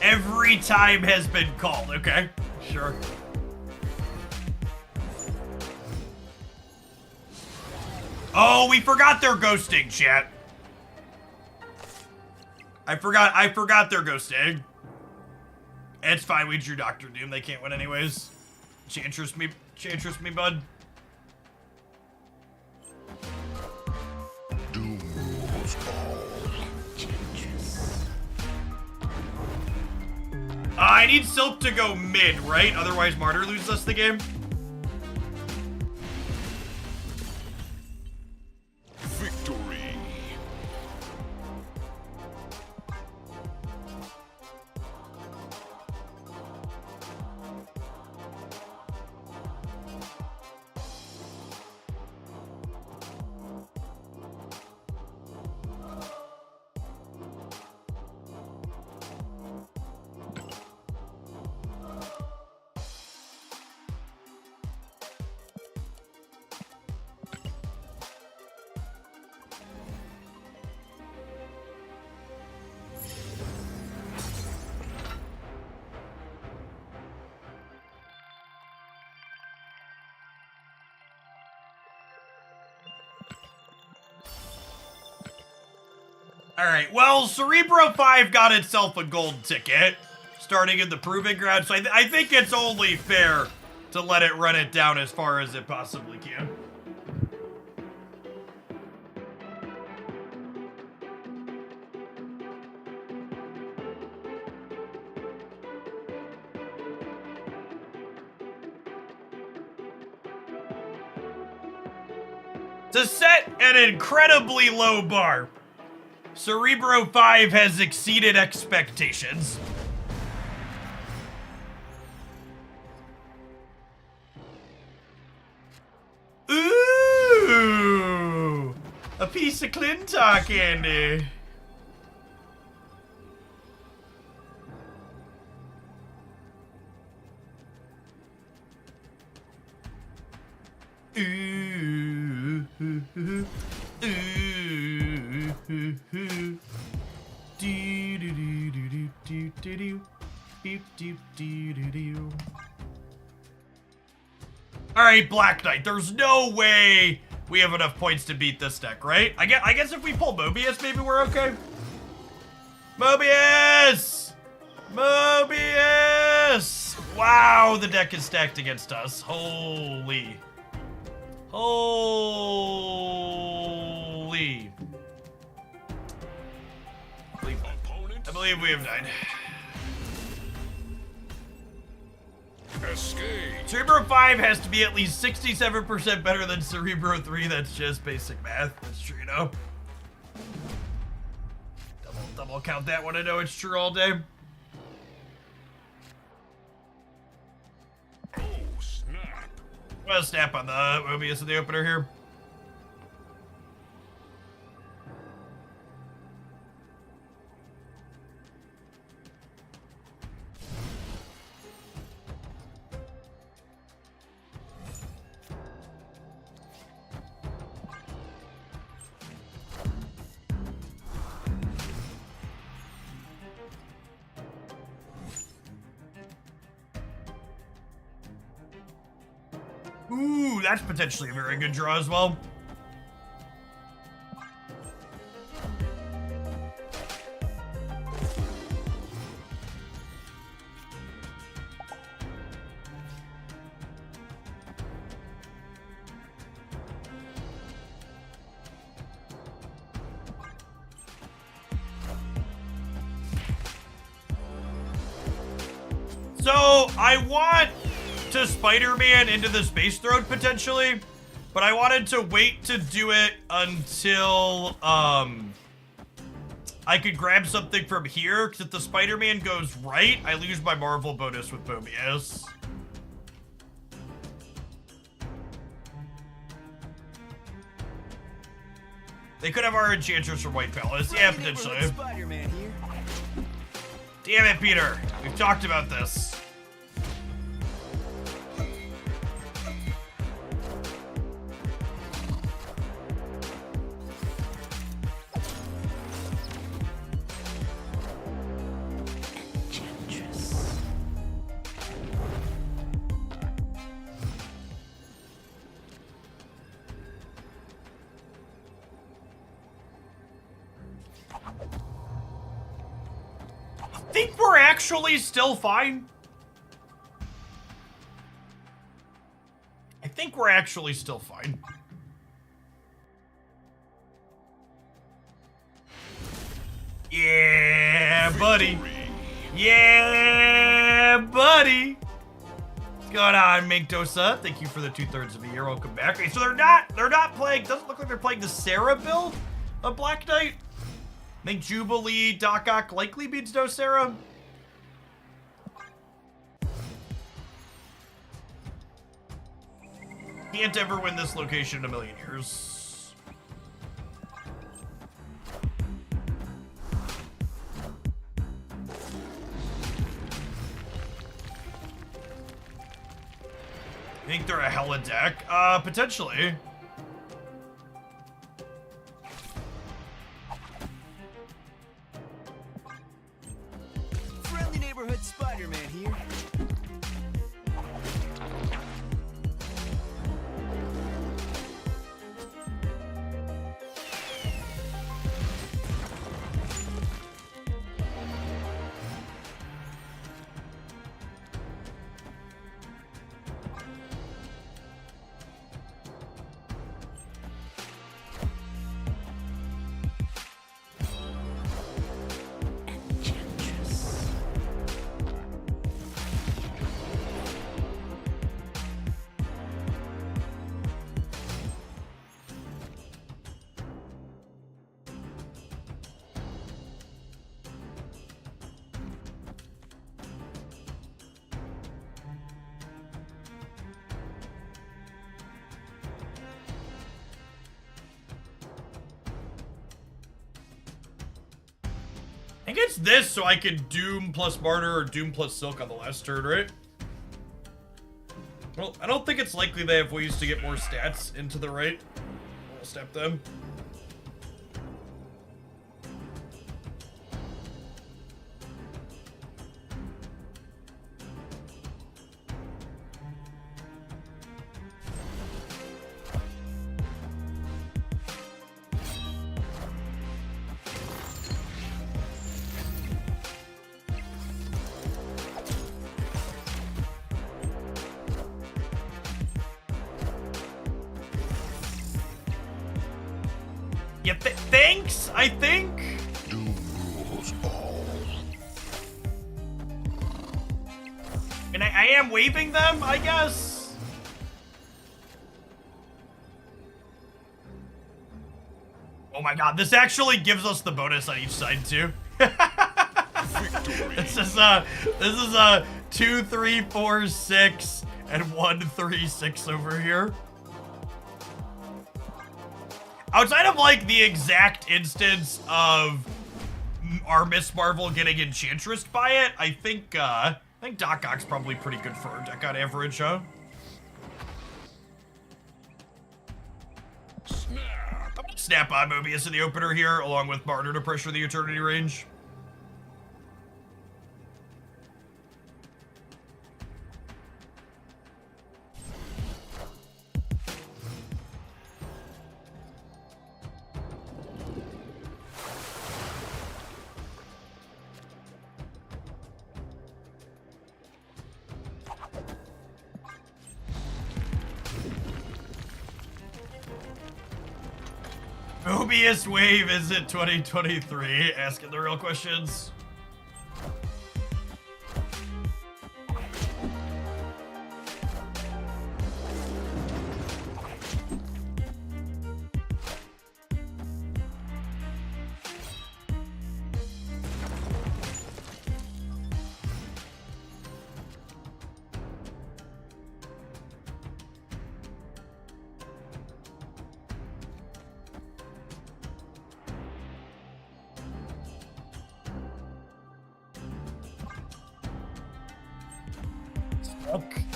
Every time has been called, okay? Sure. Oh, we forgot their ghosting, chat. I forgot their ghosting. It's fine, we drew Doctor Doom. They can't win anyways. Chantress me, bud.
Doom rules all.
I need Silk to go mid, right? Otherwise Martyr loses us the game.
Victory.
Alright, well, Cerebro 5 got itself a gold ticket, starting in the Proving Ground, so I think it's only fair to let it run it down as far as it possibly can. To set an incredibly low bar, Cerebro 5 has exceeded expectations. Ooh! A piece of Clintar candy. Ooh. Alright, Black Knight, there's no way we have enough points to beat this deck, right? I guess if we pull Mobius, maybe we're okay. Mobius! Mobius! Wow, the deck is stacked against us. Holy. Holy. I believe we have died.
Escape.
Cerebro 5 has to be at least 67% better than Cerebro 3. That's just basic math. That's true, you know. Double count that one. I know it's true all day.
Oh, snap.
Well, snap on the Mobius in the opener here. that's potentially a very good draw as well. So, I want to Spider-Man into the Space Throne potentially, but I wanted to wait to do it until I could grab something from here, because if the Spider-Man goes right, I lose my Marvel bonus with Mobius. They could have our Enchantress from White Palace. Yeah, potentially.
Spider-Man here.
Damn it, Peter. We've talked about this. I think we're actually still fine. I think we're actually still fine. Yeah, buddy. Yeah, buddy. What's going on, Minkdosa? Thank you for the 2/3 of a year. Welcome back. Okay, so they're not playing, doesn't look like they're playing the Sarah build of Black Knight. I think Jubilee, Doc Ock likely beats Docera. Can't ever win this location in a million years. I think they're a hella deck. Potentially.
Friendly neighborhood Spider-Man here.
I think it's this, so I can Doom plus Martyr or Doom plus Silk on the last turn, right? Well, I don't think it's likely they have ways to get more stats into the right. I'll step them. Yeah, thanks, I think.
Doom rules all.
And I am waving them, I guess. Oh my god, this actually gives us the bonus on each side too. This is a 2, 3, 4, 6, and 1, 3, 6 over here. Outside of like the exact instance of our Miss Marvel getting Enchantress by it, I think Doc Ock's probably pretty good for our deck on average, huh? Snap on Mobius in the opener here, along with Martyr to pressure the Eternity range. Mobius wave is it 2023? Asking the real questions.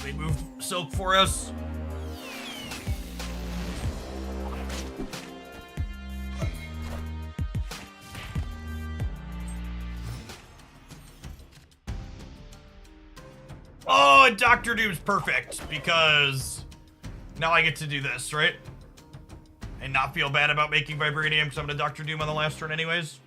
They moved Silk for us. Oh, and Dr. Doom's perfect because now I get to do this, right? And not feel bad about making Vibranium because I'm gonna Dr. Doom on the last turn anyways.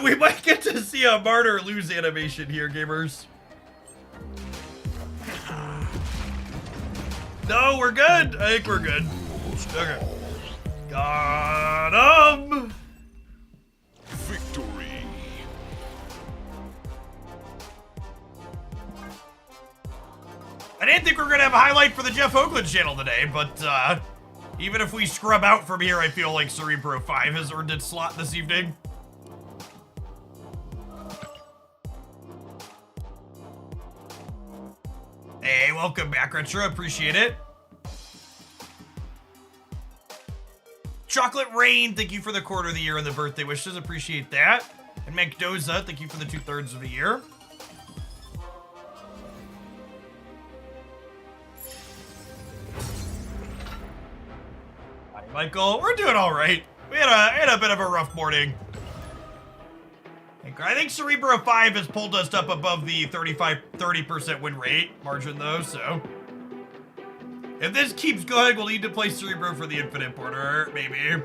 We might get to see a martyr lose animation here, gamers. No, we're good. I think we're good. Okay. Got him.
Victory.
I didn't think we were gonna have a highlight for the Jeff Hoagland channel today, but even if we scrub out from here, I feel like Cerebro 5 has earned its slot this evening. Hey, welcome back, Retro. Appreciate it. Chocolate Rain, thank you for the quarter of the year and the birthday wishes. Appreciate that. And Mendoza, thank you for the 2/3 of the year. Hi, Michael. We're doing all right. We had a bit of a rough morning. I think Cerebro 5 has pulled us up above the 30% win rate margin, though, so. If this keeps going, we'll need to play Cerebro for the Infinite Porter, maybe.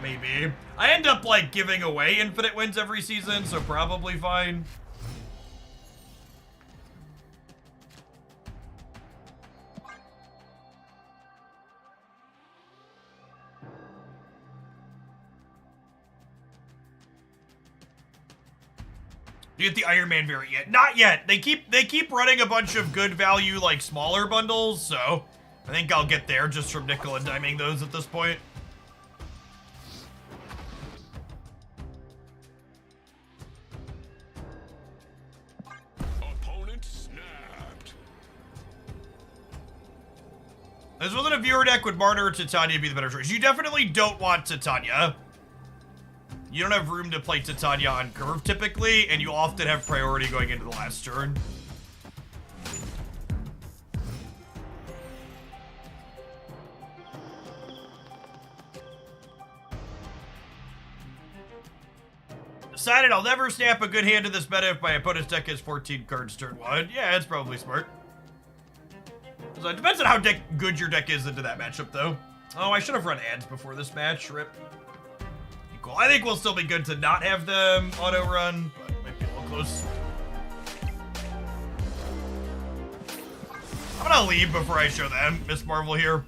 Maybe. I end up, like, giving away infinite wins every season, so probably fine. Do you get the Iron Man variant yet? Not yet. They keep running a bunch of good value, like, smaller bundles, so I think I'll get there just from nickel and diming those at this point.
Opponent snapped.
This wasn't a viewer deck. Would Martyr or Titania be the better choice? You definitely don't want Titania. You don't have room to play Titania on curve typically, and you often have priority going into the last turn. Decided I'll never snap a good hand in this meta if my opponent's deck has 14 cards turn 1. Yeah, it's probably smart. So it depends on how good your deck is into that matchup, though. Oh, I should have run ads before this match. Rip. Cool. I think we'll still be good to not have them auto-run, but it might be a little close. I'm gonna leave before I show them Miss Marvel here.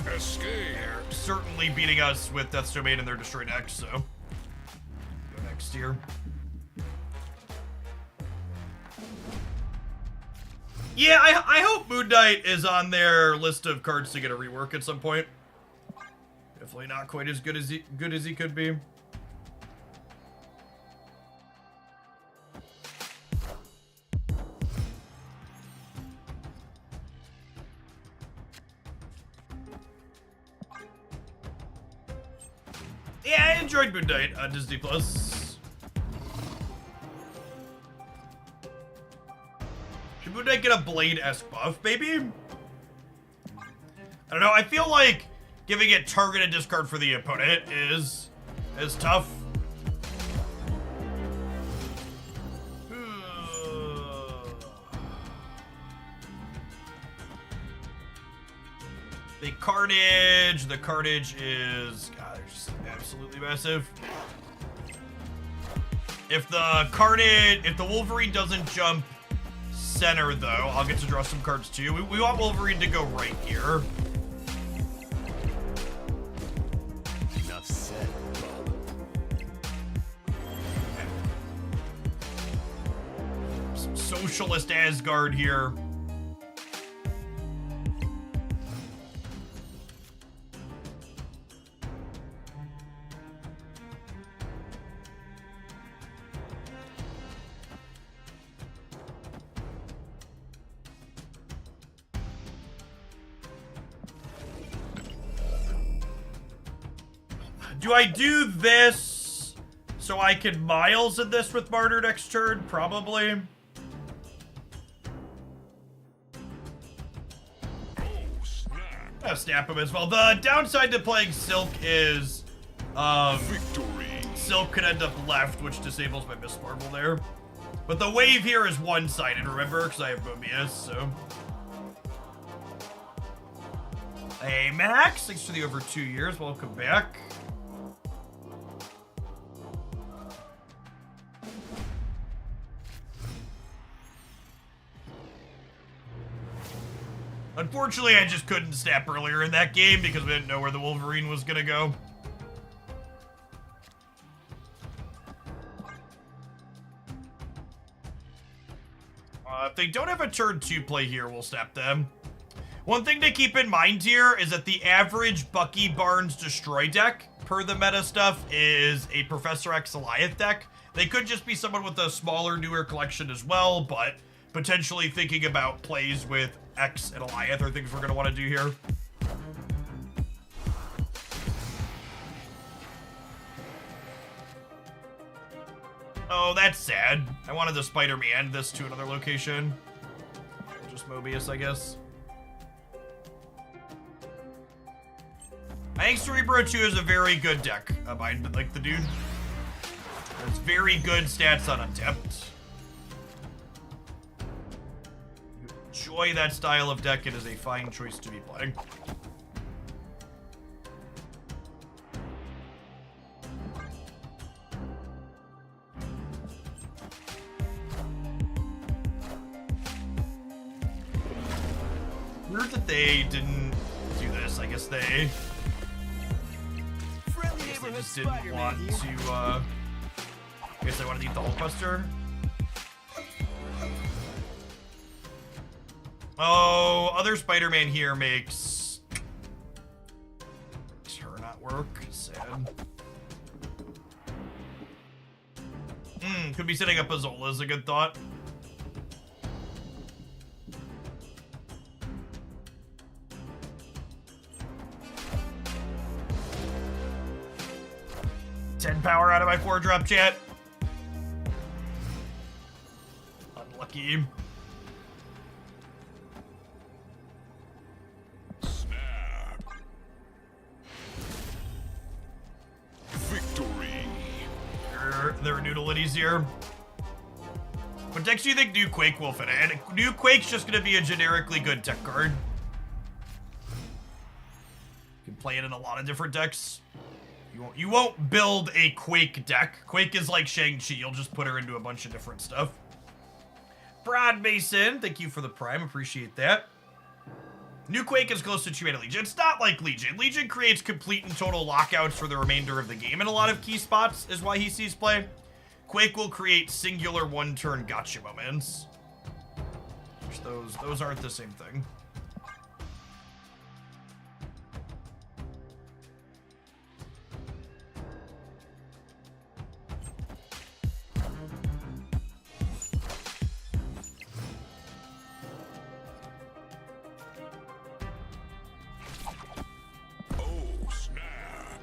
Escape.
They're certainly beating us with Death's Domain in their Destroy deck, so go next here. Yeah, I hope Moon Knight is on their list of cards to get a rework at some point. Definitely not quite as good as he could be. Yeah, I enjoyed Moon Knight on Disney Plus. Should Moon Knight get a Blade-esque buff, maybe? I don't know, I feel like giving it targeted discard for the opponent is tough. Big Carnage. The Carnage is... God, they're just absolutely massive. If the Wolverine doesn't jump center, though, I'll get to draw some cards, too. We want Wolverine to go right here.
Enough said, Bob.
Some socialist Asgard here. Do I do this so I can Miles in this with Martyr next turn? Probably. I'll snap him as well. The downside to playing Silk is
Victory.
Silk could end up left, which disables my Miss Marvel there. But the wave here is one-sided, remember? Because I have Mobius, so... Hey, Max. Thanks for the over 2 years. Welcome back. Unfortunately, I just couldn't snap earlier in that game because we didn't know where the Wolverine was gonna go. If they don't have a turn 2 play here, we'll snap them. One thing to keep in mind here is that the average Bucky Barnes Destroy deck, per the meta stuff, is a Professor X Goliath deck. They could just be someone with a smaller, newer collection as well, but potentially thinking about plays with X and Goliath are things we're going to want to do here. Oh, that's sad. I wanted to Spider-Man this to another location. Just Mobius, I guess. I think Cerebro 2 is a very good deck. I like the dude. It's very good stats on Untapped. Enjoy that style of deck. It is a fine choice to be playing. Weird that they didn't do this. I guess they just didn't want to, I guess they wanted to eat the Hulkbuster. Oh, other Spider-Man here makes her not work. Sad. Could be setting up a Zola is a good thought. Power out of my 4-drop, chat. Unlucky.
Snap. Victory.
There are noodle-itties here. What decks do you think New Quake will fit in? New Quake's just going to be a generically good tech card. You can play it in a lot of different decks. You won't build a Quake deck. Quake is like Shang-Chi. You'll just put her into a bunch of different stuff. Broad Mason, thank you for the Prime. Appreciate that. New Quake is close to 2-mana Legion. It's not like Legion. Legion creates complete and total lockouts for the remainder of the game in a lot of key spots, is why he sees play. Quake will create singular one-turn gotcha moments. Which those aren't the same thing.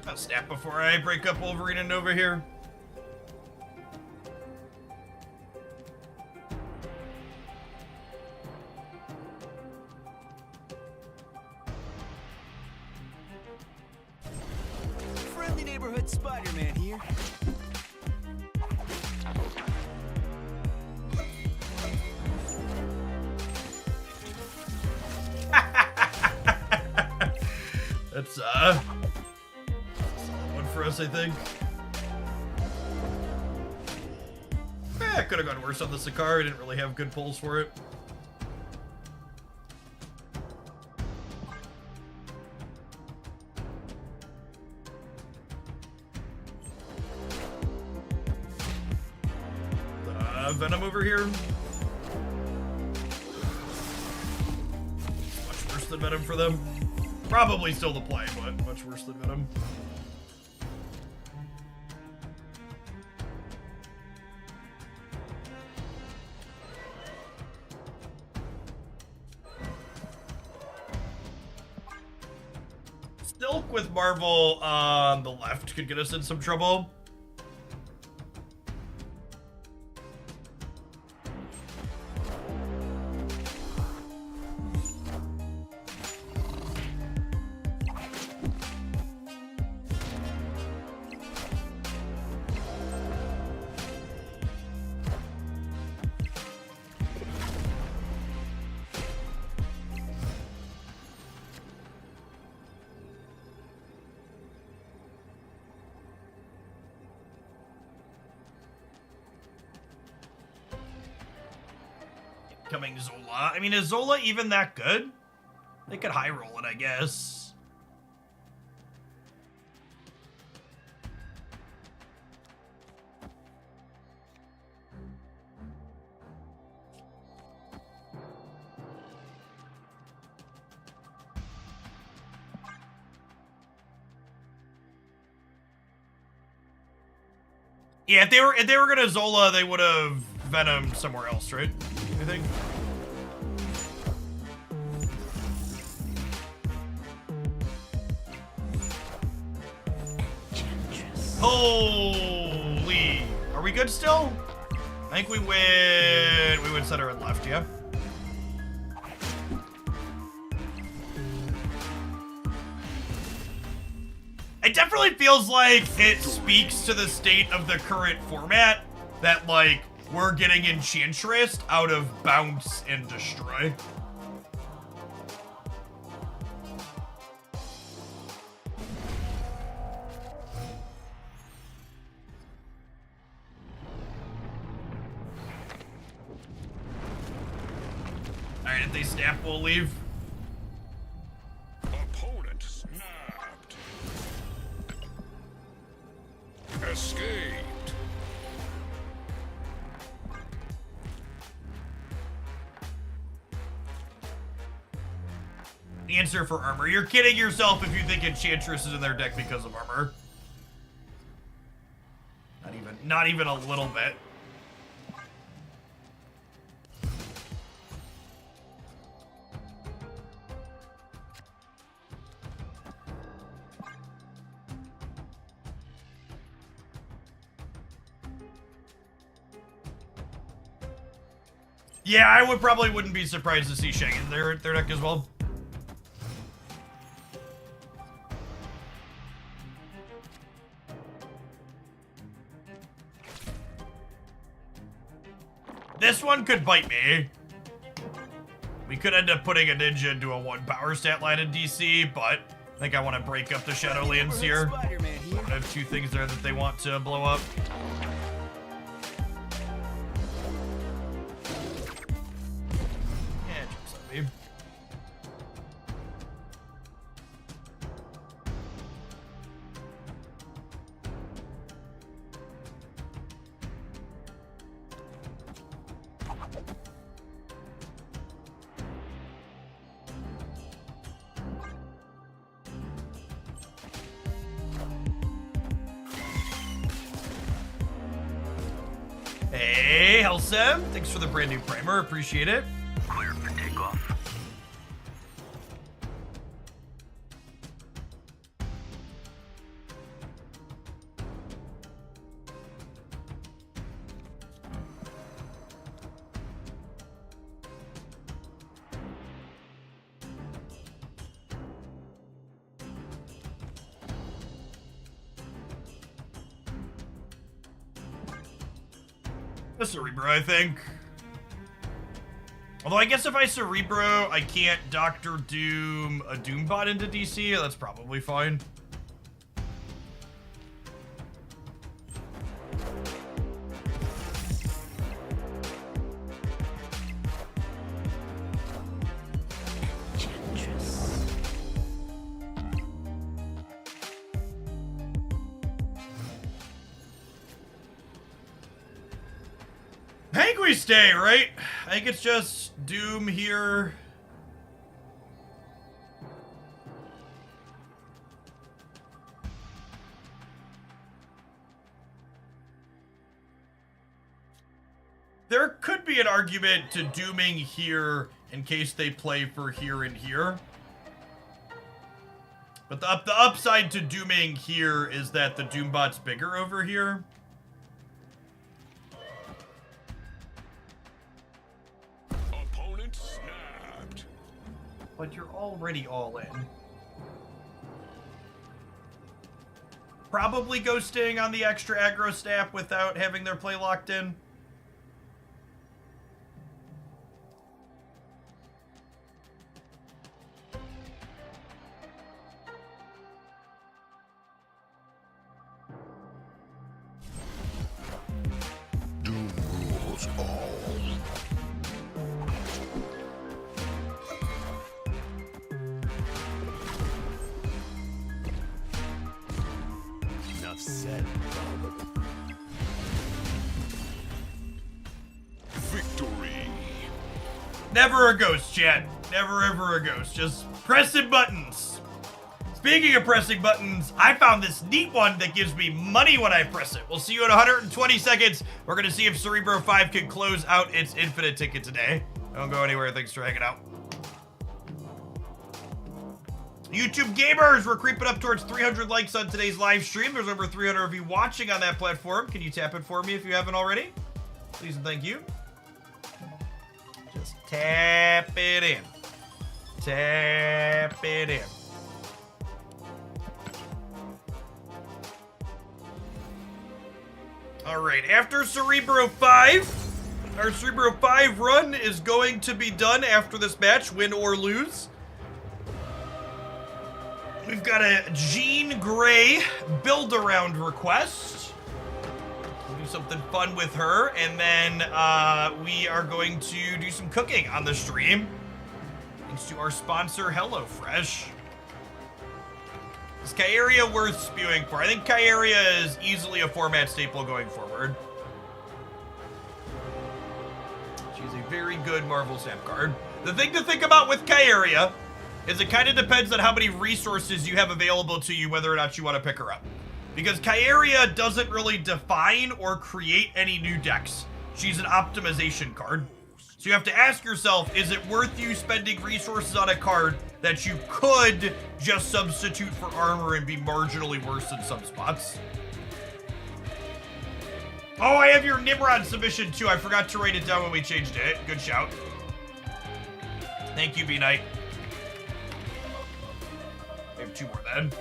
I'll snap before I break up Wolverine and Nova here.
Friendly neighborhood Spider-Man here.
That's one for us, I think. Could have gone worse on the Sakar. I didn't really have good pulls for it. Venom over here. Much worse than Venom for them. Probably still the play, but much worse than Venom. Silk with Marvel on the left could get us in some trouble. Coming Zola. I mean, is Zola even that good? They could high roll it, I guess. Yeah, if they were gonna Zola, they would have Venom somewhere else, right? I think. Holy! Are we good still? I think we win center and left, yeah? It definitely feels like it speaks to the state of the current format that, like, we're getting Enchantress out of Bounce and Destroy. Alright, if they snap, we'll leave.
Opponent snapped. Escaped.
Answer for armor. You're kidding yourself if you think Enchantress is in their deck because of armor. Not even a little bit. Yeah, I wouldn't be surprised to see Shang in their deck as well. This one could bite me. We could end up putting a ninja into a 1 power stat line in DC, but I think I want to break up the Shadowlands here. I have 2 things there that they want to blow up. Yeah, jokes on me. Hey, Helsem, thanks for the brand new primer, appreciate it.
Clear for takeoff.
A Cerebro, I think. Although I guess if I Cerebro, I can't Dr. Doom a Doombot into DC. That's probably fine. I think we stay, right? I think it's just Doom here. There could be an argument to Dooming here in case they play for here and here. But the upside to Dooming here is that the Doombot's bigger over here.
Opponent snapped.
But you're already all in. Probably go staying on the extra aggro staff without having their play locked in.
Doom rules all.
Enough said.
Victory.
Never a ghost, chat. Never ever a ghost. Just pressing buttons. Speaking of pressing buttons, I found this neat one that gives me money when I press it. We'll see you in 120 seconds. We're going to see if Cerebro 5 can close out its infinite ticket today. Don't go anywhere. Thanks for hanging out. YouTube gamers, we're creeping up towards 300 likes on today's live stream. There's over 300 of you watching on that platform. Can you tap it for me if you haven't already? Please and thank you. Just tap it in. Tap it in. All right, after Cerebro 5, our Cerebro 5 run is going to be done after this match, win or lose. We've got a Jean Grey build-around request. We'll do something fun with her, and then we are going to do some cooking on the stream. Thanks to our sponsor, HelloFresh. Is Kyeria worth spewing for? I think Kyeria is easily a format staple going forward. She's a very good Marvel Snap card. The thing to think about with Kyeria is it kind of depends on how many resources you have available to you, whether or not you want to pick her up. Because Kyeria doesn't really define or create any new decks. She's an optimization card. So you have to ask yourself, is it worth you spending resources on a card that you could just substitute for armor and be marginally worse in some spots? Oh, I have your Nimrod submission too. I forgot to write it down when we changed it. Good shout. Thank you, B-Knight. We have two more then.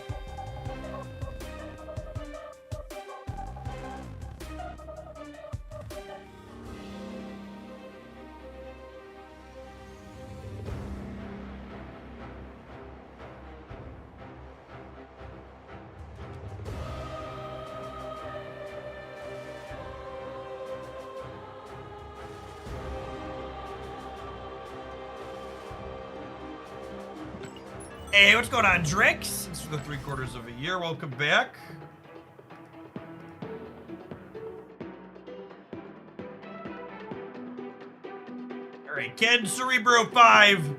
Hey, what's going on, Drix? Thanks for the 3/4 of a year. Welcome back. All right, Ken Cerebro 5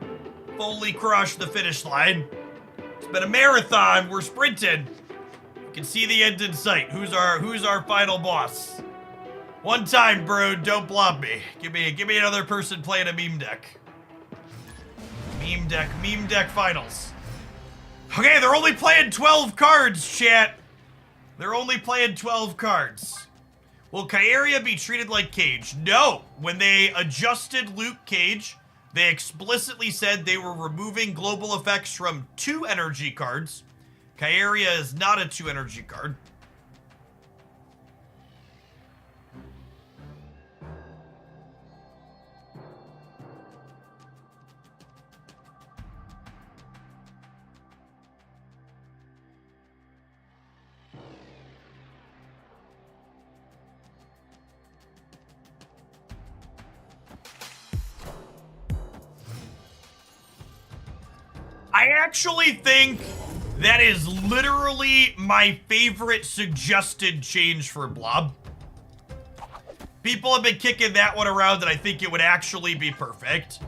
fully crushed the finish line. It's been a marathon. We're sprinting. You can see the end in sight. Who's our final boss? One time, bro. Don't blob me. Give me another person playing a meme deck. Meme deck finals. Okay, they're only playing 12 cards, chat. They're only playing 12 cards. Will Kyeria be treated like Cage? No. When they adjusted Luke Cage, they explicitly said they were removing global effects from 2 energy cards. Kyeria is not a 2 energy card. I actually think that is literally my favorite suggested change for Blob. People have been kicking that one around, and I think it would actually be perfect.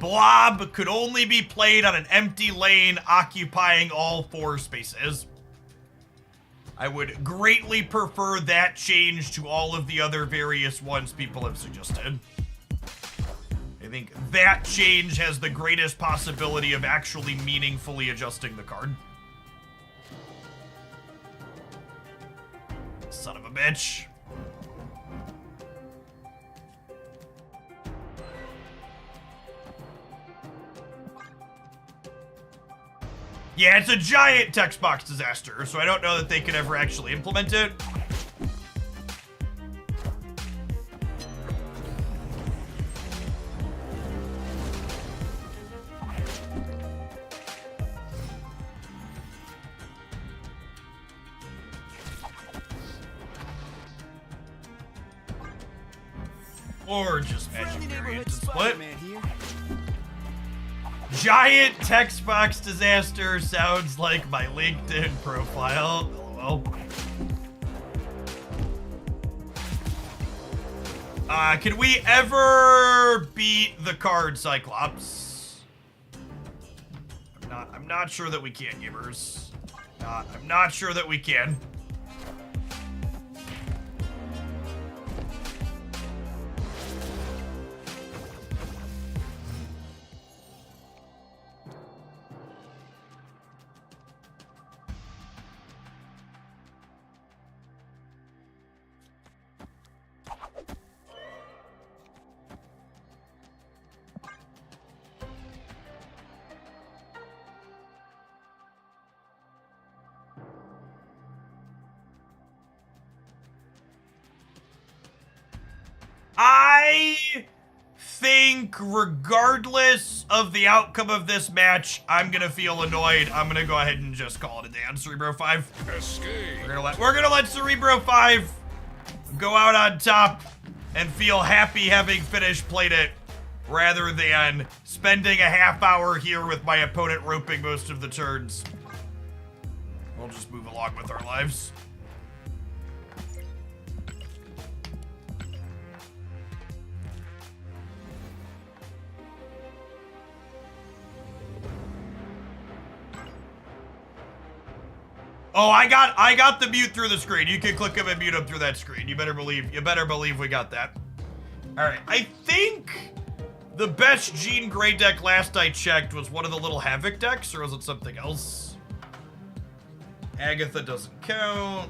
Blob could only be played on an empty lane occupying all 4 spaces. I would greatly prefer that change to all of the other various ones people have suggested. I think that change has the greatest possibility of actually meaningfully adjusting the card. Son of a bitch. Yeah, it's a giant text box disaster, so I don't know that they could ever actually implement it. Or just magic
Friendly
variant
neighborhood
and split.
Spider-Man here.
Giant text box disaster sounds like my LinkedIn profile. LOL. Can we ever beat the card Cyclops? I'm not sure that we can, gamers. I'm not sure that we can. I think regardless of the outcome of this match, I'm gonna feel annoyed. I'm gonna go ahead and just call it a day on Cerebro 5.
Escape.
We're gonna let Cerebro 5 go out on top and feel happy having played it, rather than spending a half hour here with my opponent roping most of the turns. We'll just move along with our lives. Oh, I got the mute through the screen. You can click him and mute him through that screen. You better believe we got that. All right, I think the best Jean Grey deck last I checked was one of the little Havoc decks, or was it something else? Agatha doesn't count.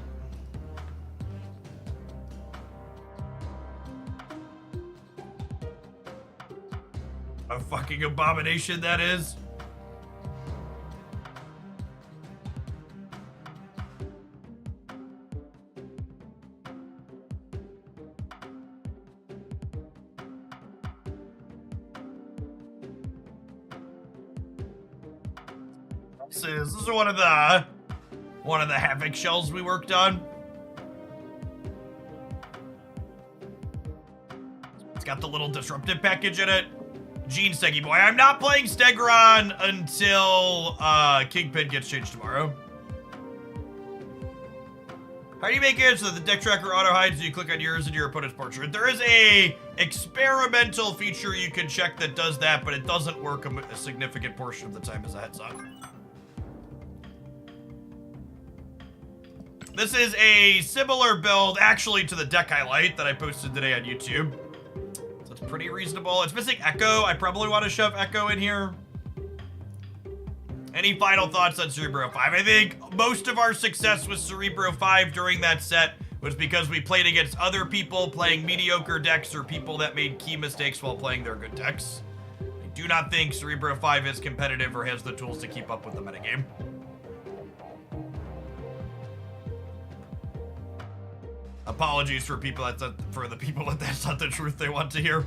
A fucking abomination that is. This is one of the Havoc shells we worked on. It's got the little disruptive package in it. Gene Steggy Boy. I'm not playing Stegron until Kingpin gets changed tomorrow. How do you make it so that the deck tracker auto hides and you click on yours and your opponent's portrait? There is a experimental feature you can check that does that, but it doesn't work a significant portion of the time, as a heads up. This is a similar build, actually, to the deck highlight that I posted today on YouTube. So it's pretty reasonable. It's missing Echo. I probably want to shove Echo in here. Any final thoughts on Cerebro 5? I think most of our success with Cerebro 5 during that set was because we played against other people playing mediocre decks or people that made key mistakes while playing their good decks. I do not think Cerebro 5 is competitive or has the tools to keep up with the metagame. Apologies for people the people that that's not the truth they want to hear.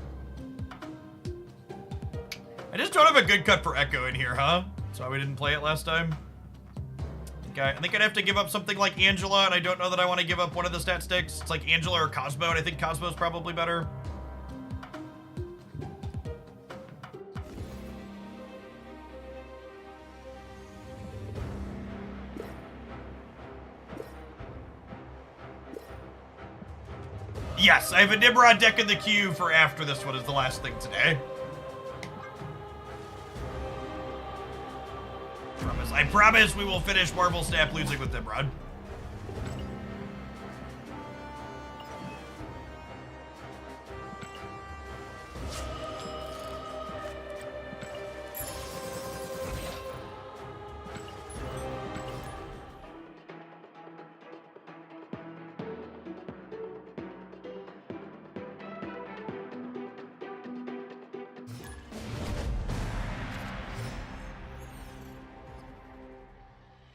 I just don't have a good cut for Echo in here, huh? That's why we didn't play it last time. I think I'd have to give up something like Angela, and I don't know that I want to give up one of the stat sticks. It's like Angela or Cosmo, and I think Cosmo's probably better. Yes, I have a Nimrod deck in the queue for after this one is the last thing today. I promise we will finish Marvel Snap losing with Nimrod.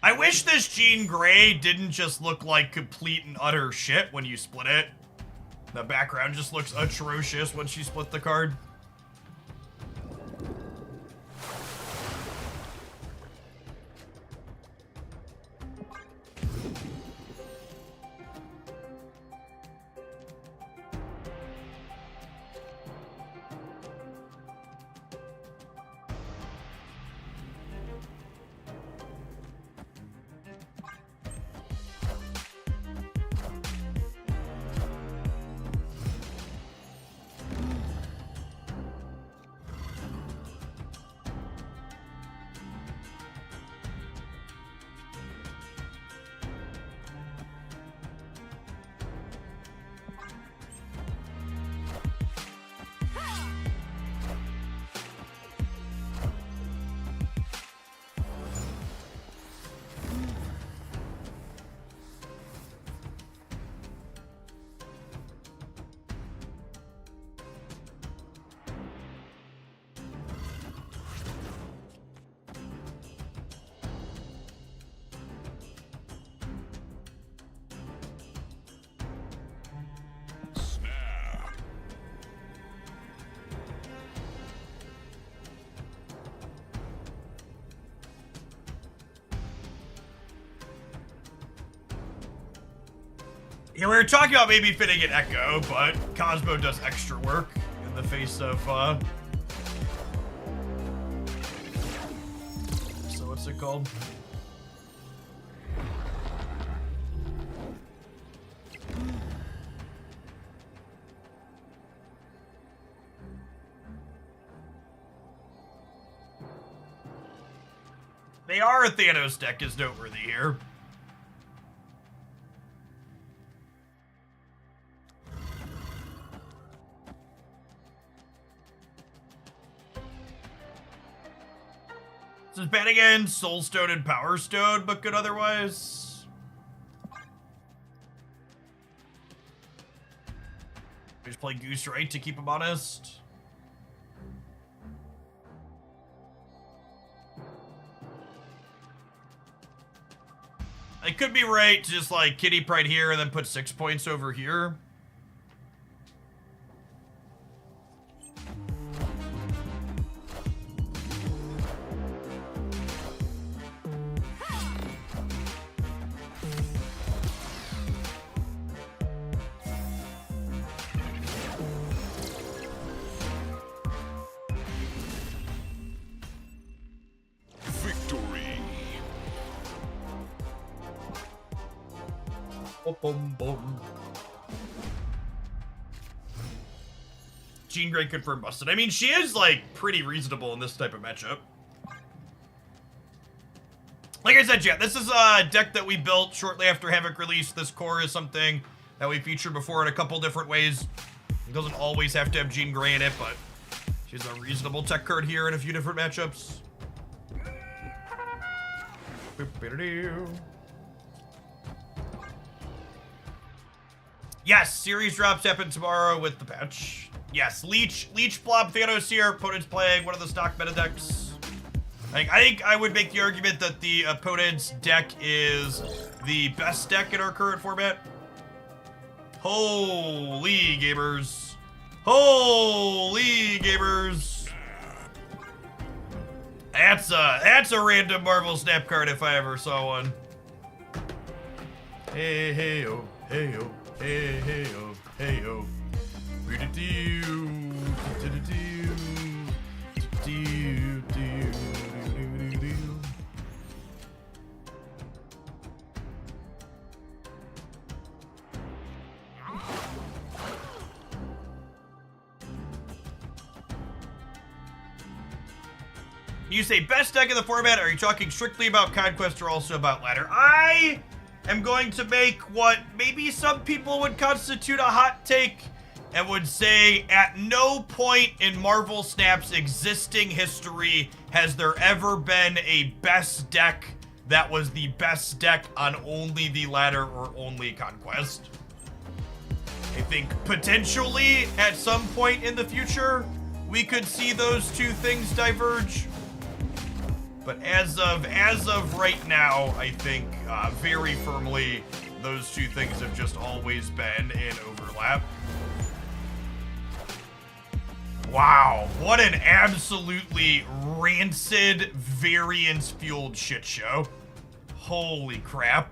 I wish this Jean Grey didn't just look like complete and utter shit when you split it. The background just looks atrocious when she split the card. Yeah, we were talking about maybe fitting an Echo, but Cosmo does extra work in the face of, so what's it called? They are a Thanos deck is noteworthy here. This is bad again, Soulstone and Power Stone, but good otherwise. Just play Goose Right to keep him honest. I could be right to just like Kitty Pride here and then put 6 points over here. Boom, boom. Jean Grey confirmed busted. I mean, she is, like, pretty reasonable in this type of matchup. Like I said, chat, this is a deck that we built shortly after Havoc released. This core is something that we featured before in a couple different ways. It doesn't always have to have Jean Grey in it, but she's a reasonable tech card here in a few different matchups. Yes, series drops happen tomorrow with the patch. Yes, Leech Blob Thanos here. Opponent's playing one of the stock meta decks. I think I would make the argument that the opponent's deck is the best deck in our current format. Holy gamers. Holy gamers. That's a random Marvel Snap card if I ever saw one. Hey, hey, oh, hey, oh. Hey, hey, oh, hey, oh. You say best deck in the format, are you talking strictly about Conquest or also about ladder? I am going to make what maybe some people would constitute a hot take and would say at no point in Marvel Snap's existing history has there ever been a best deck that was the best deck on only the ladder or only Conquest. I think potentially at some point in the future we could see those two things diverge. But as of right now, I think very firmly those two things have just always been in overlap. Wow, what an absolutely rancid, variance-fueled shit show. Holy crap.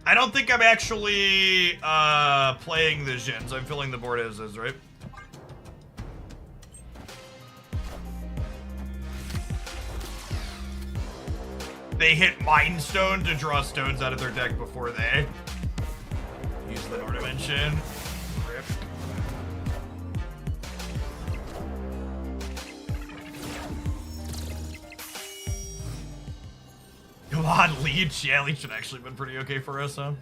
I don't think I'm actually playing the Jins. I'm filling the board as is, right? They hit Mind Stone to draw stones out of their deck before they use the Nord Dimension. Rip. Come on, Leech. Yeah, Leech had actually been pretty okay for us, huh?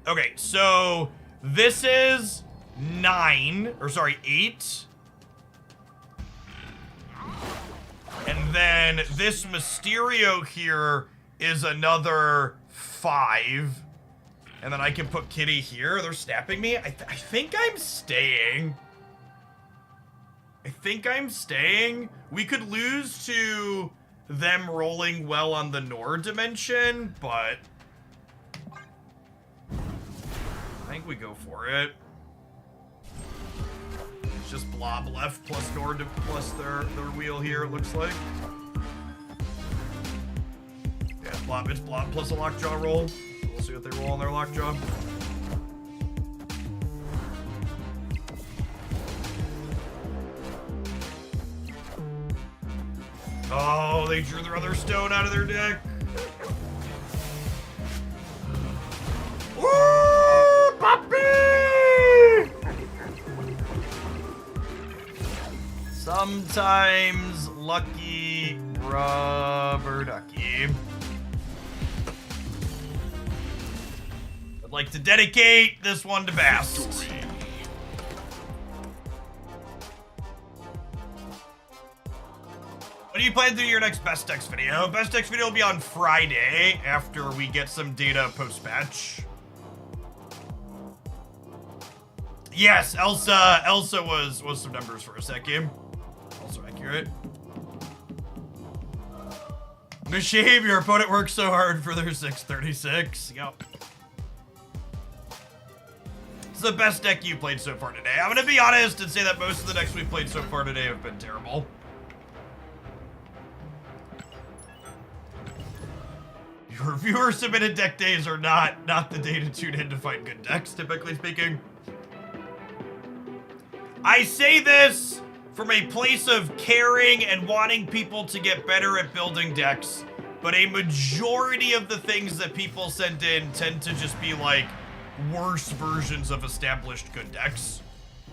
Okay, so this is 8. And then this Mysterio here is another 5. And then I can put Kitty here. They're snapping me. I think I'm staying. We could lose to them rolling well on the Nord dimension, but I think we go for it. It's just Blob left plus Nord plus their wheel here, it looks like. Yeah, it's Blob plus a Lockjaw roll. We'll see what they roll on their Lockjaw. Oh, they drew their other stone out of their deck. Woo, puppy! Sometimes lucky rubber ducky. I'd like to dedicate this one to Bast. When do you plan to do your next Best Decks video? Best Decks video will be on Friday after we get some data post-patch. Yes, Elsa was some numbers for a second. Also accurate. No shame, your opponent worked so hard for their 636. Yep. It's the best deck you played so far today. I'm gonna be honest and say that most of the decks we've played so far today have been terrible. Your viewer-submitted deck days are not the day to tune in to find good decks, typically speaking. I say this from a place of caring and wanting people to get better at building decks, but a majority of the things that people send in tend to just be like worse versions of established good decks.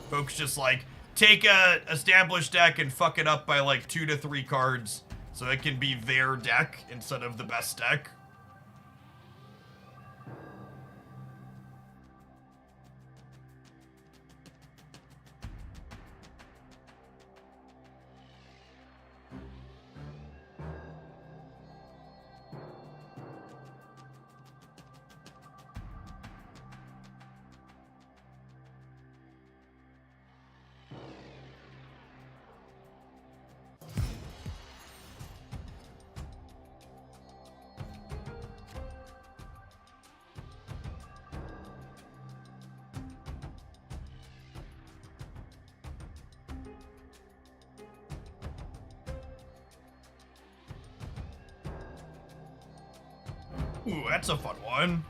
Folks just like take a established deck and fuck it up by like 2 to 3 cards so it can be their deck instead of the best deck. Ooh, that's a fun one.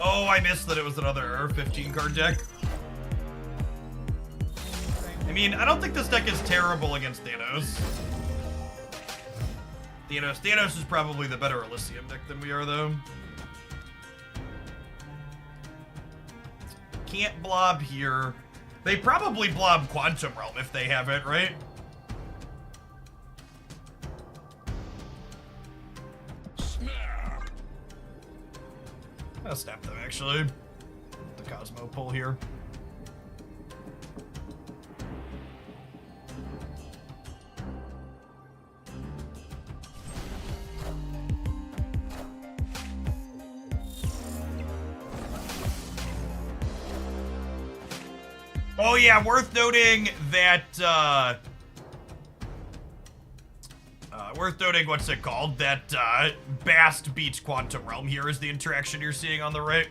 Oh, I missed that it was another 15 card deck. I mean, I don't think this deck is terrible against Thanos. Thanos is probably the better Elysium deck than we are, though. Can't blob here. They probably blob Quantum Realm if they have it, right?
Snap.
I'll snap them, actually. The Cosmo pull here. Oh yeah, worth noting that, what's it called? That, Bast beats Quantum Realm here is the interaction you're seeing on the right.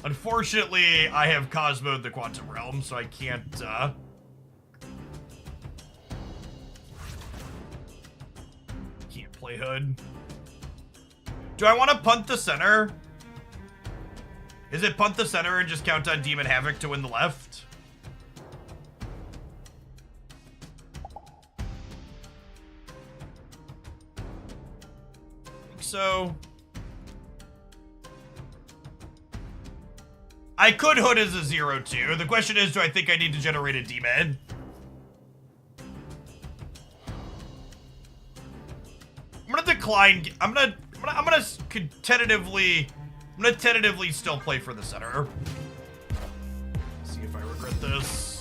Unfortunately, I have Cosmo'd the Quantum Realm, so I can't, can't play Hood. Do I want to punt the center? Is it punt the center and just count on Demon Havoc to win the left? I think so. I could Hood as a 0-2. The question is, do I think I need to generate a demon? I'm gonna decline. I'm gonna tentatively still play for the center. See if I regret this.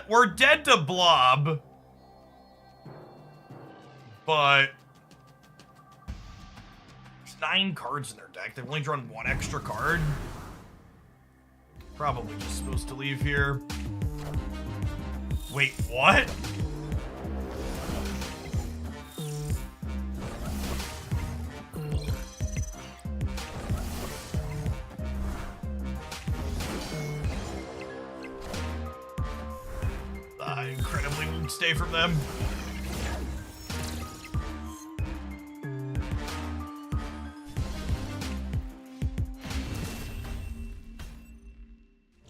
We're dead to Blob. But there's 9 cards in their deck. They've only drawn 1 extra card. Probably just supposed to leave here. Wait, what? I incredibly won't stay from them.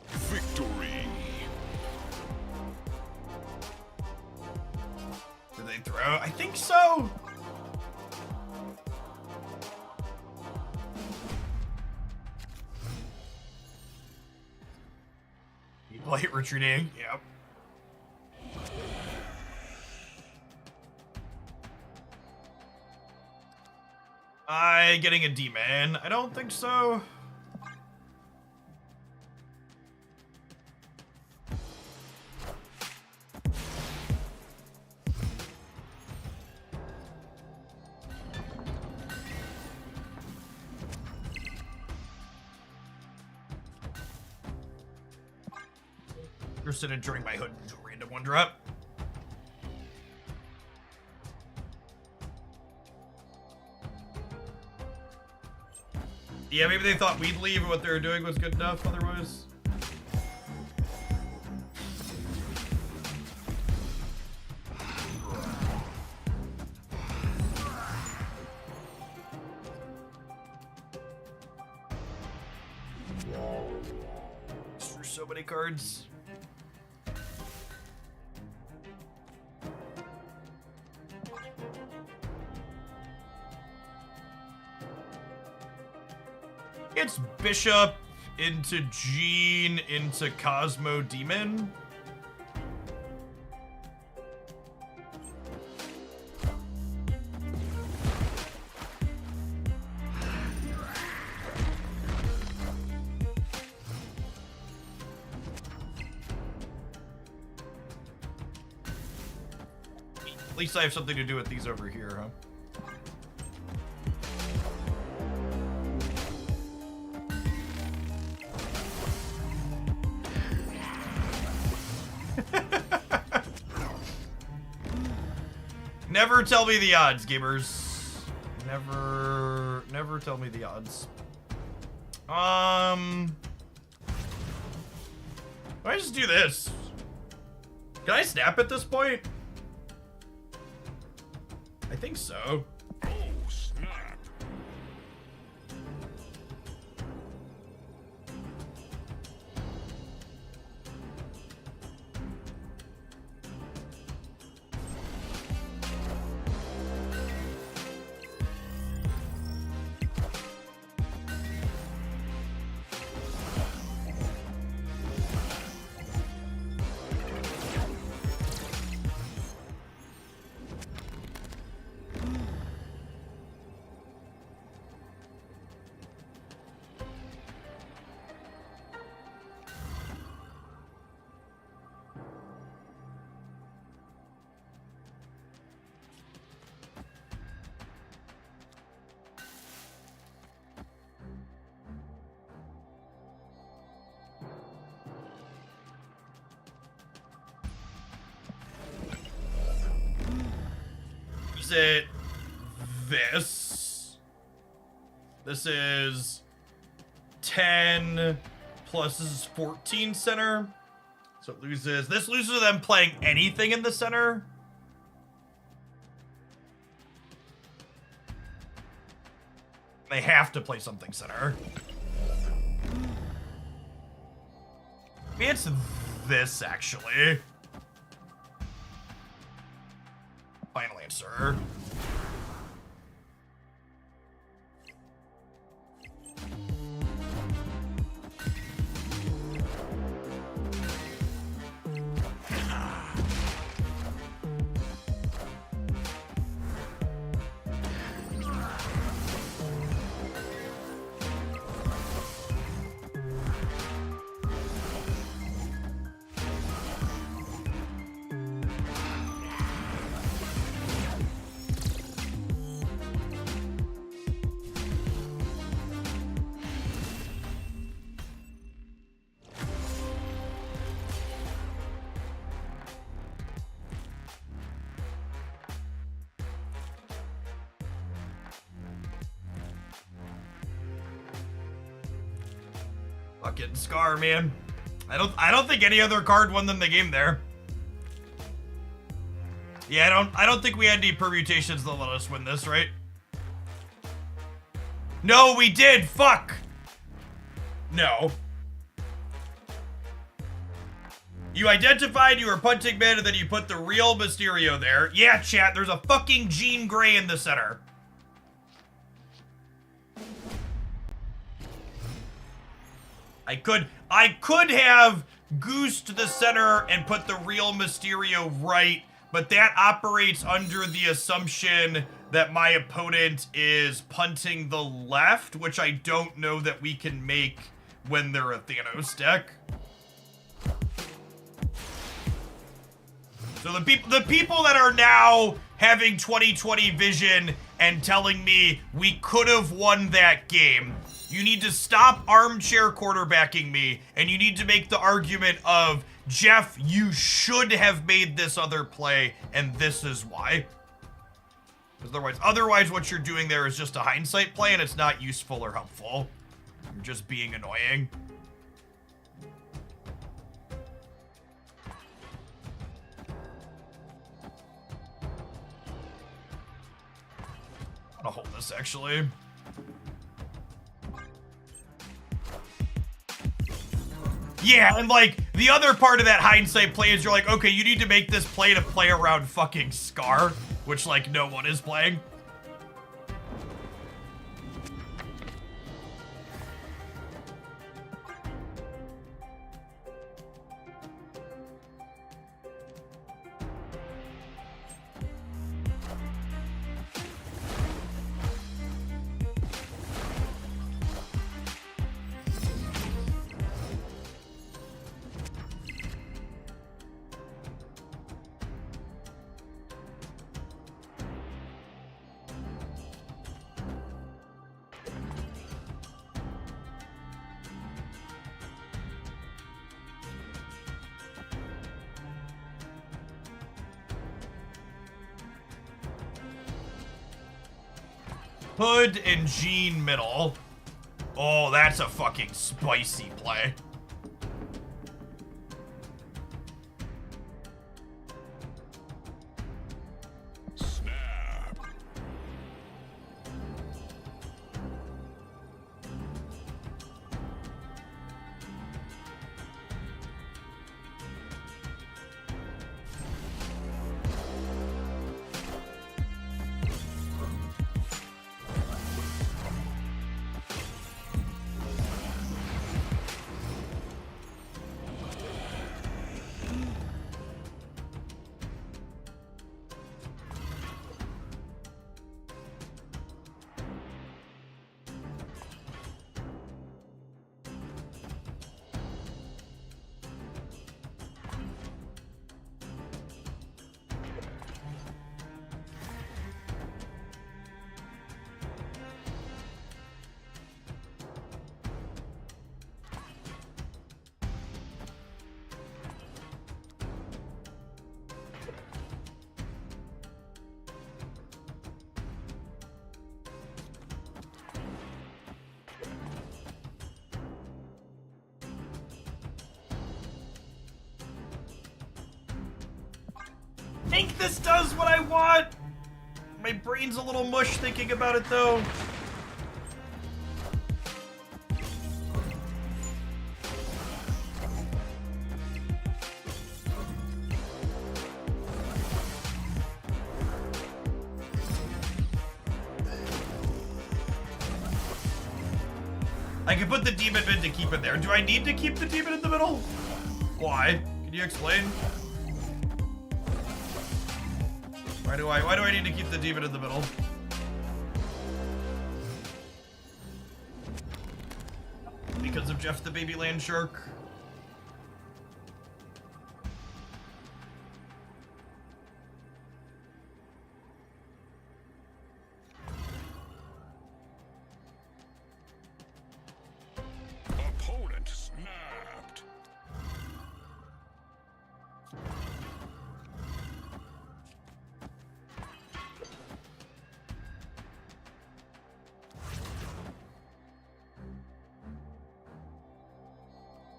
Victory.
Did they throw? I think so. You play retreating. Yep. Getting a D-man? I don't think so. Interested in turning my Hood into a random 1-drop. Yeah, maybe they thought we'd leave and what they were doing was good enough otherwise. There's so many cards. It's Bishop into Jean into Cosmo Demon. At least I have something to do with these over here, huh? Never tell me the odds, gamers. Never tell me the odds. Why don't I just do this? Can I snap at this point? I think so.
Oh, snap.
Is it this? This is 10 plus this is 14 center. So it loses. This loses them playing anything in the center. They have to play something center. Maybe it's this, actually. Final answer. Fucking Scar, man. I don't think any other card won them the game there. Yeah, I don't think we had any permutations that let us win this, right? No, we did. Fuck. No. You identified you were punting man and then you put the real Mysterio there. Yeah, chat, there's a fucking Jean Grey in the center. I could have goosed the center and put the real Mysterio right, but that operates under the assumption that my opponent is punting the left, which I don't know that we can make when they're a Thanos deck. So the people that are now having 2020 vision and telling me we could have won that game, you need to stop armchair quarterbacking me, and you need to make the argument of, Jeff, you should have made this other play, and this is why. Because otherwise what you're doing there is just a hindsight play, and it's not useful or helpful. You're just being annoying. I'm gonna hold this, actually. Yeah, and like, the other part of that hindsight play is you're like, okay, you need to make this play to play around fucking Scar, which, like, no one is playing. Hood and Jean middle. Oh, that's a fucking spicy play.
Snap.
Think this does what I want. My brain's a little mush thinking about it though. I can put the demon in to keep it there. Do I need to keep the demon in the middle? Why? Can you explain? Why do I need to keep the demon in the middle? Because of Jeff the Baby Land Shark?
Opponent snapped.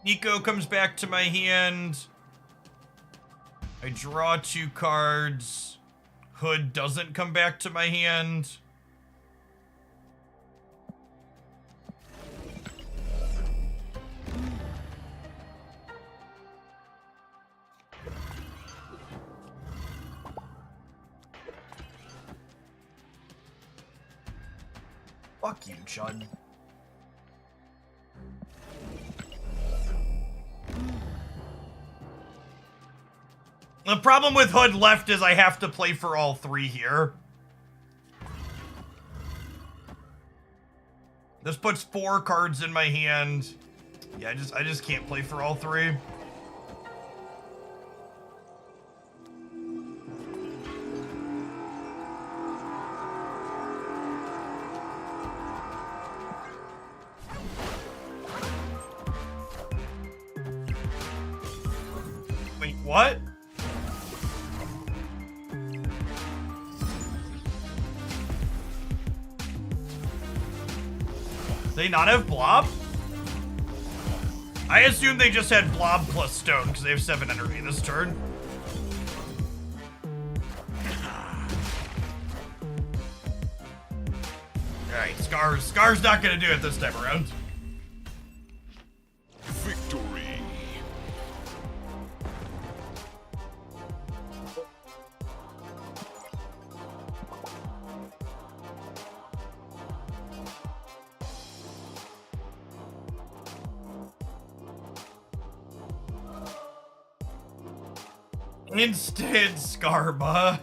Nico comes back to my hand. I draw 2 cards. Hood doesn't come back to my hand. Fuck you, Chud. The problem with Hood left is I have to play for all 3 here. This puts 4 cards in my hand. Yeah, I just can't play for all 3. Wait, what? They not have Blob? I assume they just had Blob plus Stone because they have 7 energy this turn. Alright, Scar's not gonna do it this time around.
Victory.
Instant Scarba.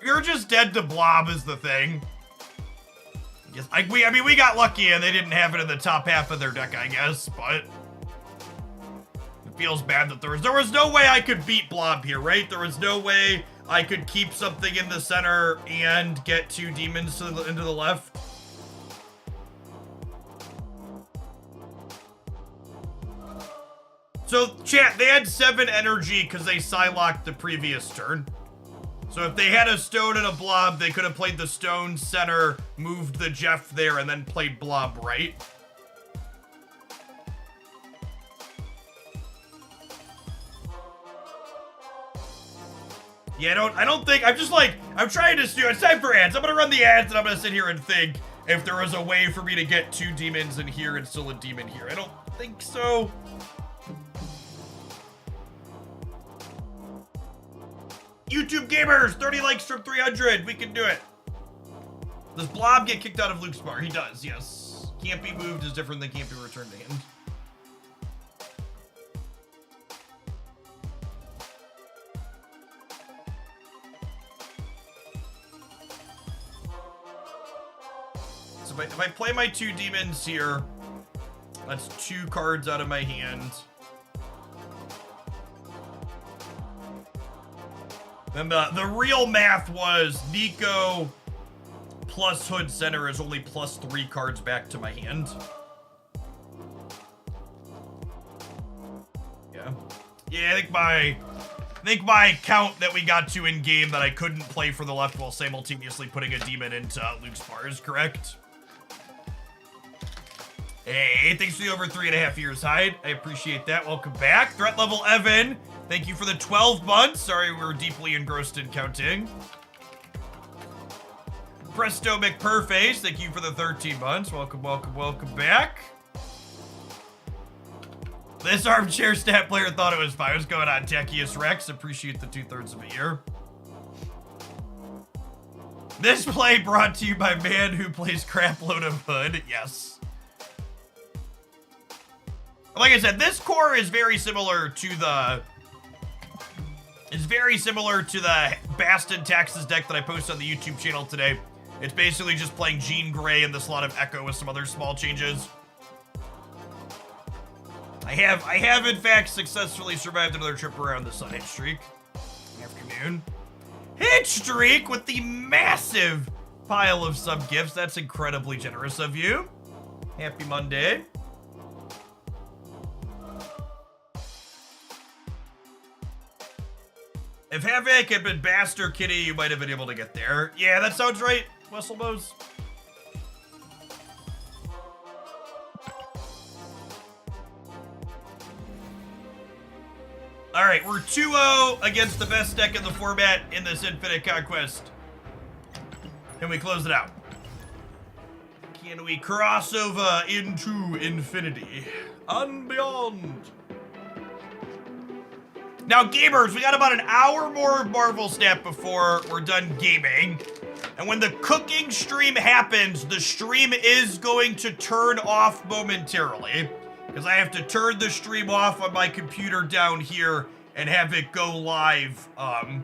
You're just dead to Blob is the thing. I mean, we got lucky and they didn't have it in the top half of their deck, I guess, but it feels bad that there was no way I could beat Blob here, right? There was no way I could keep something in the center and get 2 demons into the left. So, chat, they had 7 energy because they Psylocked the previous turn. So if they had a stone and a blob, they could have played the stone center, moved the Jeff there, and then played blob right. Yeah, I don't think, I'm just like, I'm trying to do, it's time for ads. I'm gonna run the ads and I'm gonna sit here and think if there was a way for me to get 2 demons in here and still a demon here. I don't think so. YouTube gamers, 30 likes from 300. We can do it. Does Blob get kicked out of Luke's bar? He does, yes. Can't be moved is different than can't be returned to him. So if I play my 2 demons here, that's 2 cards out of my hand. Then the real math was Nico plus Hood Center is only plus 3 cards back to my hand. Yeah. Yeah, I think my count that we got to in game that I couldn't play for the left while simultaneously putting a demon into Luke's bar is correct. Hey, thanks for the over 3.5 years, Hyde. I appreciate that. Welcome back. Threat level Evan. Thank you for the 12 months. Sorry, we were deeply engrossed in counting. Presto McPurface, thank you for the 13 months. Welcome, welcome, welcome back. This armchair stat player thought it was fine. What's going on, Techius Rex? Appreciate the 2/3 of a year. This play brought to you by man who plays crap load of Hood. Yes. Like I said, this core is very similar to the... It's very similar to the Bastion Taxes deck that I posted on the YouTube channel today. It's basically just playing Jean Grey in the slot of Echo with some other small changes. I have in fact successfully survived another trip around the sun hit streak. Afternoon. Hit streak with the massive pile of sub gifts. That's incredibly generous of you. Happy Monday. If Havoc had been Bast or Kitty, you might have been able to get there. Yeah, that sounds right, Wesselbos. All right, we're 2-0 against the best deck in the format in this Infinite Conquest. Can we close it out? Can we cross over into infinity and beyond? Now, gamers, we got about an hour more of Marvel Snap before we're done gaming. And when the cooking stream happens, the stream is going to turn off momentarily. Because I have to turn the stream off on my computer down here and have it go live on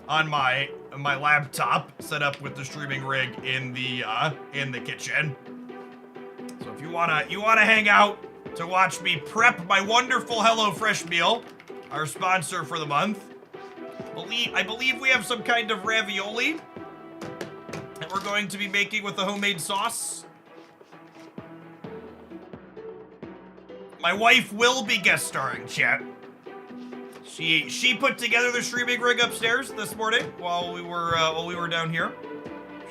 my laptop set up with the streaming rig in the kitchen. So if you wanna hang out to watch me prep my wonderful HelloFresh meal, our sponsor for the month. I believe we have some kind of ravioli that we're going to be making with a homemade sauce. My wife will be guest starring, chat. She put together the streaming rig upstairs this morning while we were down here.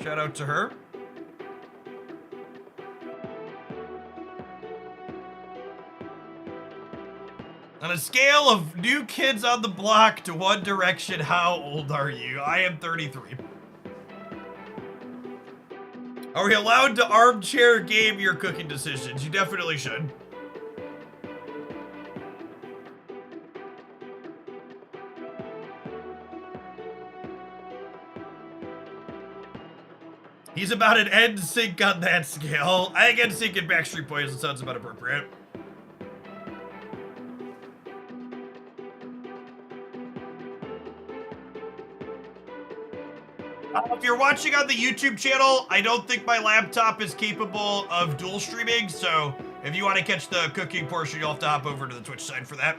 Shout out to her. On a scale of New Kids on the Block to One Direction, how old are you? I am 33. Are we allowed to armchair game your cooking decisions? You definitely should. He's about an NSYNC on that scale. I think NSYNC and Backstreet Boys sounds about appropriate. If you're watching on the YouTube channel, I don't think my laptop is capable of dual streaming, so if you want to catch the cooking portion, you'll have to hop over to the Twitch side for that.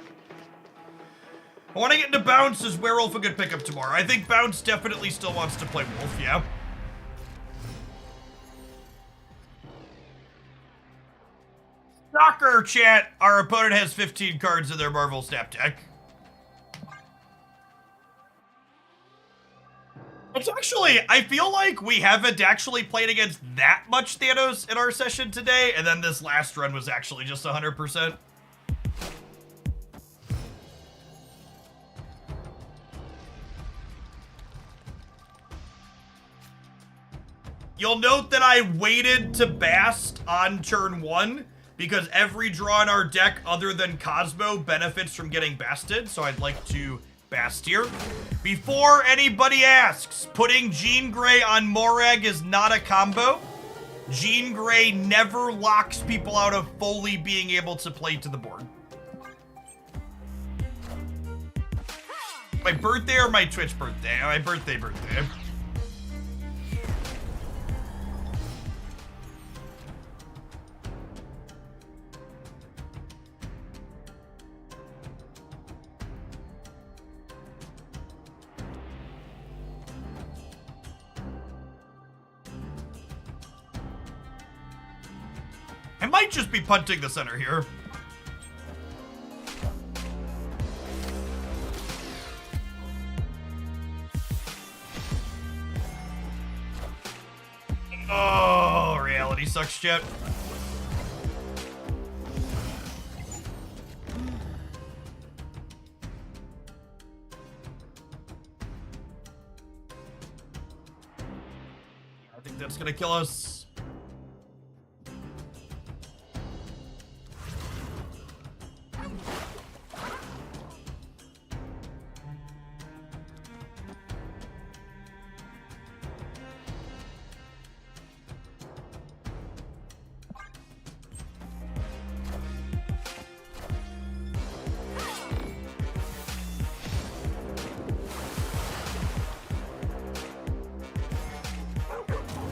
I want to get into Bounce. Is Werewolf a good pickup tomorrow? I think Bounce definitely still wants to play Wolf, yeah. Shocker, chat. Our opponent has 15 cards in their Marvel Snap deck. It's actually, I feel like we haven't actually played against that much Thanos in our session today, and then this last run was actually just 100%. You'll note that I waited to Bast on turn 1 because every draw in our deck other than Cosmo benefits from getting Basted, so I'd like to Bast here. Before anybody asks, putting Jean Grey on Morag is not a combo. Jean Grey never locks people out of fully being able to play to the board. My birthday or my Twitch birthday? My birthday. I might just be punting the center here. Oh, reality sucks, chat. I think that's gonna kill us.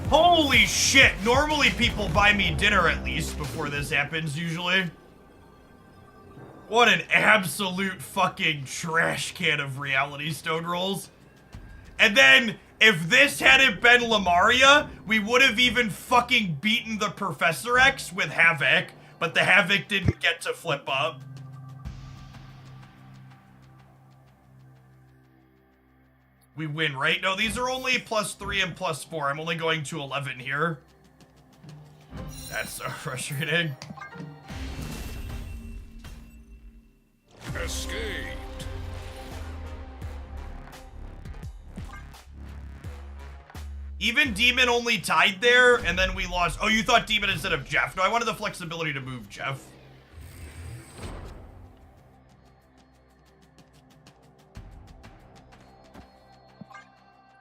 Holy shit! Normally people buy me dinner at least before this happens, usually. What an absolute fucking trash can of reality stone rolls. And then, if this hadn't been Lamaria, we would have even fucking beaten the Professor X with Havoc, but the Havoc didn't get to flip up. We win, right? No, these are only +3 and +4. I'm only going to 11 here. That's so frustrating.
Escaped.
Even Demon only tied there, and then we lost. Oh, you thought Demon instead of Jeff. No, I wanted the flexibility to move Jeff.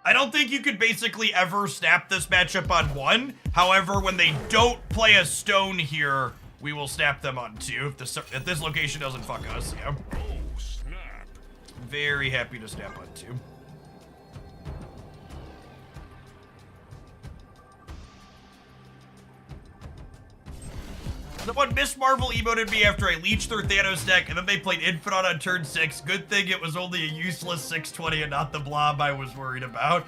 I don't think you could basically ever snap this matchup on 1. However, when they don't play a stone here, we will snap them on 2 if this location doesn't fuck us. Yeah.
Oh, snap.
Very happy to snap on 2. Someone Miss Marvel emoted me after I leached their Thanos deck, and then they played Infinite on turn 6. Good thing it was only a useless 620 and not the blob I was worried about.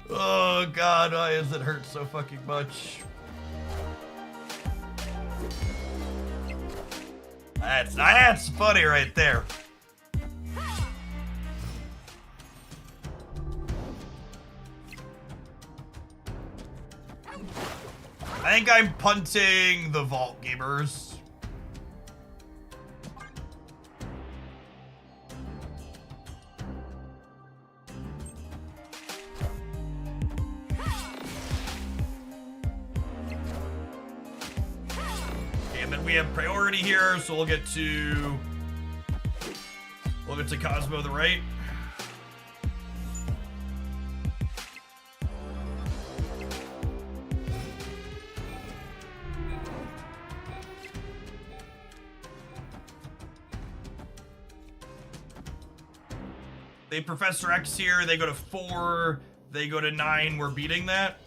Oh god, why does it hurt so fucking much? That's funny right there. I think I'm punting the Vault Gamers. And then we have priority here, so we'll get to Cosmo the right. They Professor X here, they go to 4, they go to 9, we're beating that.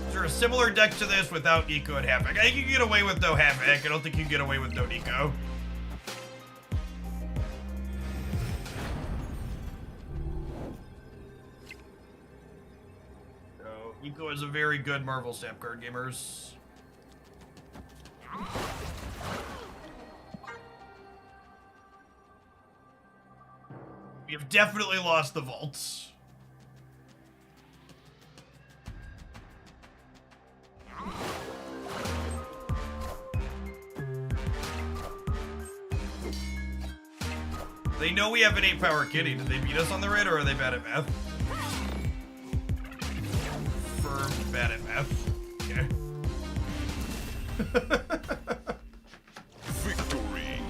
Is there a similar deck to this without Nico and Havoc? I think you can get away with no Havoc, I don't think you can get away with no Nico. Eco is a very good Marvel Snap card, gamers. We have definitely lost the vaults. They know we have an 8-power kitty. Did they beat us on the raid, or are they bad at math? Firm bad at math. Okay.
Victory.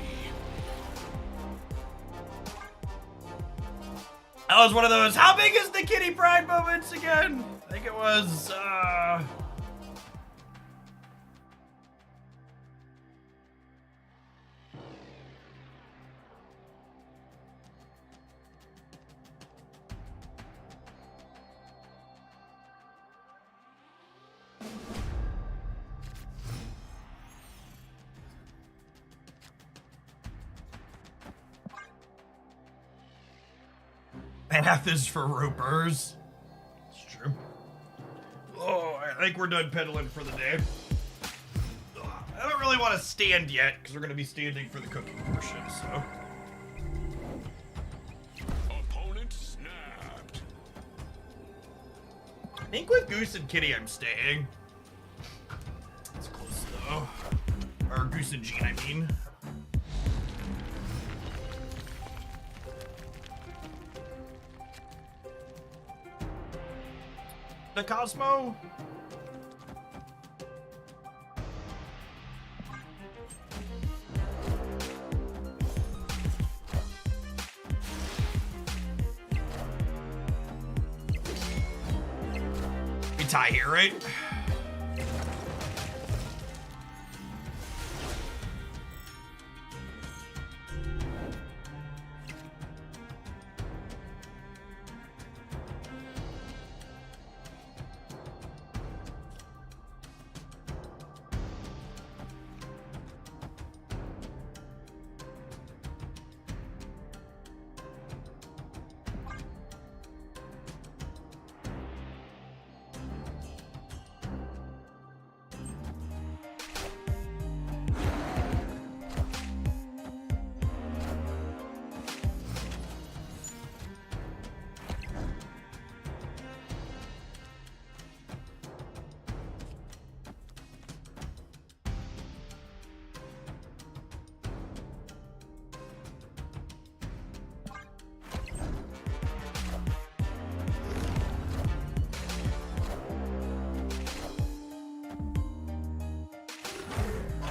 That was one of those, how big is the kitty pride moments again? I think it was, math is for ropers. It's true. Oh, I think we're done pedaling for the day. I don't really want to stand yet, because we're going to be standing for the cooking portion, so.
Opponent snapped.
I think with Goose and Kitty, I'm staying. It's close, though. Or Goose and Jean, I mean. The Cosmo? We tie here, right?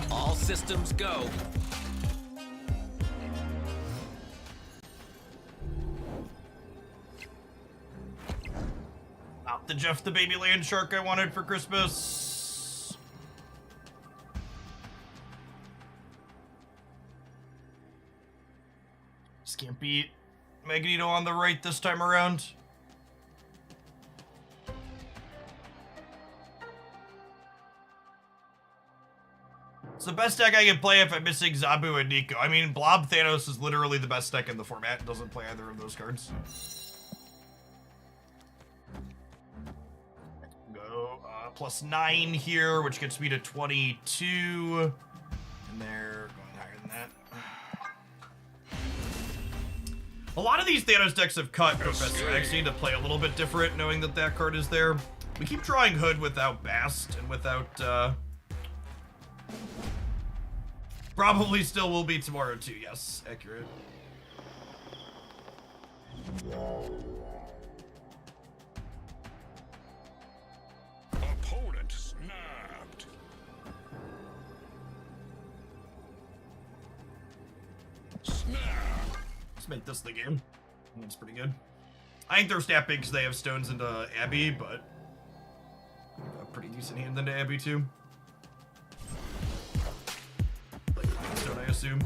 All systems go.
Not the Jeff the Baby Land Shark I wanted for Christmas. Just can't beat Magneto on the right this time around. It's the best deck I can play if I'm missing Zabu and Nico. I mean, Blob Thanos is literally the best deck in the format. It doesn't play either of those cards. Go +9 here, which gets me to 22. And they're going higher than that. A lot of these Thanos decks have cut Professor X to play a little bit different, knowing that that card is there. We keep drawing Hood without Bast and without, probably still will be tomorrow too, yes, accurate.
Opponent snapped. Snap.
Let's make this the game. That's pretty good. I think they're snapping because they have stones into Abby, but a pretty decent hand into Abby too. Like stone, I assume.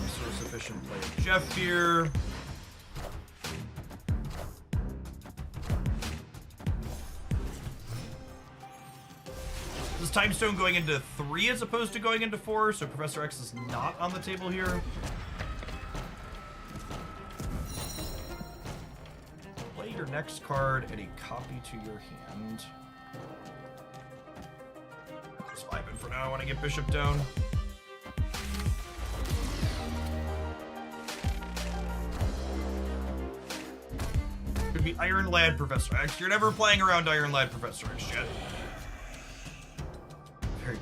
Resource efficient play of Jeff here. This time stone going into 3 as opposed to going into 4, so Professor X is not on the table here. Play your next card and a copy to your hand. Just vibing for now. I want to get Bishop down. Could be Iron Lad Professor X. You're never playing around Iron Lad Professor X yet.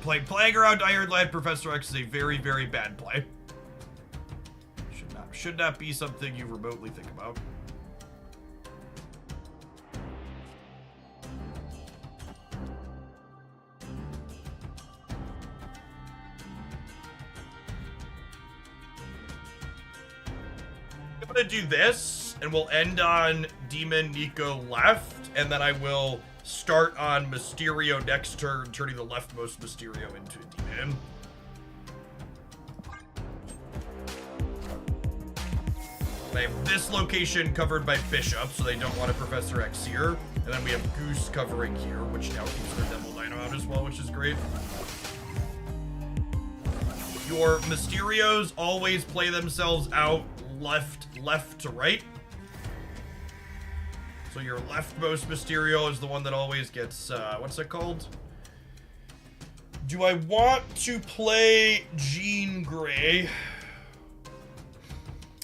Playing around Iron Lad Professor X is a very, very bad play. Should not be something you remotely think about. I'm gonna do this, and we'll end on Demon Nico left, and then I will start on Mysterio next turn, turning the leftmost Mysterio into a demon. I have this location covered by Bishop, so they don't want a Professor X here. And then we have Goose covering here, which now keeps their Devil Dino out as well, which is great. Your Mysterios always play themselves out left to right. So your leftmost Mysterio is the one that always gets, what's it called? Do I want to play Jean Grey?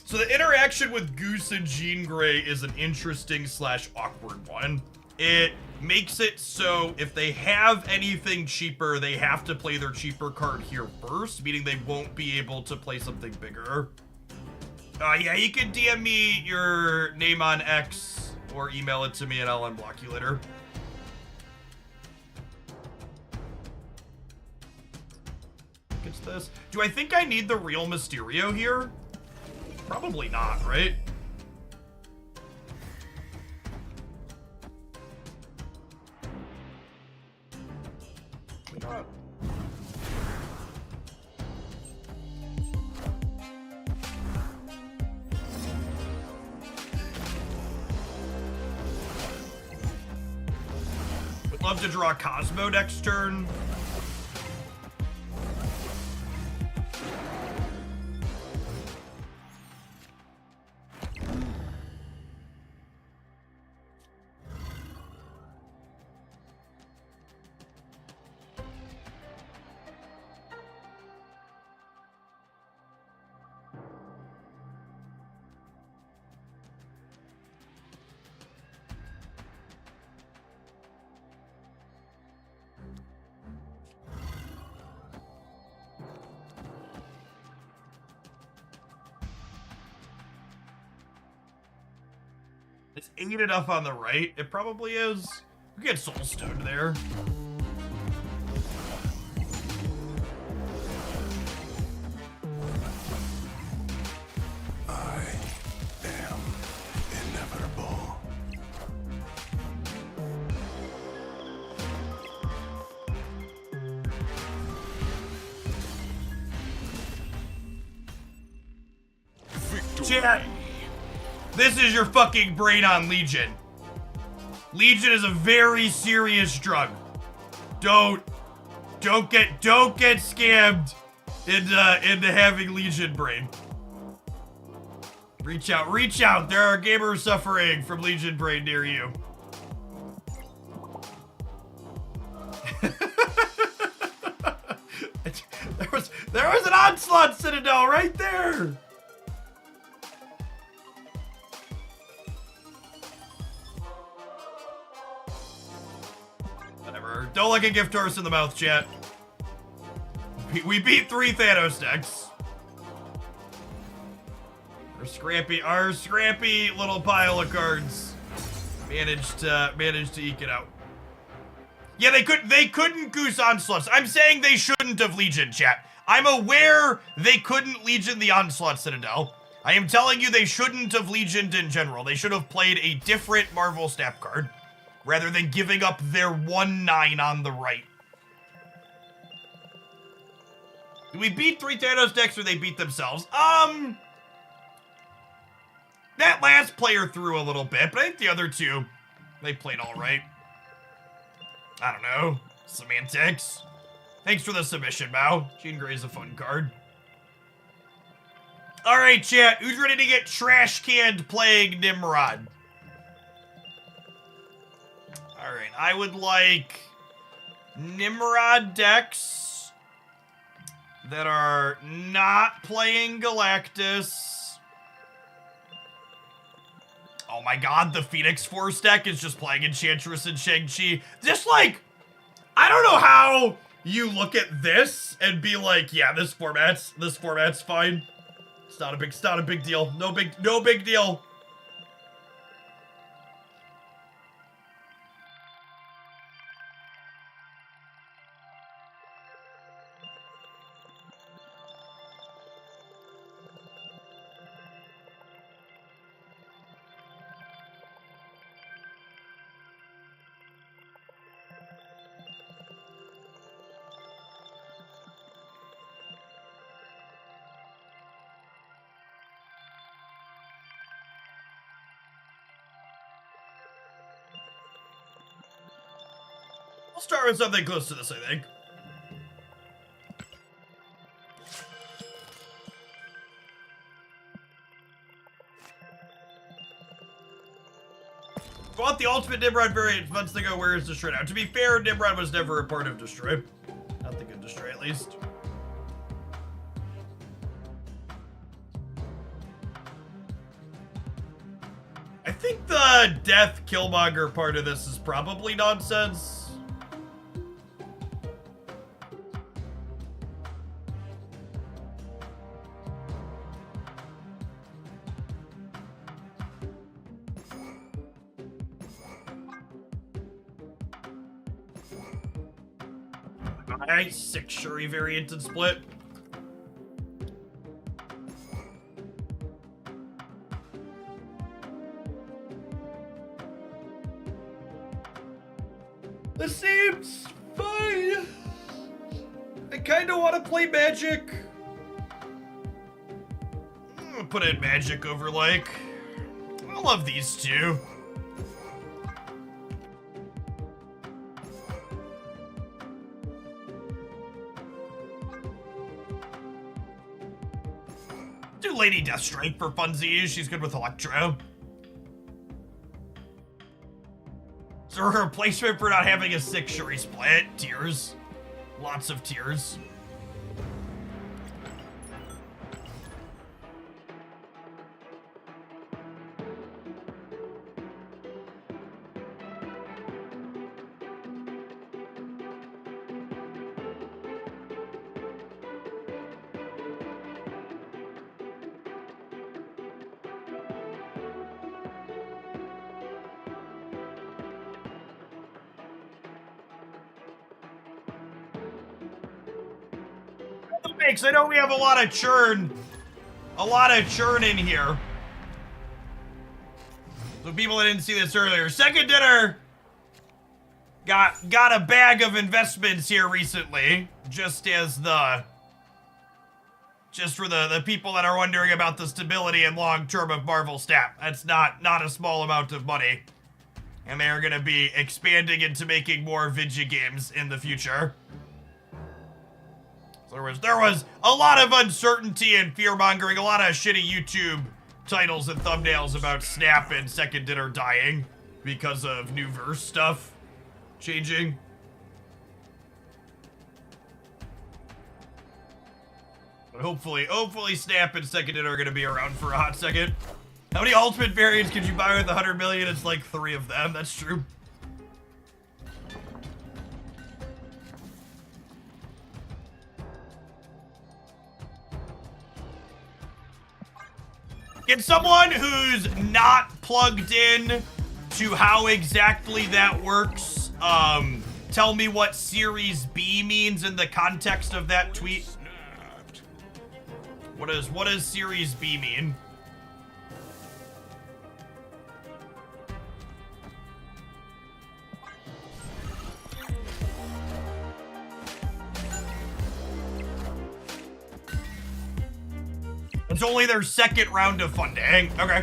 So the interaction with Goose and Jean Grey is an interesting / awkward one. It makes it so if they have anything cheaper, they have to play their cheaper card here first, meaning they won't be able to play something bigger. Yeah, you can DM me your name on X or email it to me and I'll unblock you later. Gets this. Do I think I need the real Mysterio here? Probably not, right? Why not? Would love to draw Cosmo next turn. It's 8 enough on the right. It probably is. We get Soulstone there.
I am inevitable. Victory.
Chat, this is your fucking brain on Legion. Legion is a very serious drug. Don't get scammed into having Legion brain. Reach out. There are gamers suffering from Legion brain near you. there was an Onslaught Citadel right there. Whatever. Don't like a gift horse in the mouth, chat. We beat 3 Thanos decks. Our scrappy little pile of cards managed to eke it out. Yeah, they couldn't Goose Onslaughts. I'm saying they shouldn't have Legion, chat. I'm aware they couldn't Legion the Onslaught Citadel. I am telling you they shouldn't have Legioned in general. They should have played a different Marvel Snap card rather than giving up their 1/9 on the right. Do we beat 3 Thanos decks or they beat themselves? That last player threw a little bit, but I think the other two, they played all right. I don't know. Semantics. Thanks for the submission, Mao. Jean Grey's a fun card. Alright, chat. Who's ready to get trash canned playing Nimrod? Alright, I would like Nimrod decks that are not playing Galactus. Oh my god, the Phoenix Force deck is just playing Enchantress and Shang-Chi. Just like, I don't know how you look at this and be like, yeah, this format's fine. It's not a big deal. No big deal. I'll start with something close to this, I think. Bought the Ultimate Nimrod variant months ago. Where is Destroy now? To be fair, Nimrod was never a part of Destroy. Not the good Destroy, at least. I think the Death Killmonger part of this is probably nonsense. Nice, 6 Shuri variant and split. This seems fine. I kind of want to play Magic. I'm gonna put in Magic over like. I love these two. Do Lady Deathstrike for funsies. She's good with Electro. So her replacement for not having a 6 Shuri split. Tears. Lots of tears. Thanks. I know we have a lot of churn. A lot of churn in here. So people that didn't see this earlier. Second Dinner got a bag of investments here recently. Just for the people that are wondering about the stability and long term of Marvel stat. That's not a small amount of money. And they are gonna be expanding into making more video games in the future. There was a lot of uncertainty and fear-mongering, a lot of shitty YouTube titles and thumbnails about Snap and Second Dinner dying because of new verse stuff changing. But hopefully Snap and Second Dinner are going to be around for a hot second. How many Ultimate variants could you buy with 100 million? It's like 3 of them, that's true. Can someone who's not plugged in to how exactly that works, tell me what Series B means in the context of that tweet? What does Series B mean? It's only their second round of funding. Okay.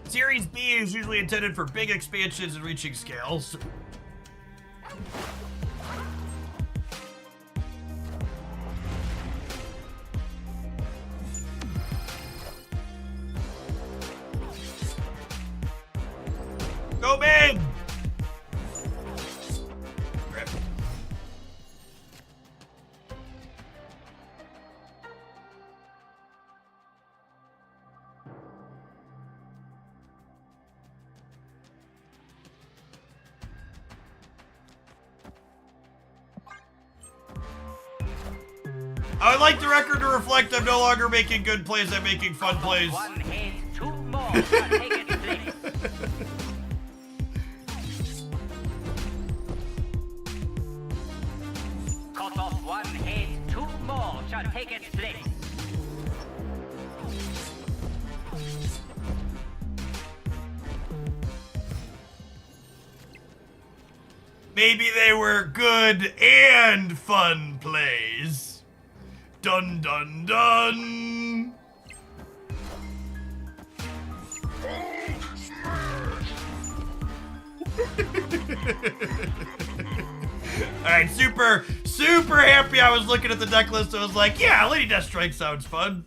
Series B is usually intended for big expansions and reaching scales. Go big! Rip. I would like the record to reflect I'm no longer making good plays, I'm making fun plays.
One hit, two more shall take its place. Cut off one head, two more shall take its place.
Maybe they were good and fun plays. Dun dun dun. Alright, super happy I was looking at the deck list. I was like, yeah, Lady Deathstrike sounds fun.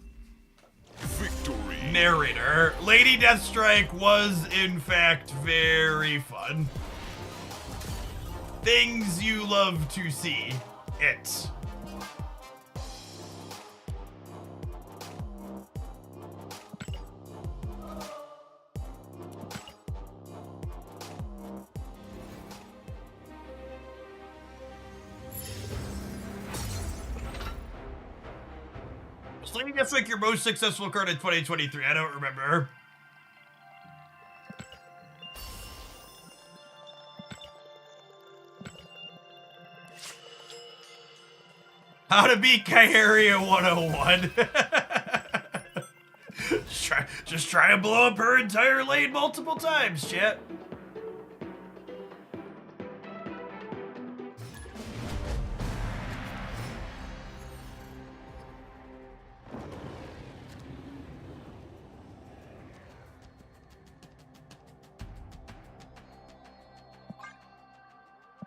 Victory.
Narrator. Lady Deathstrike was, in fact, very fun. Things you love to see. It. Was Lady Deathstrike your most successful card in 2023? I don't remember. How to beat Kyria 101. just try to blow up her entire lane multiple times, chat.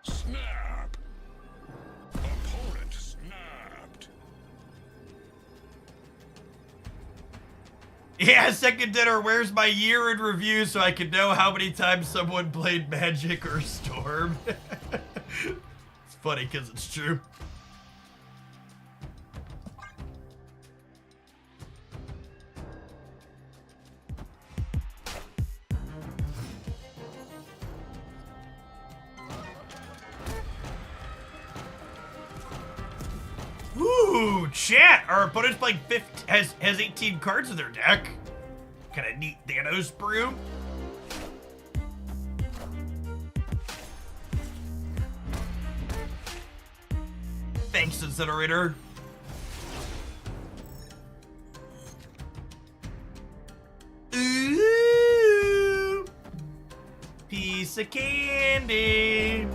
Snap. Opponent snapped.
Yeah, second dinner, where's my year in review so I can know how many times someone played Magic or Storm? It's funny because it's true. Ooh, chat! Our opponent's playing has 18 cards in their deck. Kind of neat Thanos brew. Thanks, Incinerator. Ooh, piece of candy.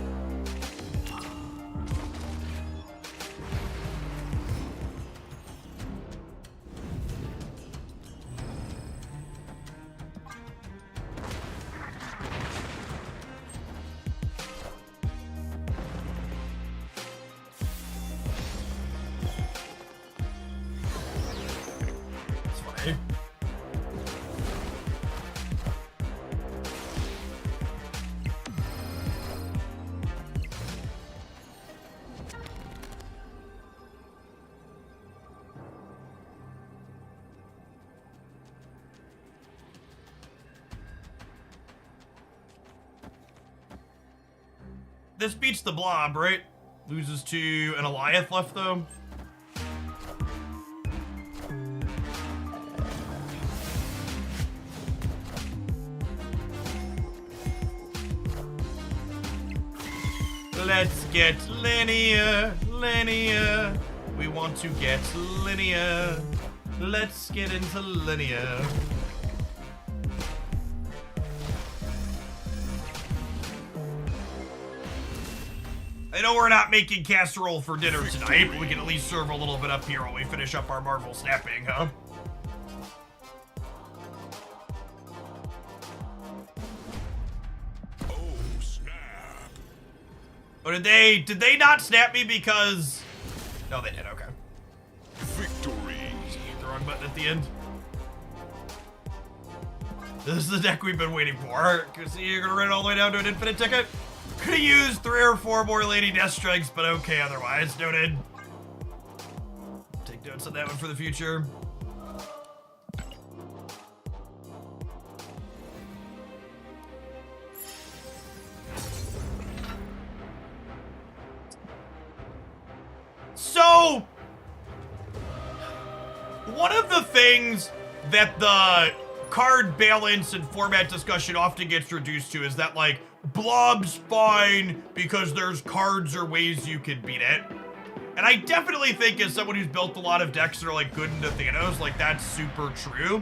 This beats the Blob, right? Loses to an Eliath left, though. Let's get linear. We want to get linear. Let's get into linear. I know we're not making casserole for dinner tonight, but we can at least serve a little bit up here while we finish up our Marvel snapping, huh? Oh, did they not snap me because... No, they did, okay.
Victory.
Hit the wrong button at the end. This is the deck we've been waiting for. Cause you're gonna run it all the way down to an infinite ticket? Could've used 3 or 4 more Lady Death Strikes, but okay otherwise. Noted. Take notes on that one for the future. So, one of the things that the card balance and format discussion often gets reduced to is that, like, Blob's fine because there's cards or ways you can beat it. And I definitely think as someone who's built a lot of decks that are, like, good into Thanos, like, that's super true.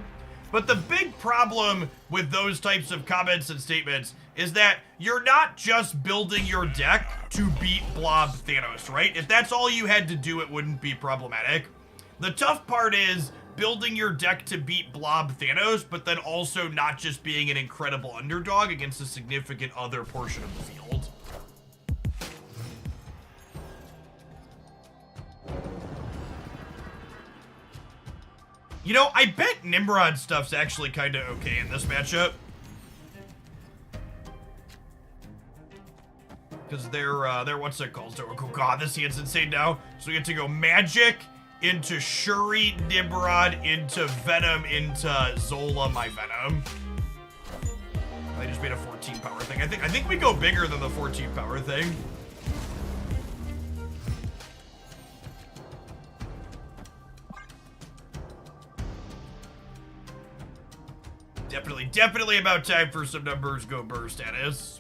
But the big problem with those types of comments and statements is that you're not just building your deck to beat Blob Thanos, right? If that's all you had to do, it wouldn't be problematic. The tough part is building your deck to beat Blob Thanos, but then also not just being an incredible underdog against a significant other portion of the field. You know, I bet Nimrod stuff's actually kind of okay in this matchup. Because they're what's it called? Oh god, this hand's insane now. So we get to go Magic into Shuri, Nimrod, into Venom, into Zola, my Venom. I just made a 14 power thing. I think we go bigger than the 14 power thing. Definitely about time for some numbers go burr status.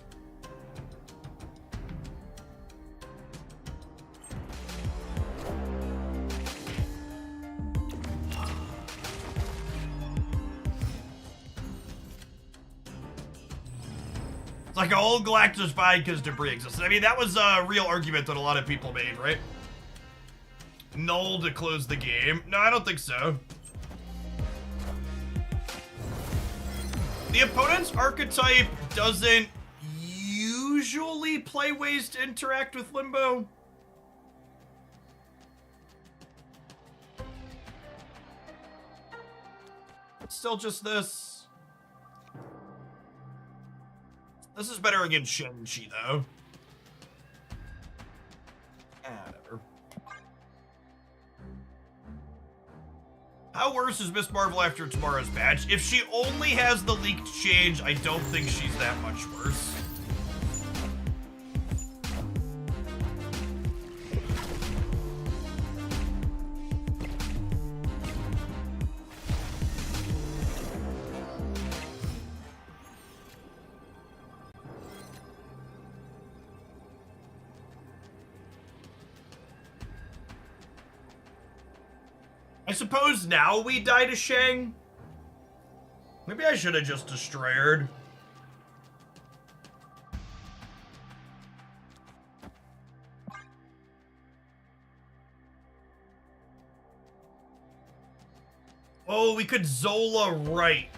It's like an old Galactus fine because debris exists. I mean, that was a real argument that a lot of people made, right? Null to close the game. No, I don't think so. The opponent's archetype doesn't usually play ways to interact with Limbo. It's still just this. This is better against Shen-Chi, though. Whatever. How worse is Miss Marvel after tomorrow's patch? If she only has the leaked change, I don't think she's that much worse. I suppose now we die to Shang? Maybe I should have just destroyed. Oh, we could Zola right.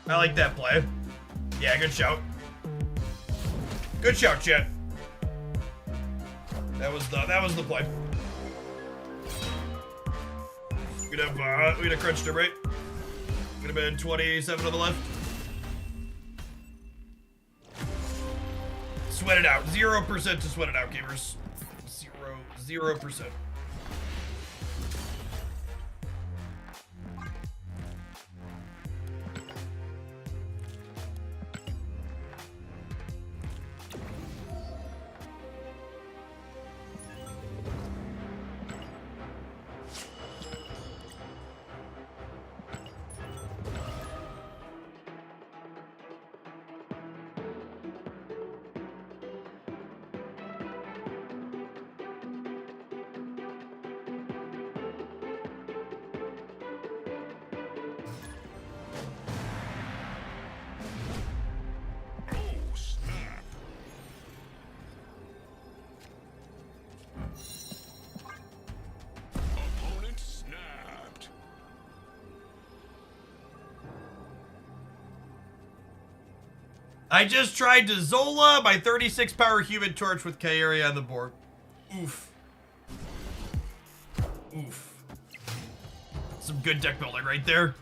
I like that play. Yeah, good shout. Good shout, chat. That was the play. We'd have crunched it, right? Would have been 27 on the left. Sweat it out. 0% to sweat it out, gamers. 0%. I just tried to Zola my 36 power human torch with Kairi on the board. Oof. Oof. Some good deck building right there.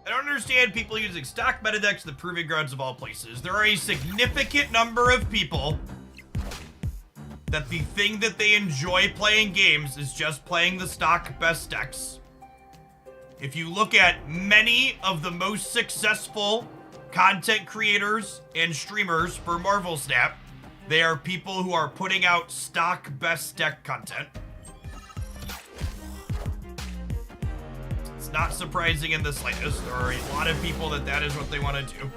I don't understand people using stock meta decks the proving grounds of all places. There are a significant number of people that the thing that they enjoy playing games is just playing the stock best decks. If you look at many of the most successful content creators and streamers for Marvel Snap, they are people who are putting out stock best deck content. It's not surprising in the slightest. There are a lot of people that is what they want to do.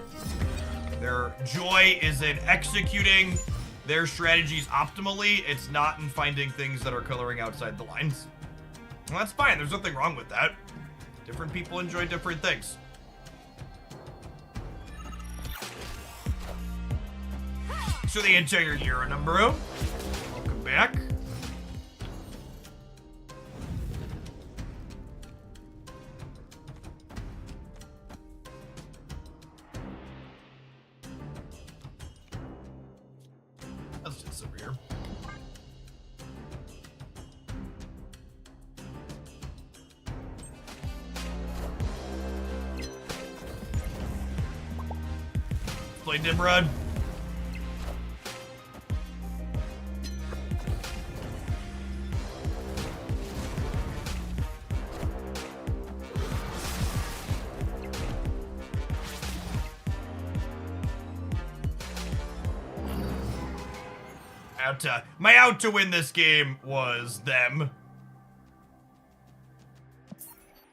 Their joy is in executing their strategies optimally. It's not in finding things that are coloring outside the lines. Well, that's fine. There's nothing wrong with that. Different people enjoy different things. So the entire year, number. Welcome back. Let's do this over here. Play Nimrod. My out to win this game was them.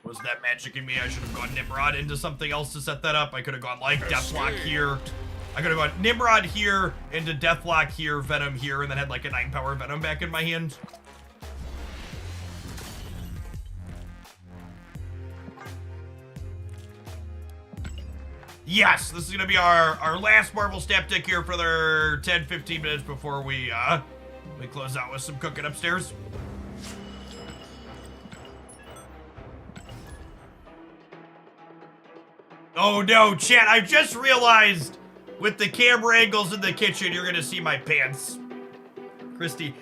Was that magic in me? I should have gone Nimrod into something else to set that up. I could have gone like Deathlock here. I could have gone Nimrod here into Deathlock here, Venom here, and then had like a 9 power Venom back in my hand. Yes, this is gonna be our last Marvel Snap deck here for their 10-15 minutes before we close out with some cooking upstairs. Oh no, chat, I just realized with the camera angles in the kitchen, you're gonna see my pants. Christy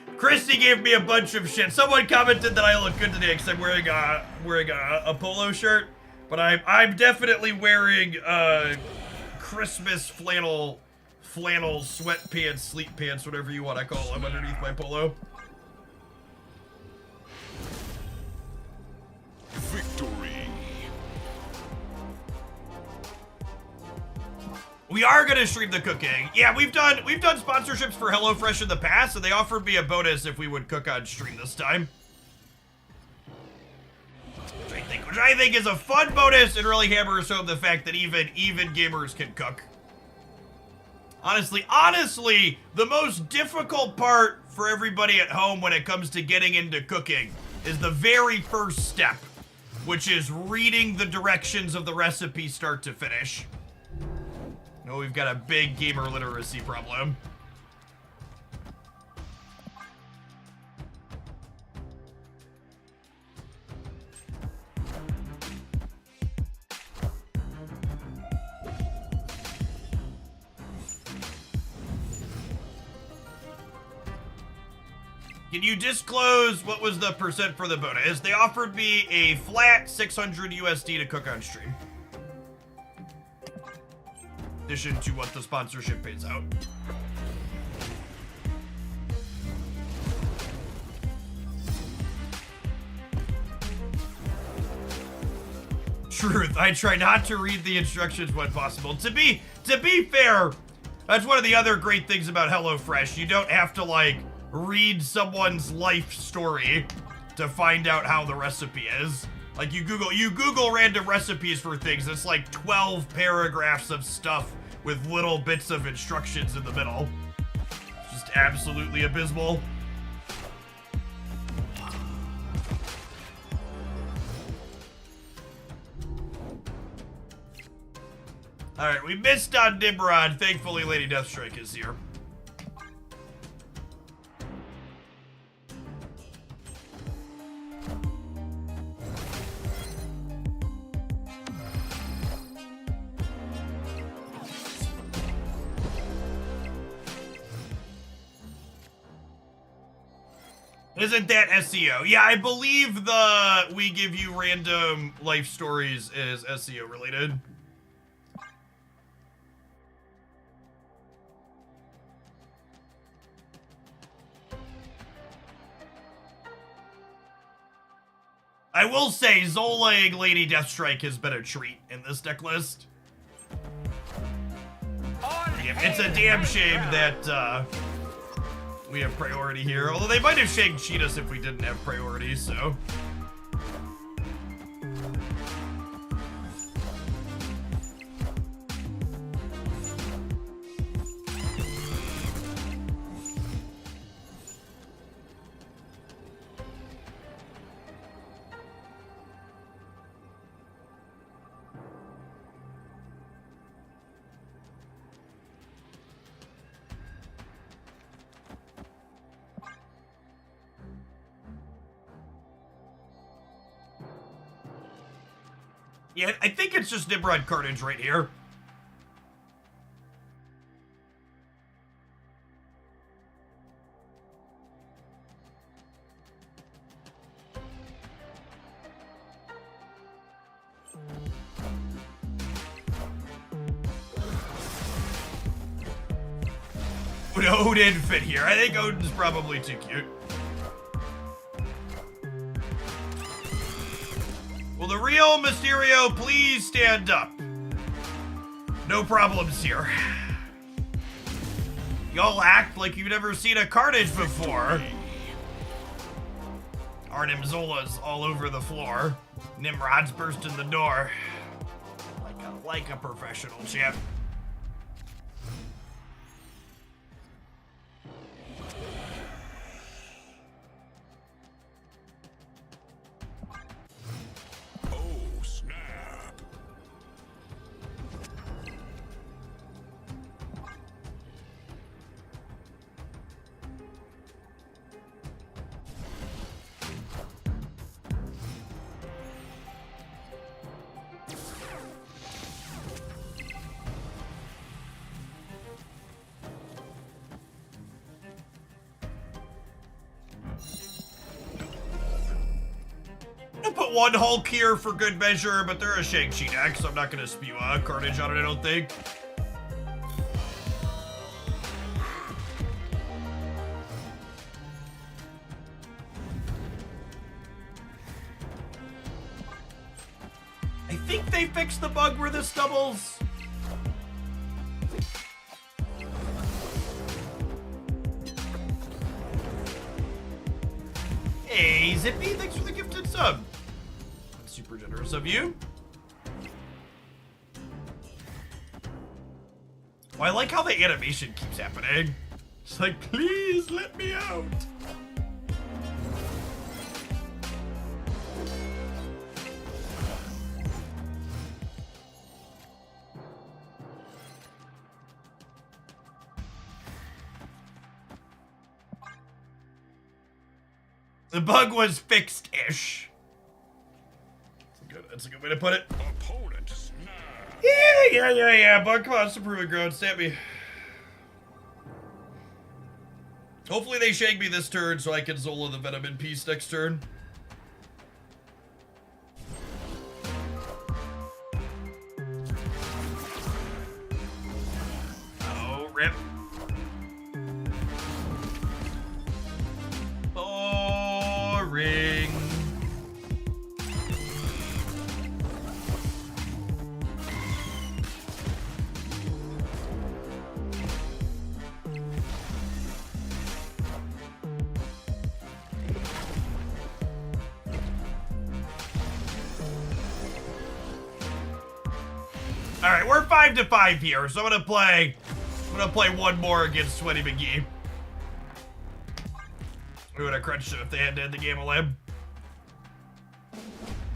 gave me a bunch of shit. Someone commented that I look good today because I'm wearing a polo shirt, but I'm definitely wearing Christmas flannel sweatpants, sleep pants, whatever you want to call them, underneath my polo.
Victory.
We are gonna stream the cooking. Yeah, we've done sponsorships for HelloFresh in the past, and they offered me a bonus if we would cook on stream this time. Which I think is a fun bonus and really hammers home the fact that even gamers can cook. Honestly, the most difficult part for everybody at home when it comes to getting into cooking is the very first step, which is reading the directions of the recipe start to finish. No, we've got a big gamer literacy problem. Can you disclose what was the percent for the bonus? They offered me a flat 600 USD to cook on stream. In addition to what the sponsorship pays out. Truth, I try not to read the instructions when possible. To be fair, that's one of the other great things about HelloFresh. You don't have to like read someone's life story to find out how the recipe is. Like you Google random recipes for things. It's like 12 paragraphs of stuff with little bits of instructions in the middle. It's just absolutely abysmal. Alright, we missed on Nimrod. Thankfully, Lady Deathstrike is here. Isn't that SEO? Yeah, I believe the we give you random life stories is SEO related. I will say Zolag Lady Deathstrike has been a treat in this deck list. Yeah, it's a damn shame that we have priority here. Although they might have cheat us if we didn't have priority, so. Yeah, I think it's just Nimrod Carnage right here. Odin fit here. I think Odin's probably too cute. Will the real Mysterio please stand up? No problems here. Y'all act like you've never seen a Carnage before. Arnim Zola's all over the floor. Nimrod's bursting the door. Like a professional champ. I'll put one Hulk here for good measure, but they're a Shang-Chi deck, so I'm not going to spew Carnage on it, I don't think. I think they fixed the bug where this doubles. Hey, Zippy, thanks for the gifted sub. That's super generous of you. Well, I like how the animation keeps happening. It's like, please let me out. The bug was fixed-ish. That's a good way to put it.
Opponent snap.
Yeah. Bug, come on, it's a proving ground. Stab me. Hopefully they shake me this turn so I can Zola the Venom in peace next turn. Oh, rip. Boring. All right, we're 5-5 here, so I'm gonna play one more against Sweaty McGee. We would have crunched it if they had to end the game of Limb.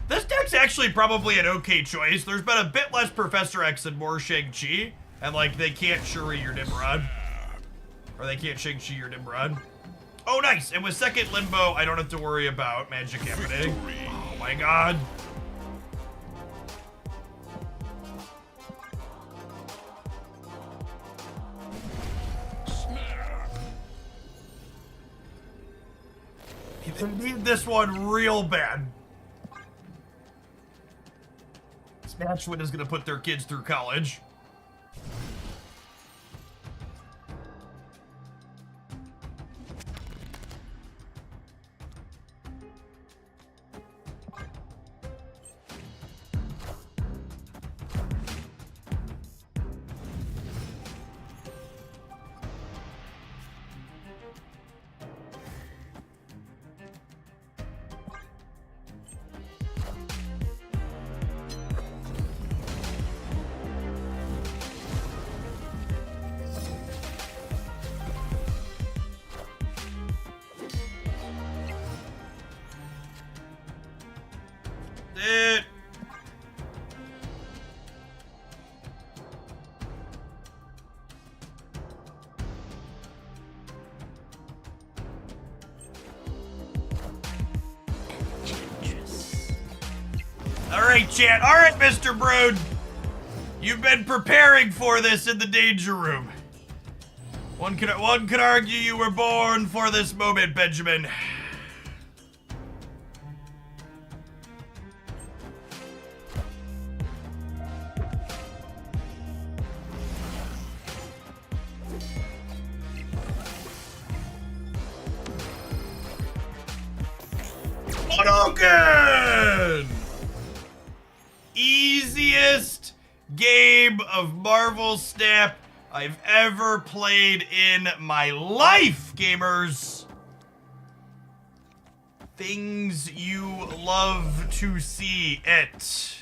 This deck's actually probably an okay choice. There's been a bit less Professor X and more Shang-Chi, and like they can't Shuri your Nimrod, or they can't Shang-Chi your Nimrod. Oh, nice! And with second Limbo, I don't have to worry about magic happening. Oh my god. I need this one real bad. Smashwood is gonna put their kids through college. It. All right, chat. All right, Mr. Brood. You've been preparing for this in the danger room. One could argue you were born for this moment, Benjamin. Hadouken! Easiest game of Marvel Snap I've ever played in my life, gamers. Things you love to see it.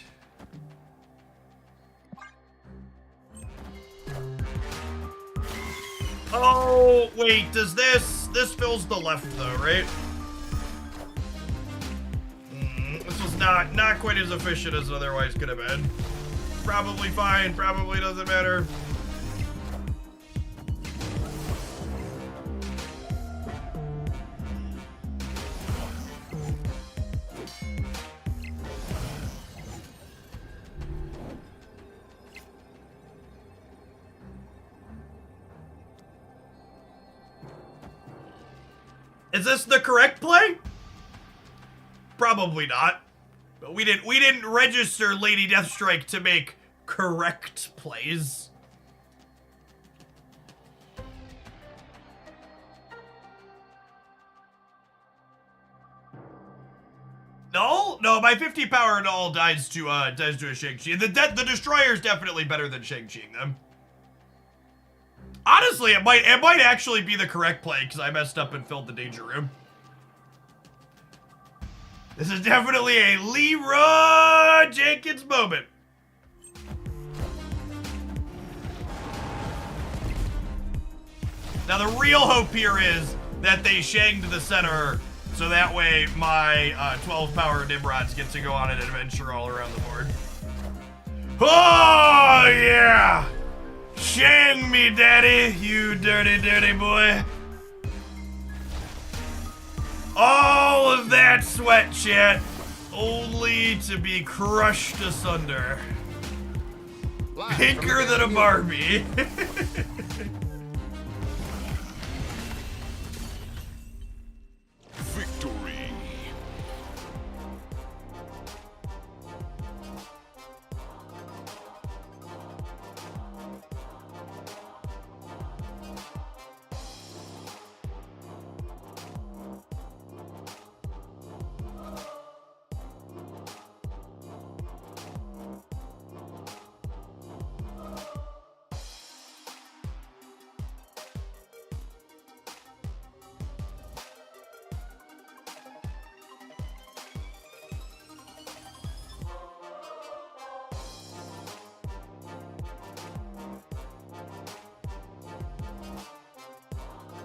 Oh, wait, does this fills the left though, right? This was not quite as efficient as it otherwise could have been. Probably fine, probably doesn't matter. Is this the correct play? Probably not. But we didn't register Lady Deathstrike to make correct plays. No, my 50 power and all dies to a Shang-Chi. The Destroyer is definitely better than Shang-Chi them. Honestly, it might actually be the correct play because I messed up and filled the danger room. This is definitely a Leroy Jenkins moment. Now the real hope here is that they shanged the center so that way my 12 power Nimrods get to go on an adventure all around the board. Oh yeah! Shang me, daddy, you dirty, dirty boy. All of that sweat, chat, only to be crushed asunder. Pinker than a Barbie.
Victory.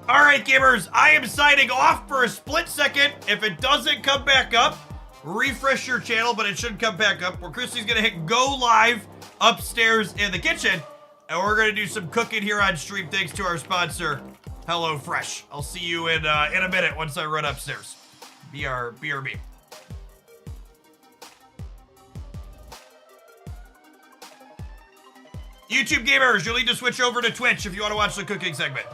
All right, gamers, I am signing off for a split second. If it doesn't come back up, refresh your channel, but it should come back up. Where Christy's gonna hit go live upstairs in the kitchen, and we're gonna do some cooking here on stream thanks to our sponsor, HelloFresh. I'll see you in a minute once I run upstairs. BRB. YouTube gamers, you'll need to switch over to Twitch if you want to watch the cooking segment.